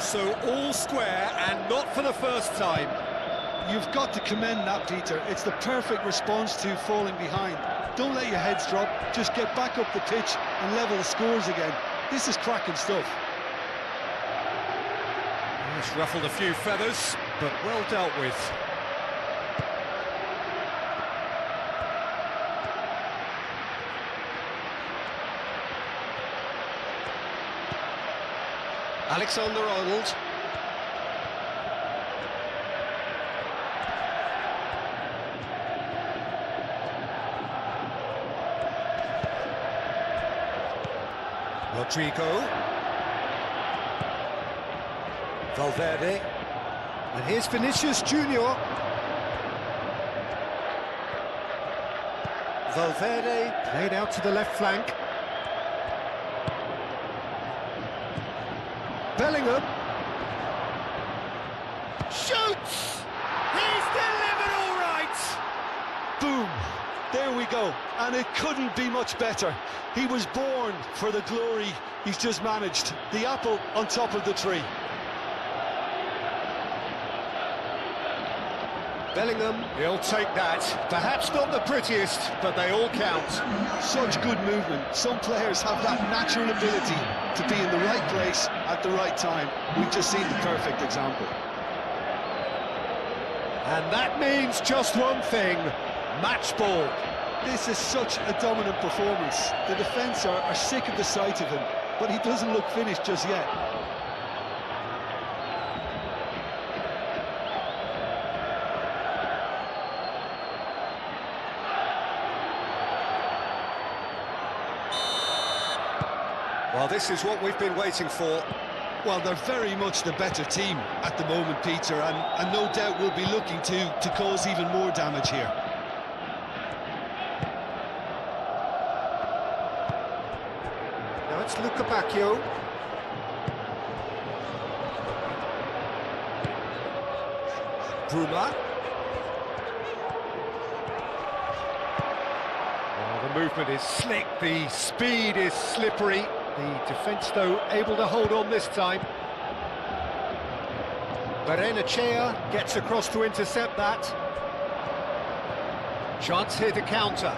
So all square and not for the first time. You've got to commend that, Peter. It's the perfect response to falling behind. Don't let your heads drop, just get back up the pitch and level the scores again. This is cracking stuff. It's ruffled a few feathers, but well dealt with. Alexander-Arnold. Rodrigo. Valverde. And here's Vinicius Junior. Valverde. Played out to the left flank. Bellingham. Shoots! He's delivered all right! Boom! There we go. And it couldn't be much better. He was born for the glory he's just managed. The apple on top of the tree. Bellingham, he'll take that. Perhaps not the prettiest, but they all count. Such good movement. Some players have that natural ability to be in the right place at the right time. We've just seen the perfect example. And that means just one thing, match ball. This is such a dominant performance. The defence are sick of the sight of him, but he doesn't look finished just yet. Well, this is what we've been waiting for. Well, they're very much the better team at the moment, Peter, and no doubt will be looking to cause even more damage here. Now it's Luca Bacchio. Bruma. Oh, the movement is slick, the speed is slippery. The defence, though, able to hold on this time. Barrenechea gets across to intercept that. Chance here to counter.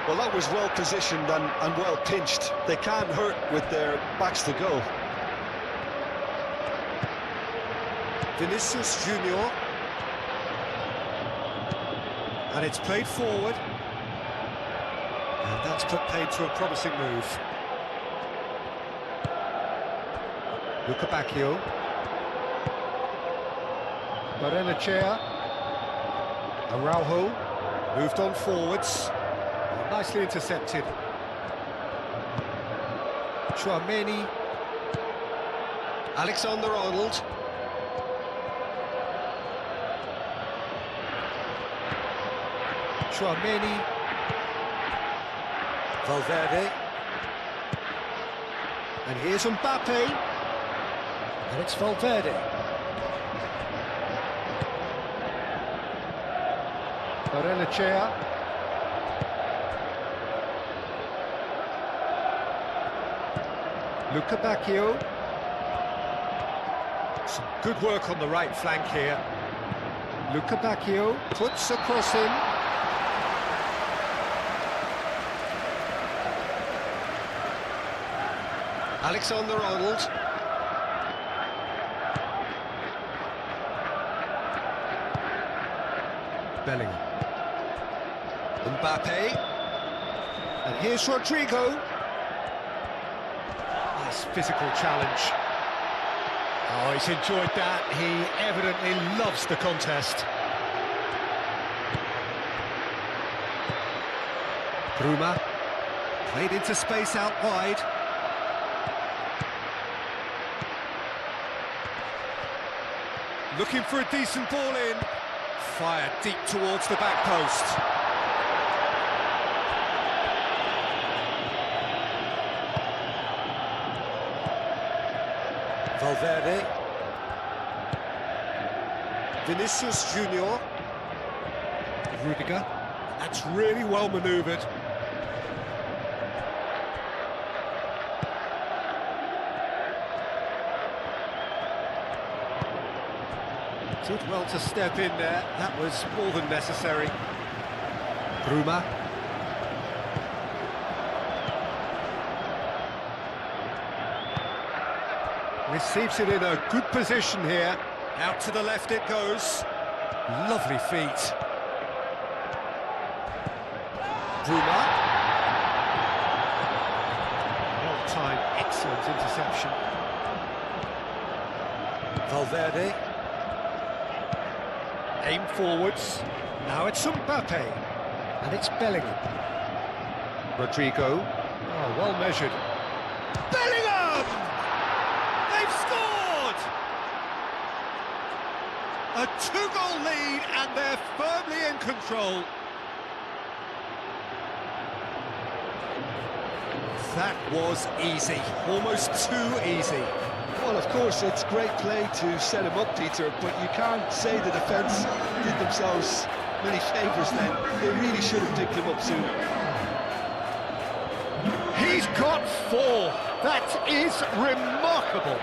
Well, that was well positioned and well pinched. They can't hurt with their backs to go. Vinicius Junior. And it's played forward. And that's played to a promising move. Luca Bacchio. Barrenechea. Araujo. Moved on forwards. Nicely intercepted. Chouameni. Alexander-Arnold. Chouameni. Valverde. And here's Mbappe. And it's Valverde. Barrenechea. Luca Bacchio. Some good work on the right flank here. Luca Bacchio puts a cross in. Alexander-Arnold. Bellingham. Mbappe. And here's Rodrigo. Nice physical challenge. Oh, he's enjoyed that. He evidently loves the contest. Bruma. Played into space out wide. Looking for a decent ball in. Fired deep towards the back post. Valverde. Vinicius Junior. Rudiger. That's really well manoeuvred. Did well to step in there. That was more than necessary. Bruma. Receives it in a good position here. Out to the left it goes. Lovely feet. Bruma. Well-timed, excellent interception. Valverde. Aim forwards. Now it's Mbappe. And it's Bellingham. Rodrigo. Oh, well measured. Bellingham! They've scored! A two-goal lead and they're firmly in control. That was easy, almost too easy. Well, of course, it's great play to set him up, Peter, but you can't say the defence did themselves many favours then. They really should have picked him up sooner. He's got 4. That is remarkable.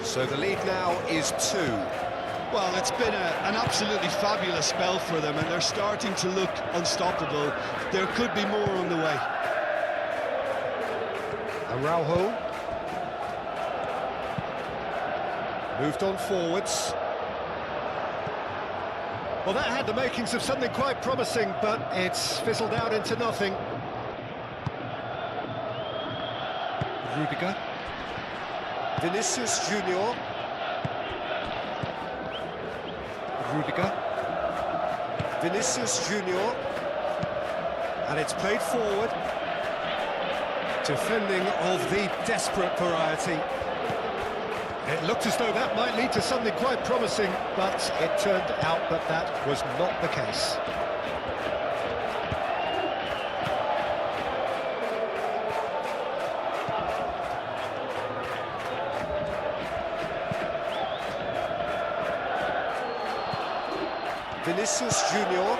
So the lead now is 2. Well, it's been an absolutely fabulous spell for them, and they're starting to look unstoppable. There could be more on the way. Araujo. Moved on forwards. Well, that had the makings of something quite promising, but it's fizzled out into nothing. Rudiger. Vinicius Junior. Rudiger. Vinicius Junior. And it's played forward. Defending of the desperate variety. It looked as though that might lead to something quite promising, but it turned out that that was not the case. Vinicius Junior.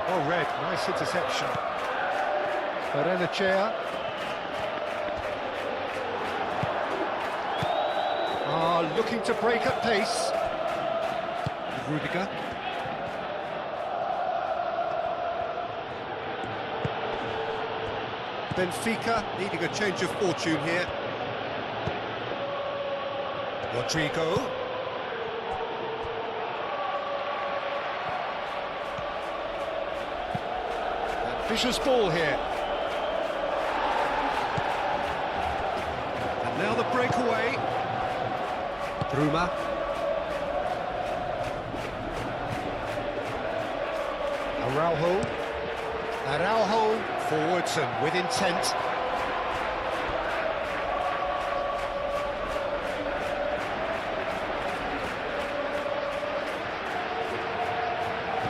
Oh, red, nice interception. Barrenechea. Looking to break at pace. Rudiger. Benfica needing a change of fortune here. Rodrigo. That vicious ball here. And now the breakaway. Bruma. Araujo forwards and with intent.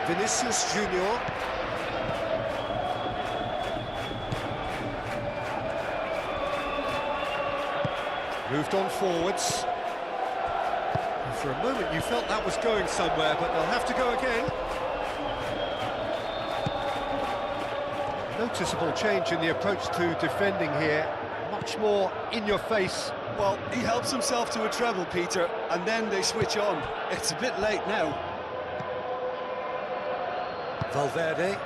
Vinicius Junior. Moved on forwards. For a moment you felt that was going somewhere, but they'll have to go again. Noticeable change in the approach to defending here. Much more in your face. Well, he helps himself to a treble, Peter, and then they switch on. It's a bit late now. Valverde.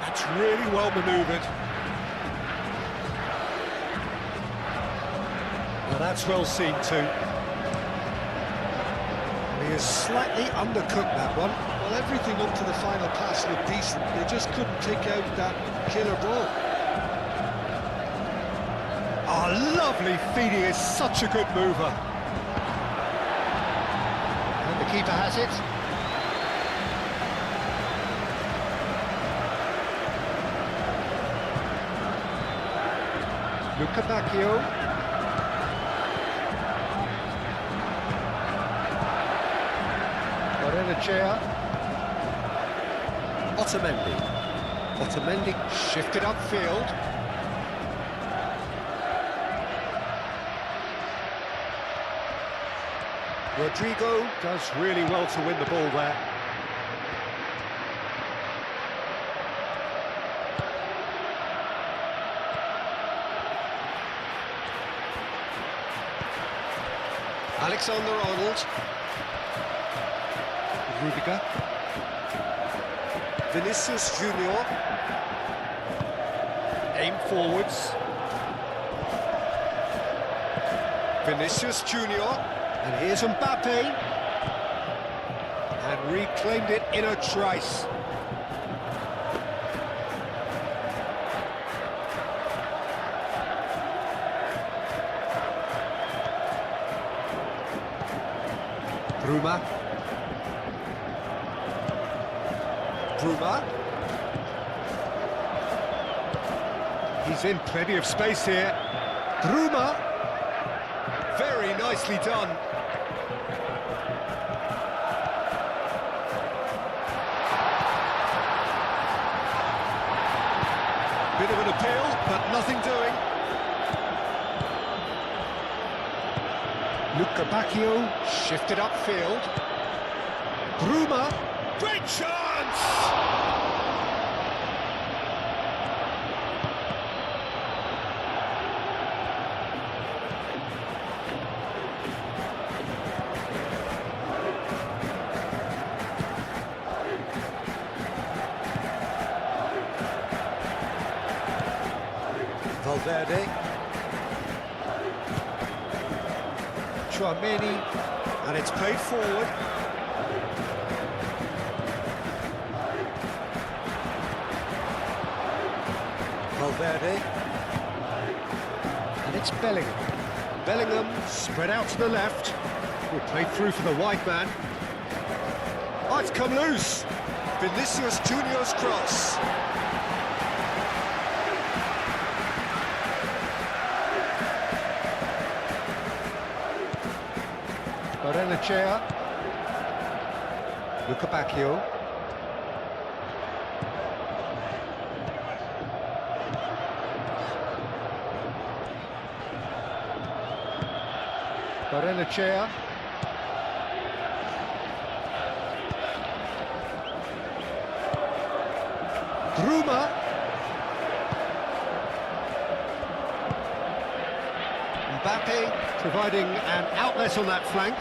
That's really well manoeuvred. Well, that's well seen too. He is slightly undercooked, that one. Well, everything up to the final pass looked decent. They just couldn't pick out that killer ball. Oh, lovely feed. He is such a good mover. And the keeper has it. Luca Bacchio. Barrenechea. Otamendi shifted upfield. Rodrigo does really well to win the ball there. Alexander-Arnold. Rudiger. Vinicius Junior. Aim forwards. Vinicius Junior. And here's Mbappe. And reclaimed it in a trice. Bruma. Bruma. He's in plenty of space here. Bruma. Very nicely done. Bit of an appeal, but nothing doing. Luca Bacchio shifted upfield. Bruma, great chance! Valverde. Tchouaméni, and it's played forward. Valverde, and it's Bellingham. Bellingham spread out to the left. Will play through for the wide man. Oh, it's come loose. Vinicius Junior's cross. Barrenechea. Luca Bacchio. Barrenechea. Bruma. Mbappe providing an outlet on that flank.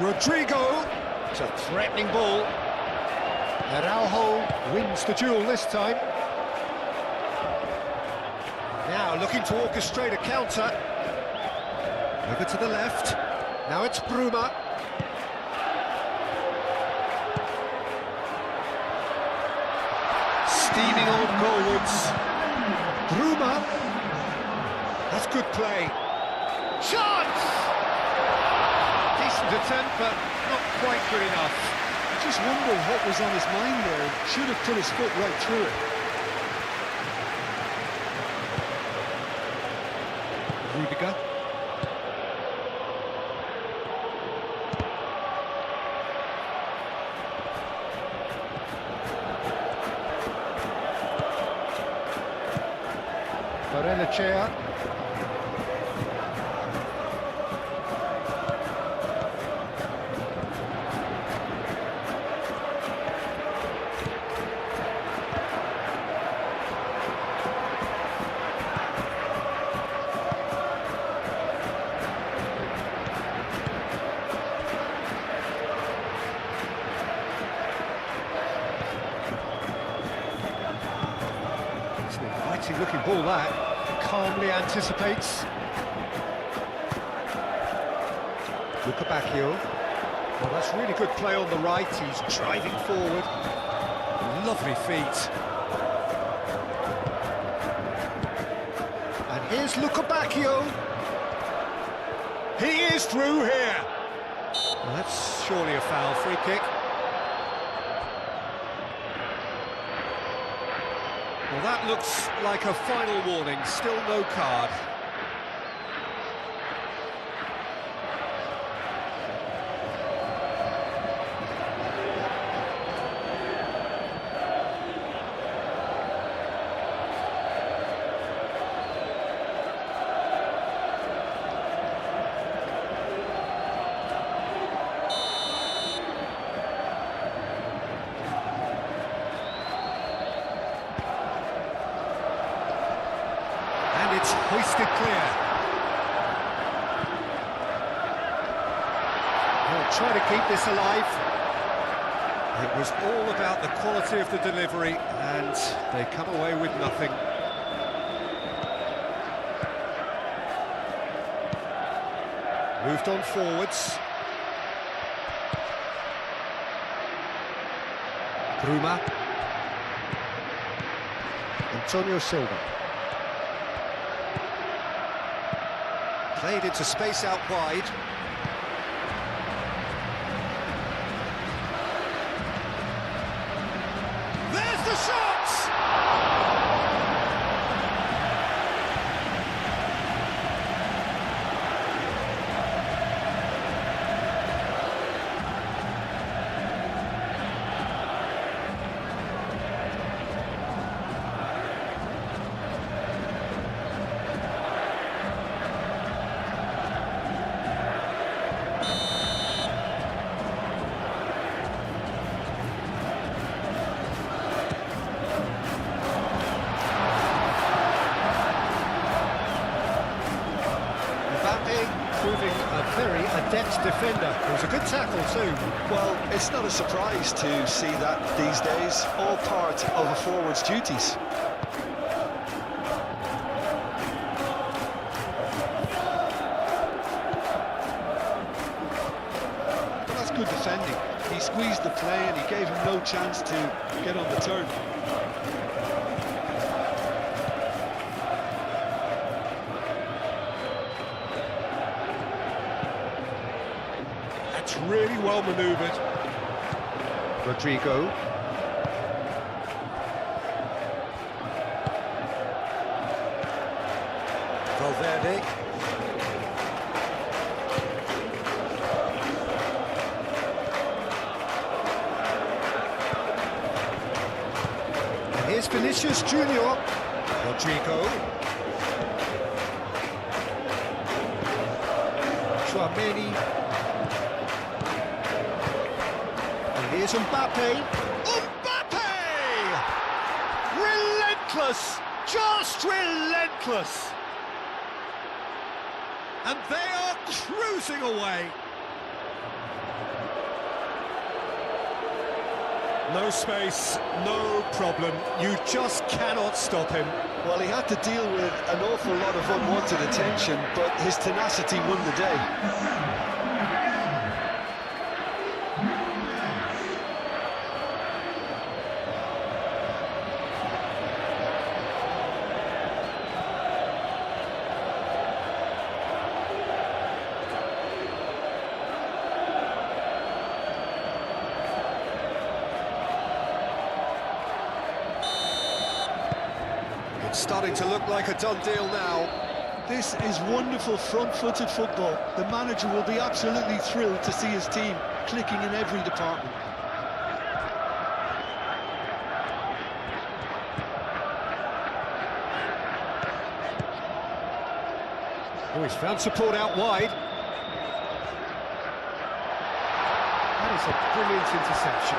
Rodrigo, it's a threatening ball. Araujo wins the duel this time. Now looking to orchestrate a counter. Over to the left. Now it's Bruma. Steaming on goalwards. Bruma. That's good play. Chance! Decent attempt, but not quite good enough. I just wonder what was on his mind there. Should have put his foot right through it. Rudiger. Barrenechea. It's an inviting looking ball that. Calmly anticipates. Luca Bacchio. Well, that's really good play on the right. He's driving forward. Lovely feet. And here's Luca Bacchio. He is through here. Well, that's surely a foul. Free kick. Well, that looks like a final warning, still no card. It's hoisted clear. He'll try to keep this alive. It was all about the quality of the delivery, and they come away with nothing. Moved on forwards. Bruma. Antonio Silva. Played into space out wide. There's the shot! Proving a very adept defender. It was a good tackle too. Well, it's not a surprise to see that these days, all part of a forward's duties. But that's good defending. He squeezed the play and he gave him no chance to get on the turn. It's really well manoeuvred. Rodrigo. Valverde. And here's Vinicius Junior. Rodrigo. Chouameni. Here's Mbappe. Mbappe! Relentless! Just relentless! And they are cruising away. No space, no problem. You just cannot stop him. Well, he had to deal with an awful lot of unwanted attention, but his tenacity won the day. It's starting to look like a done deal now. This is wonderful front-footed football. The manager will be absolutely thrilled to see his team clicking in every department. Oh, he's found support out wide. That is a brilliant interception.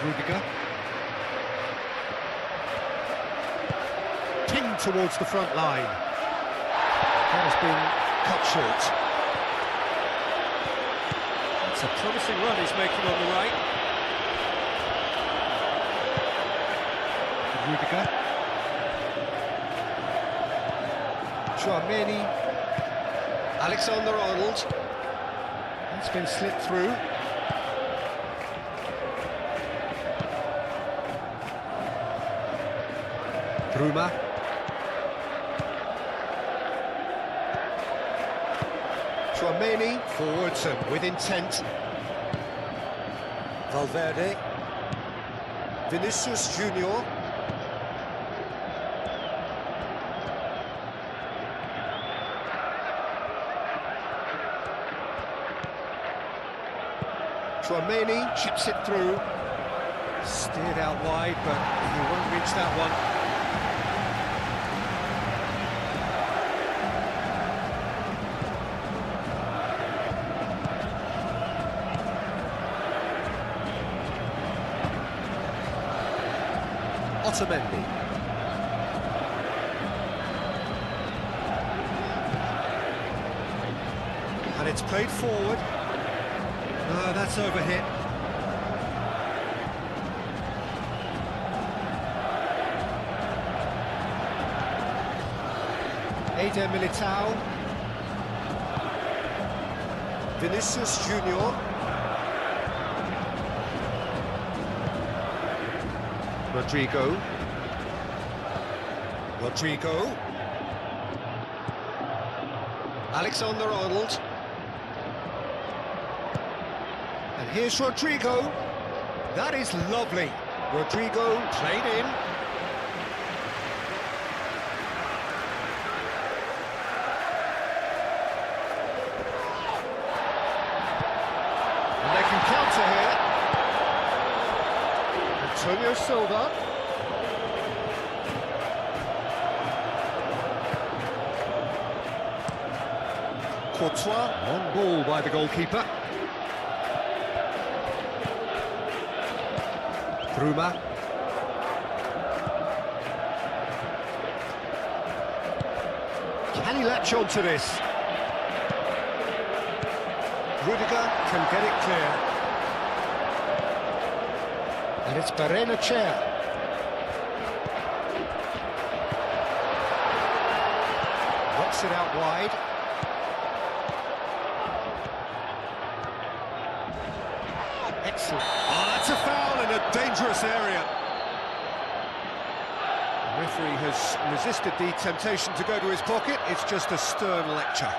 Rudiger. Pinged towards the front line. That has been cut short. It's a promising run he's making on the right. Rudiger. Chouameni. Alexander-Arnold. It's been slipped through. Bruma. Chouameni forwards and with intent. Valverde. Vinicius Junior. Chouameni chips it through. Steered out wide, but he won't reach that one. Otamendi. And it's played forward. No, that's overhit. Eder Militao. Vinicius Junior. Rodrigo. Alexander-Arnold. And here's Rodrigo. That is lovely. Rodrigo played in. And they can counter here. Antonio Silva. Courtois, long ball by the goalkeeper. Bruma. Can he latch on to this? Rudiger can get it clear. And it's Barrenechea. Rocks it out wide. Excellent. Oh, that's a foul in a dangerous area. The referee has resisted the temptation to go to his pocket. It's just a stern lecture.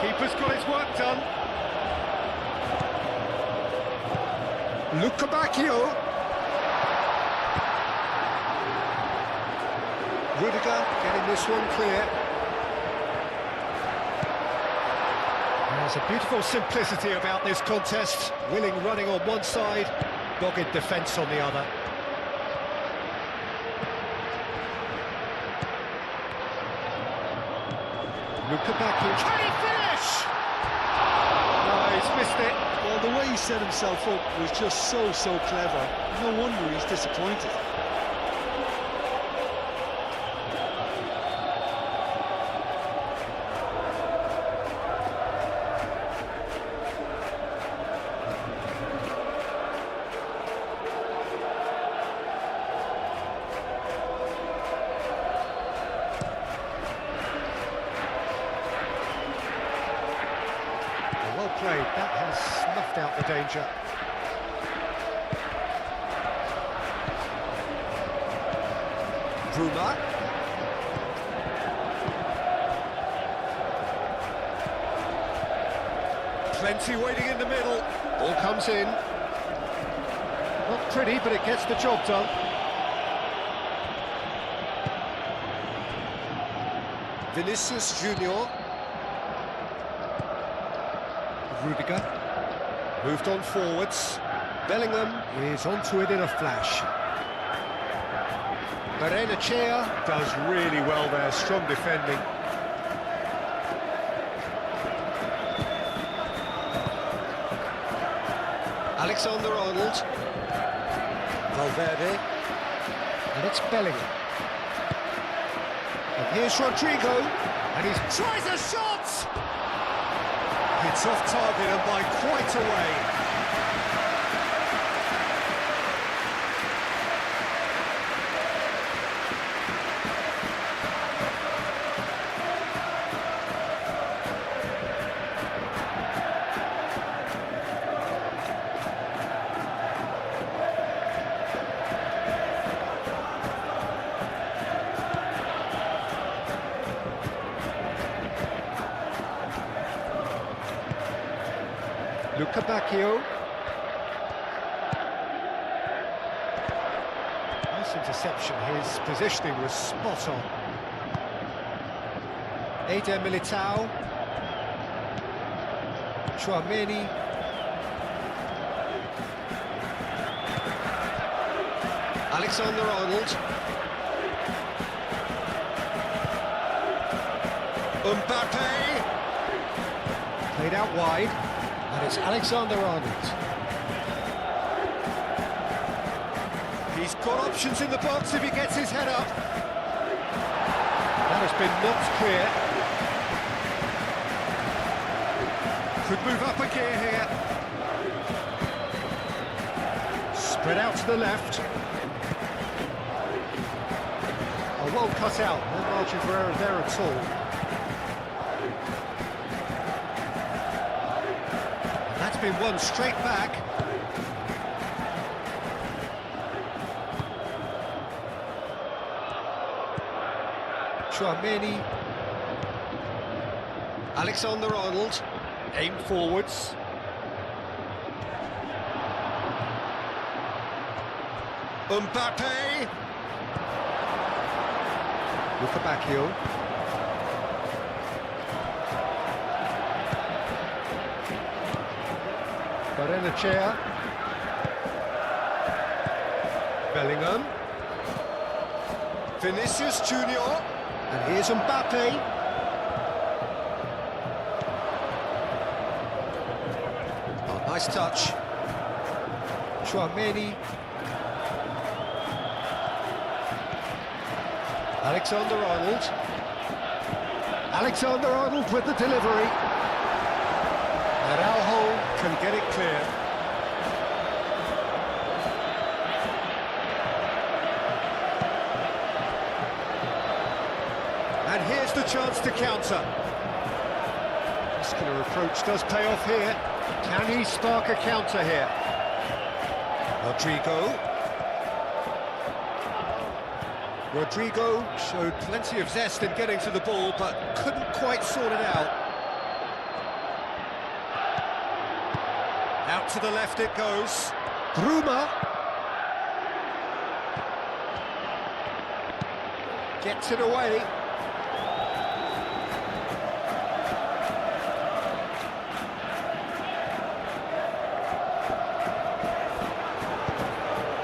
Keeper's got his work done. Luca Bacchio. Rudiger getting this one clear. There's a beautiful simplicity about this contest. Willing running on one side, dogged defence on the other. Luca Bacchio. Can he finish? No, he's missed it. Well, the way he set himself up was just so clever. No wonder he's disappointed. Well played, that has snuffed out the danger. Bruma. Plenty waiting in the middle. Ball comes in. Not pretty, but it gets the job done. Vinicius Junior. Rudiger moved on forwards. Bellingham is onto it in a flash. Barrenechea does really well there, strong defending. Alexander-Arnold. Valverde. And it's Bellingham. And here's Rodrigo. And he tries a shot! It's off target and by quite a way. Luca Bacchio. Nice interception, his positioning was spot on. Eder Militao. Chouameni. Alexander-Arnold. Mbappe. Played out wide, and it's Alexander-Arnold. He's got options in the box if he gets his head up. That has been knocked clear. Could move up a gear here. Spread out to the left. Oh, well cut out, no margin for error there at all. And that's been won straight back. Chouameni. Alexander-Arnold. Aim forwards. Mbappe. With the back heel. Barrenechea. Bellingham. Vinicius Junior. And here's Mbappe. Oh, nice touch. Chouameni. Alexander-Arnold. Alexander-Arnold with the delivery. Araujo can get it clear. And here's the chance to counter. Muscular approach does pay off here. Can he spark a counter here? Rodrigo showed plenty of zest in getting to the ball, but couldn't quite sort it out. Out to the left it goes. Bruma. Gets it away.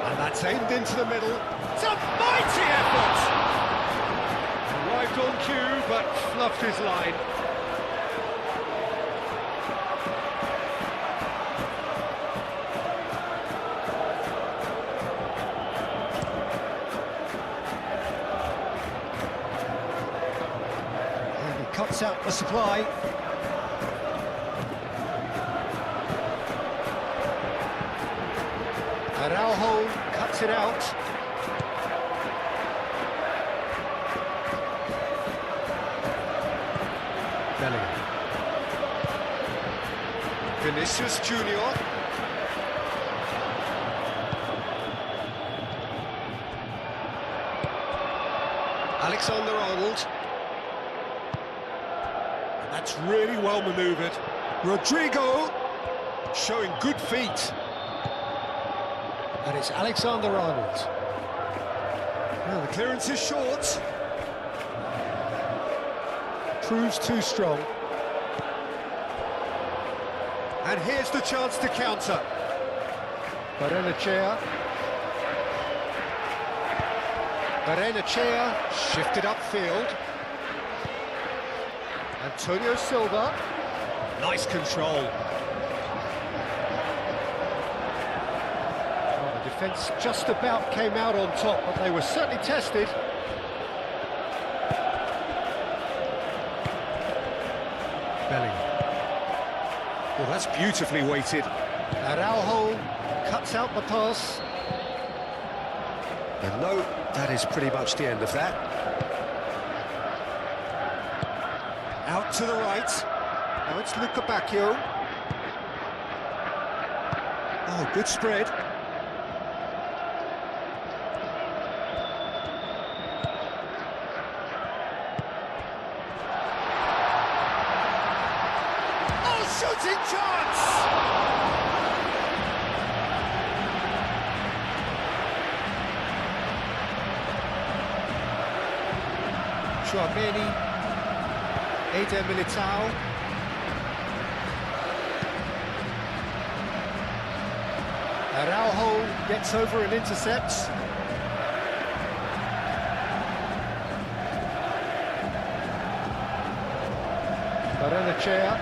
And that's aimed into the middle. It's a mighty effort! Arrived on cue, but fluffed his line. And he cuts out the supply. Araujo cuts it out. Bellingham. Vinicius Junior. Alexander-Arnold. That's really well manoeuvred. Rodrigo showing good feet. And it's Alexander-Arnold. Well, the clearance is short. Proves too strong. And here's the chance to counter. Barrenechea. Barrenechea shifted upfield. Antonio Silva. Nice control. Well, the defence just about came out on top, but they were certainly tested. Bellingham. Well, that's beautifully weighted. Araujo cuts out the pass. And no, that is pretty much the end of that. Out to the right. Now it's Luca Bacchio. Oh, good spread. Shooting chance! Chouameni, Eder Militao. Araujo gets over and intercepts. Barrenechea.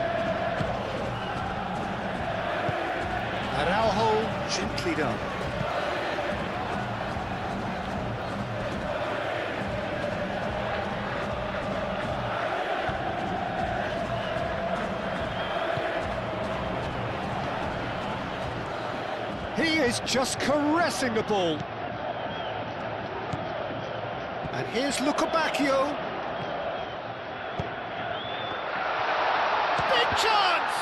Araujo, gently done. He is just caressing the ball. And here's Lukebakio. Big chance!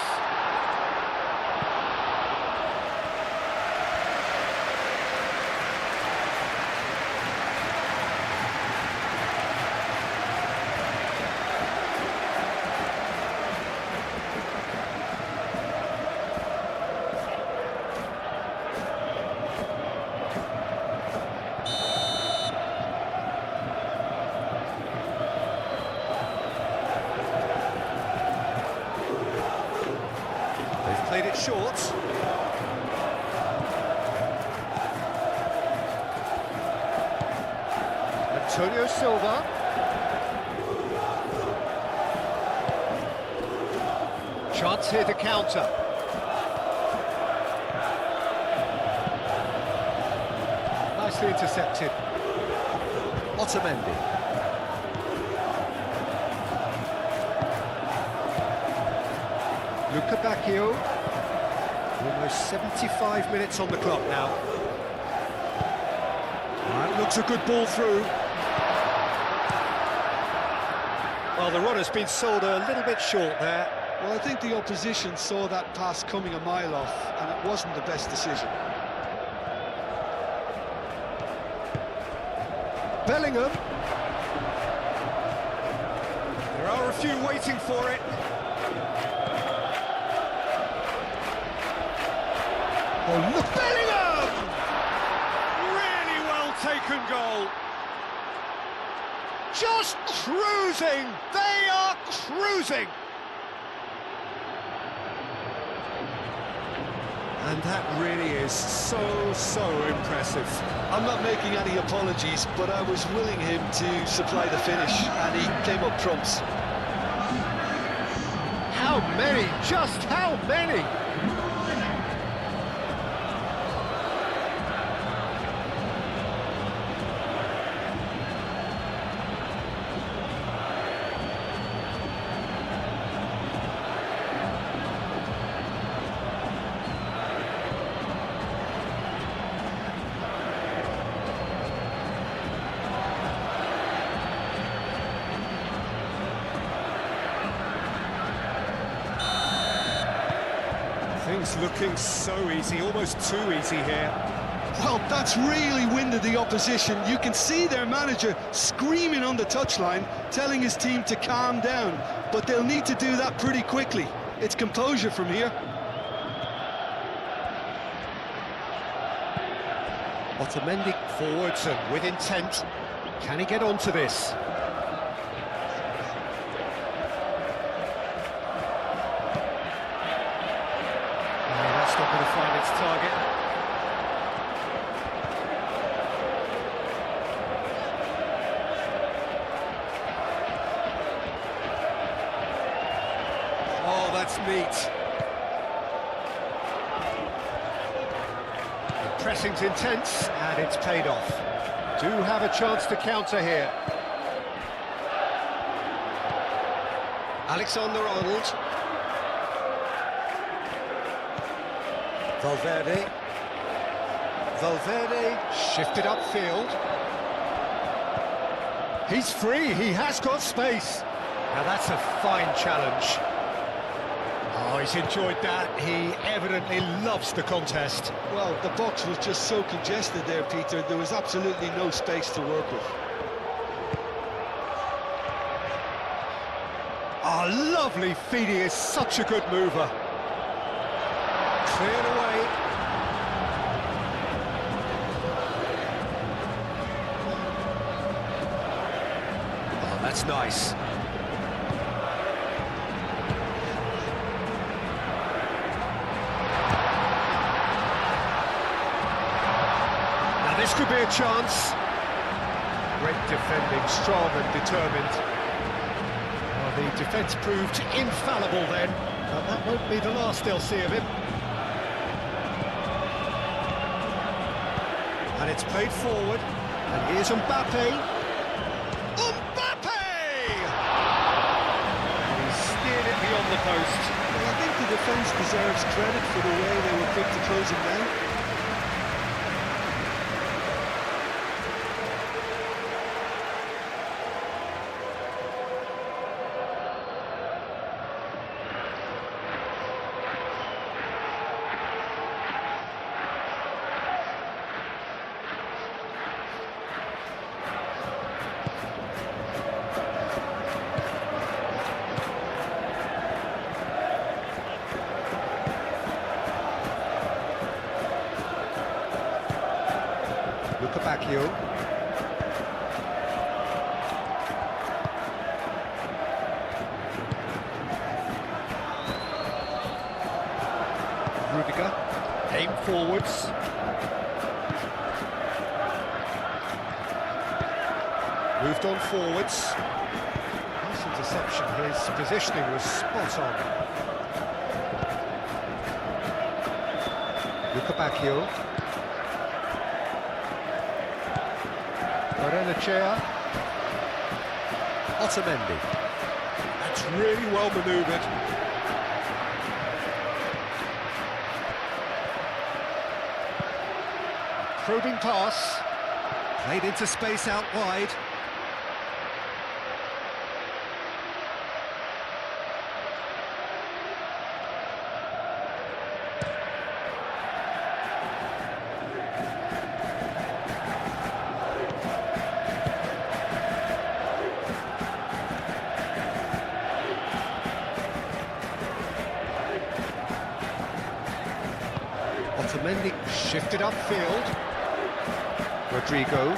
Played it short. Antonio Silva. Chance here to counter. Nicely intercepted. Otamendi. Lukebakio. Almost 75 minutes on the clock now. That looks a good ball through. Well, the runner's been sold a little bit short there. Well, I think the opposition saw that pass coming a mile off, and it wasn't the best decision. Bellingham. There are a few waiting for it. Oh, look, Bellingham! Really well taken goal. Just cruising. They are cruising. And that really is so impressive. I'm not making any apologies, but I was willing him to supply the finish, and he came up trumps. How many? Just how many? Things looking so easy, almost too easy here. Well, that's really winded the opposition. You can see their manager screaming on the touchline, telling his team to calm down, but they'll need to do that pretty quickly. It's composure from here. Otamendi forwards and with intent. Can he get onto this? That's not going to find its target. Oh, that's neat. The pressing's intense, and it's paid off. Do have a chance to counter here. Alexander-Arnold. Valverde. Valverde shifted upfield. He's free, he has got space. Now that's a fine challenge. Oh, he's enjoyed that. He evidently loves the contest. Well, the box was just so congested there, Peter. There was absolutely no space to work with. Oh, lovely feed. He is such a good mover. Cleared away. That's nice. Now this could be a chance. Great defending, strong and determined. Well, the defence proved infallible then, but that won't be the last they'll see of him. And it's played forward, and here's Mbappe. Mbappe! And he's steered it beyond the post. Well, I think the defence deserves credit for the way they were quick to close him down. Bacchio. Rudiger, aim forwards. Moved on forwards. Nice interception, his positioning was spot on. Bacchio. Barrenechea. Otamendi. That's really well manoeuvred. Probing pass. Played into space out wide. Otamendi shifted upfield. Rodrigo.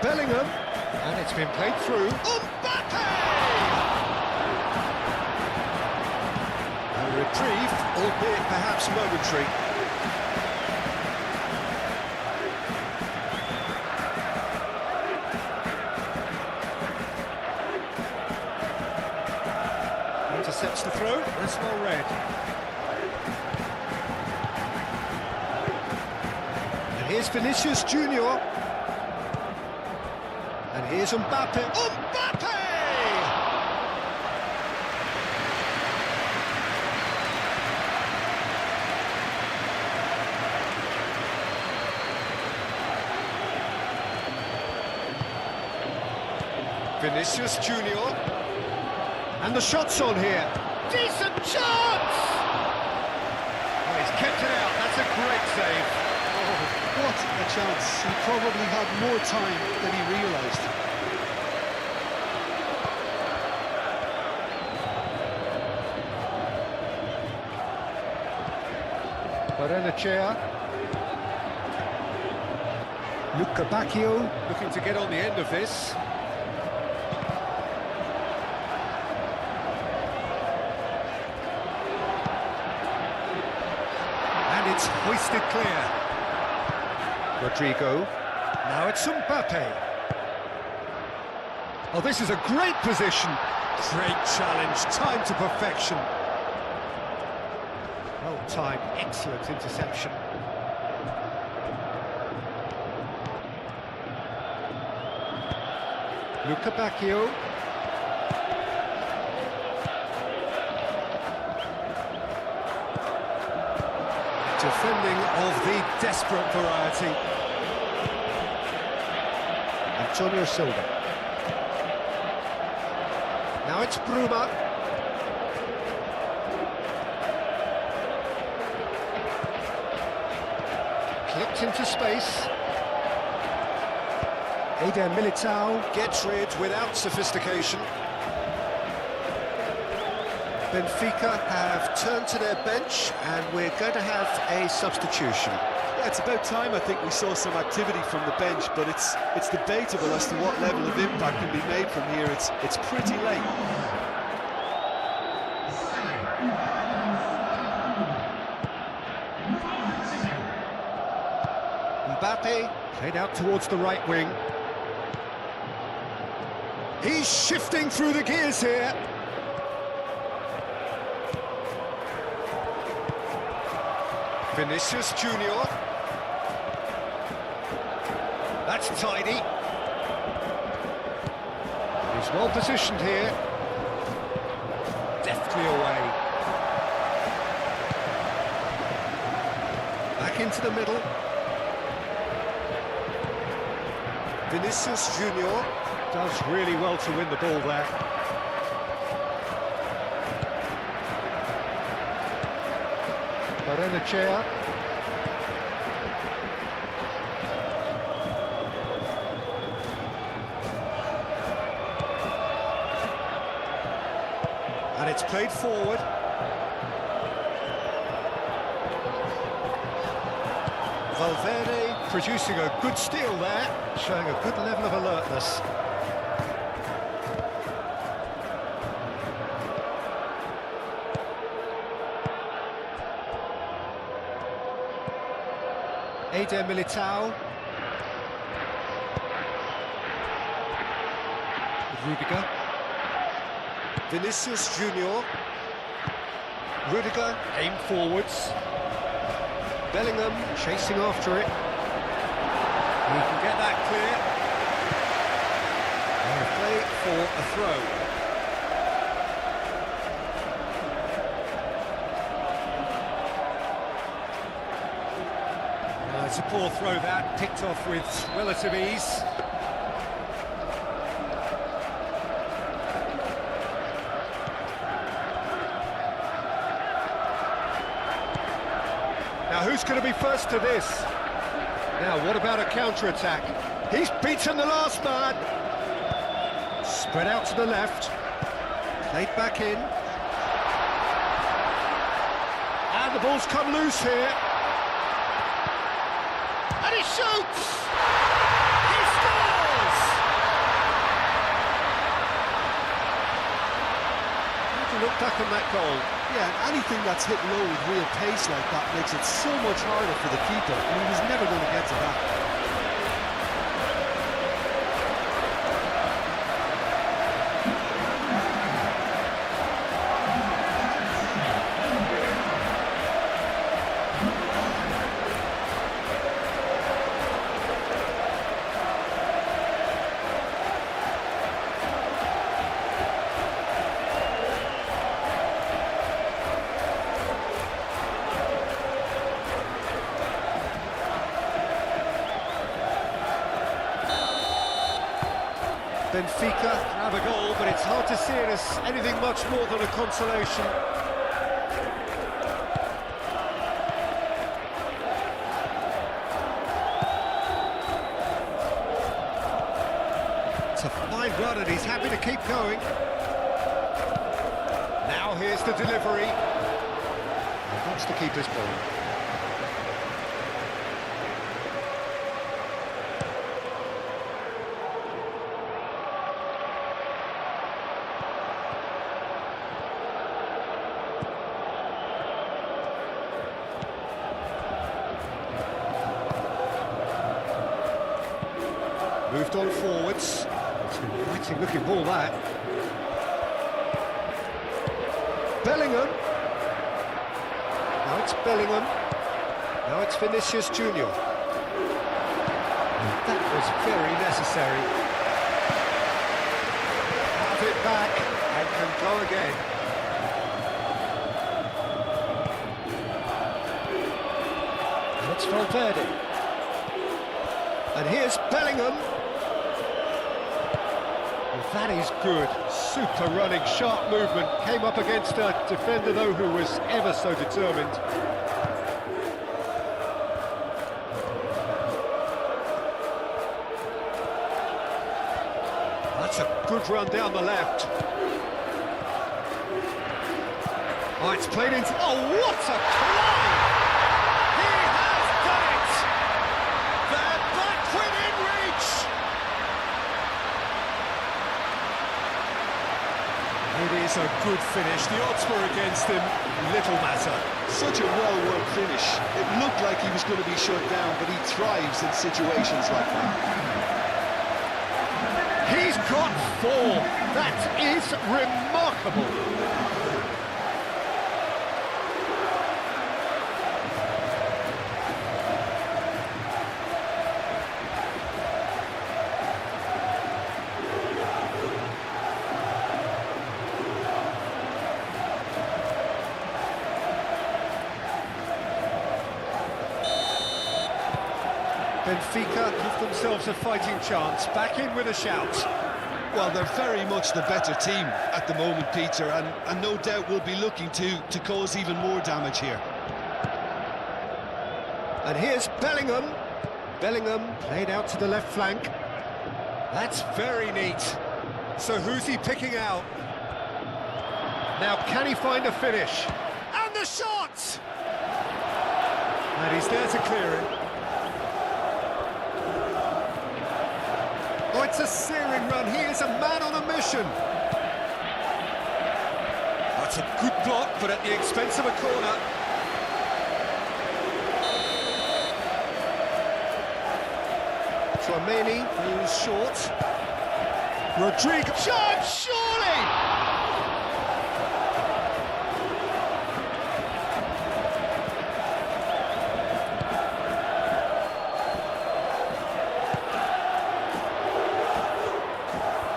Bellingham. And it's been played through. Mbappe! A reprieve, albeit perhaps momentary. Intercepts the throw. That's well read. Here's Vinicius Junior. And here's Mbappe. Mbappe! Vinicius Junior. And the shot's on here. Decent chance! Oh, he's kept it out. That's a great save. What a chance. He probably had more time than he realised. Barrenechea. Bacchio looking to get on the end of this. And it's hoisted clear. Rodrigo. Now it's Mbappe. Oh, this is a great position. Great challenge, time to perfection. Well timed, excellent interception. Bacchio. Defending of the desperate variety. Antonio Silva. Now it's Bruma. Clipped into space. Eder Militao gets rid without sophistication. Benfica have turned to their bench and we're going to have a substitution. Yeah, it's about time I think we saw some activity from the bench, but it's debatable as to what level of impact can be made from here. It's pretty late. Mbappe played out towards the right wing. He's shifting through the gears here. Vinicius Junior. That's tidy. He's well positioned here. Deftly away. Back into the middle. Vinicius Junior does really well to win the ball there. Barrenechea. And it's played forward. Valverde producing a good steal there, showing a good level of alertness. Eder Militao. Rudiger. Vinicius Junior. Rudiger aim forwards. Bellingham chasing after it. He can get that clear. And a play for a throw. It's a poor throw that, picked off with relative ease. Now who's going to be first to this? Now what about a counter-attack? He's beaten the last man. Spread out to the left. Played back in. And the ball's come loose here. And he shoots! He scores! How do you look back on that goal? Yeah, and anything that's hit low with real pace like that makes it so much harder for the keeper, and he was never going to get to that. Benfica have a goal, but it's hard to see it as anything much more than a consolation. It's a fine run and he's happy to keep going. Now here's the delivery. He wants to keep his ball. Moved on forwards. It's an inviting looking ball that. Bellingham. Now it's Bellingham. Now it's Vinicius Junior. And that was very necessary. Have it back and can go again. And it's Valverde. And here's Bellingham. That is good, super running, sharp movement, came up against a defender though who was ever so determined. That's a good run down the left. Oh, it's played into... Oh, what a climb! He has done it! is a good finish. The odds were against him, little matter. Such a well-worked finish. It looked like he was going to be shut down, but he thrives in situations like that. He's got 4. That is remarkable. Benfica give themselves a fighting chance, back in with a shout. Well, they're very much the better team at the moment, Peter, and no doubt will be looking to cause even more damage here. And here's Bellingham. Bellingham played out to the left flank. That's very neat. So who's he picking out? Now, can he find a finish? And the shot! And he's there to clear it. Oh, it's a searing run. He is a man on a mission. That's a good block, but at the expense of a corner. Tchouaméni moves short. Rodrigo. Shot, surely!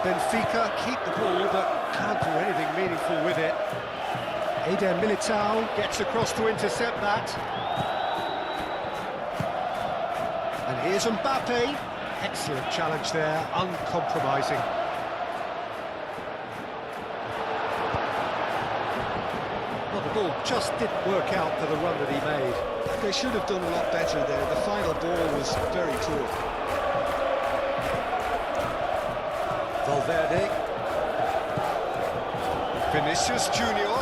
Benfica keep the ball, but can't do anything meaningful with it. Eder Militao gets across to intercept that. And here's Mbappe. Excellent challenge there, uncompromising. Well, the ball just didn't work out for the run that he made. They should have done a lot better there. The final ball was very poor. Valverde. Vinicius Junior.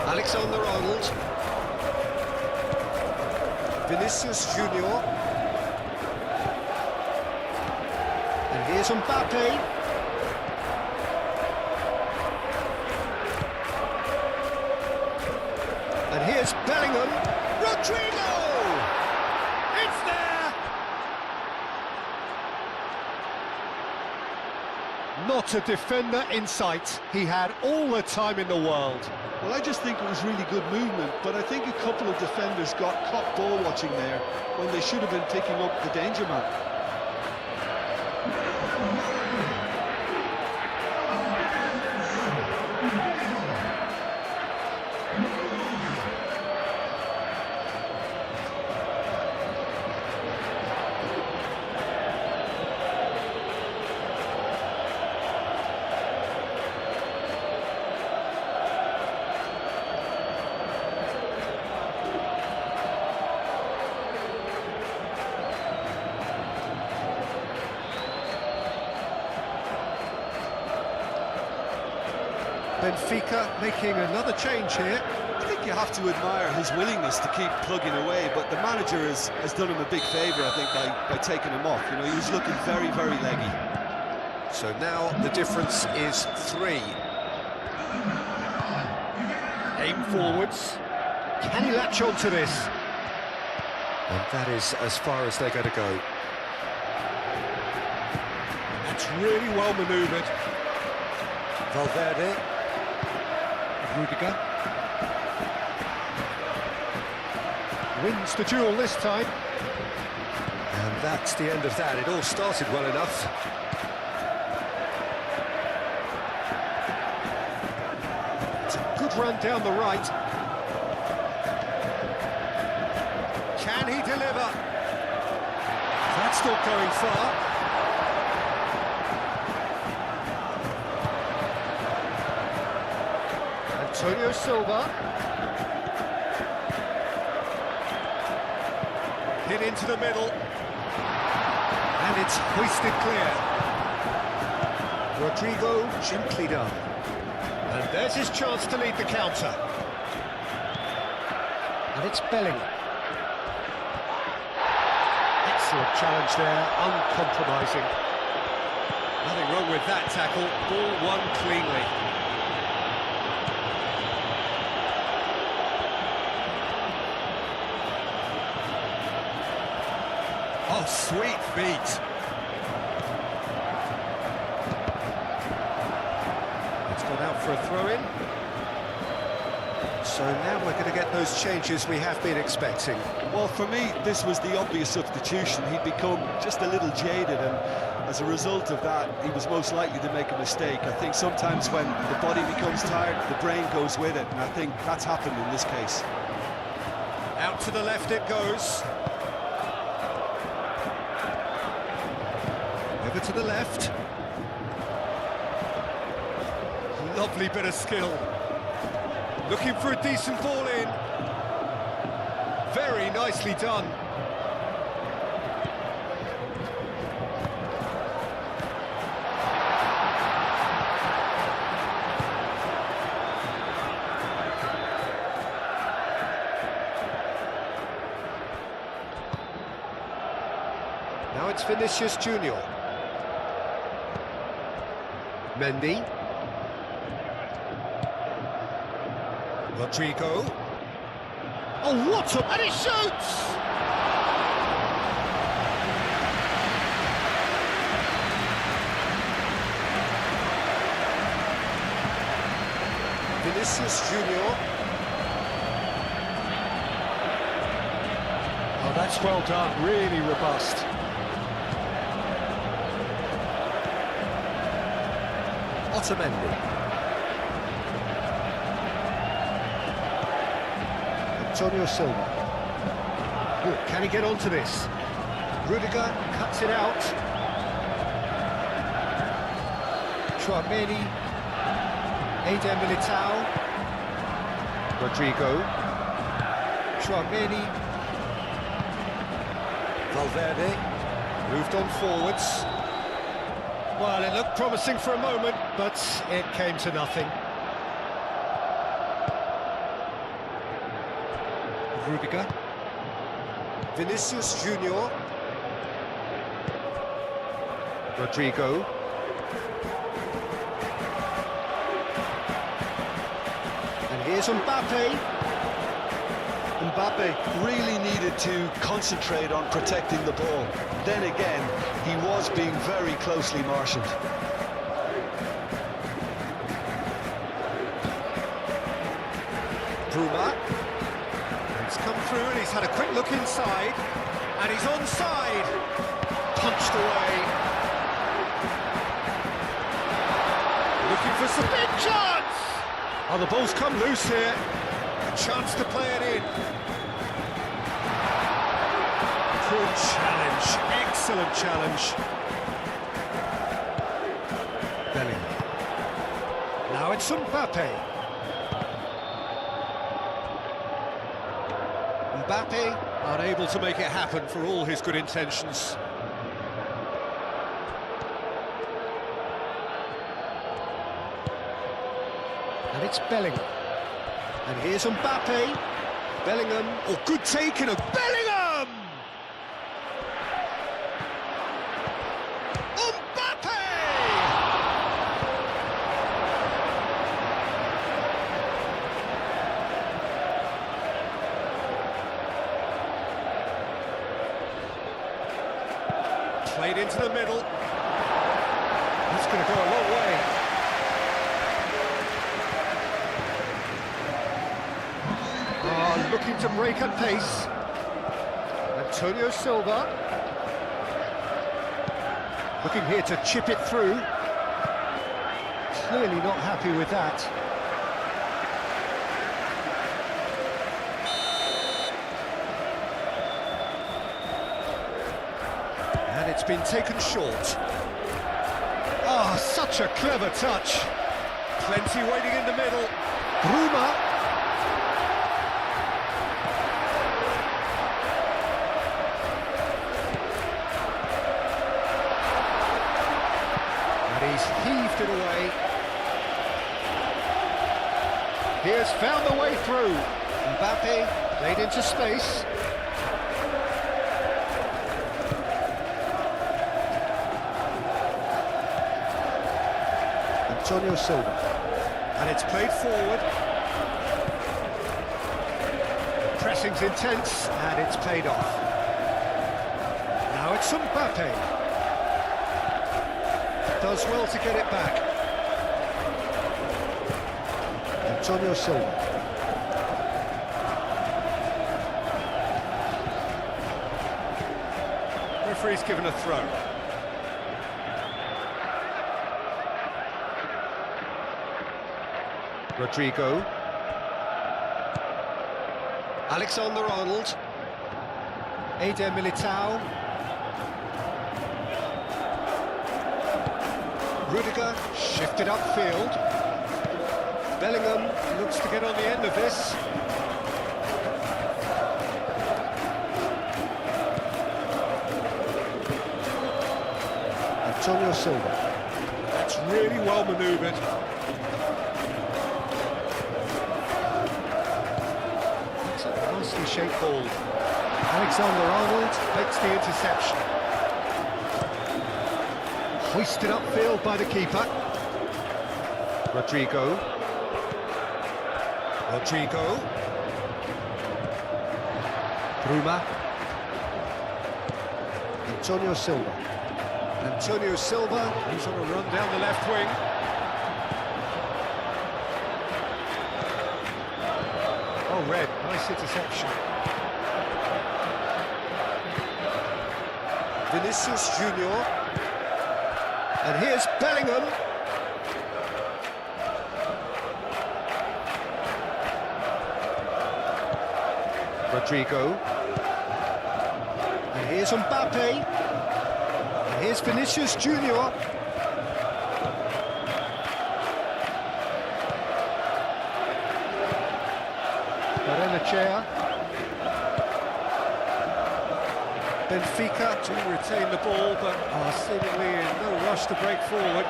Alexander-Arnold. Vinicius Junior. And here's Mbappe. And here's Bellingham. Rodrigo! It's there! Not a defender in sight. He had all the time in the world. Well, I just think it was really good movement, but I think a couple of defenders got caught ball watching there when they should have been picking up the danger man. Benfica making another change here. I think you have to admire his willingness to keep plugging away, but the manager has done him a big favour, I think, by taking him off. You know, he was looking very, very leggy. So now the difference is 3. Aim forwards. Can he latch on to this? And that is as far as they're going to go. That's really well manoeuvred. Valverde. Rudiger. Wins the duel this time. And that's the end of that. It all started well enough. It's a good run down the right. Can he deliver? That's not going far. Antonio Silva. Hit into the middle. And it's hoisted clear. Rodrigo gently done. And there's his chance to lead the counter. And it's Bellingham. Excellent challenge there, uncompromising. Nothing wrong with that tackle. Ball won cleanly. Oh, sweet feet. It's gone out for a throw-in. So now we're going to get those changes we have been expecting. Well, for me, this was the obvious substitution. He'd become just a little jaded, and as a result of that, he was most likely to make a mistake. I think sometimes when the body becomes tired, the brain goes with it, and I think that's happened in this case. Out to the left it goes. Over to the left. Lovely bit of skill. Looking for a decent ball in. Very nicely done. Now it's Vinicius Junior. Mendy. Rodrigo. Oh, what a... and he shoots! Vinicius Junior. Oh, that's well done, really robust. Otamendi. Antonio Silva. Good, can he get onto this? Rudiger cuts it out. Tchouaméni. Eder Militao. Rodrigo. Tchouaméni. Valverde. Moved on forwards. Well, it looked promising for a moment, but it came to nothing. Rudiger. Vinicius Junior. Rodrigo. And here's Mbappe. Mbappe really needed to concentrate on protecting the ball. Then again, he was being very closely marshalled. Bruma. It's come through and he's had a quick look inside. And he's onside. Punched away. Looking for some big chance! Oh, the ball's come loose here. A chance to play it in. Good challenge. Excellent challenge. Bellingham. Now it's Mbappe. Mbappe unable to make it happen for all his good intentions. And it's Bellingham. And here's Mbappe. Bellingham. Oh, good taking of Bellingham! Mbappe! Played into the middle. That's going to go a long way. Looking to break at pace. Antonio Silva. Looking here to chip it through. Clearly not happy with that. And it's been taken short. Ah, such a clever touch. Plenty waiting in the middle. Bruma. He's heaved it away. He has found the way through. Mbappe played into space. Antonio Silva. And it's played forward. Pressing's intense, and it's played off. Now it's Mbappe. Does well to get it back. Antonio Silva. Referee's given a throw. Rodrigo. Alexander-Arnold. Eder Militao. Rudiger shifted upfield. Bellingham looks to get on the end of this. Antonio Silva. That's really well manoeuvred. It's a nicely shaped ball. Alexander-Arnold makes the interception. Hoisted upfield by the keeper. Rodrigo. Bruma. Antonio Silva. Antonio Silva, who's on a run down the left wing. Oh, red, nice interception. Vinicius Junior. And here's Bellingham. Rodrigo. And here's Mbappe. And here's Vinicius Junior. Barrenechea. Benfica to retain the ball, but are seemingly in no rush to break forward.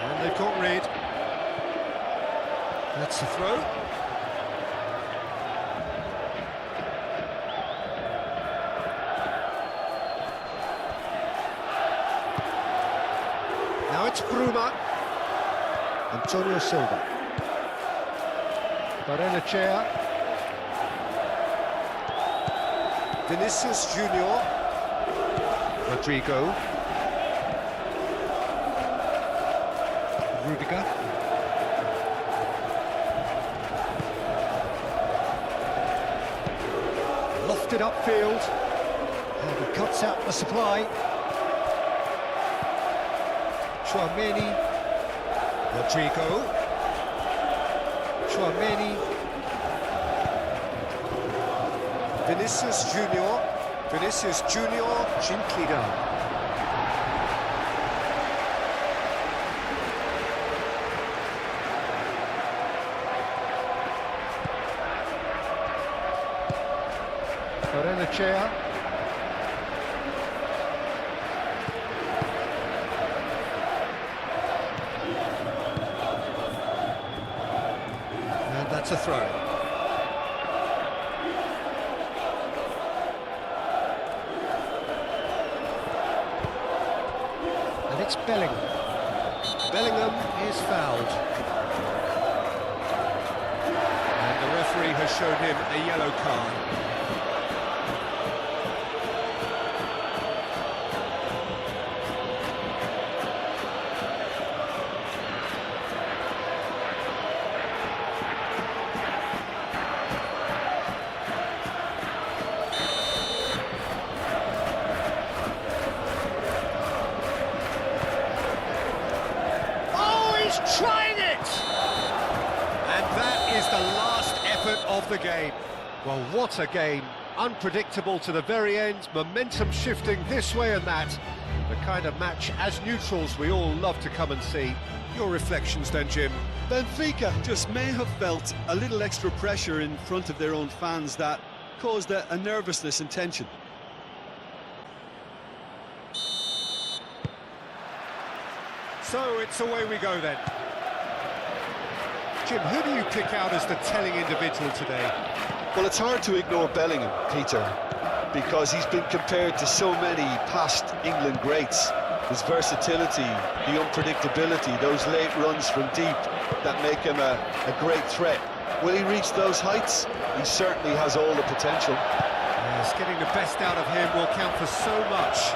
And they've got rid. That's the throw. Now it's Bruma. Antonio Silva. Barrenechea. Vinicius Junior. Rodrigo. Rudiger. Lofted upfield. And he cuts out the supply. Tchouaméni. Rodrigo. Tchouaméni. Vinicius Junior. Vinicius Junior, gently down. Barrenechea. And that's a throw. And it's Bellingham. Bellingham is fouled. And the referee has shown him a yellow card. Trying it! And that is the last effort of the game. Well, what a game. Unpredictable to the very end, momentum shifting this way and that. The kind of match, as neutrals, we all love to come and see. Your reflections then, Jim? Benfica just may have felt a little extra pressure in front of their own fans that caused a nervousness and tension. So it's away we go then. Jim, who do you pick out as the telling individual today? Well, it's hard to ignore Bellingham, Peter, because he's been compared to so many past England greats. His versatility, the unpredictability, those late runs from deep that make him a great threat. Will he reach those heights? He certainly has all the potential. Yes, getting the best out of him will count for so much.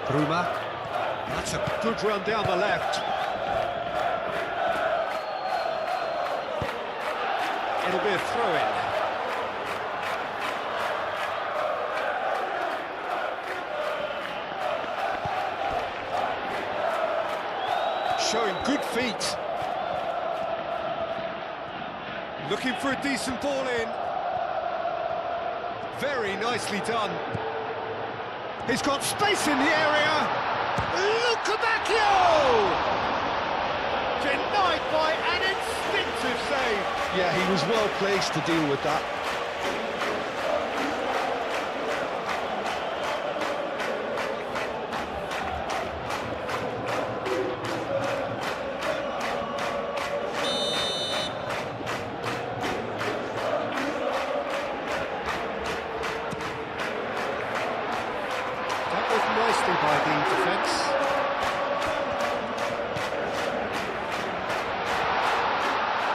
Bruma. That's a good run down the left. It'll be a throw-in. Showing good feet. Looking for a decent ball in. Very nicely done. He's got space in the area. Lukebakio! Denied by an instinctive save. Yeah, he was well placed to deal with that. Nicely by the defence.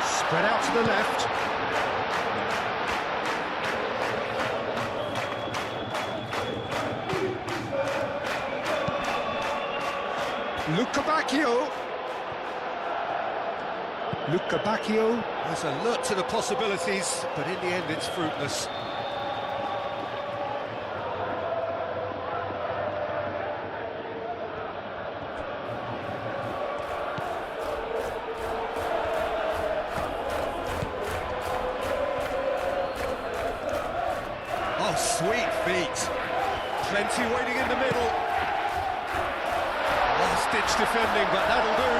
Spread out to the left. Lukebakio. Lukebakio has alert to the possibilities, but in the end it's fruitless. Oh, sweet feet. Plenty waiting in the middle. Last-ditch defending, but that'll do.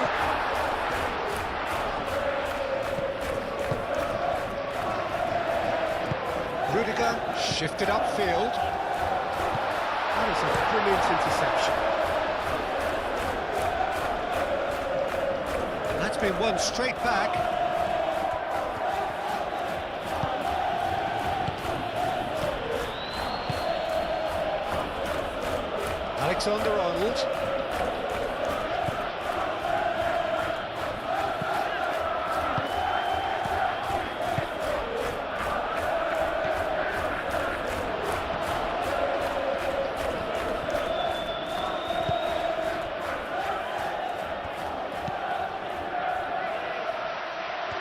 Rudiger shifted upfield. That is a brilliant interception. And that's been won straight back. Alexander-Arnold.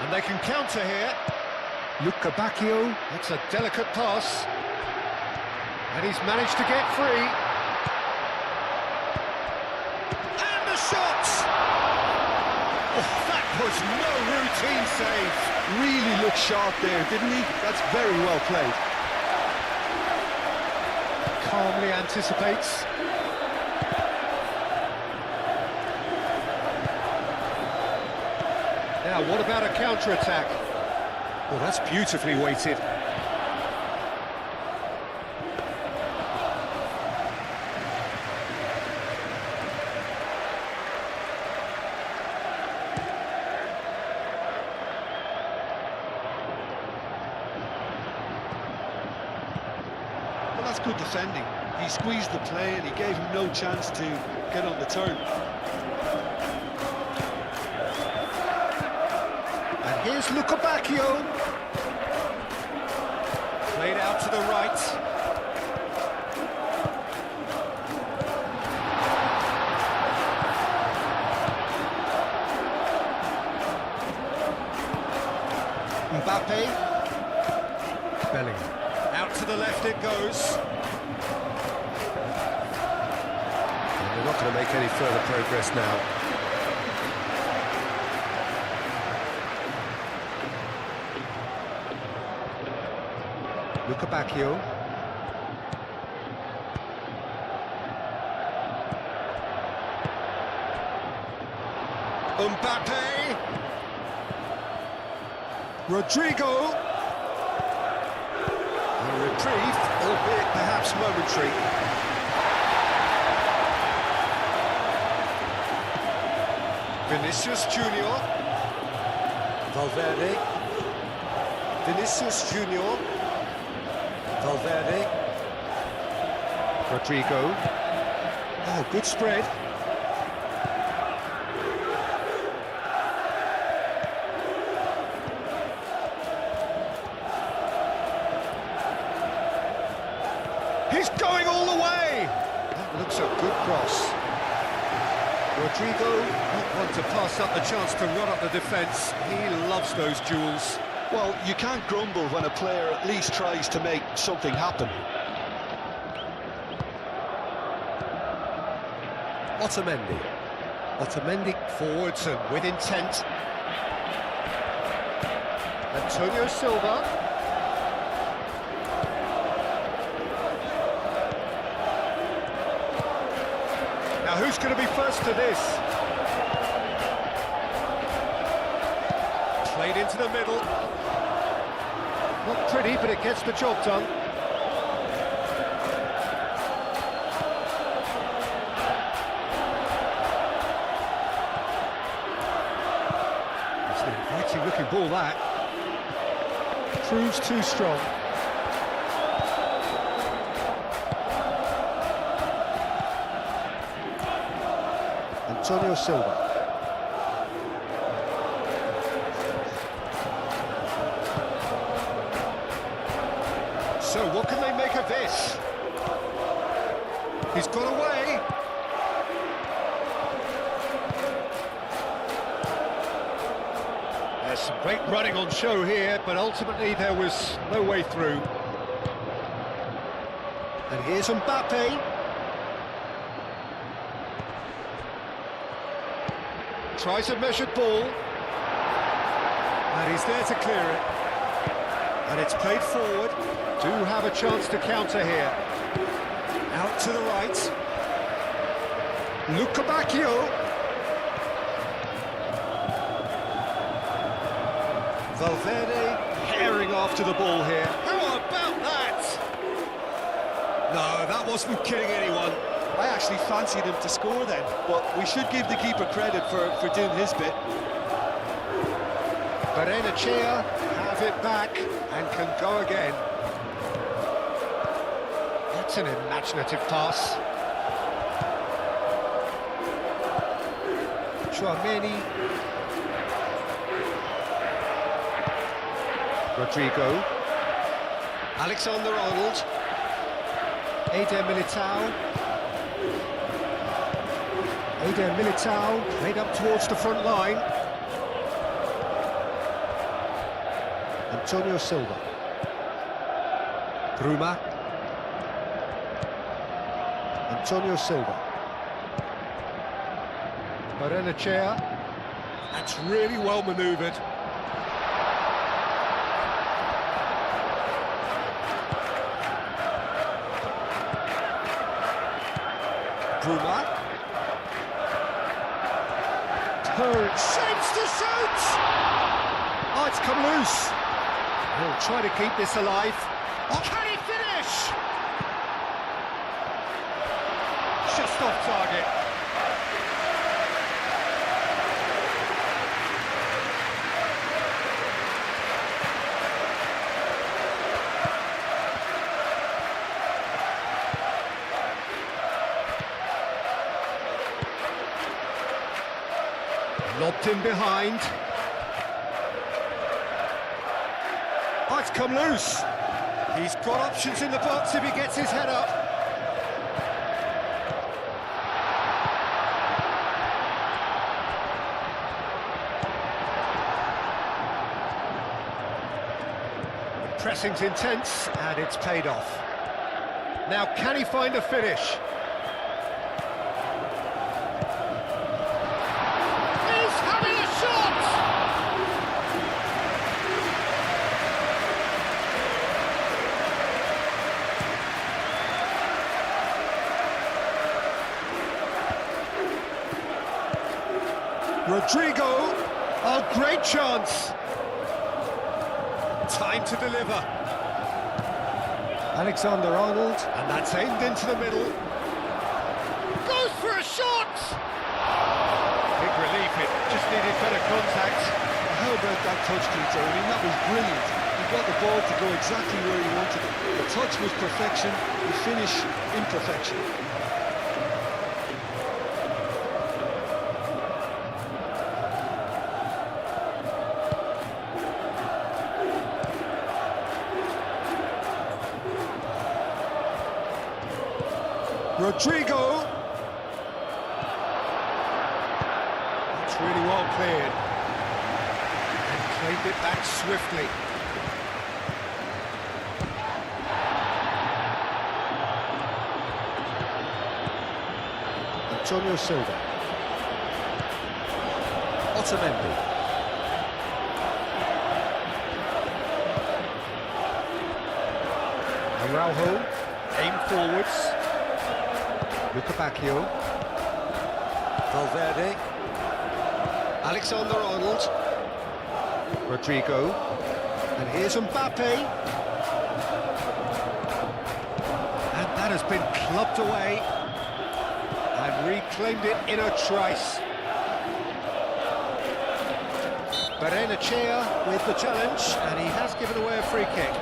And they can counter here. Lukebakio. It's a delicate pass. And he's managed to get free. Shots! Oh, that was no routine save. Really looked sharp there, didn't he? That's very well played. Calmly anticipates. Now, what about a counter-attack? Well, that's beautifully weighted. Well, that's good defending. He squeezed the play and he gave him no chance to get on the turn. And here's Lukebakio. Played out to the right. Mbappe. Bellingham. Out to the left it goes. And they're not going to make any further progress now. Lukebakio. Mbappe. Rodrigo. A reprieve, albeit perhaps momentary. Vinicius Junior. Valverde. Vinicius Junior. Valverde. Rodrigo. Oh, good spread. He's going all the way! That looks a good cross. Rodrigo not want to pass up the chance to run up the defence. He loves those duels. Well, you can't grumble when a player at least tries to make something happen. Otamendi. Otamendi forwards and with intent. Antonio Silva. Now who's going to be first to this? Played into the middle. Not pretty, but it gets the job done. It's an inviting looking ball, that. Proves too strong. Antonio Silva. So what can they make of this? He's got away. There's some great running on show here, but ultimately there was no way through. And here's Mbappe. Tries a measured ball. And he's there to clear it. And it's played forward. Do have a chance to counter here. Out to the right. Luca Bacchio. Valverde herring after the ball here. How about that? No, that wasn't kidding anyone. I actually fancied him to score then, but we should give the keeper credit for doing his bit. Barrenechea have it back and can go again. That's an imaginative pass. Chouameni. Rodrigo. Alexander-Arnold. Eder Militao. Eder Militao played up towards the front line. Antonio Silva. Bruma. Antonio Silva. Barrenechea. That's really well manoeuvred. Bruma. Turns, shapes to shoot! Oh, it's come loose. He'll try to keep this alive. Oh, can he finish? Just off target. Lobbed in behind. Oh, it's come loose. He's got options in the box if he gets his head up. The pressing's intense and it's paid off. Now, can he find a finish? Rodrigo, oh, great chance. Time to deliver. Alexander-Arnold, and that's aimed into the middle. Goes for a shot! Big relief, it just needed better contact. How about that touch, Peter? I mean, that was brilliant. He got the ball to go exactly where he wanted it. The touch was perfection, the finish imperfection. Rodrigo. That's really well cleared. And claimed it back swiftly. Antonio Silva. Otamendi. Araujo, aim forwards. Bacchio. Valverde. Alexander-Arnold. Rodrigo. And here's Mbappe. And that has been clubbed away. And reclaimed it in a trice. Benfica with the challenge, and he has given away a free kick.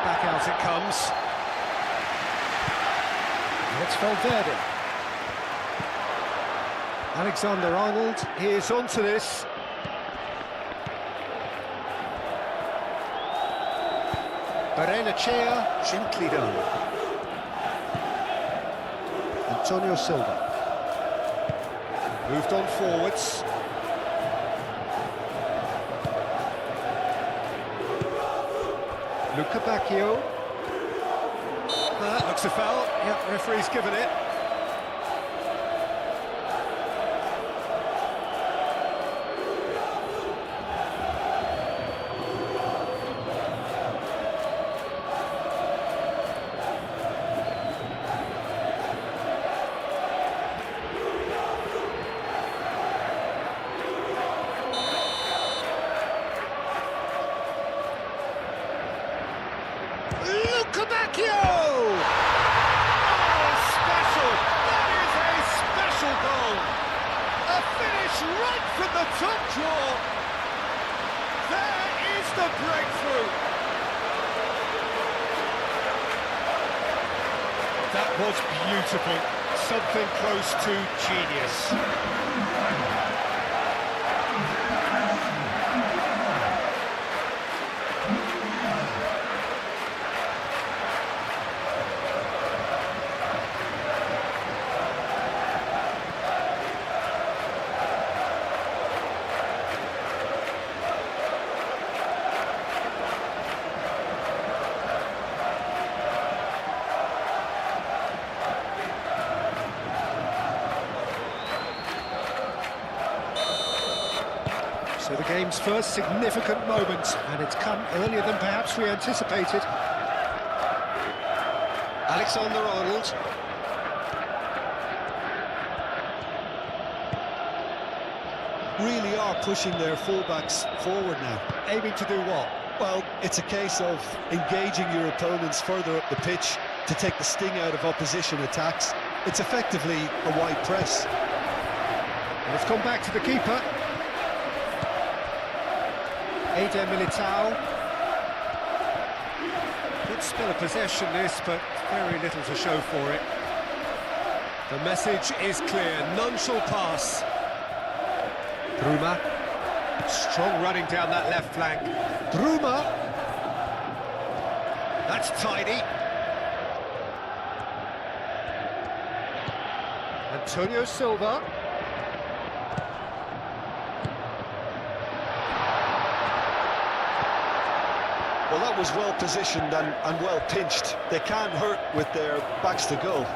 Back out it comes. It's Valverde. Alexander-Arnold is onto this. Benfica, Gently done. Antonio Silva. moved on forwards. Bacchio. That looks a foul. Yep, referee's given it. Bacchio! Oh, special! That is a special goal! A finish right from the top draw! There is the breakthrough! That was beautiful. Something close to genius. So the game's first significant moment, and it's come earlier than perhaps we anticipated. Alexander-Arnold. Really are pushing their fullbacks forward now. Aiming to do what? Well, it's a case of engaging your opponents further up the pitch to take the sting out of opposition attacks. It's effectively a wide press. And it's come back to the keeper. Militao. Good spell of possession this, but very little to show for it. The message is clear, none shall pass. Bruma. Strong running down that left flank. Bruma. That's tidy. Antonio Silva. Well, that was well positioned and well pinched. They can't hurt with their backs to goal.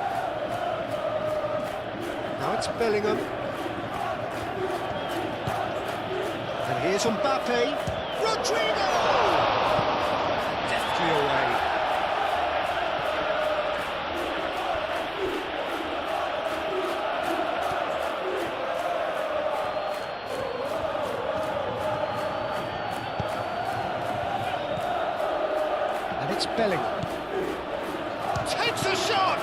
Now it's Bellingham. And here's Mbappe. Rodrigo! Deftly away. And it's Bellingham. Takes a shot!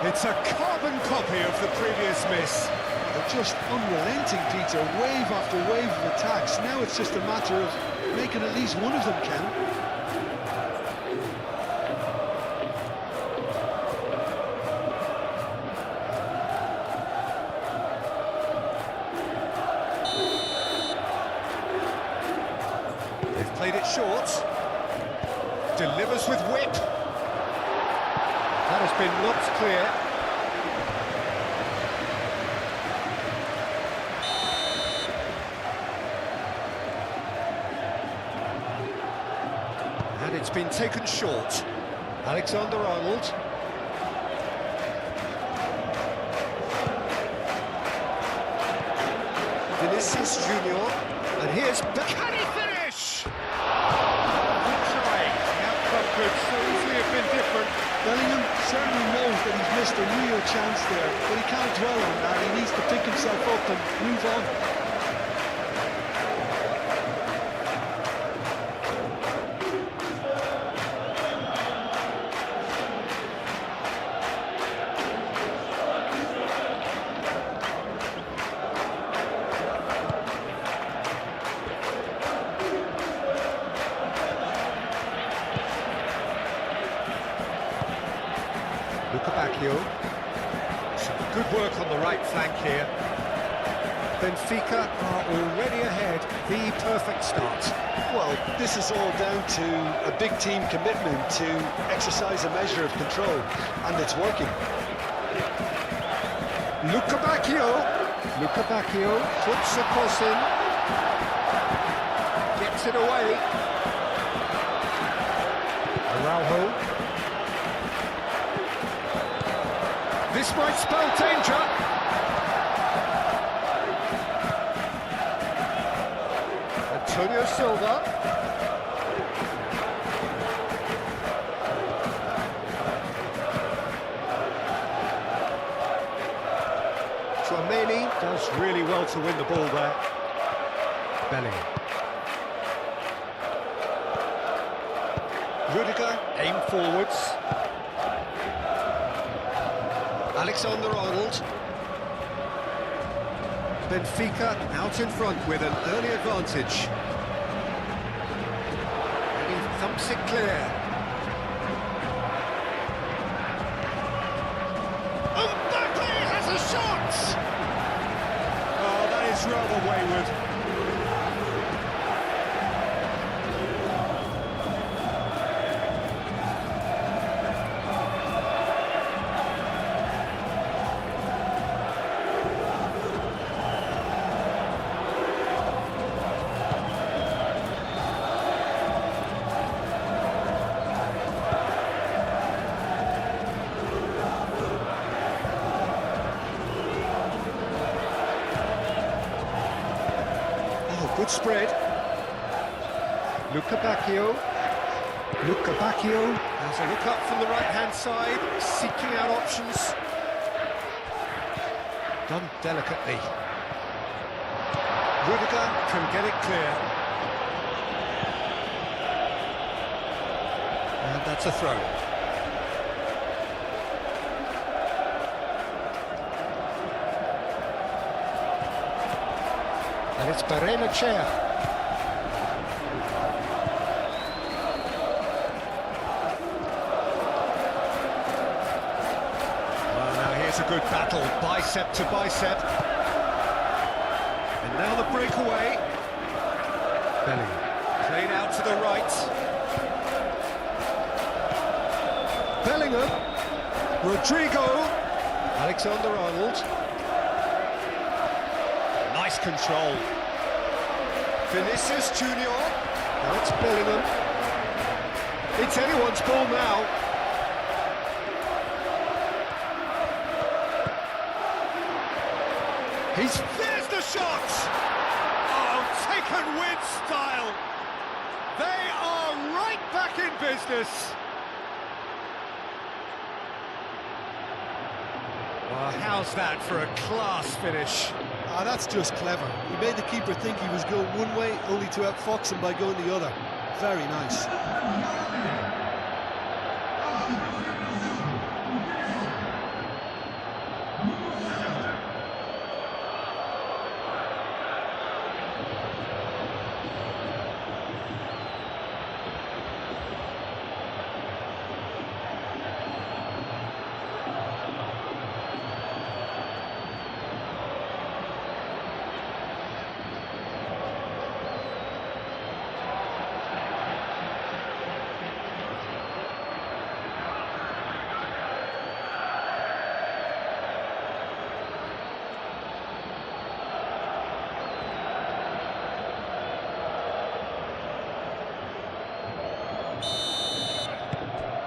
It's a carbon copy of the previous miss. They're just unrelenting, Peter, wave after wave of attacks. Now it's just a matter of making at least one of them count. They've played it short. Delivers with whip. That has been knocked clear. And it's been taken short. Alexander-Arnold. Vinicius Junior. And here's... Can he finish? Good try. The outcome could so easily have been different. Bellingham certainly knows that he's missed a real chance there, but he can't dwell on that. He needs to pick himself up and move on. Some good work on the right flank here. Benfica are already ahead, the perfect start. Well, this is all down to a big team commitment to exercise a measure of control, and it's working. Luca Bacchio puts a cross in. Gets it away. Araujo. This might spell danger. Antonio Silva. Tchouaméni does really well to win the ball there. Bellingham. Rudiger, aim forwards. Alexander-Arnold. Benfica out in front with an early advantage. And he thumps it clear. Mbappe has a shot! Oh, that is rather wayward. Good spread. Luca Bacchio. Has a look up from the right-hand side, seeking out options. Done delicately. Rudiger can get it clear. And that's a throw. And it's Barrenechea. Well, now here's a good battle, bicep to bicep. And now the breakaway. Bellingham. Played out to the right. Bellingham. Rodrigo. Alexander-Arnold. Nice control. Vinicius Junior. Now it's Bellingham. It's anyone's ball now. There's the shot! Oh, Oh, taken with style. They are right back in business. Well, how's that for a class finish? Ah, that's just clever. He made the keeper think he was going one way, only to outfox him by going the other. Very nice.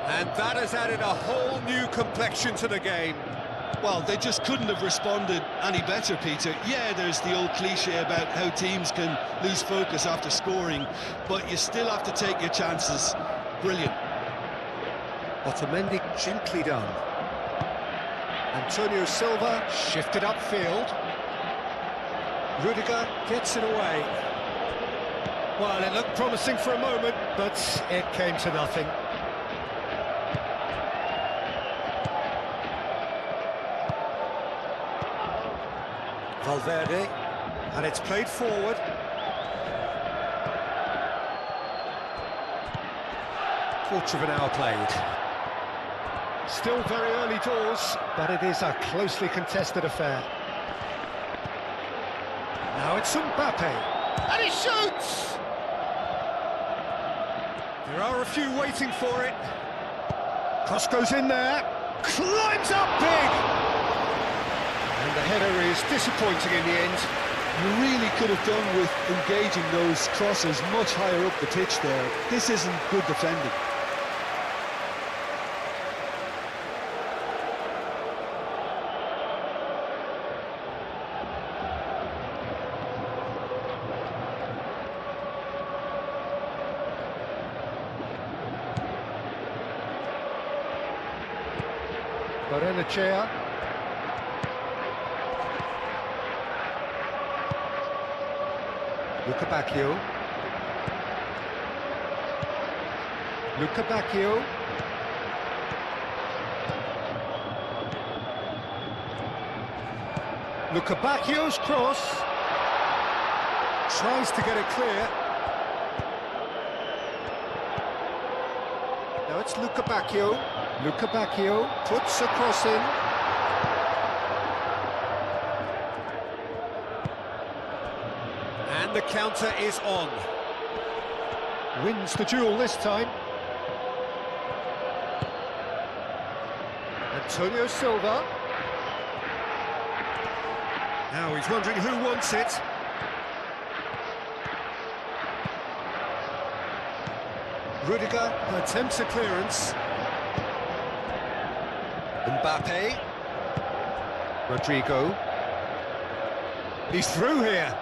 And that has added a whole new complexion to the game. Well, they just couldn't have responded any better, Peter. Yeah, there's the old cliche about how teams can lose focus after scoring, but you still have to take your chances. Brilliant. Otamendi gently done. Antonio Silva shifted upfield. Rudiger gets it away. Well, it looked promising for a moment, but it came to nothing. Valverde, and it's played forward. Quarter of an hour played. Still very early doors, but it is a closely contested affair. Now it's Mbappe, and he shoots! There are a few waiting for it. Cross goes in there, climbs up big! And the header is disappointing in the end. You really could have done with engaging those crosses much higher up the pitch there. This isn't good defending. Barrenechea. Luca Bacchio. Luca Bacchio. Luca Bacchio's cross. Tries to get it clear. Now it's Luca Bacchio. Luca Bacchio puts a cross in. And the counter is on. Wins the duel this time. Antonio Silva. Now he's wondering who wants it. Rudiger attempts a clearance. Mbappe. Rodrigo. He's through here.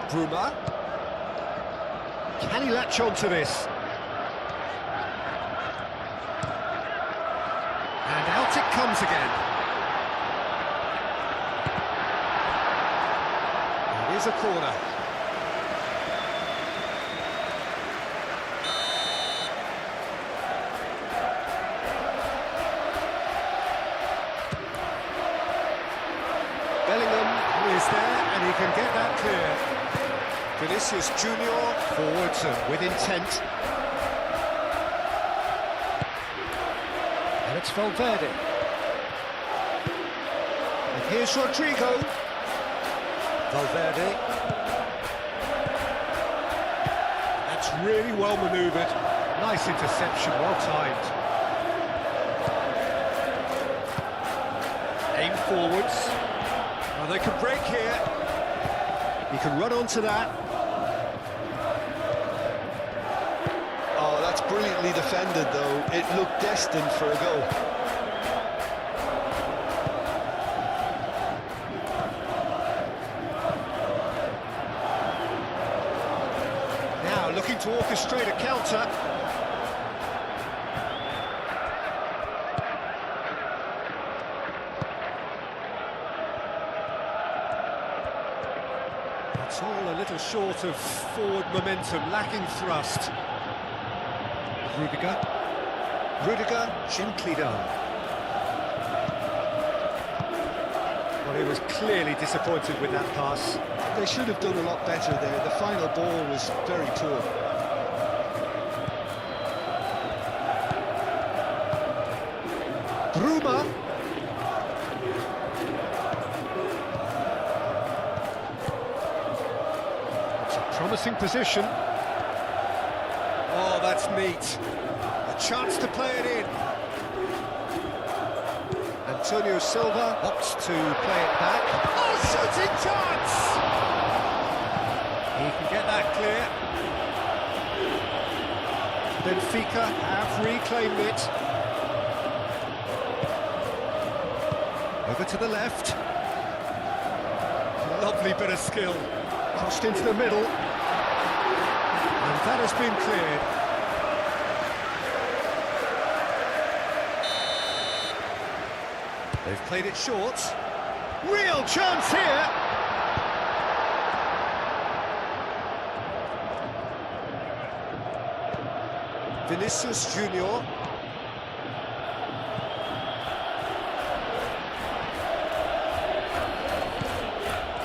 Bruma. Can he latch on to this? And out it comes again. It is a corner. Bellingham is there and he can get that clear. Vinicius Junior forwards and with intent. And it's Valverde. And here's Rodrigo. Valverde. That's really well manoeuvred. Nice interception, well timed. Aim forwards. Well, they can break here. He can run onto that. Oh, that's brilliantly brilliantly defended, though. It looked destined for a goal. Now looking to orchestrate a counter. It's all a little short of forward momentum, lacking thrust. Rudiger gently done. Well, he was clearly disappointed with that pass. They should have done a lot better there. The final ball was very poor. Bruma. It's a promising position. Oh, that's neat. A chance to play it in. Antonio Silva opts to play it back. Oh, shooting chance! He can get that clear. Benfica have reclaimed it. Over to the left. Lovely bit of skill. Crossed into the middle. And that has been cleared. They've played it short. Real chance here! Vinicius Junior.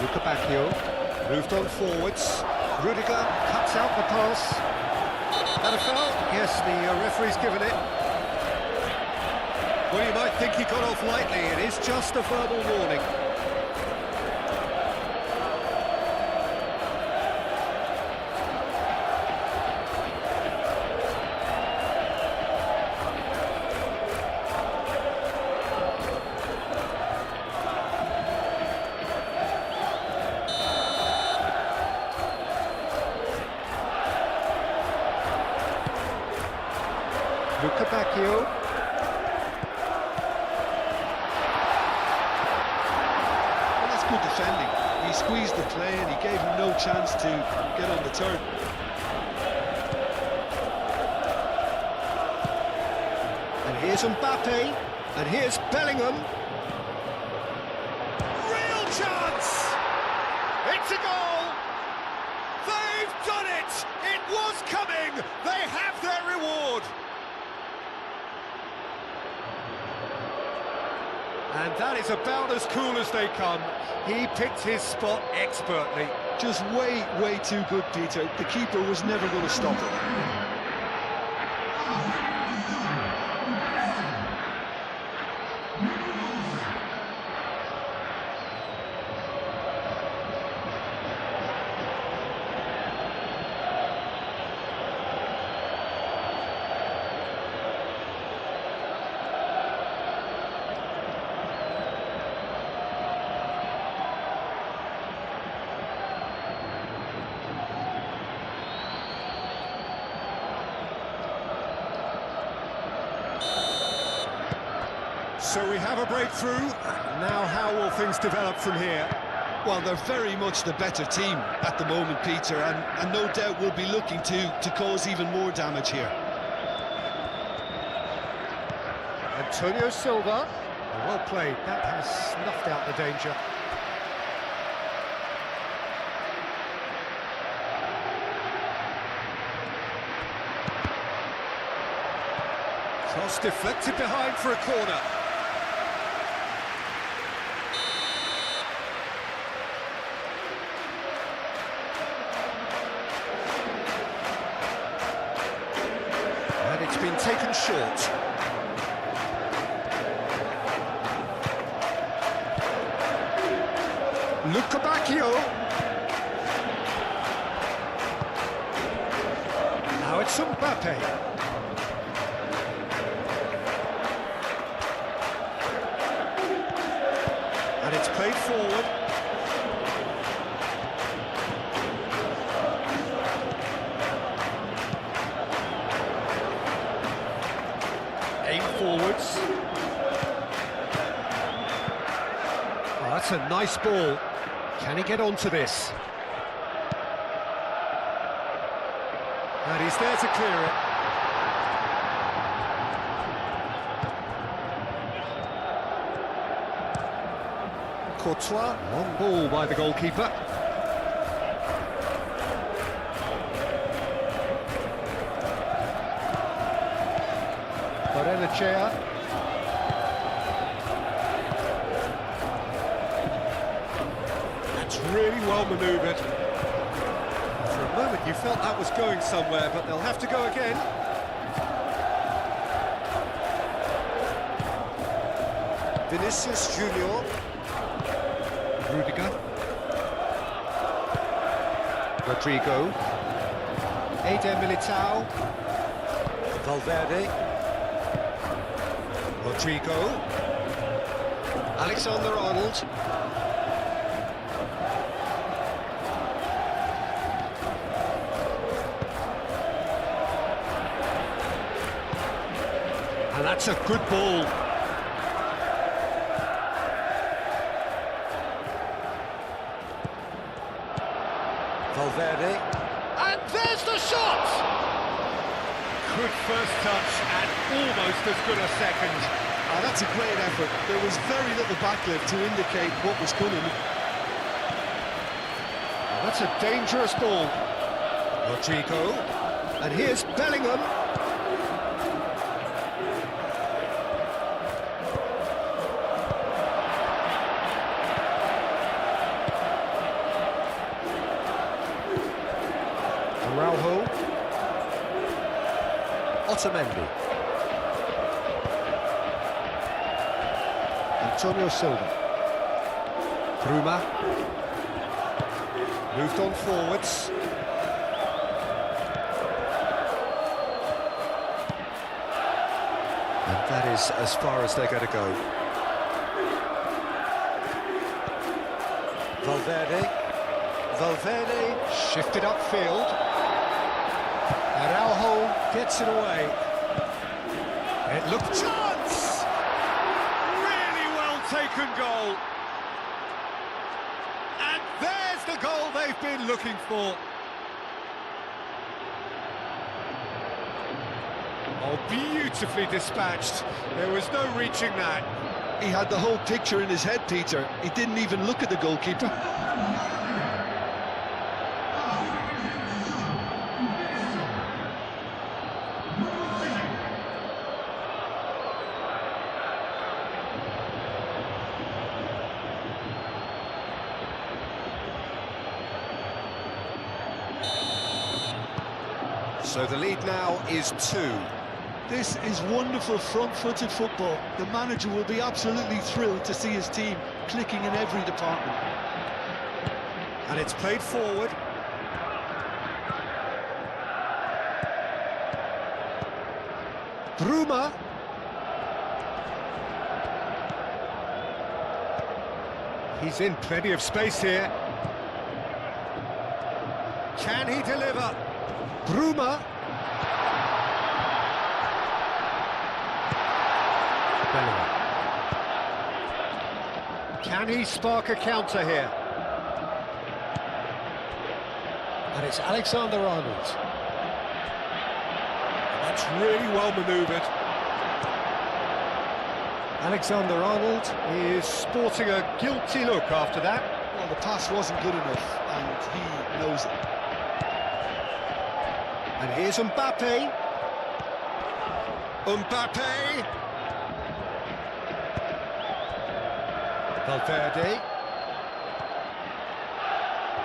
Luca Bacchio moved on forwards. Rudiger cuts out the pass. And a foul? Yes, the referee's given it. Well, you might think he got off lightly. It is just a verbal warning. Luca Bacchio. Well, that's good defending. He squeezed the play and he gave him no chance to get on the turn. And here's Mbappe. And here's Bellingham. Real chance! It's a goal! They've done it! It was coming! They have their reward! And that is about as cool as they come. He picked his spot expertly. Just way, way too good, Peter. The keeper was never going to stop him. So we have a breakthrough. Now how will things develop from here? Well, they're very much the better team at the moment, Peter, and no doubt will be looking to cause even more damage here. Antonio Silva. Well played. That has snuffed out the danger. Cross deflected behind for a corner. And it's been taken short. Luca Bacchio. Now it's Mbappe. And it's played forward. That's a nice ball. Can he get onto this? And he's there to clear it. Courtois, long ball by the goalkeeper. Barrenechea. That's really well manoeuvred. For a moment you felt that was going somewhere, but they'll have to go again. Vinicius Junior. Rudiger. Rodrigo. Eder Militao. Valverde. Rodrigo. Alexander-Arnold. And that's a good ball. Valverde. And there's the shot! Good first touch and almost as good a second. That's a great effort. There was very little backlift to indicate what was coming. That's a dangerous ball. Rodrigo. And here's Bellingham. Araujo. Otamendi. Antonio Silva. Bruma. Moved on forwards. And that is as far as they're going to go. Valverde. Valverde shifted upfield. Araujo gets it away. It looked chance! Really well taken goal. And there's the goal they've been looking for. Oh, beautifully dispatched. There was no reaching that. He had the whole picture in his head, Peter. He didn't even look at the goalkeeper. So the lead now is 2. This is wonderful front-footed football. The manager will be absolutely thrilled to see his team clicking in every department. And it's played forward. Bruma. He's in plenty of space here. Can he deliver? Bruma. Bellingham. Can he spark a counter here? And it's Alexander-Arnold. That's really well manoeuvred. Alexander-Arnold is sporting a guilty look after that. Well, the pass wasn't good enough, and he knows it. And here's Mbappe. Mbappe. Valverde.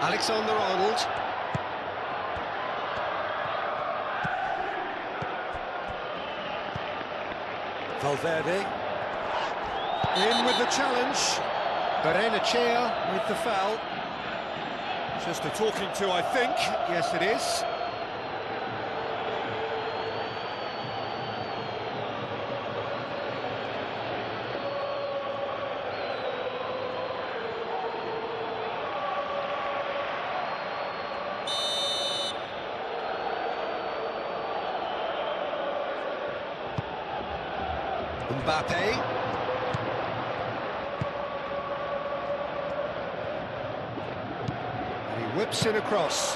Alexander-Arnold. Valverde. In with the challenge. Barrenechea with the foul. Just a talking to, I think. Yes, it is. Mbappe. Whips in across.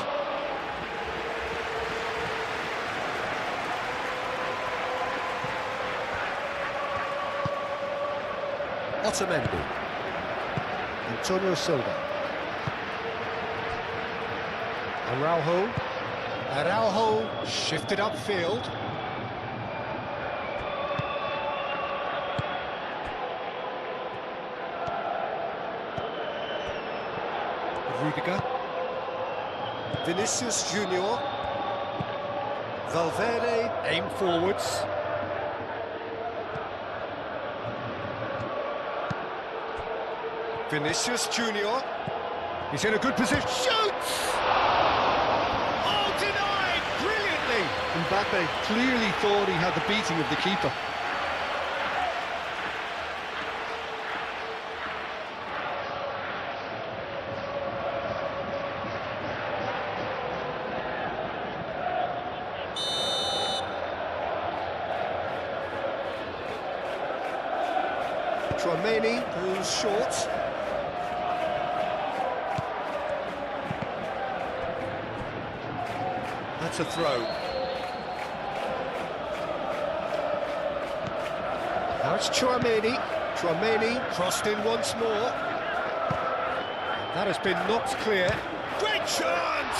Otamendi. Antonio Silva. Araujo shifted upfield. Rudiger. Vinicius Junior. Valverde aim forwards. Vinicius Junior. He's in a good position. Shoots! Oh, denied! Brilliantly! Mbappe clearly thought he had the beating of the keeper. Tchouaméni pulls short. That's a throw. Now it's Tchouaméni. Tchouaméni crossed in once more. That has been knocked clear. Great chance!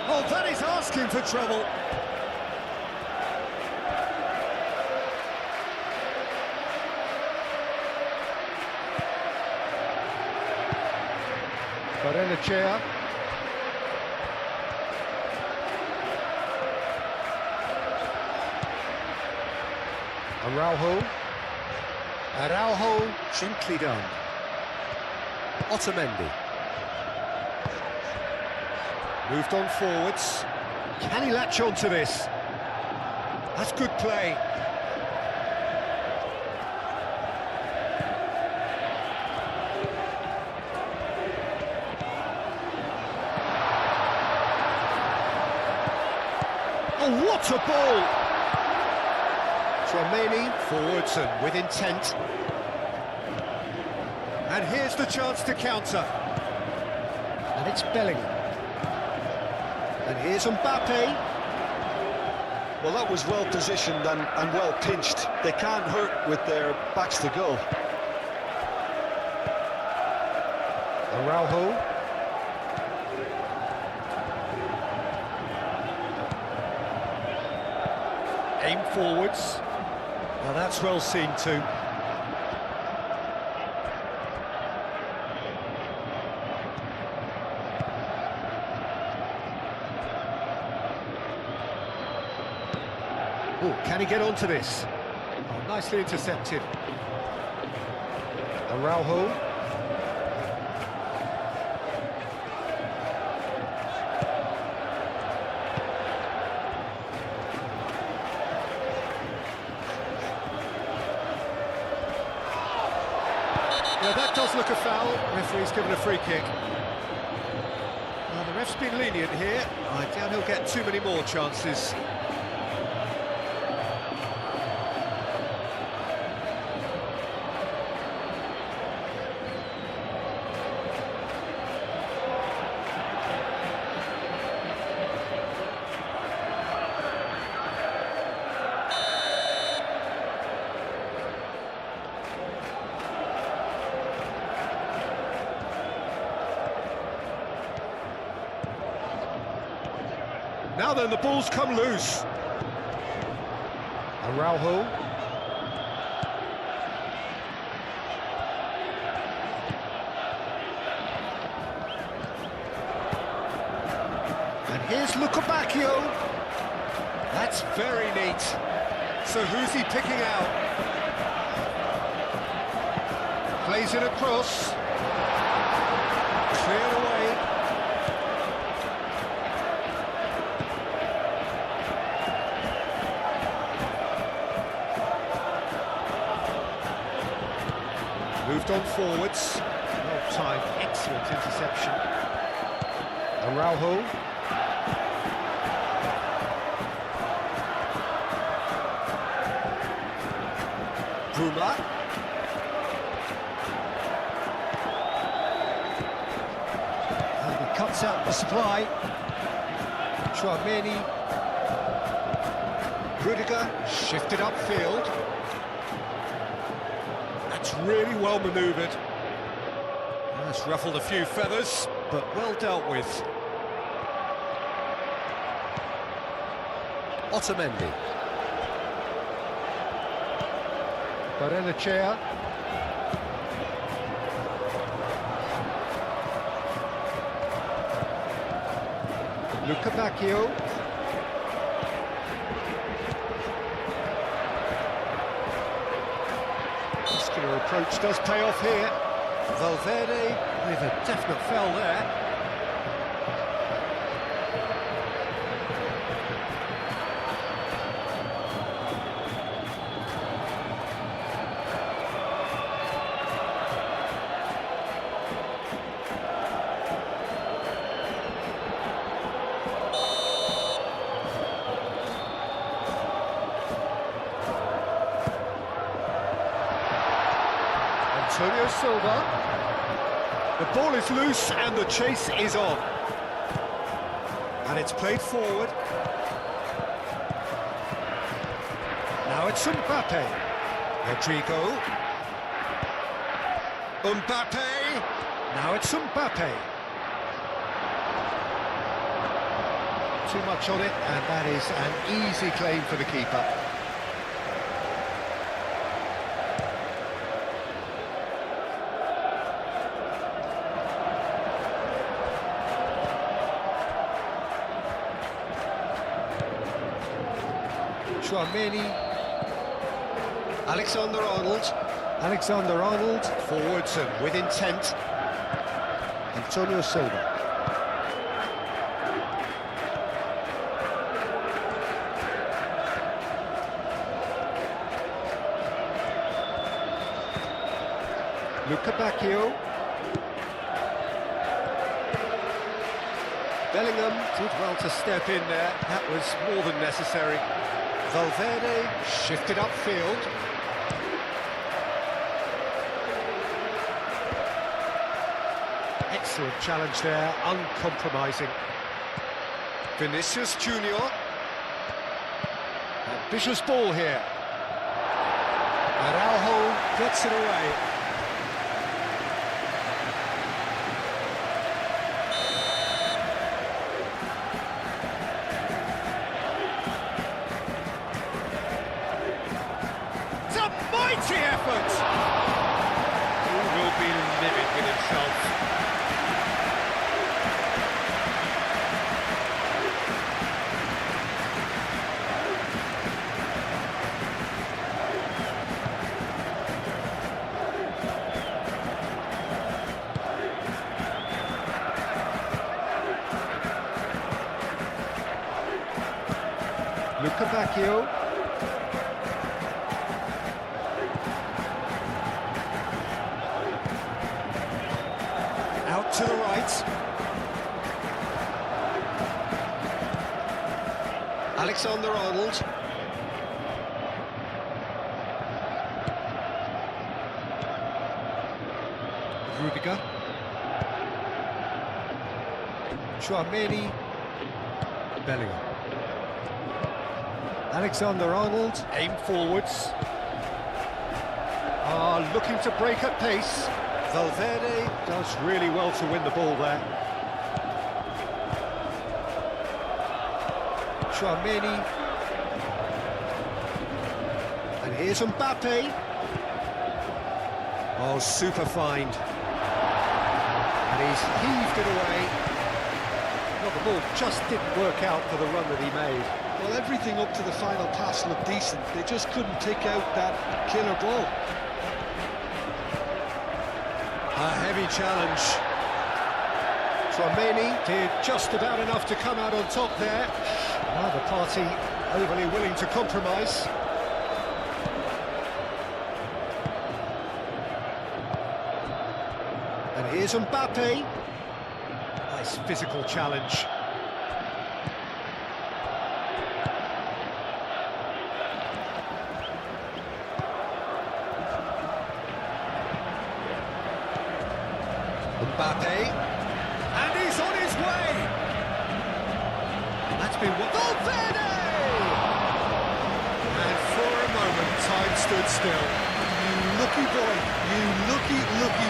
Oh, that is asking for trouble. Barrenechea. Araujo, gently done. Otamendi. Moved on forwards. Can he latch on to this? That's good play. Oh, what a ball! Tchouaméni forwards and with intent. And here's the chance to counter. And it's Bellingham. And here's Mbappe. Well, that was well positioned and well pinched. They can't hurt with their backs to goal. Araujo. Aim forwards. Now that's well seen too. Oh, can he get onto this? Oh, nicely intercepted. Araujo. Yeah, that does look a foul. Referee's given a free kick. Well, the ref's been lenient here. I doubt he'll get too many more chances. Now then, the ball's come loose. Araujo. And here's Lukebakio. That's very neat. So who's he picking out? Plays it across. Cleared away. Moved on forwards. Well timed, excellent interception. Araujo. Bruma. cuts out the supply. Chouameni. Rudiger shifted upfield. That's really well manoeuvred. That's ruffled a few feathers, but well dealt with. Otamendi. Barrenechea. Luca Bacchio. Muscular approach does pay off here. Valverde with a definite foul there. Antonio Silva. The ball is loose and the chase is on. And it's played forward. Now it's Mbappe. Rodrigo. Mbappe. Now it's Mbappe. Too much on it, and that is an easy claim for the keeper. Chouameni. Alexander-Arnold. Alexander-Arnold forwards and with intent. Antonio Silva. Luca Bacchio. Bellingham did well to step in there. That was more than necessary. Valverde shifted upfield. Excellent challenge there, uncompromising. Vinicius Junior. Ambitious ball here. Araujo gets it away. Mighty effort! He will be livid with himself. Luca Bacchio. Out to the right. Alexander-Arnold. Rudiger. Chouameni. Bellingham. Alexander-Arnold, aim forwards. Looking to break at pace. Valverde does really well to win the ball there. Chouameni. And here's Mbappe. Oh, super find. And he's heaved it away. Well, the ball just didn't work out for the run that he made. Well, everything up to the final pass looked decent. They just couldn't take out that killer ball. A heavy challenge. Chouameni did just about enough to come out on top there. Neither party overly willing to compromise. And here's Mbappe. Nice physical challenge. Mbappe, and he's on his way! That's been what... Valverde! And for a moment, time stood still. You lucky boy, you lucky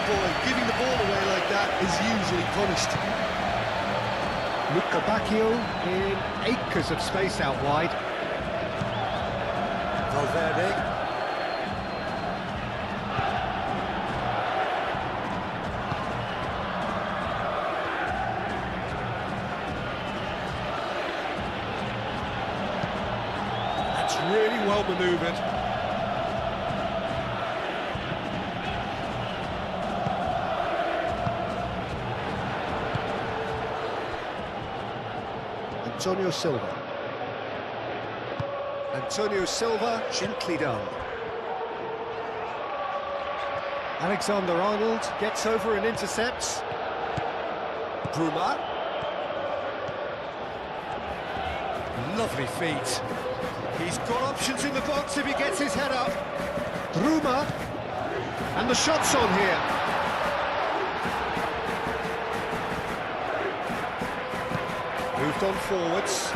boy. Giving the ball away like that is usually punished. Luca Bacchio in acres of space out wide. Valverde. That's really well manoeuvred. Antonio Silva. Antonio Silva, gently done. Alexander-Arnold gets over and intercepts. Bruma. Lovely feet. He's got options in the box if he gets his head up. Bruma. And the shot's on here. Moved on forwards.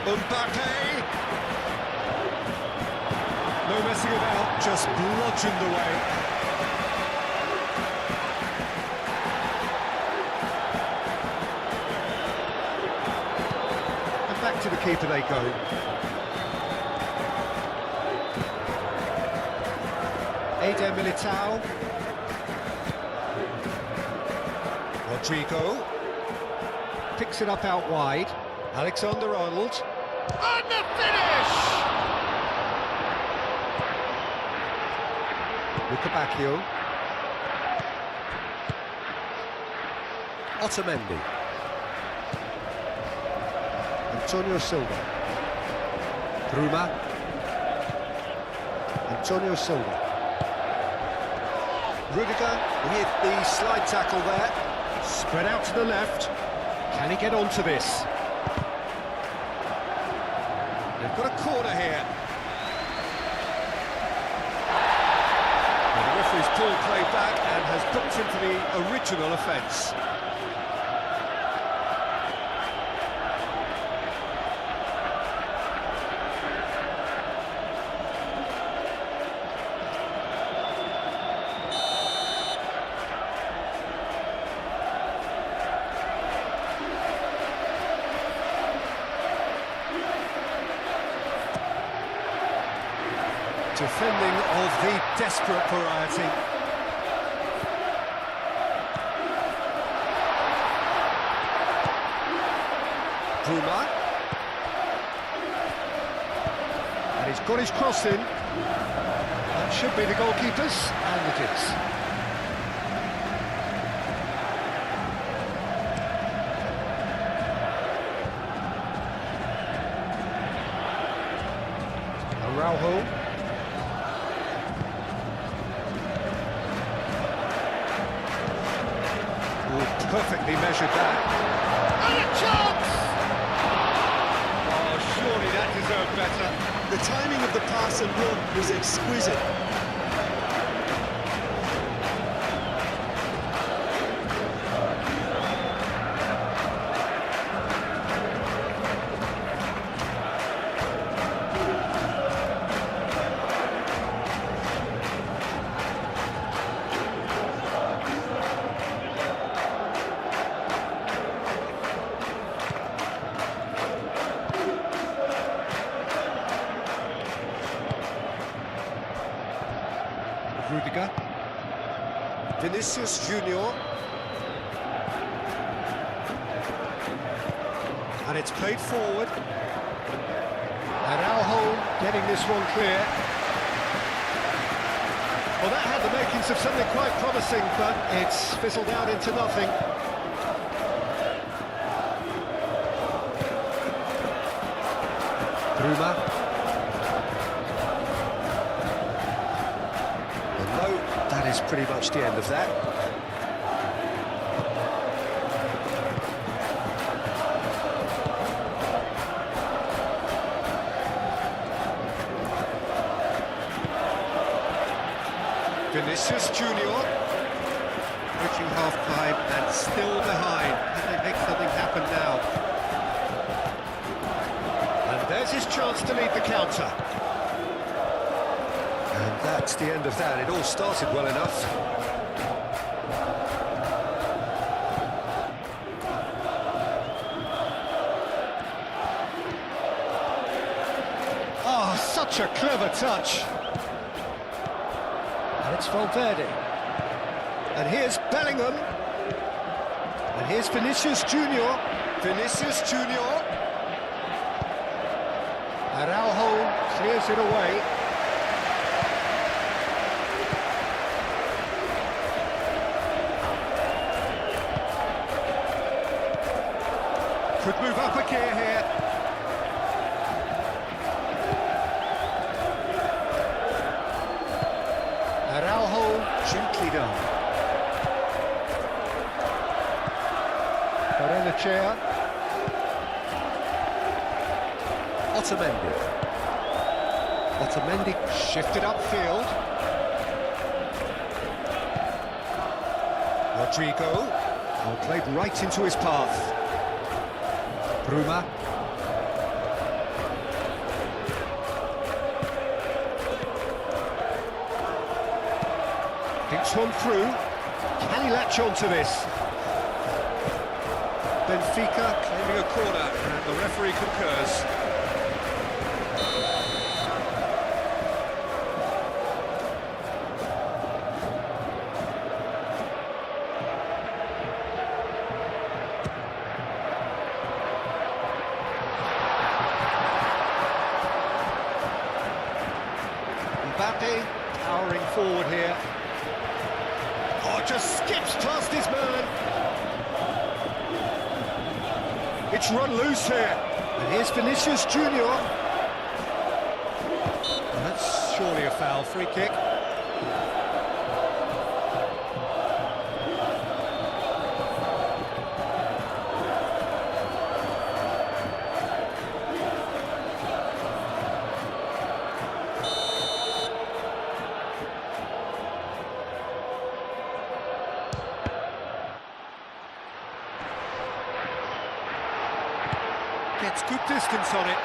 Mbappe! No messing about, just bludgeoned away. And back to the keeper they go. Eder Militao. Rodrigo. Picks it up out wide. Alexander-Arnold. And the finish! Luca Bacchio. Otamendi. Antonio Silva. Bruma. Antonio Silva. Rudiger with the slide tackle there. Spread out to the left. Can he get onto this? They've got a corner here. And the referee's pulled play back and has booked him for the original offence. Defending of the desperate variety. Bruma. And he's got his cross in. That should be the goalkeeper's, and it is. Araujo. Perfectly measured that. And a chance! Oh, surely that deserved better. The timing of the pass and run was exquisite. Rudiger. Vinicius Junior. And it's played forward. Araujo getting this one clear. Well, that had the makings of something quite promising, but it's fizzled out into nothing. Bruma. That is pretty much the end of that. Vinicius Junior. Approaching half-time and still behind. Can they make something happen now? And there's his chance to lead the counter. And that's the end of that. It all started well enough. Oh, such a clever touch. And it's Valverde. And here's Bellingham. And here's Vinicius Junior. Vinicius Junior. Araujo clears it away. Could move up a gear here. Araujo, gently done. Barrenechea. Otamendi. Otamendi shifted upfield. Rodrigo. Well, played right into his path. Bruma. Thinks one through. Can he latch on to this? Benfica claiming a corner, and the referee concurs. Mbappe powering forward here. Oh, just skips past his man. It's run loose here. And here's Vinicius Junior. And that's surely a foul, free kick. Gets good distance on it.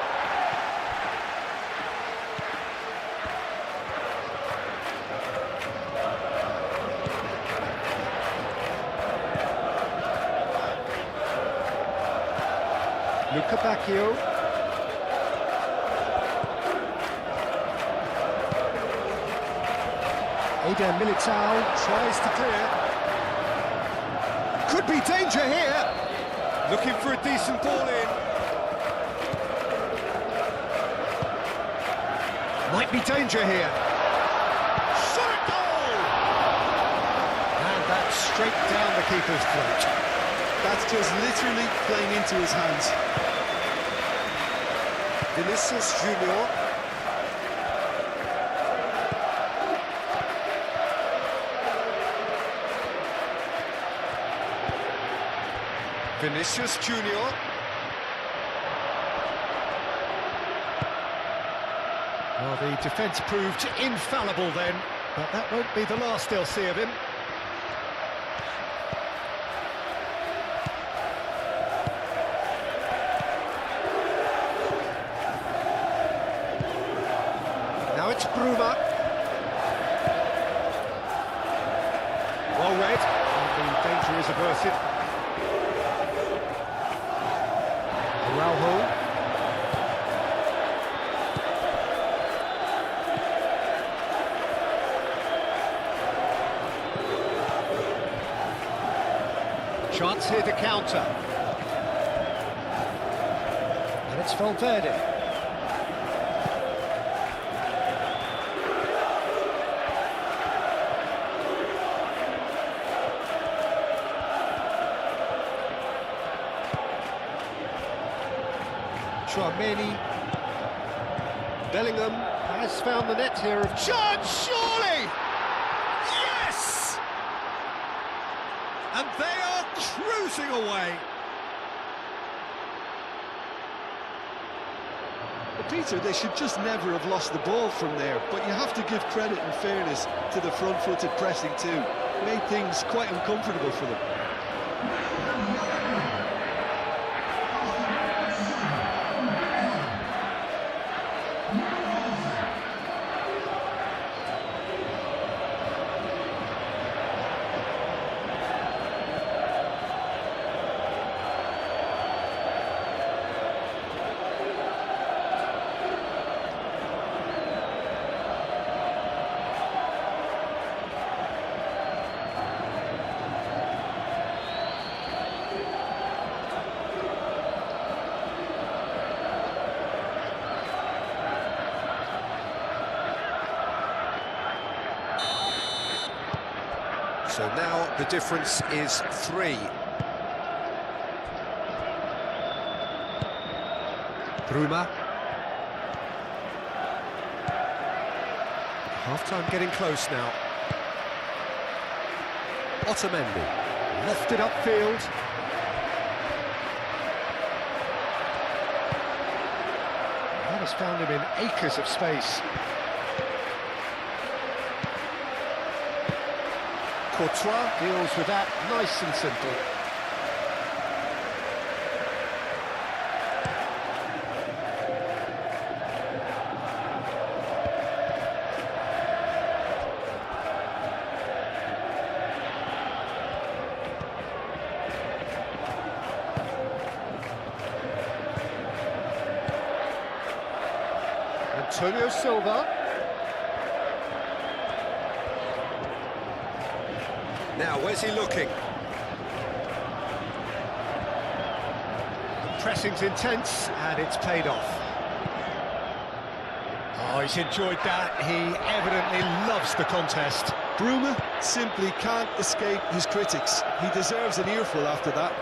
Luca Bacchio. Eder Militao tries to clear. Could be danger here. Looking for a decent ball in. Might be danger here. Shot goal! And that's straight down the keeper's throat. That's just literally playing into his hands. Vinicius Junior. Vinicius Junior. Well, the defence proved infallible then, but that won't be the last they'll see of him. Now it's Bruma. Well read, and the danger is averted. Araujo. Chance here to counter. And it's Valverde. Tchouaméni. Bellingham has found the net here of chance, surely! Yes! And they are cruising away. The Peter, they should just never have lost the ball from there, but you have to give credit and fairness to the front-footed pressing too. Made things quite uncomfortable for them. So now the difference is 3. Bruma. Half-time getting close now. Otamendi. Lofted upfield. That has found him in acres of space. Courtois deals with that nice and simple. Antonio Silva. Now, where's he looking? The pressing's intense, and it's paid off. Oh, he's enjoyed that. He evidently loves the contest. Bruma simply can't escape his critics. He deserves an earful after that.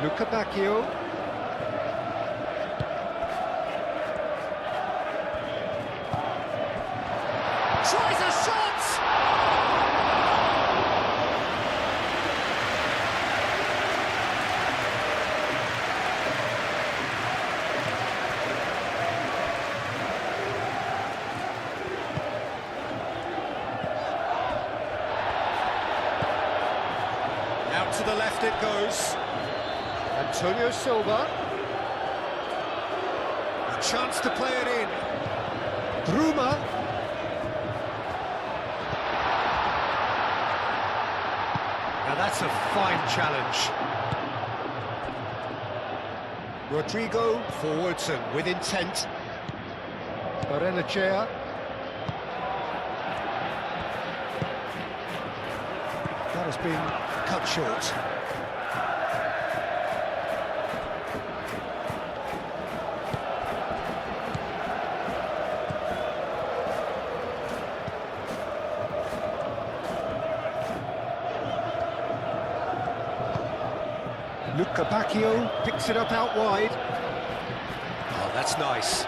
Luca Bacchio. Tries a shot! Out to the left it goes. Antonio Silva. A chance to play it in. Bruma. Now that's a fine challenge. Rodrigo forwards and with intent. Barrenechea. That has been cut short. Luca Bacchio picks it up out wide. Oh, that's nice.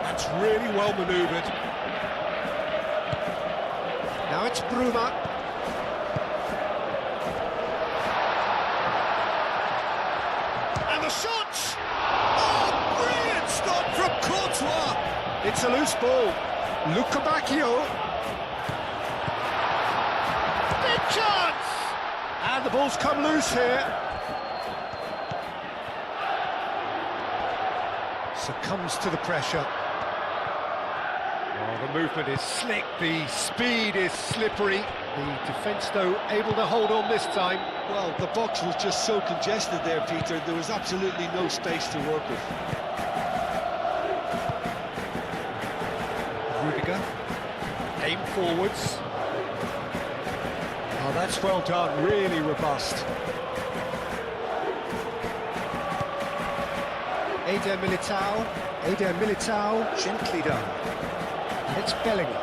That's really well manoeuvred. Now it's Bruma. And the shot! Oh, brilliant stop from Courtois! It's a loose ball. Luca Bacchio. Big chance! And the ball's come loose here. Succumbs to the pressure. Oh, the movement is slick, the speed is slippery. The defence, though, able to hold on this time. Well, the box was just so congested there, Peter. There was absolutely no space to work with. Rudiger, aim forwards. Oh, that's well done, really robust. Eder Militao, gently done. It's Bellingham.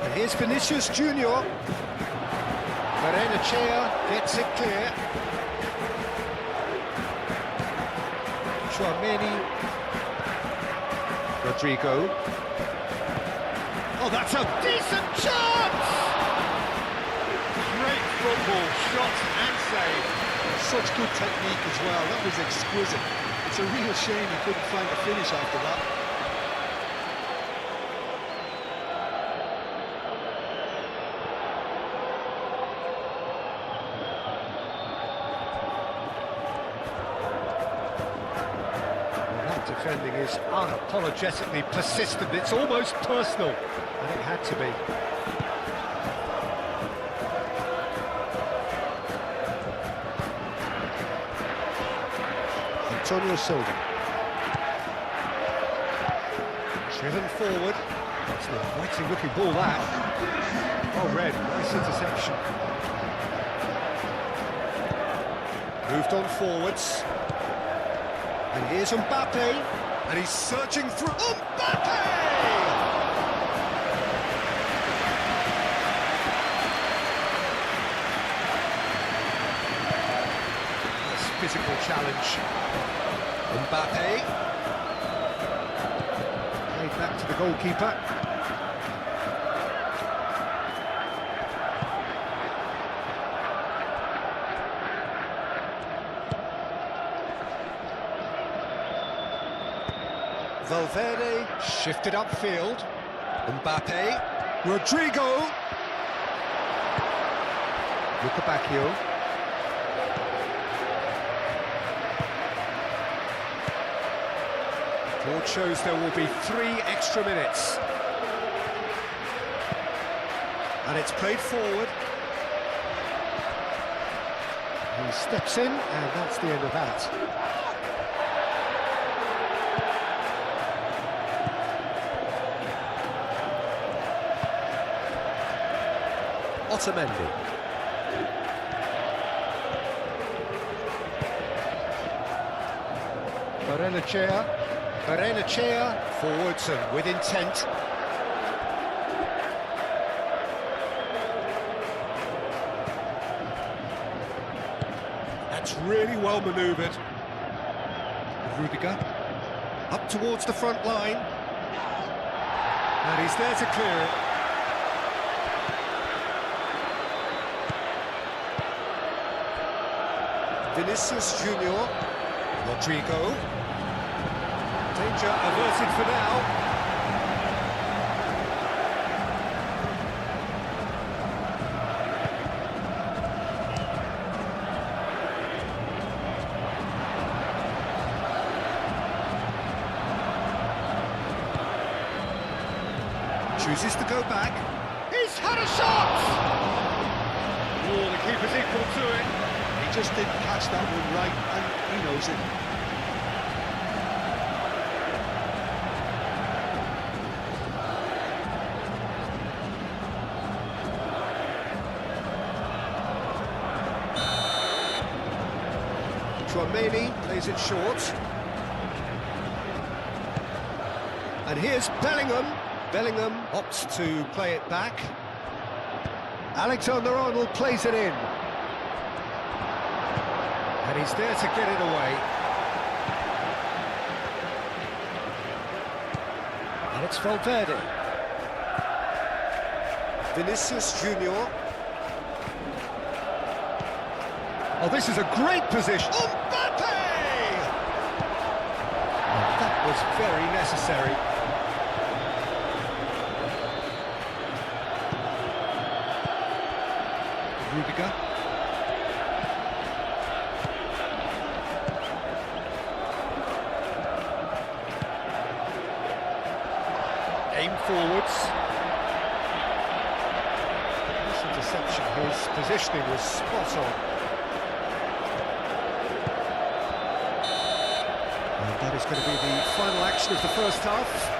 And here's Vinicius Junior. Benfica gets it clear. Tchouaméni. Rodrigo. Oh, that's a decent chance! Great football, shot and save. Such good technique as well, that was exquisite. It's a real shame he couldn't find a finish after that. Defending is unapologetically persistent, it's almost personal, and it had to be. Antonio Silva. Driven forward. That's a waiting looking ball, that. Oh, Red, nice interception. Moved on forwards. And here's Mbappe, and he's searching through. Mbappe! Nice physical challenge. Mbappe. Played back to the goalkeeper. Valverde shifted upfield. Mbappe. Rodrigo. Luca Bacchio. Board shows there will be 3 extra minutes. And it's played forward. He steps in, and that's the end of that. Otamendi. Barrenechea forwards and with intent. That's really well manoeuvred. Rudiger up towards the front line, and he's there to clear it. Vinicius Junior. Rodrigo. Danger averted for now. Chooses to go back. He's had a shot! Oh, the keeper's equal to it. He just didn't catch that one right, and he knows it. Tchouaméni plays it short. And here's Bellingham. Bellingham opts to play it back. Alexander-Arnold plays it in. And he's there to get it away. And it's Valverde. Vinicius Junior. Oh, this is a great position. Mbappe! That was very necessary. Rudiger. Aim forwards. This interception, his positioning was spot on. And that is going to be the final action of the first half.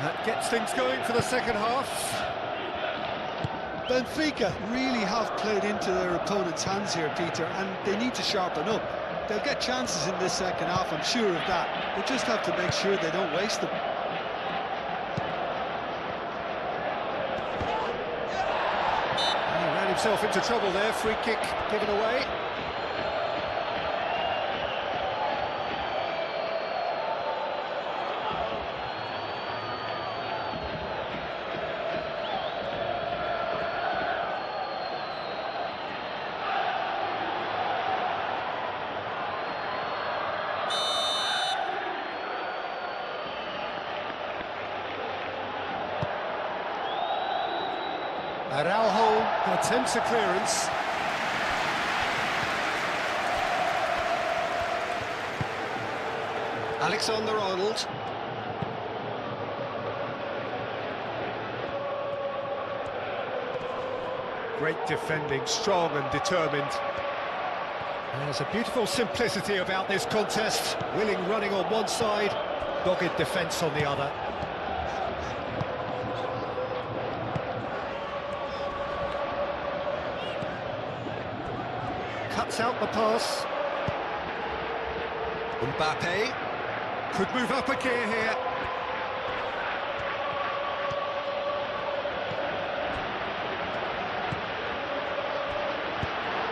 That gets things going for the second half. Benfica really have played into their opponent's hands here, Peter, and they need to sharpen up. They'll get chances in this second half, I'm sure of that. They just have to make sure they don't waste them. He ran himself into trouble there, free kick given away. Araujo attempts a clearance. Alexander-Arnold. Great defending, strong and determined. There's a beautiful simplicity about this contest. Willing running on one side, dogged defence on the other. Cuts out the pass. Mbappe could move up a gear here.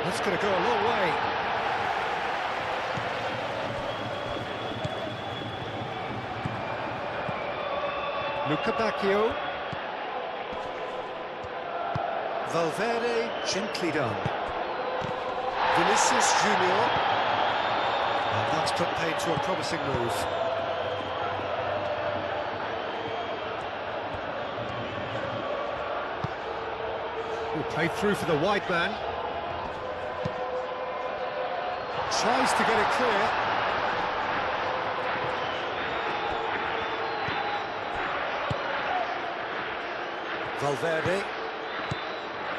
That's going to go a long way. Luca Bacchio. Valverde gently done. Vinicius Junior. And that's put paid to a promising move. Played through for the wide man. Tries to get it clear. Valverde.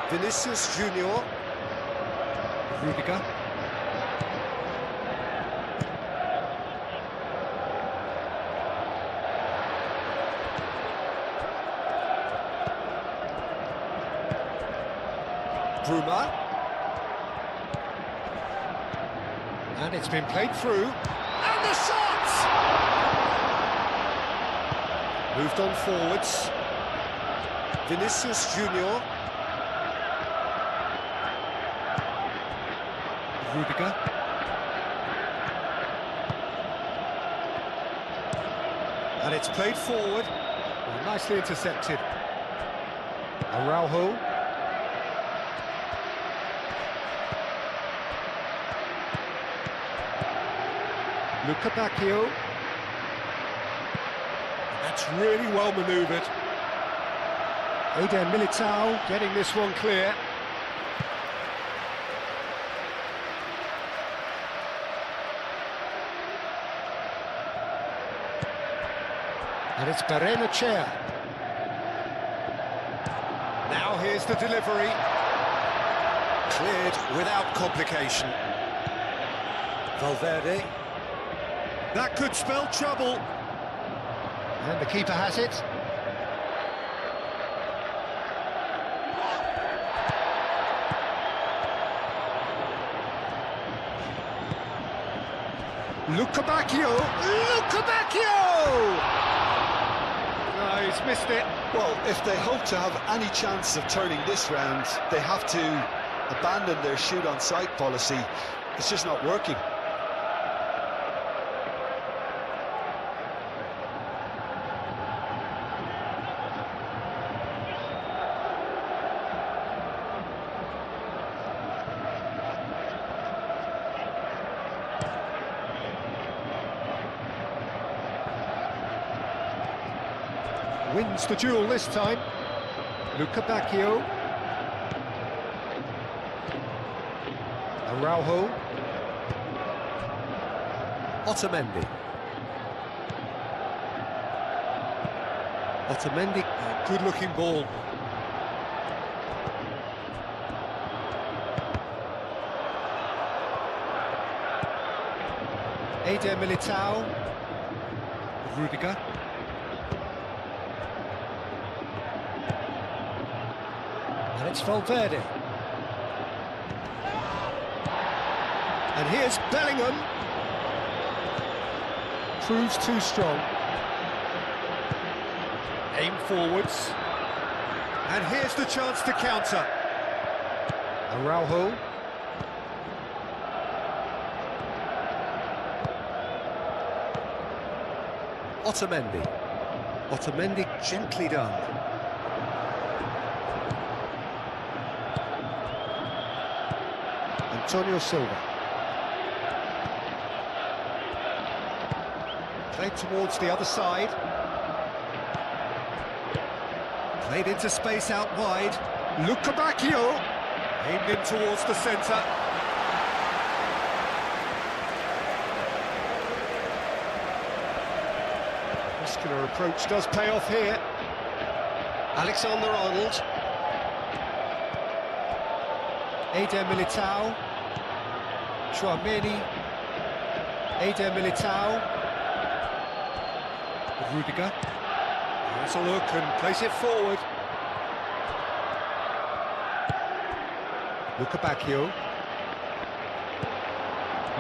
Vinicius Junior. Rudiger. Bruma. And it's been played through. And the shot! Moved on forwards. Vinicius Junior. Rudiger. And it's played forward. Nicely intercepted. Araujo. Luca Bacchio. That's really well manoeuvred. Eder Militao getting this one clear. And it's Barrenechea. Now here's the delivery. Cleared without complication. Valverde. That could spell trouble. And the keeper has it. Luca Bacchio! Luca Bacchio! No, he's missed it. Well, if they hope to have any chance of turning this round, they have to abandon their shoot-on-sight policy. It's just not working. Wins the duel this time. Luca Bacchio. Araujo. Otamendi. Otamendi, good-looking ball. Eder Militao. Rudiger. It's Valverde. And here's Bellingham. Proves too strong. Aim forwards. And here's the chance to counter. Araujo. Otamendi. Otamendi gently done. Antonio Silva. Played towards the other side. Played into space out wide. Luca Bacchio. Aimed in towards the centre. Muscular approach does pay off here. Alexander-Arnold. Eder Militao. Chouameni. Eder Militao. Rudiger. Has a look and place it forward. Luca Bacchio.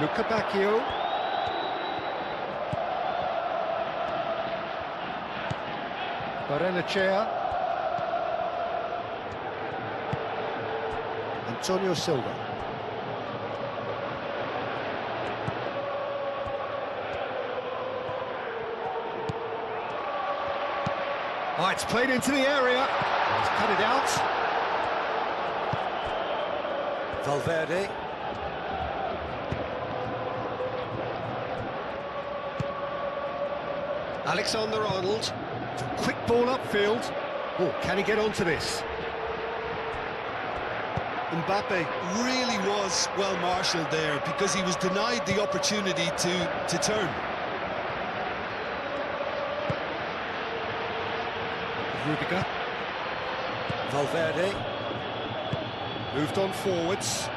Luca Bacchio. Barrenechea. Antonio Silva. Oh, it's played into the area. He's cut it out. Valverde. Alexander-Arnold. Quick ball upfield. Oh, can he get onto this? Mbappe really was well marshalled there because he was denied the opportunity to turn. Rudiger. Valverde. Moved on forwards.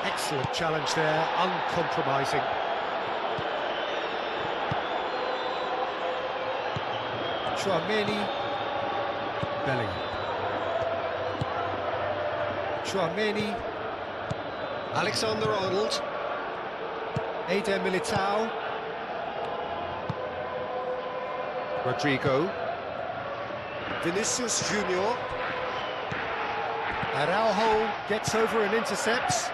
Excellent challenge there, uncompromising. Chouameni. Bellingham. Chouameni. Alexander-Arnold. Eder Militao. Rodrigo. Vinicius Junior. Araujo gets over and intercepts.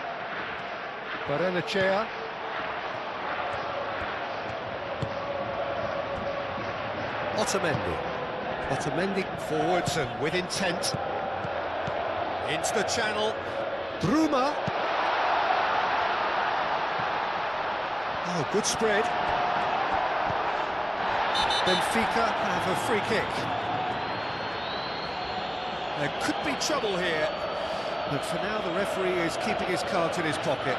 Barrenechea. Otamendi. Otamendi forwards and with intent. Into the channel. Bruma. Oh, good spread. Benfica have a free kick. There could be trouble here, but for now the referee is keeping his cards in his pocket.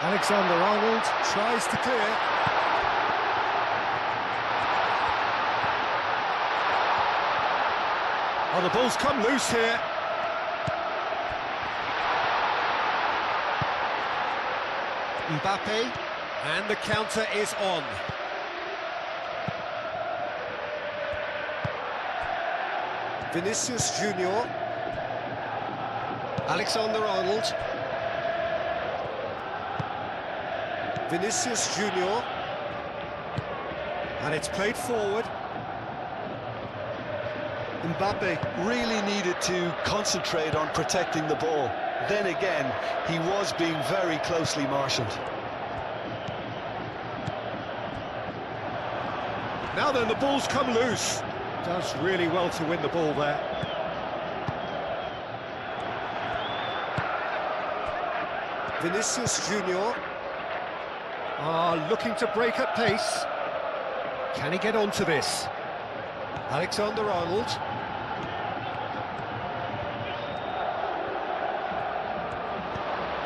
Alexander-Arnold tries to clear. Oh, the ball's come loose here. Mbappe, and the counter is on. Vinicius Junior. Alexander-Arnold. Vinicius Junior. And it's played forward. Mbappe really needed to concentrate on protecting the ball. Then again, he was being very closely marshalled. Now then, the ball's come loose. Does really well to win the ball there. Vinicius Junior. Looking to break at pace. Can he get onto this? Alexander-Arnold.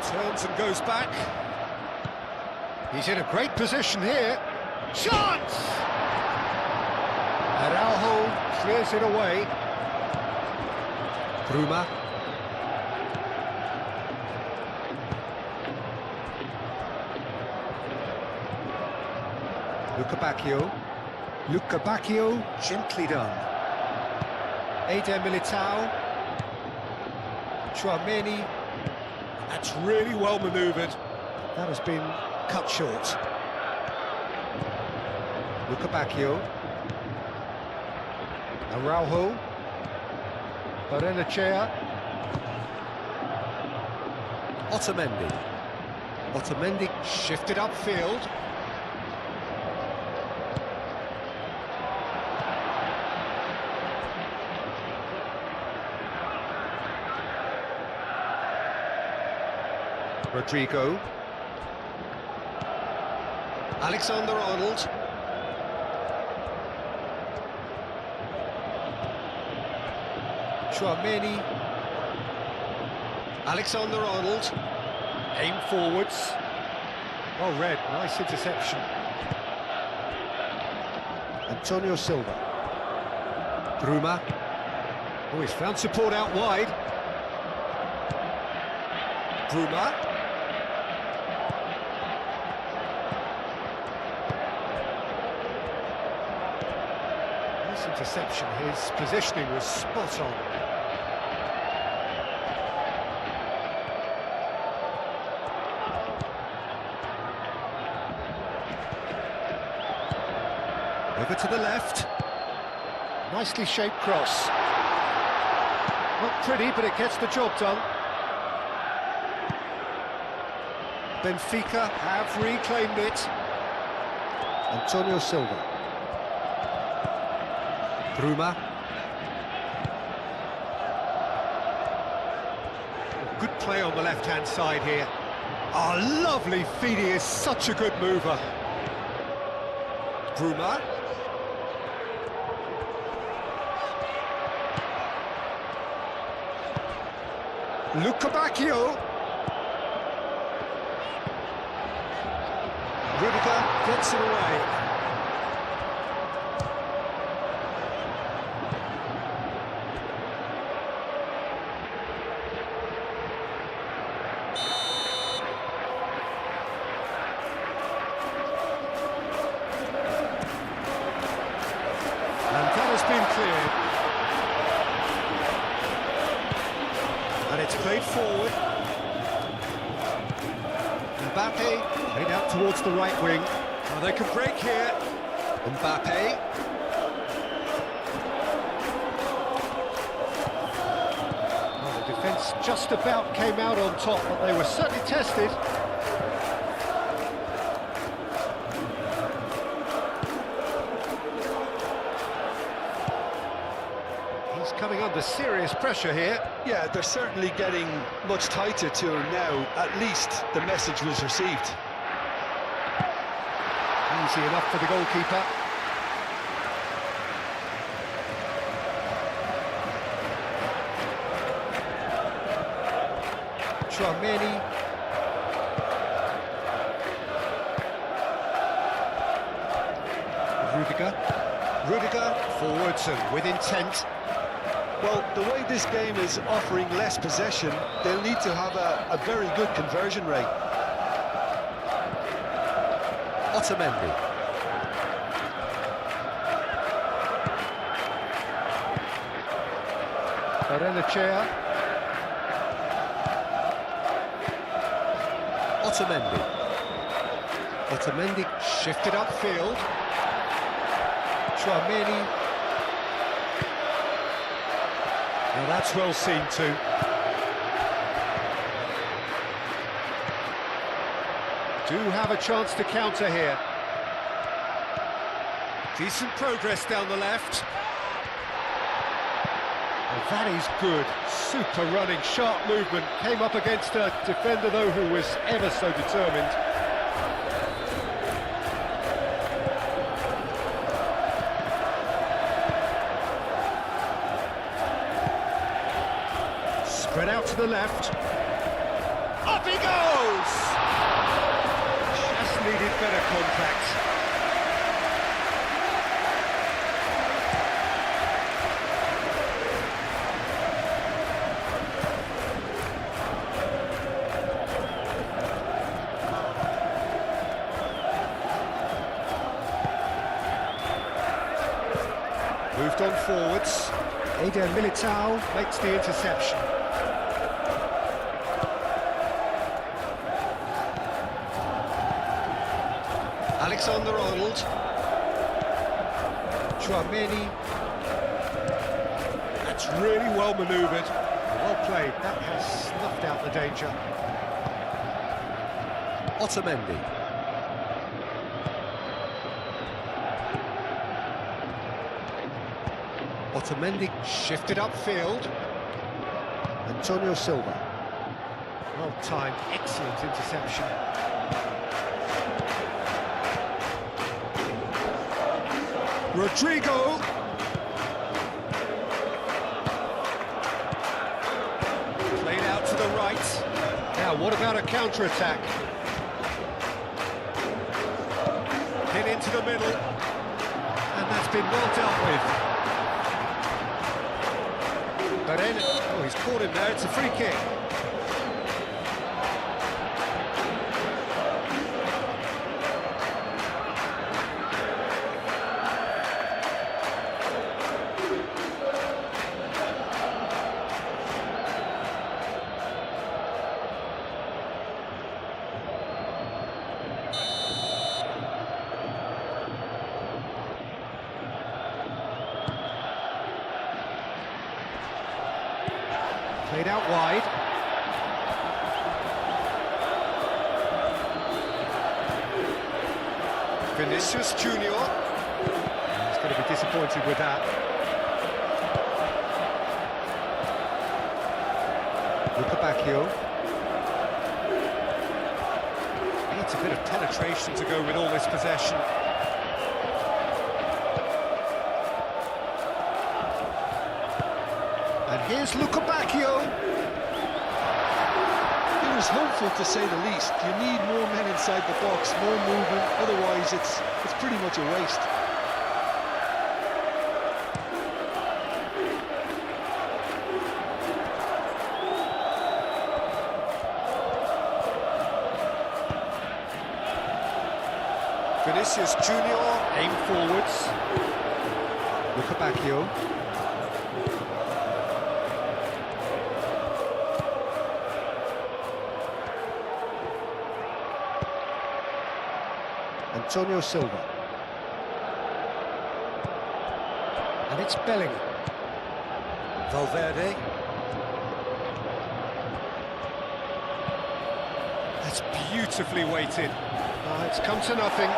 Turns and goes back. He's in a great position here. Chance! Clears it away. Bruma. Luca Bacchio, gently done. Eder Militao. Tchouaméni. That's really well manoeuvred. That has been cut short. Luca Bacchio. Araujo. Barrenechea. Otamendi Shifted upfield. Rodrigo. Alexander-Arnold. Tchouaméni. Alexander-Arnold. Aim forwards. Well read, nice interception. Antonio Silva. Bruma. Oh, he's found support out wide. Bruma. Nice interception, his positioning was spot on. Over to the left. Nicely shaped cross. Not pretty, but it gets the job done. Benfica have reclaimed it. Antonio Silva. Bruma. Good play on the left-hand side here. Oh, lovely feed, he is such a good mover. Bruma. Luca Bacchio. Rudiger gets it away. And that has been cleared. And it's played forward. Mbappe played out towards the right wing. Oh, they can break here. Mbappe. Oh, the defence just about came out on top, but they were certainly tested. He's coming under serious pressure here. Yeah, they're certainly getting much tighter to him now. At least the message was received. Easy enough for the goalkeeper. Tchouaméni. Rudiger forwards and with intent. Well, the way this game is offering less possession, they'll need to have a very good conversion rate. Otamendi. Barrenechea. Otamendi Shifted upfield. Tchouaméni. Now that's well seen too. Do have a chance to counter here. Decent progress down the left. Well, that is good. Super running, sharp movement. Came up against a defender, though, who was ever so determined. Spread out to the left. Up he goes! Just needed better contact. Moved on forwards. Eder Militao makes the interception. Alexander-Arnold. Chouameni. That's really well manoeuvred. Well played. That has snuffed out the danger. Otamendi. Otamendi Shifted upfield. Antonio Silva. Well timed, excellent interception. Rodrigo. Played out to the right. Now, what about a counter-attack? Hit into the middle. And that's been well dealt with. But then, oh, he's caught him there, it's a free kick. Played out wide. Vinicius Junior. He's going to be disappointed with that. Luka Bacchio. Needs a bit of penetration to go with all this possession. And here's Luka Bacchio. It was hopeful, to say the least. You need more men inside the box, more movement, otherwise it's pretty much a waste. Vinicius Junior, aim forwards. Luka Bacchio. Antonio Silva. And it's Bellingham. Valverde. That's beautifully weighted. It's come to nothing.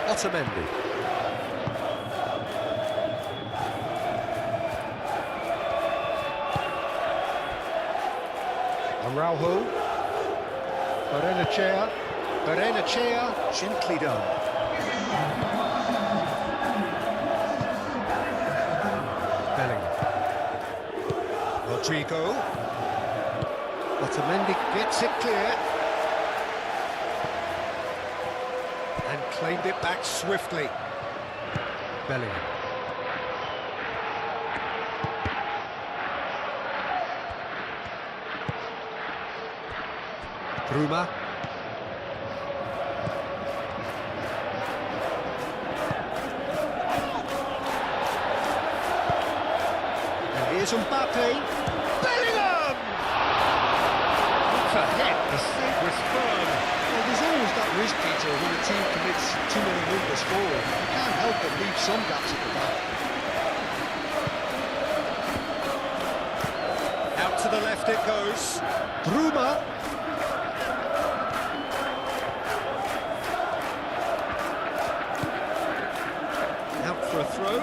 Otamendi. Araujo. Barrenechea. Barrenechea, gently done. Bellingham. Rodrigo. Otamendi gets it clear. And claimed it back swiftly. Bellingham. Bruma. And here's Mbappe. Bellingham! What a hit, the save was firm. Well, there's always that risk, Peter, when a team commits too many numbers forward. You can't help but leave some gaps at the back. Out to the left it goes. Bruma. Out for a throw.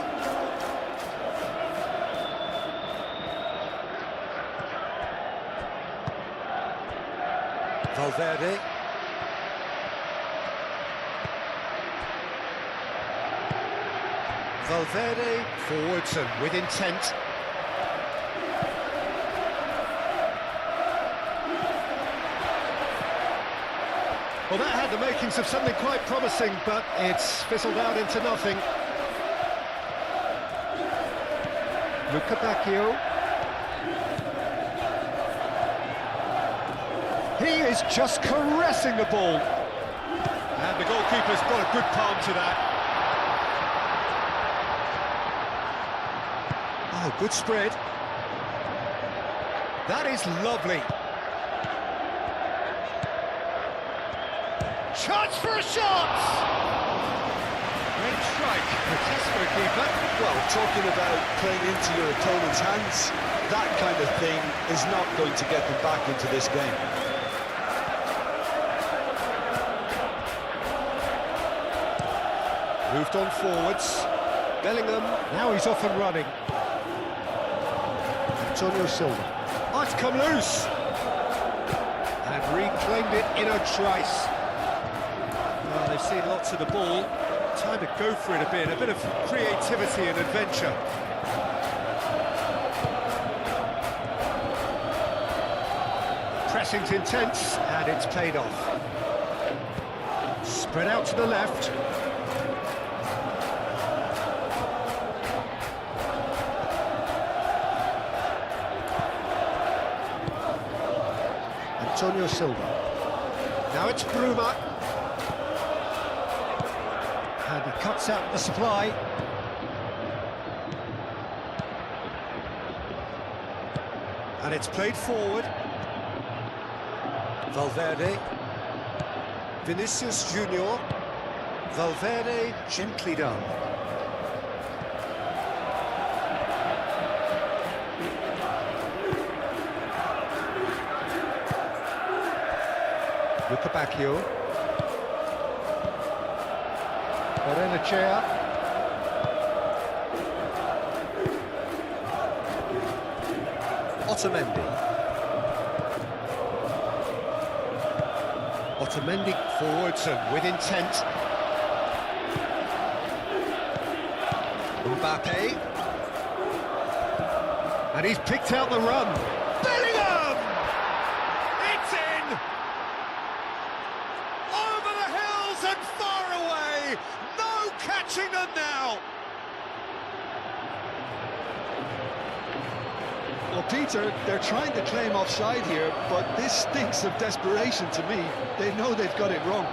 Valverde. Valverde forwards and with intent. Well, that had the makings of something quite promising, but it's fizzled out into nothing. Luca Bacchio. He is just caressing the ball. And the goalkeeper's got a good palm to that. Oh, good spread. That is lovely. Chance for a shot! Great strike, the test for a keeper. Well, talking about playing into your opponent's hands, that kind of thing is not going to get them back into this game. Moved on forwards. Bellingham, now he's off and running. Antonio Silva. Oh, it's come loose! And reclaimed it in a trice. Well, they've seen lots of the ball. Time to go for it a bit of creativity and adventure. Pressing's intense, and it's played off. Spread out to the left. Antonio Silva. Now it's Bruma. And he cuts out the supply. And it's played forward. Valverde. Vinicius Junior. Valverde, gently done. Luca Bacchio. Barrenechea. Otamendi. Otamendi forwards and with intent. Mbappe. And he's picked out the run. Bellingham! It's in! Over the hills and far away! No catching them now! Well, Peter, they're trying to claim offside here, but this stinks of desperation to me. They know they've got it wrong.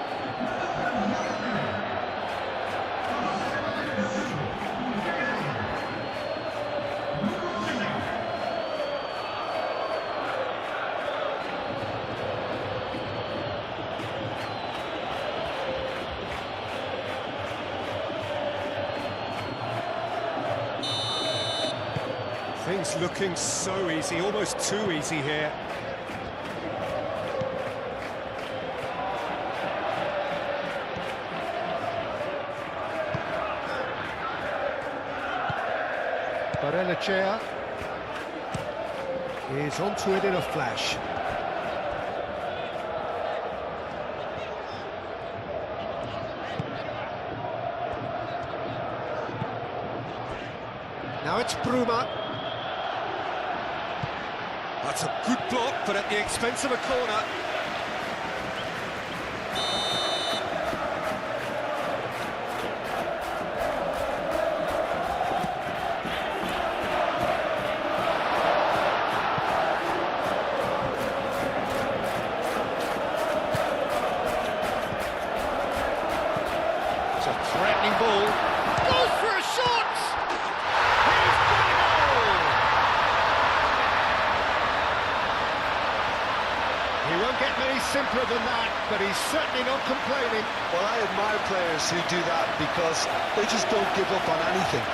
Things looking so easy, almost too easy here. Barrenechea is onto it in a flash. Now it's Bruma. That's a good block, but at the expense of a corner. It's a threatening ball. Goes for a shot! He's got a goal! He won't get many simpler than that, but he's certainly not complaining. Well, I admire players who do that because they just don't give up on anything.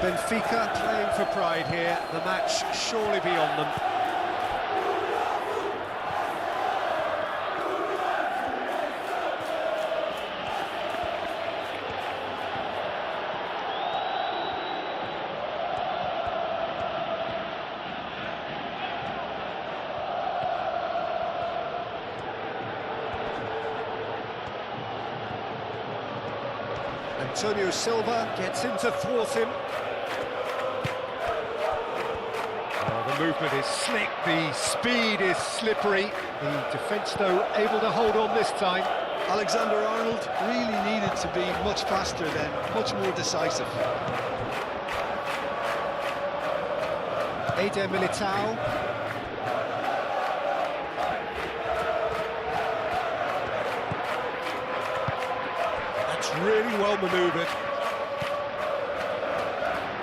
Benfica playing for pride here, the match surely beyond them. Antonio Silva gets in to thwart him. The movement is slick, the speed is slippery. The defence, though, able to hold on this time. Alexander-Arnold really needed to be much faster then, much more decisive. Eder Militao. That's really well manoeuvred.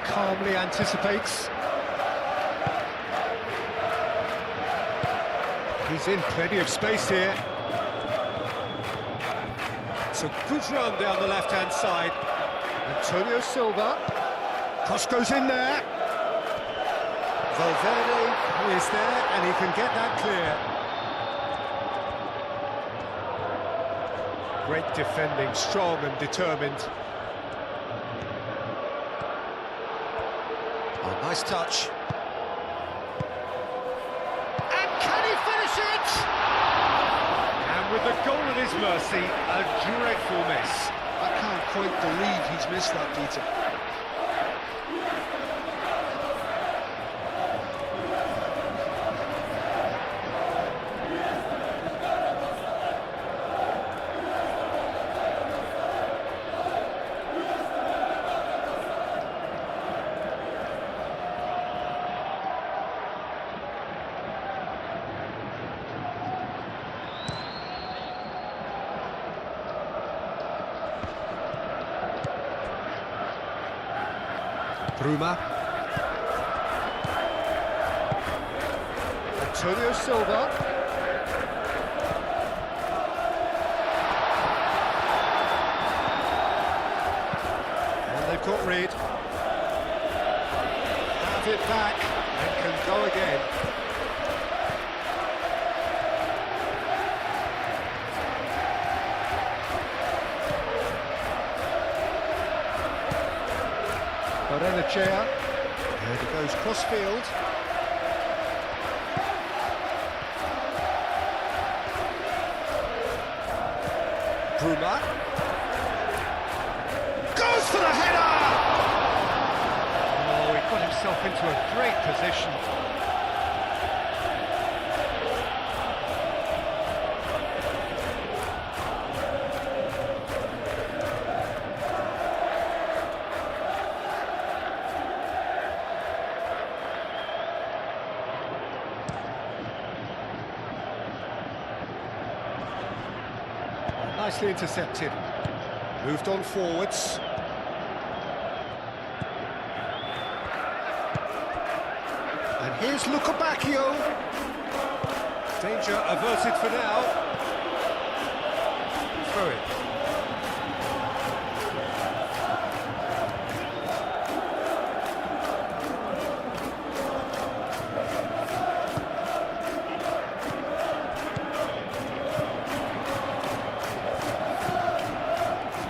Calmly anticipates. He's in plenty of space here. It's a good run down the left-hand side. Antonio Silva. Cross goes in there. Valverde is there, and he can get that clear. Great defending, strong and determined. Oh, nice touch. And can he finish it? And with the goal at his mercy, a dreadful miss. I can't quite believe he's missed that, Peter. Bruma. Antonio Silva. And they've got rid. Have it back and can go again. Barrenechea, and he goes cross-field. Bruma. Goes for the header! Oh, he got himself into a great position. Nicely intercepted. Moved on forwards. And here's Lukobakio. Danger averted for now. Throw it.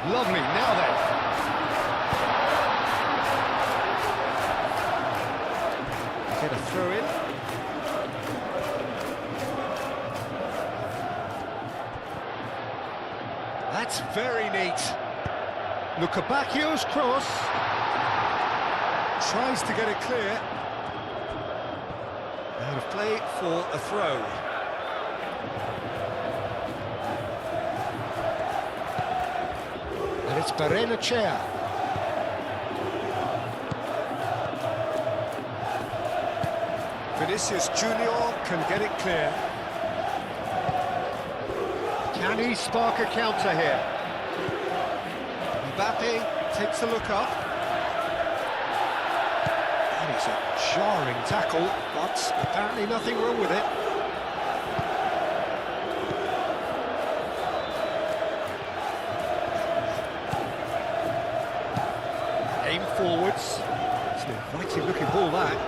Lovely, now then. Get a throw in. That's very neat. Lukobakio's cross. Tries to get it clear. Out of play for a throw. And it's Barrenechea. Vinicius Junior can get it clear. Can he spark a counter here? Mbappe takes a look up. That is a jarring tackle, but apparently nothing wrong with it. Aim forwards. It's an inviting looking ball, that.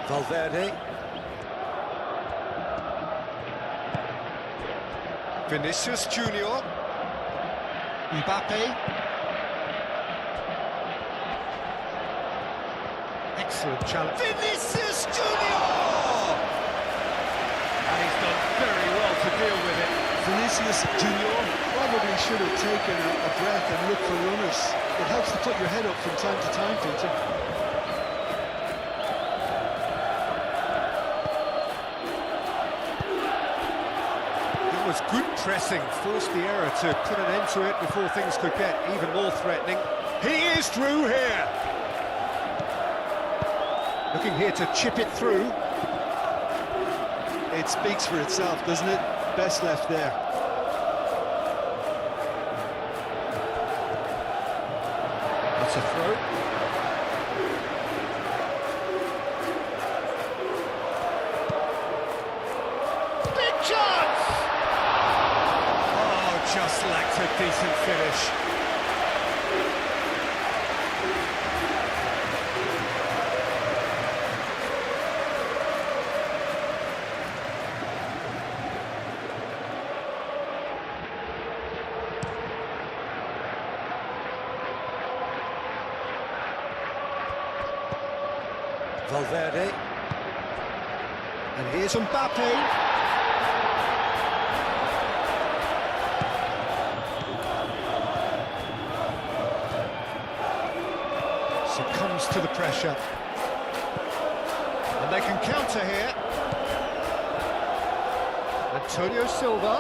Valverde. Vinicius Junior. Mbappe. Excellent challenge. Vinicius Junior! And he's done very well to deal with it. Vinicius Junior probably should have taken a breath and looked for runners. It helps to put your head up from time to time, Peter. It was good pressing, forced the error to put an end to it before things could get even more threatening. He is through here. Looking here to chip it through. It speaks for itself, doesn't it? Best left there. That's a throw. Big chance! Oh, just lacked a decent finish. Valverde. And here's Mbappe. Succumbs to the pressure. And they can counter here. Antonio Silva.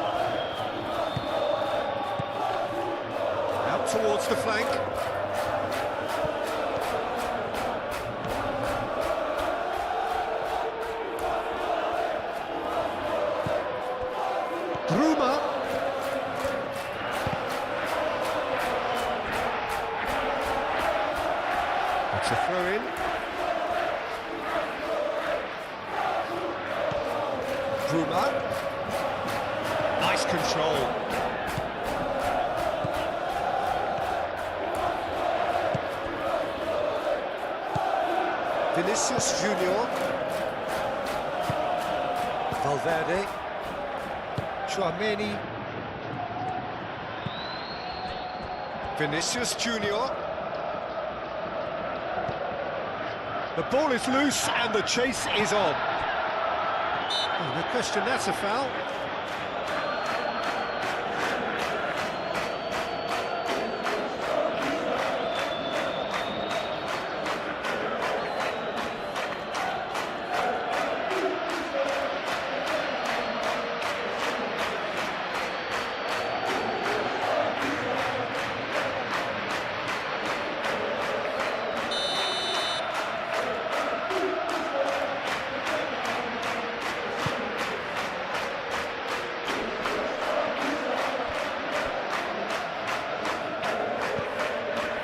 Out towards the flank. Bruma. That's a throw in. Bruma. Nice control. Vinicius Junior. Valverde. Chouameni. Vinicius Junior. The ball is loose and the chase is on. Oh, no question, that's a foul.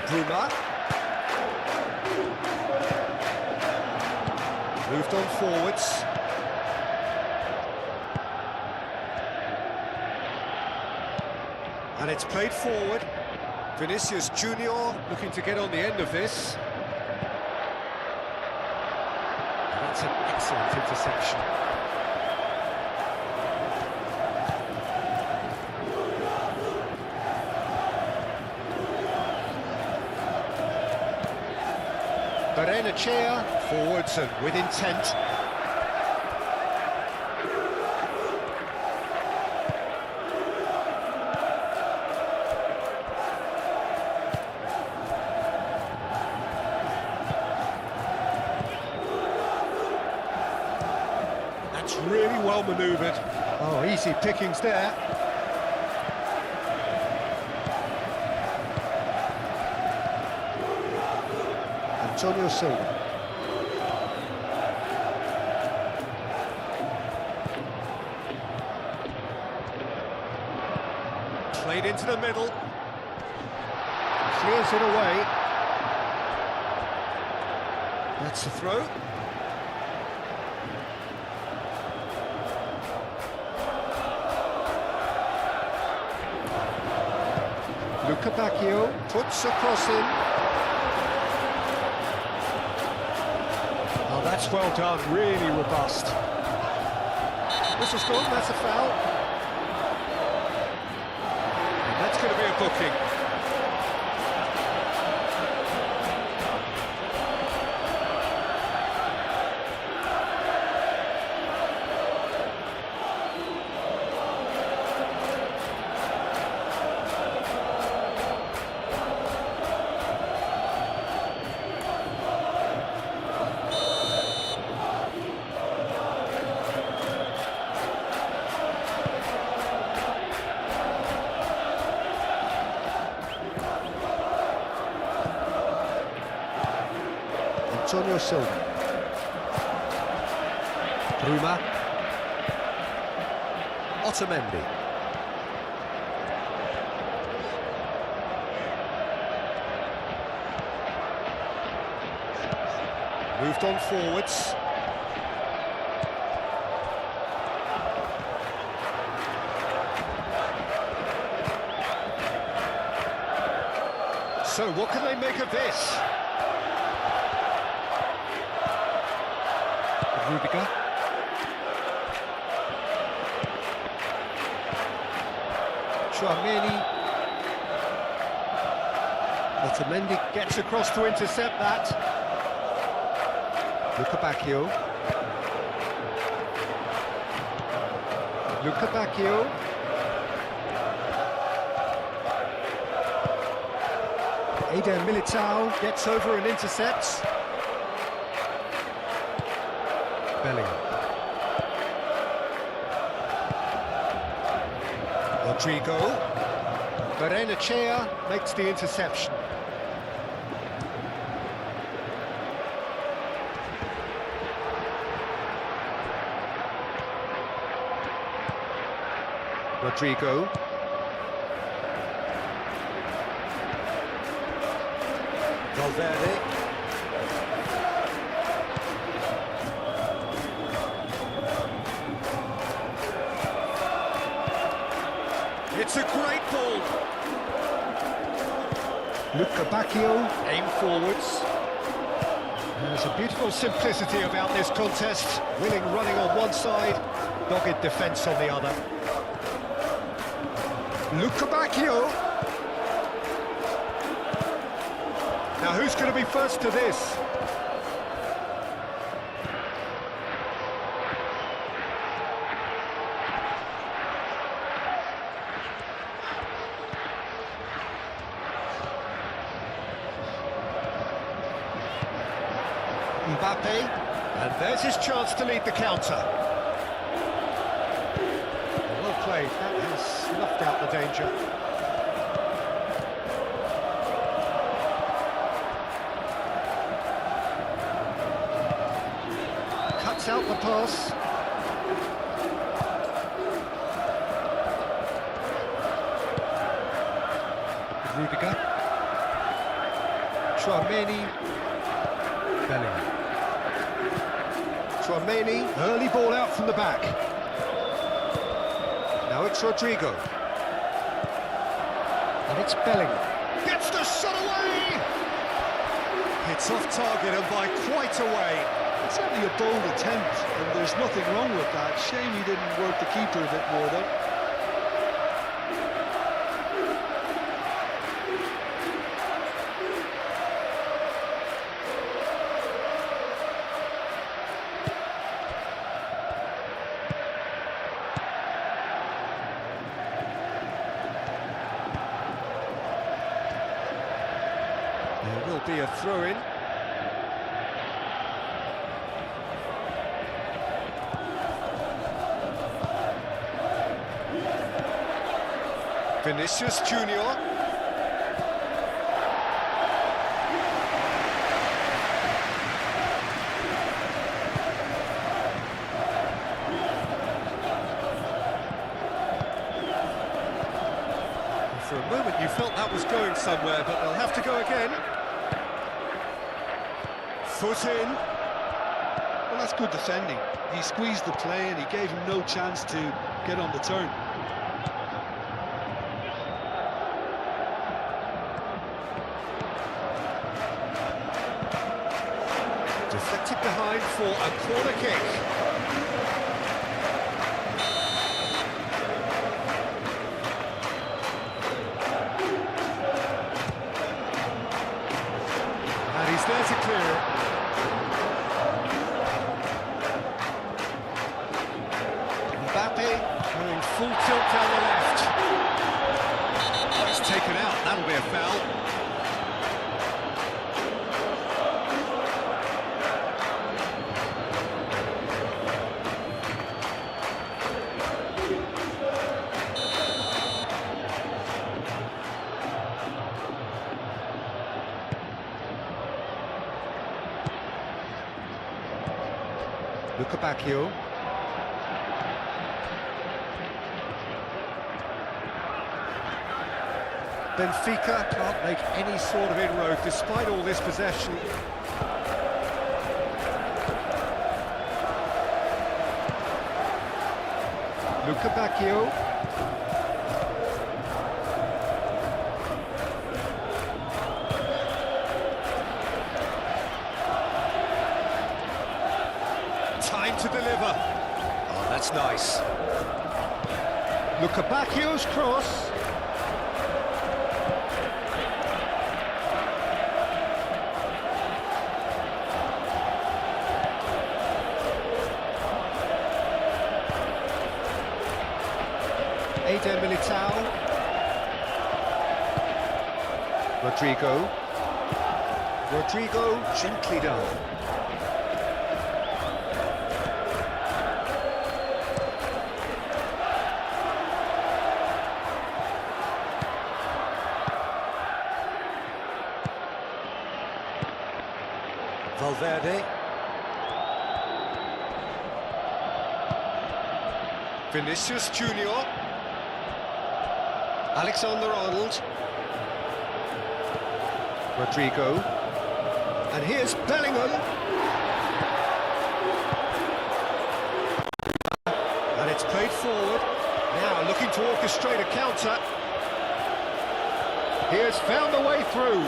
Bruma. Moved on forwards. And it's played forward. Vinicius Junior looking to get on the end of this. That's an excellent interception. Barrenechea, forwards and with intent. That's really well manoeuvred. Oh, easy pickings there. Antonio Silva. Played into the middle. Clears it away. That's the throw. Luca Bacchio puts a cross in. Oh, that's well done, really robust. Whistle's gone, that's a foul. And that's going to be a booking. Antonio Silva. Bruma. Otamendi. Moved on forwards. So what can they make of this? Rudiger. Tchouaméni. Otamendi gets across to intercept that. Luca Bacchio. Luca Bacchio. Eder Militao gets over and intercepts. Bellingham. Rodrigo. Berenachea makes the interception. Rodrigo. Valverde. It's a great ball. Luca Bacchio, aim forwards. There's a beautiful simplicity about this contest. Willing running on one side, dogged defence on the other. Luca Bacchio. Now who's going to be first to this? Mbappe, and there's his chance to lead the counter. Well played, that has snuffed out the danger. Cuts out the pass. Rudiger. Tchouaméni. Bellingham. Tchouaméni, early ball out from the back. Now it's Rodrigo. And it's Bellingham. Gets the shot away! It's off target and by quite a way. It's certainly a bold attempt, and there's nothing wrong with that. Shame he didn't work the keeper a bit more, though. There will be a throw-in. Vinicius Junior. For a moment you felt that was going somewhere, but they'll have to go again. Foot in. Well, that's good defending. He squeezed the play and he gave him no chance to get on the turn. Deflected behind for a corner kick. And he's there to clear it. Mbappe going full tilt down the left. Oh, it's taken out, that'll be a foul. Bacchio. Benfica can't make any sort of inroad despite all this possession. Bacchio. Time to deliver. Oh, that's nice. Bacchio's cross. Militao. Rodrigo gently down. Valverde. Vinicius Junior. Alexander-Arnold. Rodrigo. And here's Bellingham. And it's played forward. Now looking to orchestrate a counter. He has found a way through.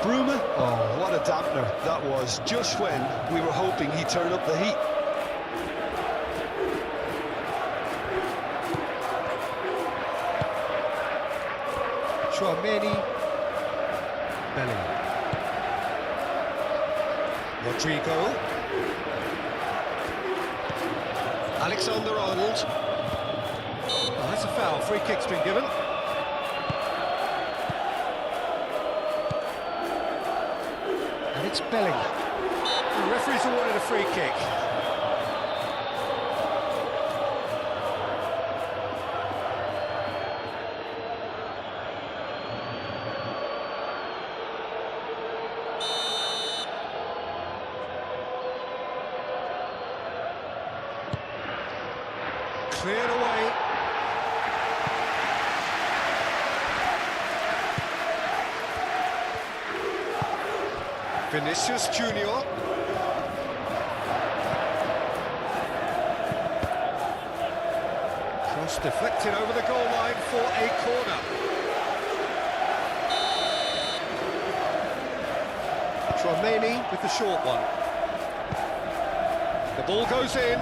Bruma, oh, what a dampener that was, just when we were hoping he'd turn up the heat. Tchouaméni, Bellingham, Rodrigo, Alexander-Arnold. Oh, that's a foul. Free kick's been given. And it's Bellingham. The referee's awarded a free kick. Cleared away. Vinicius Junior. Cross deflected over the goal line for a corner. Tchouaméni with the short one. The ball goes in.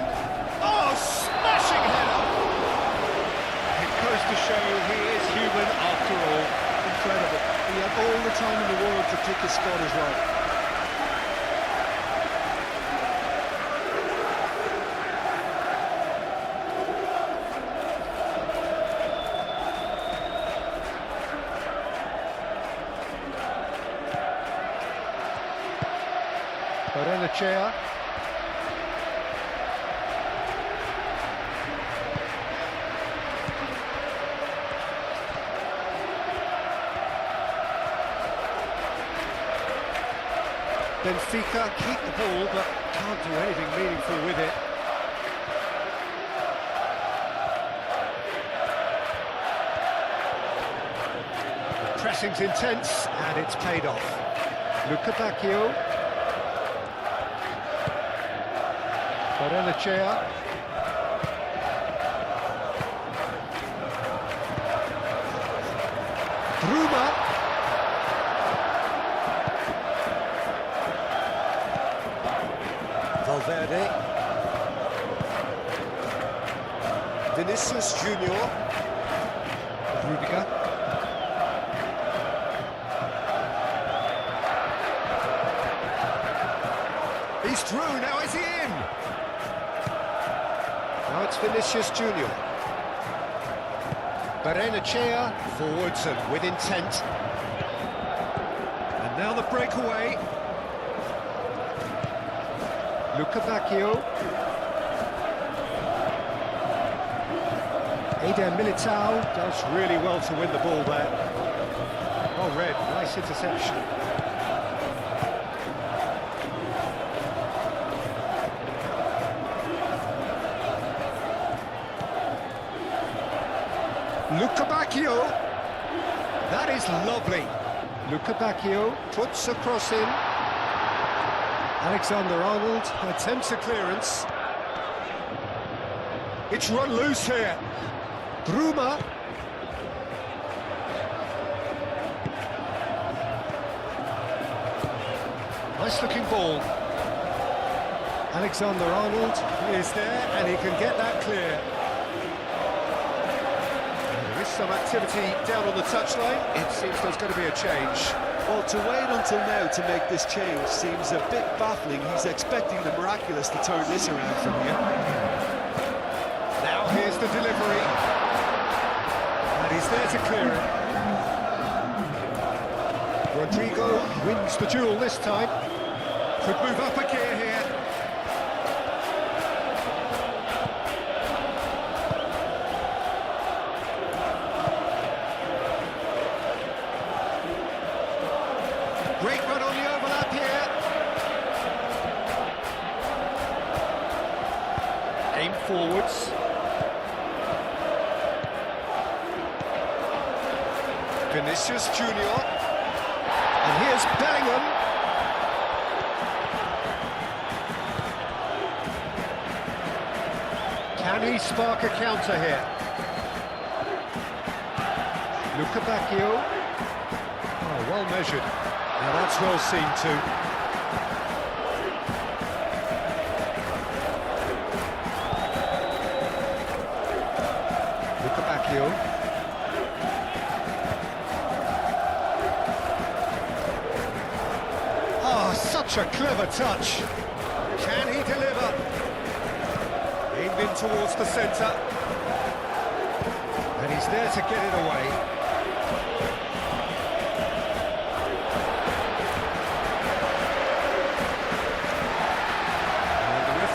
Oh, smashing header! It goes to show he is human after all. Incredible. He had all the time in the world to pick his spot as well. Barrenechea. Benfica keep the ball, but can't do anything meaningful with it. The pressing's intense, and it's paid off. Bacchio. Barrenechea. Bruma. Valverde. Vinicius Junior. Rudiger. He's through, now is he in? Now it's Vinicius Junior. Barrenechea forwards and with intent. And now the breakaway. Bacchio. Militao does really well to win the ball there. Well read, nice interception. Luca Bacchio. That is lovely. Luca Bacchio puts a cross in. Alexander-Arnold attempts a clearance. It's run loose here. Bruma. Nice looking ball. Alexander-Arnold is there and he can get that clear. There is some activity down on the touchline. It seems there's going to be a change. Well, to wait until now to make this change seems a bit baffling. He's expecting the miraculous to turn this around from here. Now here's the delivery. And he's there to clear it. Rodrigo wins the duel this time. Could move up a gear here. Great run on the overlap here. Aim forwards. Vinicius Junior. And here's Bellingham. Can he spark a counter here? Luca Bacchio. Oh, well measured. Now that's well seen too. Luca Bacchio. Oh, such a clever touch. Can he deliver? Aimed in towards the centre. And he's there to get it away.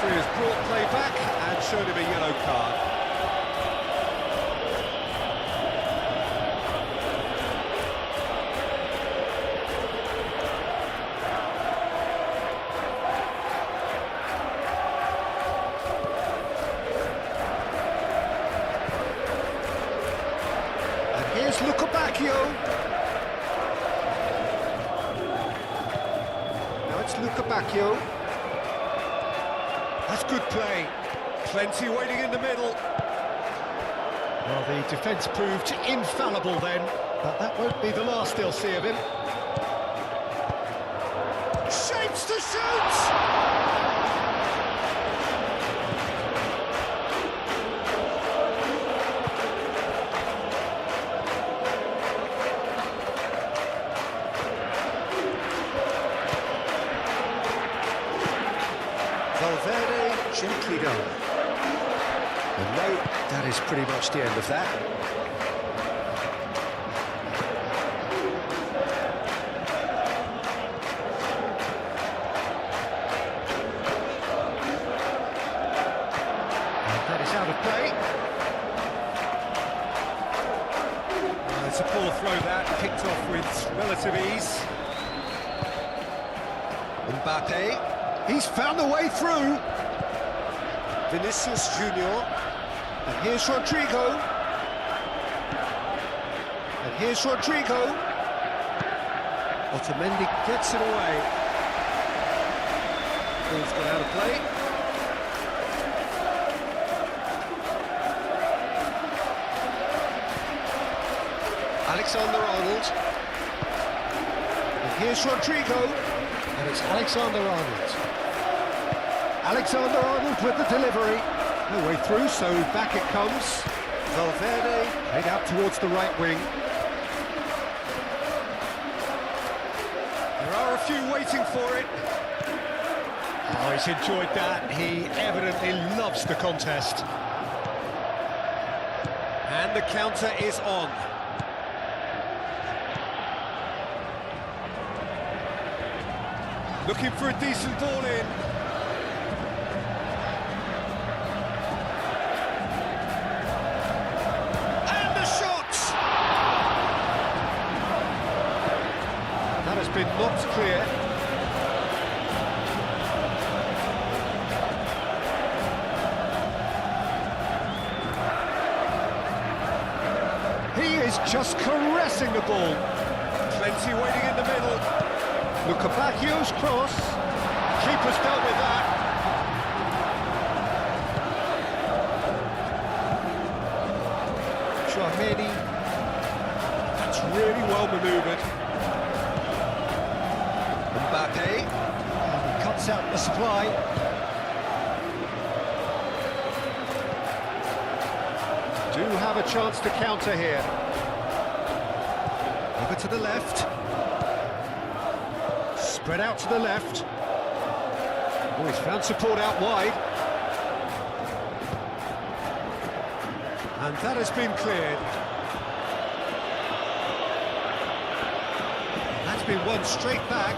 Has brought play back and showed him a yellow card. And here's Luca Bacchio. Now it's Luca Bacchio. That's good play. Plenty waiting in the middle. Well, the defence proved infallible then, but that won't be the last they'll see of him. Shapes to shoot! Valverde gently done. And no, that is pretty much the end of that. And that is out of play. It's a poor throw that, picked off with relative ease. Mbappe. He's found a way through. Vinicius Junior. And here's Rodrigo. And here's Rodrigo. Otamendi gets it away. Ball's gone out of play. Alexander-Arnold. And here's Rodrigo. And it's Alexander-Arnold. Alexander-Arnold with the delivery. No way through, so back it comes. Valverde head out towards the right wing. There are a few waiting for it. Oh, he's enjoyed that. He evidently loves the contest. And the counter is on. Looking for a decent ball in. And the shot! been knocked clear. He is just caressing the ball. Plenty waiting in the middle. Lukabakio's cross. Keeper's dealt with that. Chouameni. That's really well manoeuvred. Mbappe. And he cuts out the supply. Do have a chance to counter here. Over to the left. Spread out to the left. Oh, he's found support out wide. And that has been cleared. That's been won straight back.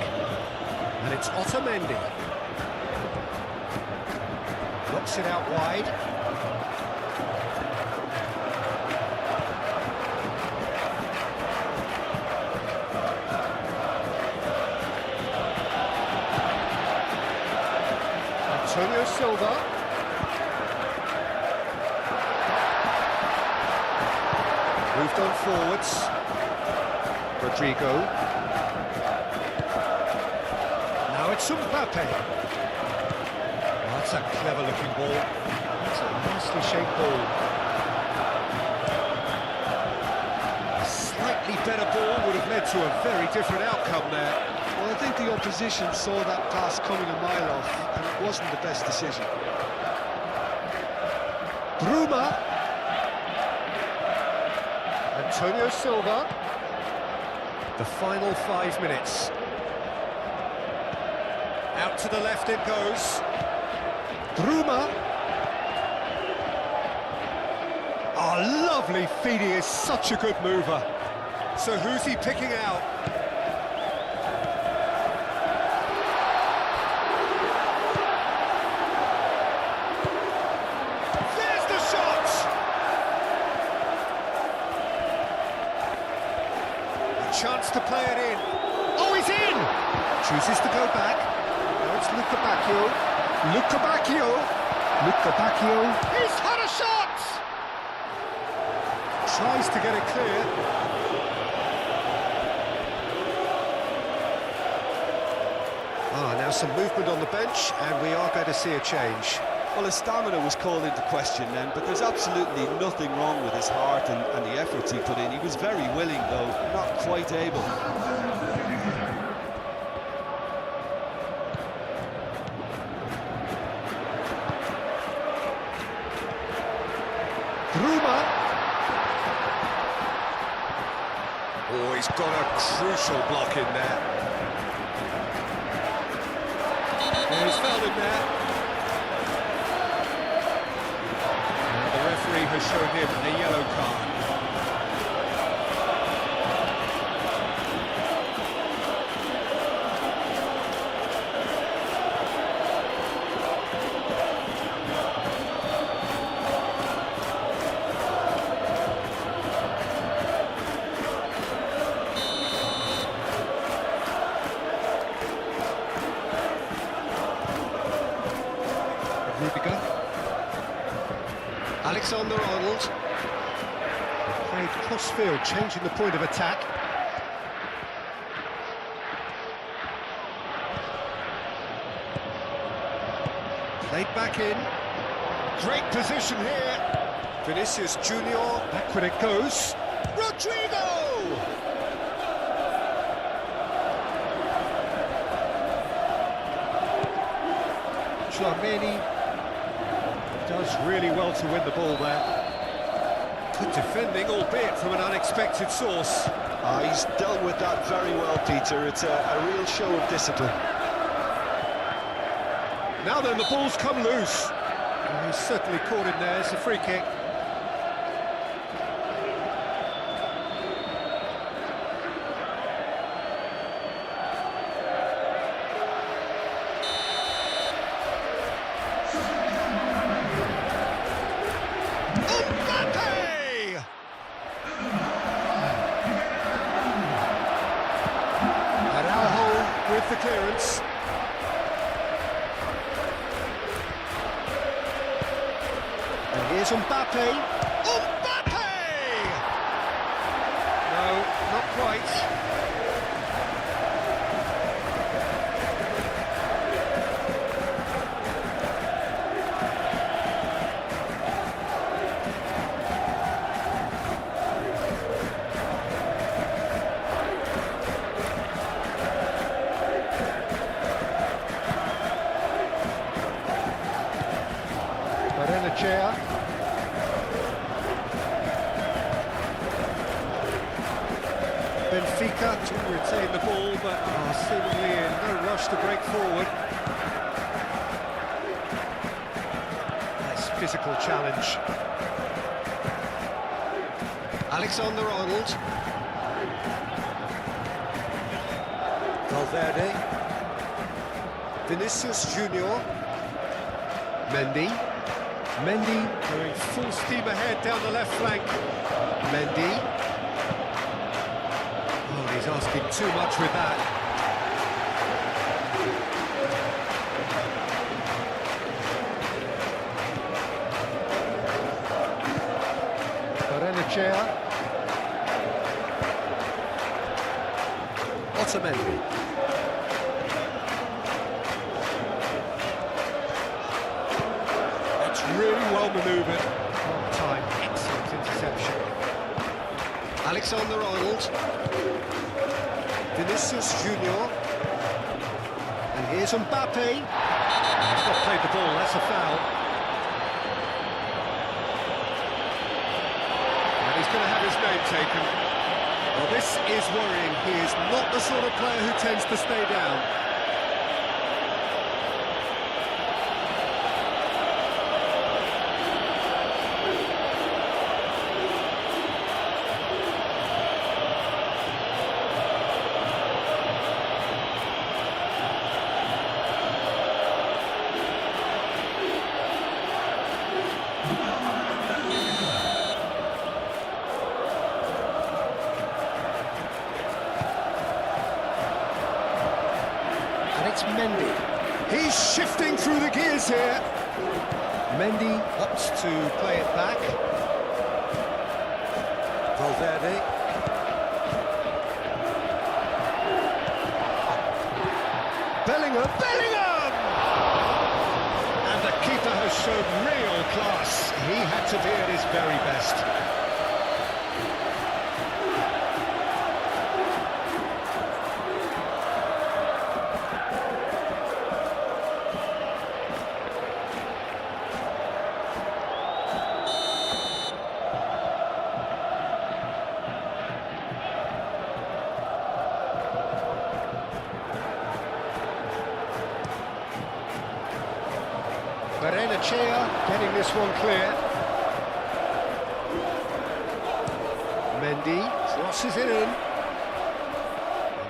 And it's Otamendi. Knocks it out wide. Antonio Silva. Moved on forwards. Rodrigo. Now it's Mbappe. Oh, that's a clever-looking ball. That's a nicely shaped ball. A slightly better ball would have led to a very different outcome there. Well, I think the opposition saw that pass coming a mile off, and it wasn't the best decision. Bruma. Antonio Silva. The final 5 minutes. Out to the left it goes. Bruma. Oh, lovely feed, he is such a good mover. So who's he picking out? There's the shot! A chance to play it in. Oh, he's in! Chooses to go back. Now it's Lukabakio. He's had a shot! Tries to get it clear. Now some movement on the bench, and we are going to see a change. Well, his stamina was called into question then, but there's absolutely nothing wrong with his heart and the efforts he put in. He was very willing, though, not quite able. Bruma. Oh, he's got a crucial block in there. He's fouled him there. And the referee has shown him a yellow card. Alexander-Arnold. Played cross-field, changing the point of attack. Played back in. Great position here. Vinicius Junior. Backward it goes. Rodrigo! Chouameni does really well to win the ball there. Good defending, albeit from an unexpected source. He's dealt with that very well, Peter. It's a real show of discipline. Now then, the ball's come loose. Oh, he's certainly caught in there. It's a free kick. Here's Mbappe. Mbappe! No, not quite. Chair. Benfica to retain the ball, but seemingly in no rush to break forward. Nice physical challenge. Alexander-Arnold. Valverde. Vinicius Junior. Mendy. Mendy going full steam ahead down the left flank. Mendy. Oh, he's asking too much with that. Barrenechea. Otamendi. Really well manoeuvred. On time, excellent interception. Alexander-Arnold. Vinicius Junior. And here's Mbappe. He's not played the ball, that's a foul. And he's going to have his name taken. Well, this is worrying. He is not the sort of player who tends to stay down. It's Mendy. He's shifting through the gears here. Mendy opts to play it back. Valverde. Bellingham! And the keeper has shown real class. He had to be at his very best. Barrenechea getting this one clear. Mendy crosses it in.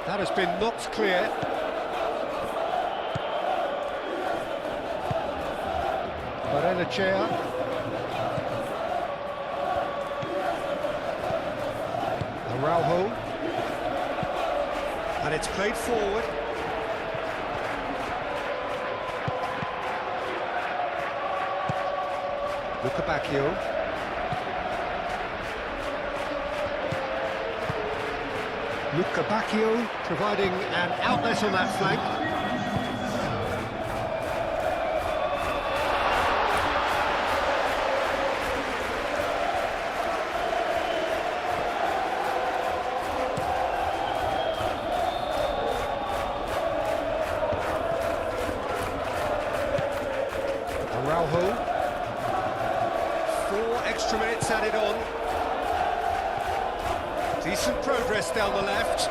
That has been knocked clear. Barrenechea. Araujo. And it's played forward. Bacchio. Luca Bacchio providing an outlet on that flank. Araujo. 4 extra minutes added on. Decent progress down the left.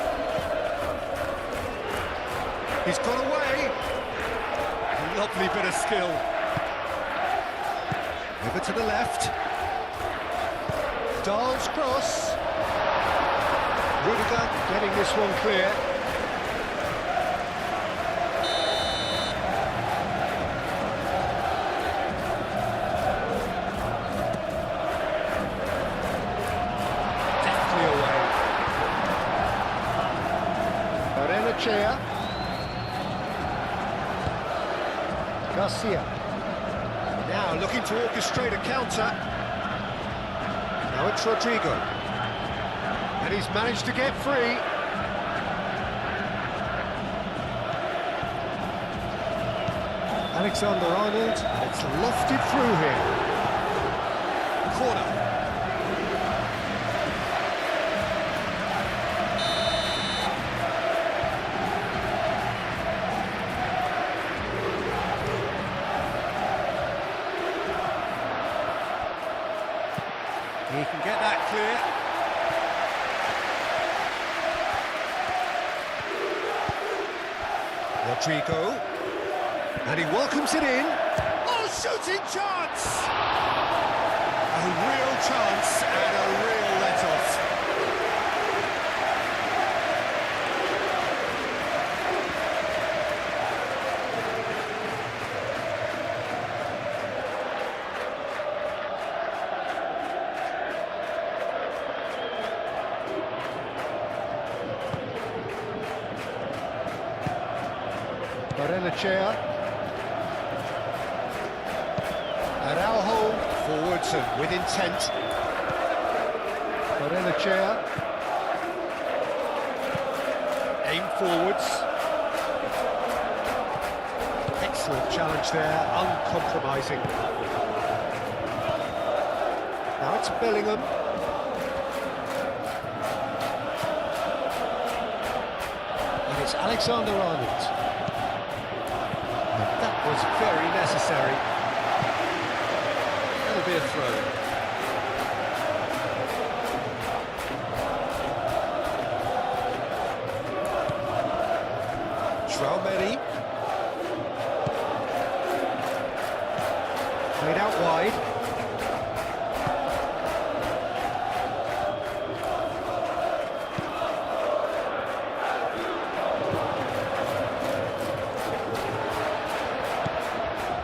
He's got away. Lovely bit of skill. Over to the left. Dahl's cross. Rudiger getting this one clear. Barrenechea. Garcia. Now looking to orchestrate a counter. Now it's Rodrigo. And he's managed to get free. Alexander-Arnold, and it's lofted through here. Corner. He can get that clear. Rodrigo. And he welcomes it in. Oh, shooting chance! A real chance and a real let-off. Barrenechea. Araujo forwards and with intent. Barrenechea. Aim forwards. Excellent challenge there, uncompromising. Now it's Bellingham. And it's Alexander-Arnold. That was very necessary. That'll be a throw. Traumeri. Played out wide.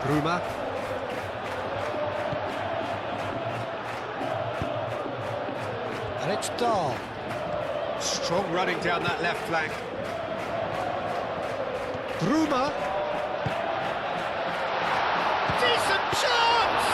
Bruma. And it's Dahl. Strong running down that left flank. Bruma. Decent chance!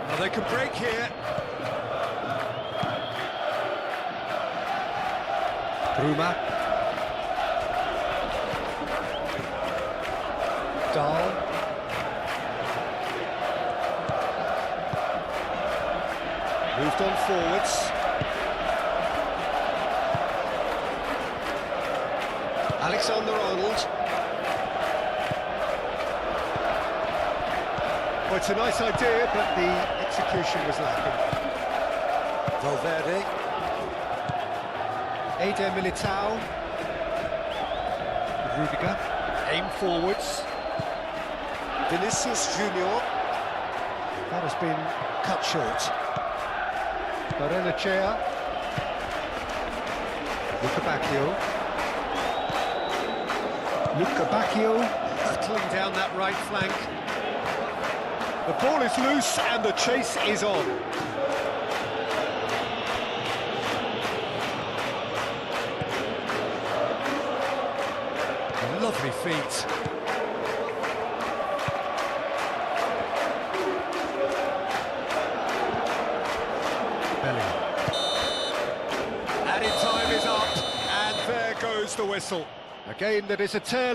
Well, they can break here. Bruma. Dahl. Moved on forwards. Alexander-Arnold. Well, it's a nice idea, but the execution was lacking. Valverde. Eder Militao. Rudiger. Aim forwards. Vinicius Junior. That has been cut short. Barrenechea. Luca Bacchio hurtling down that right flank. The ball is loose and the chase is on. Lovely feet. Bellingham. Added time is up, and there goes the whistle. A game that is a tale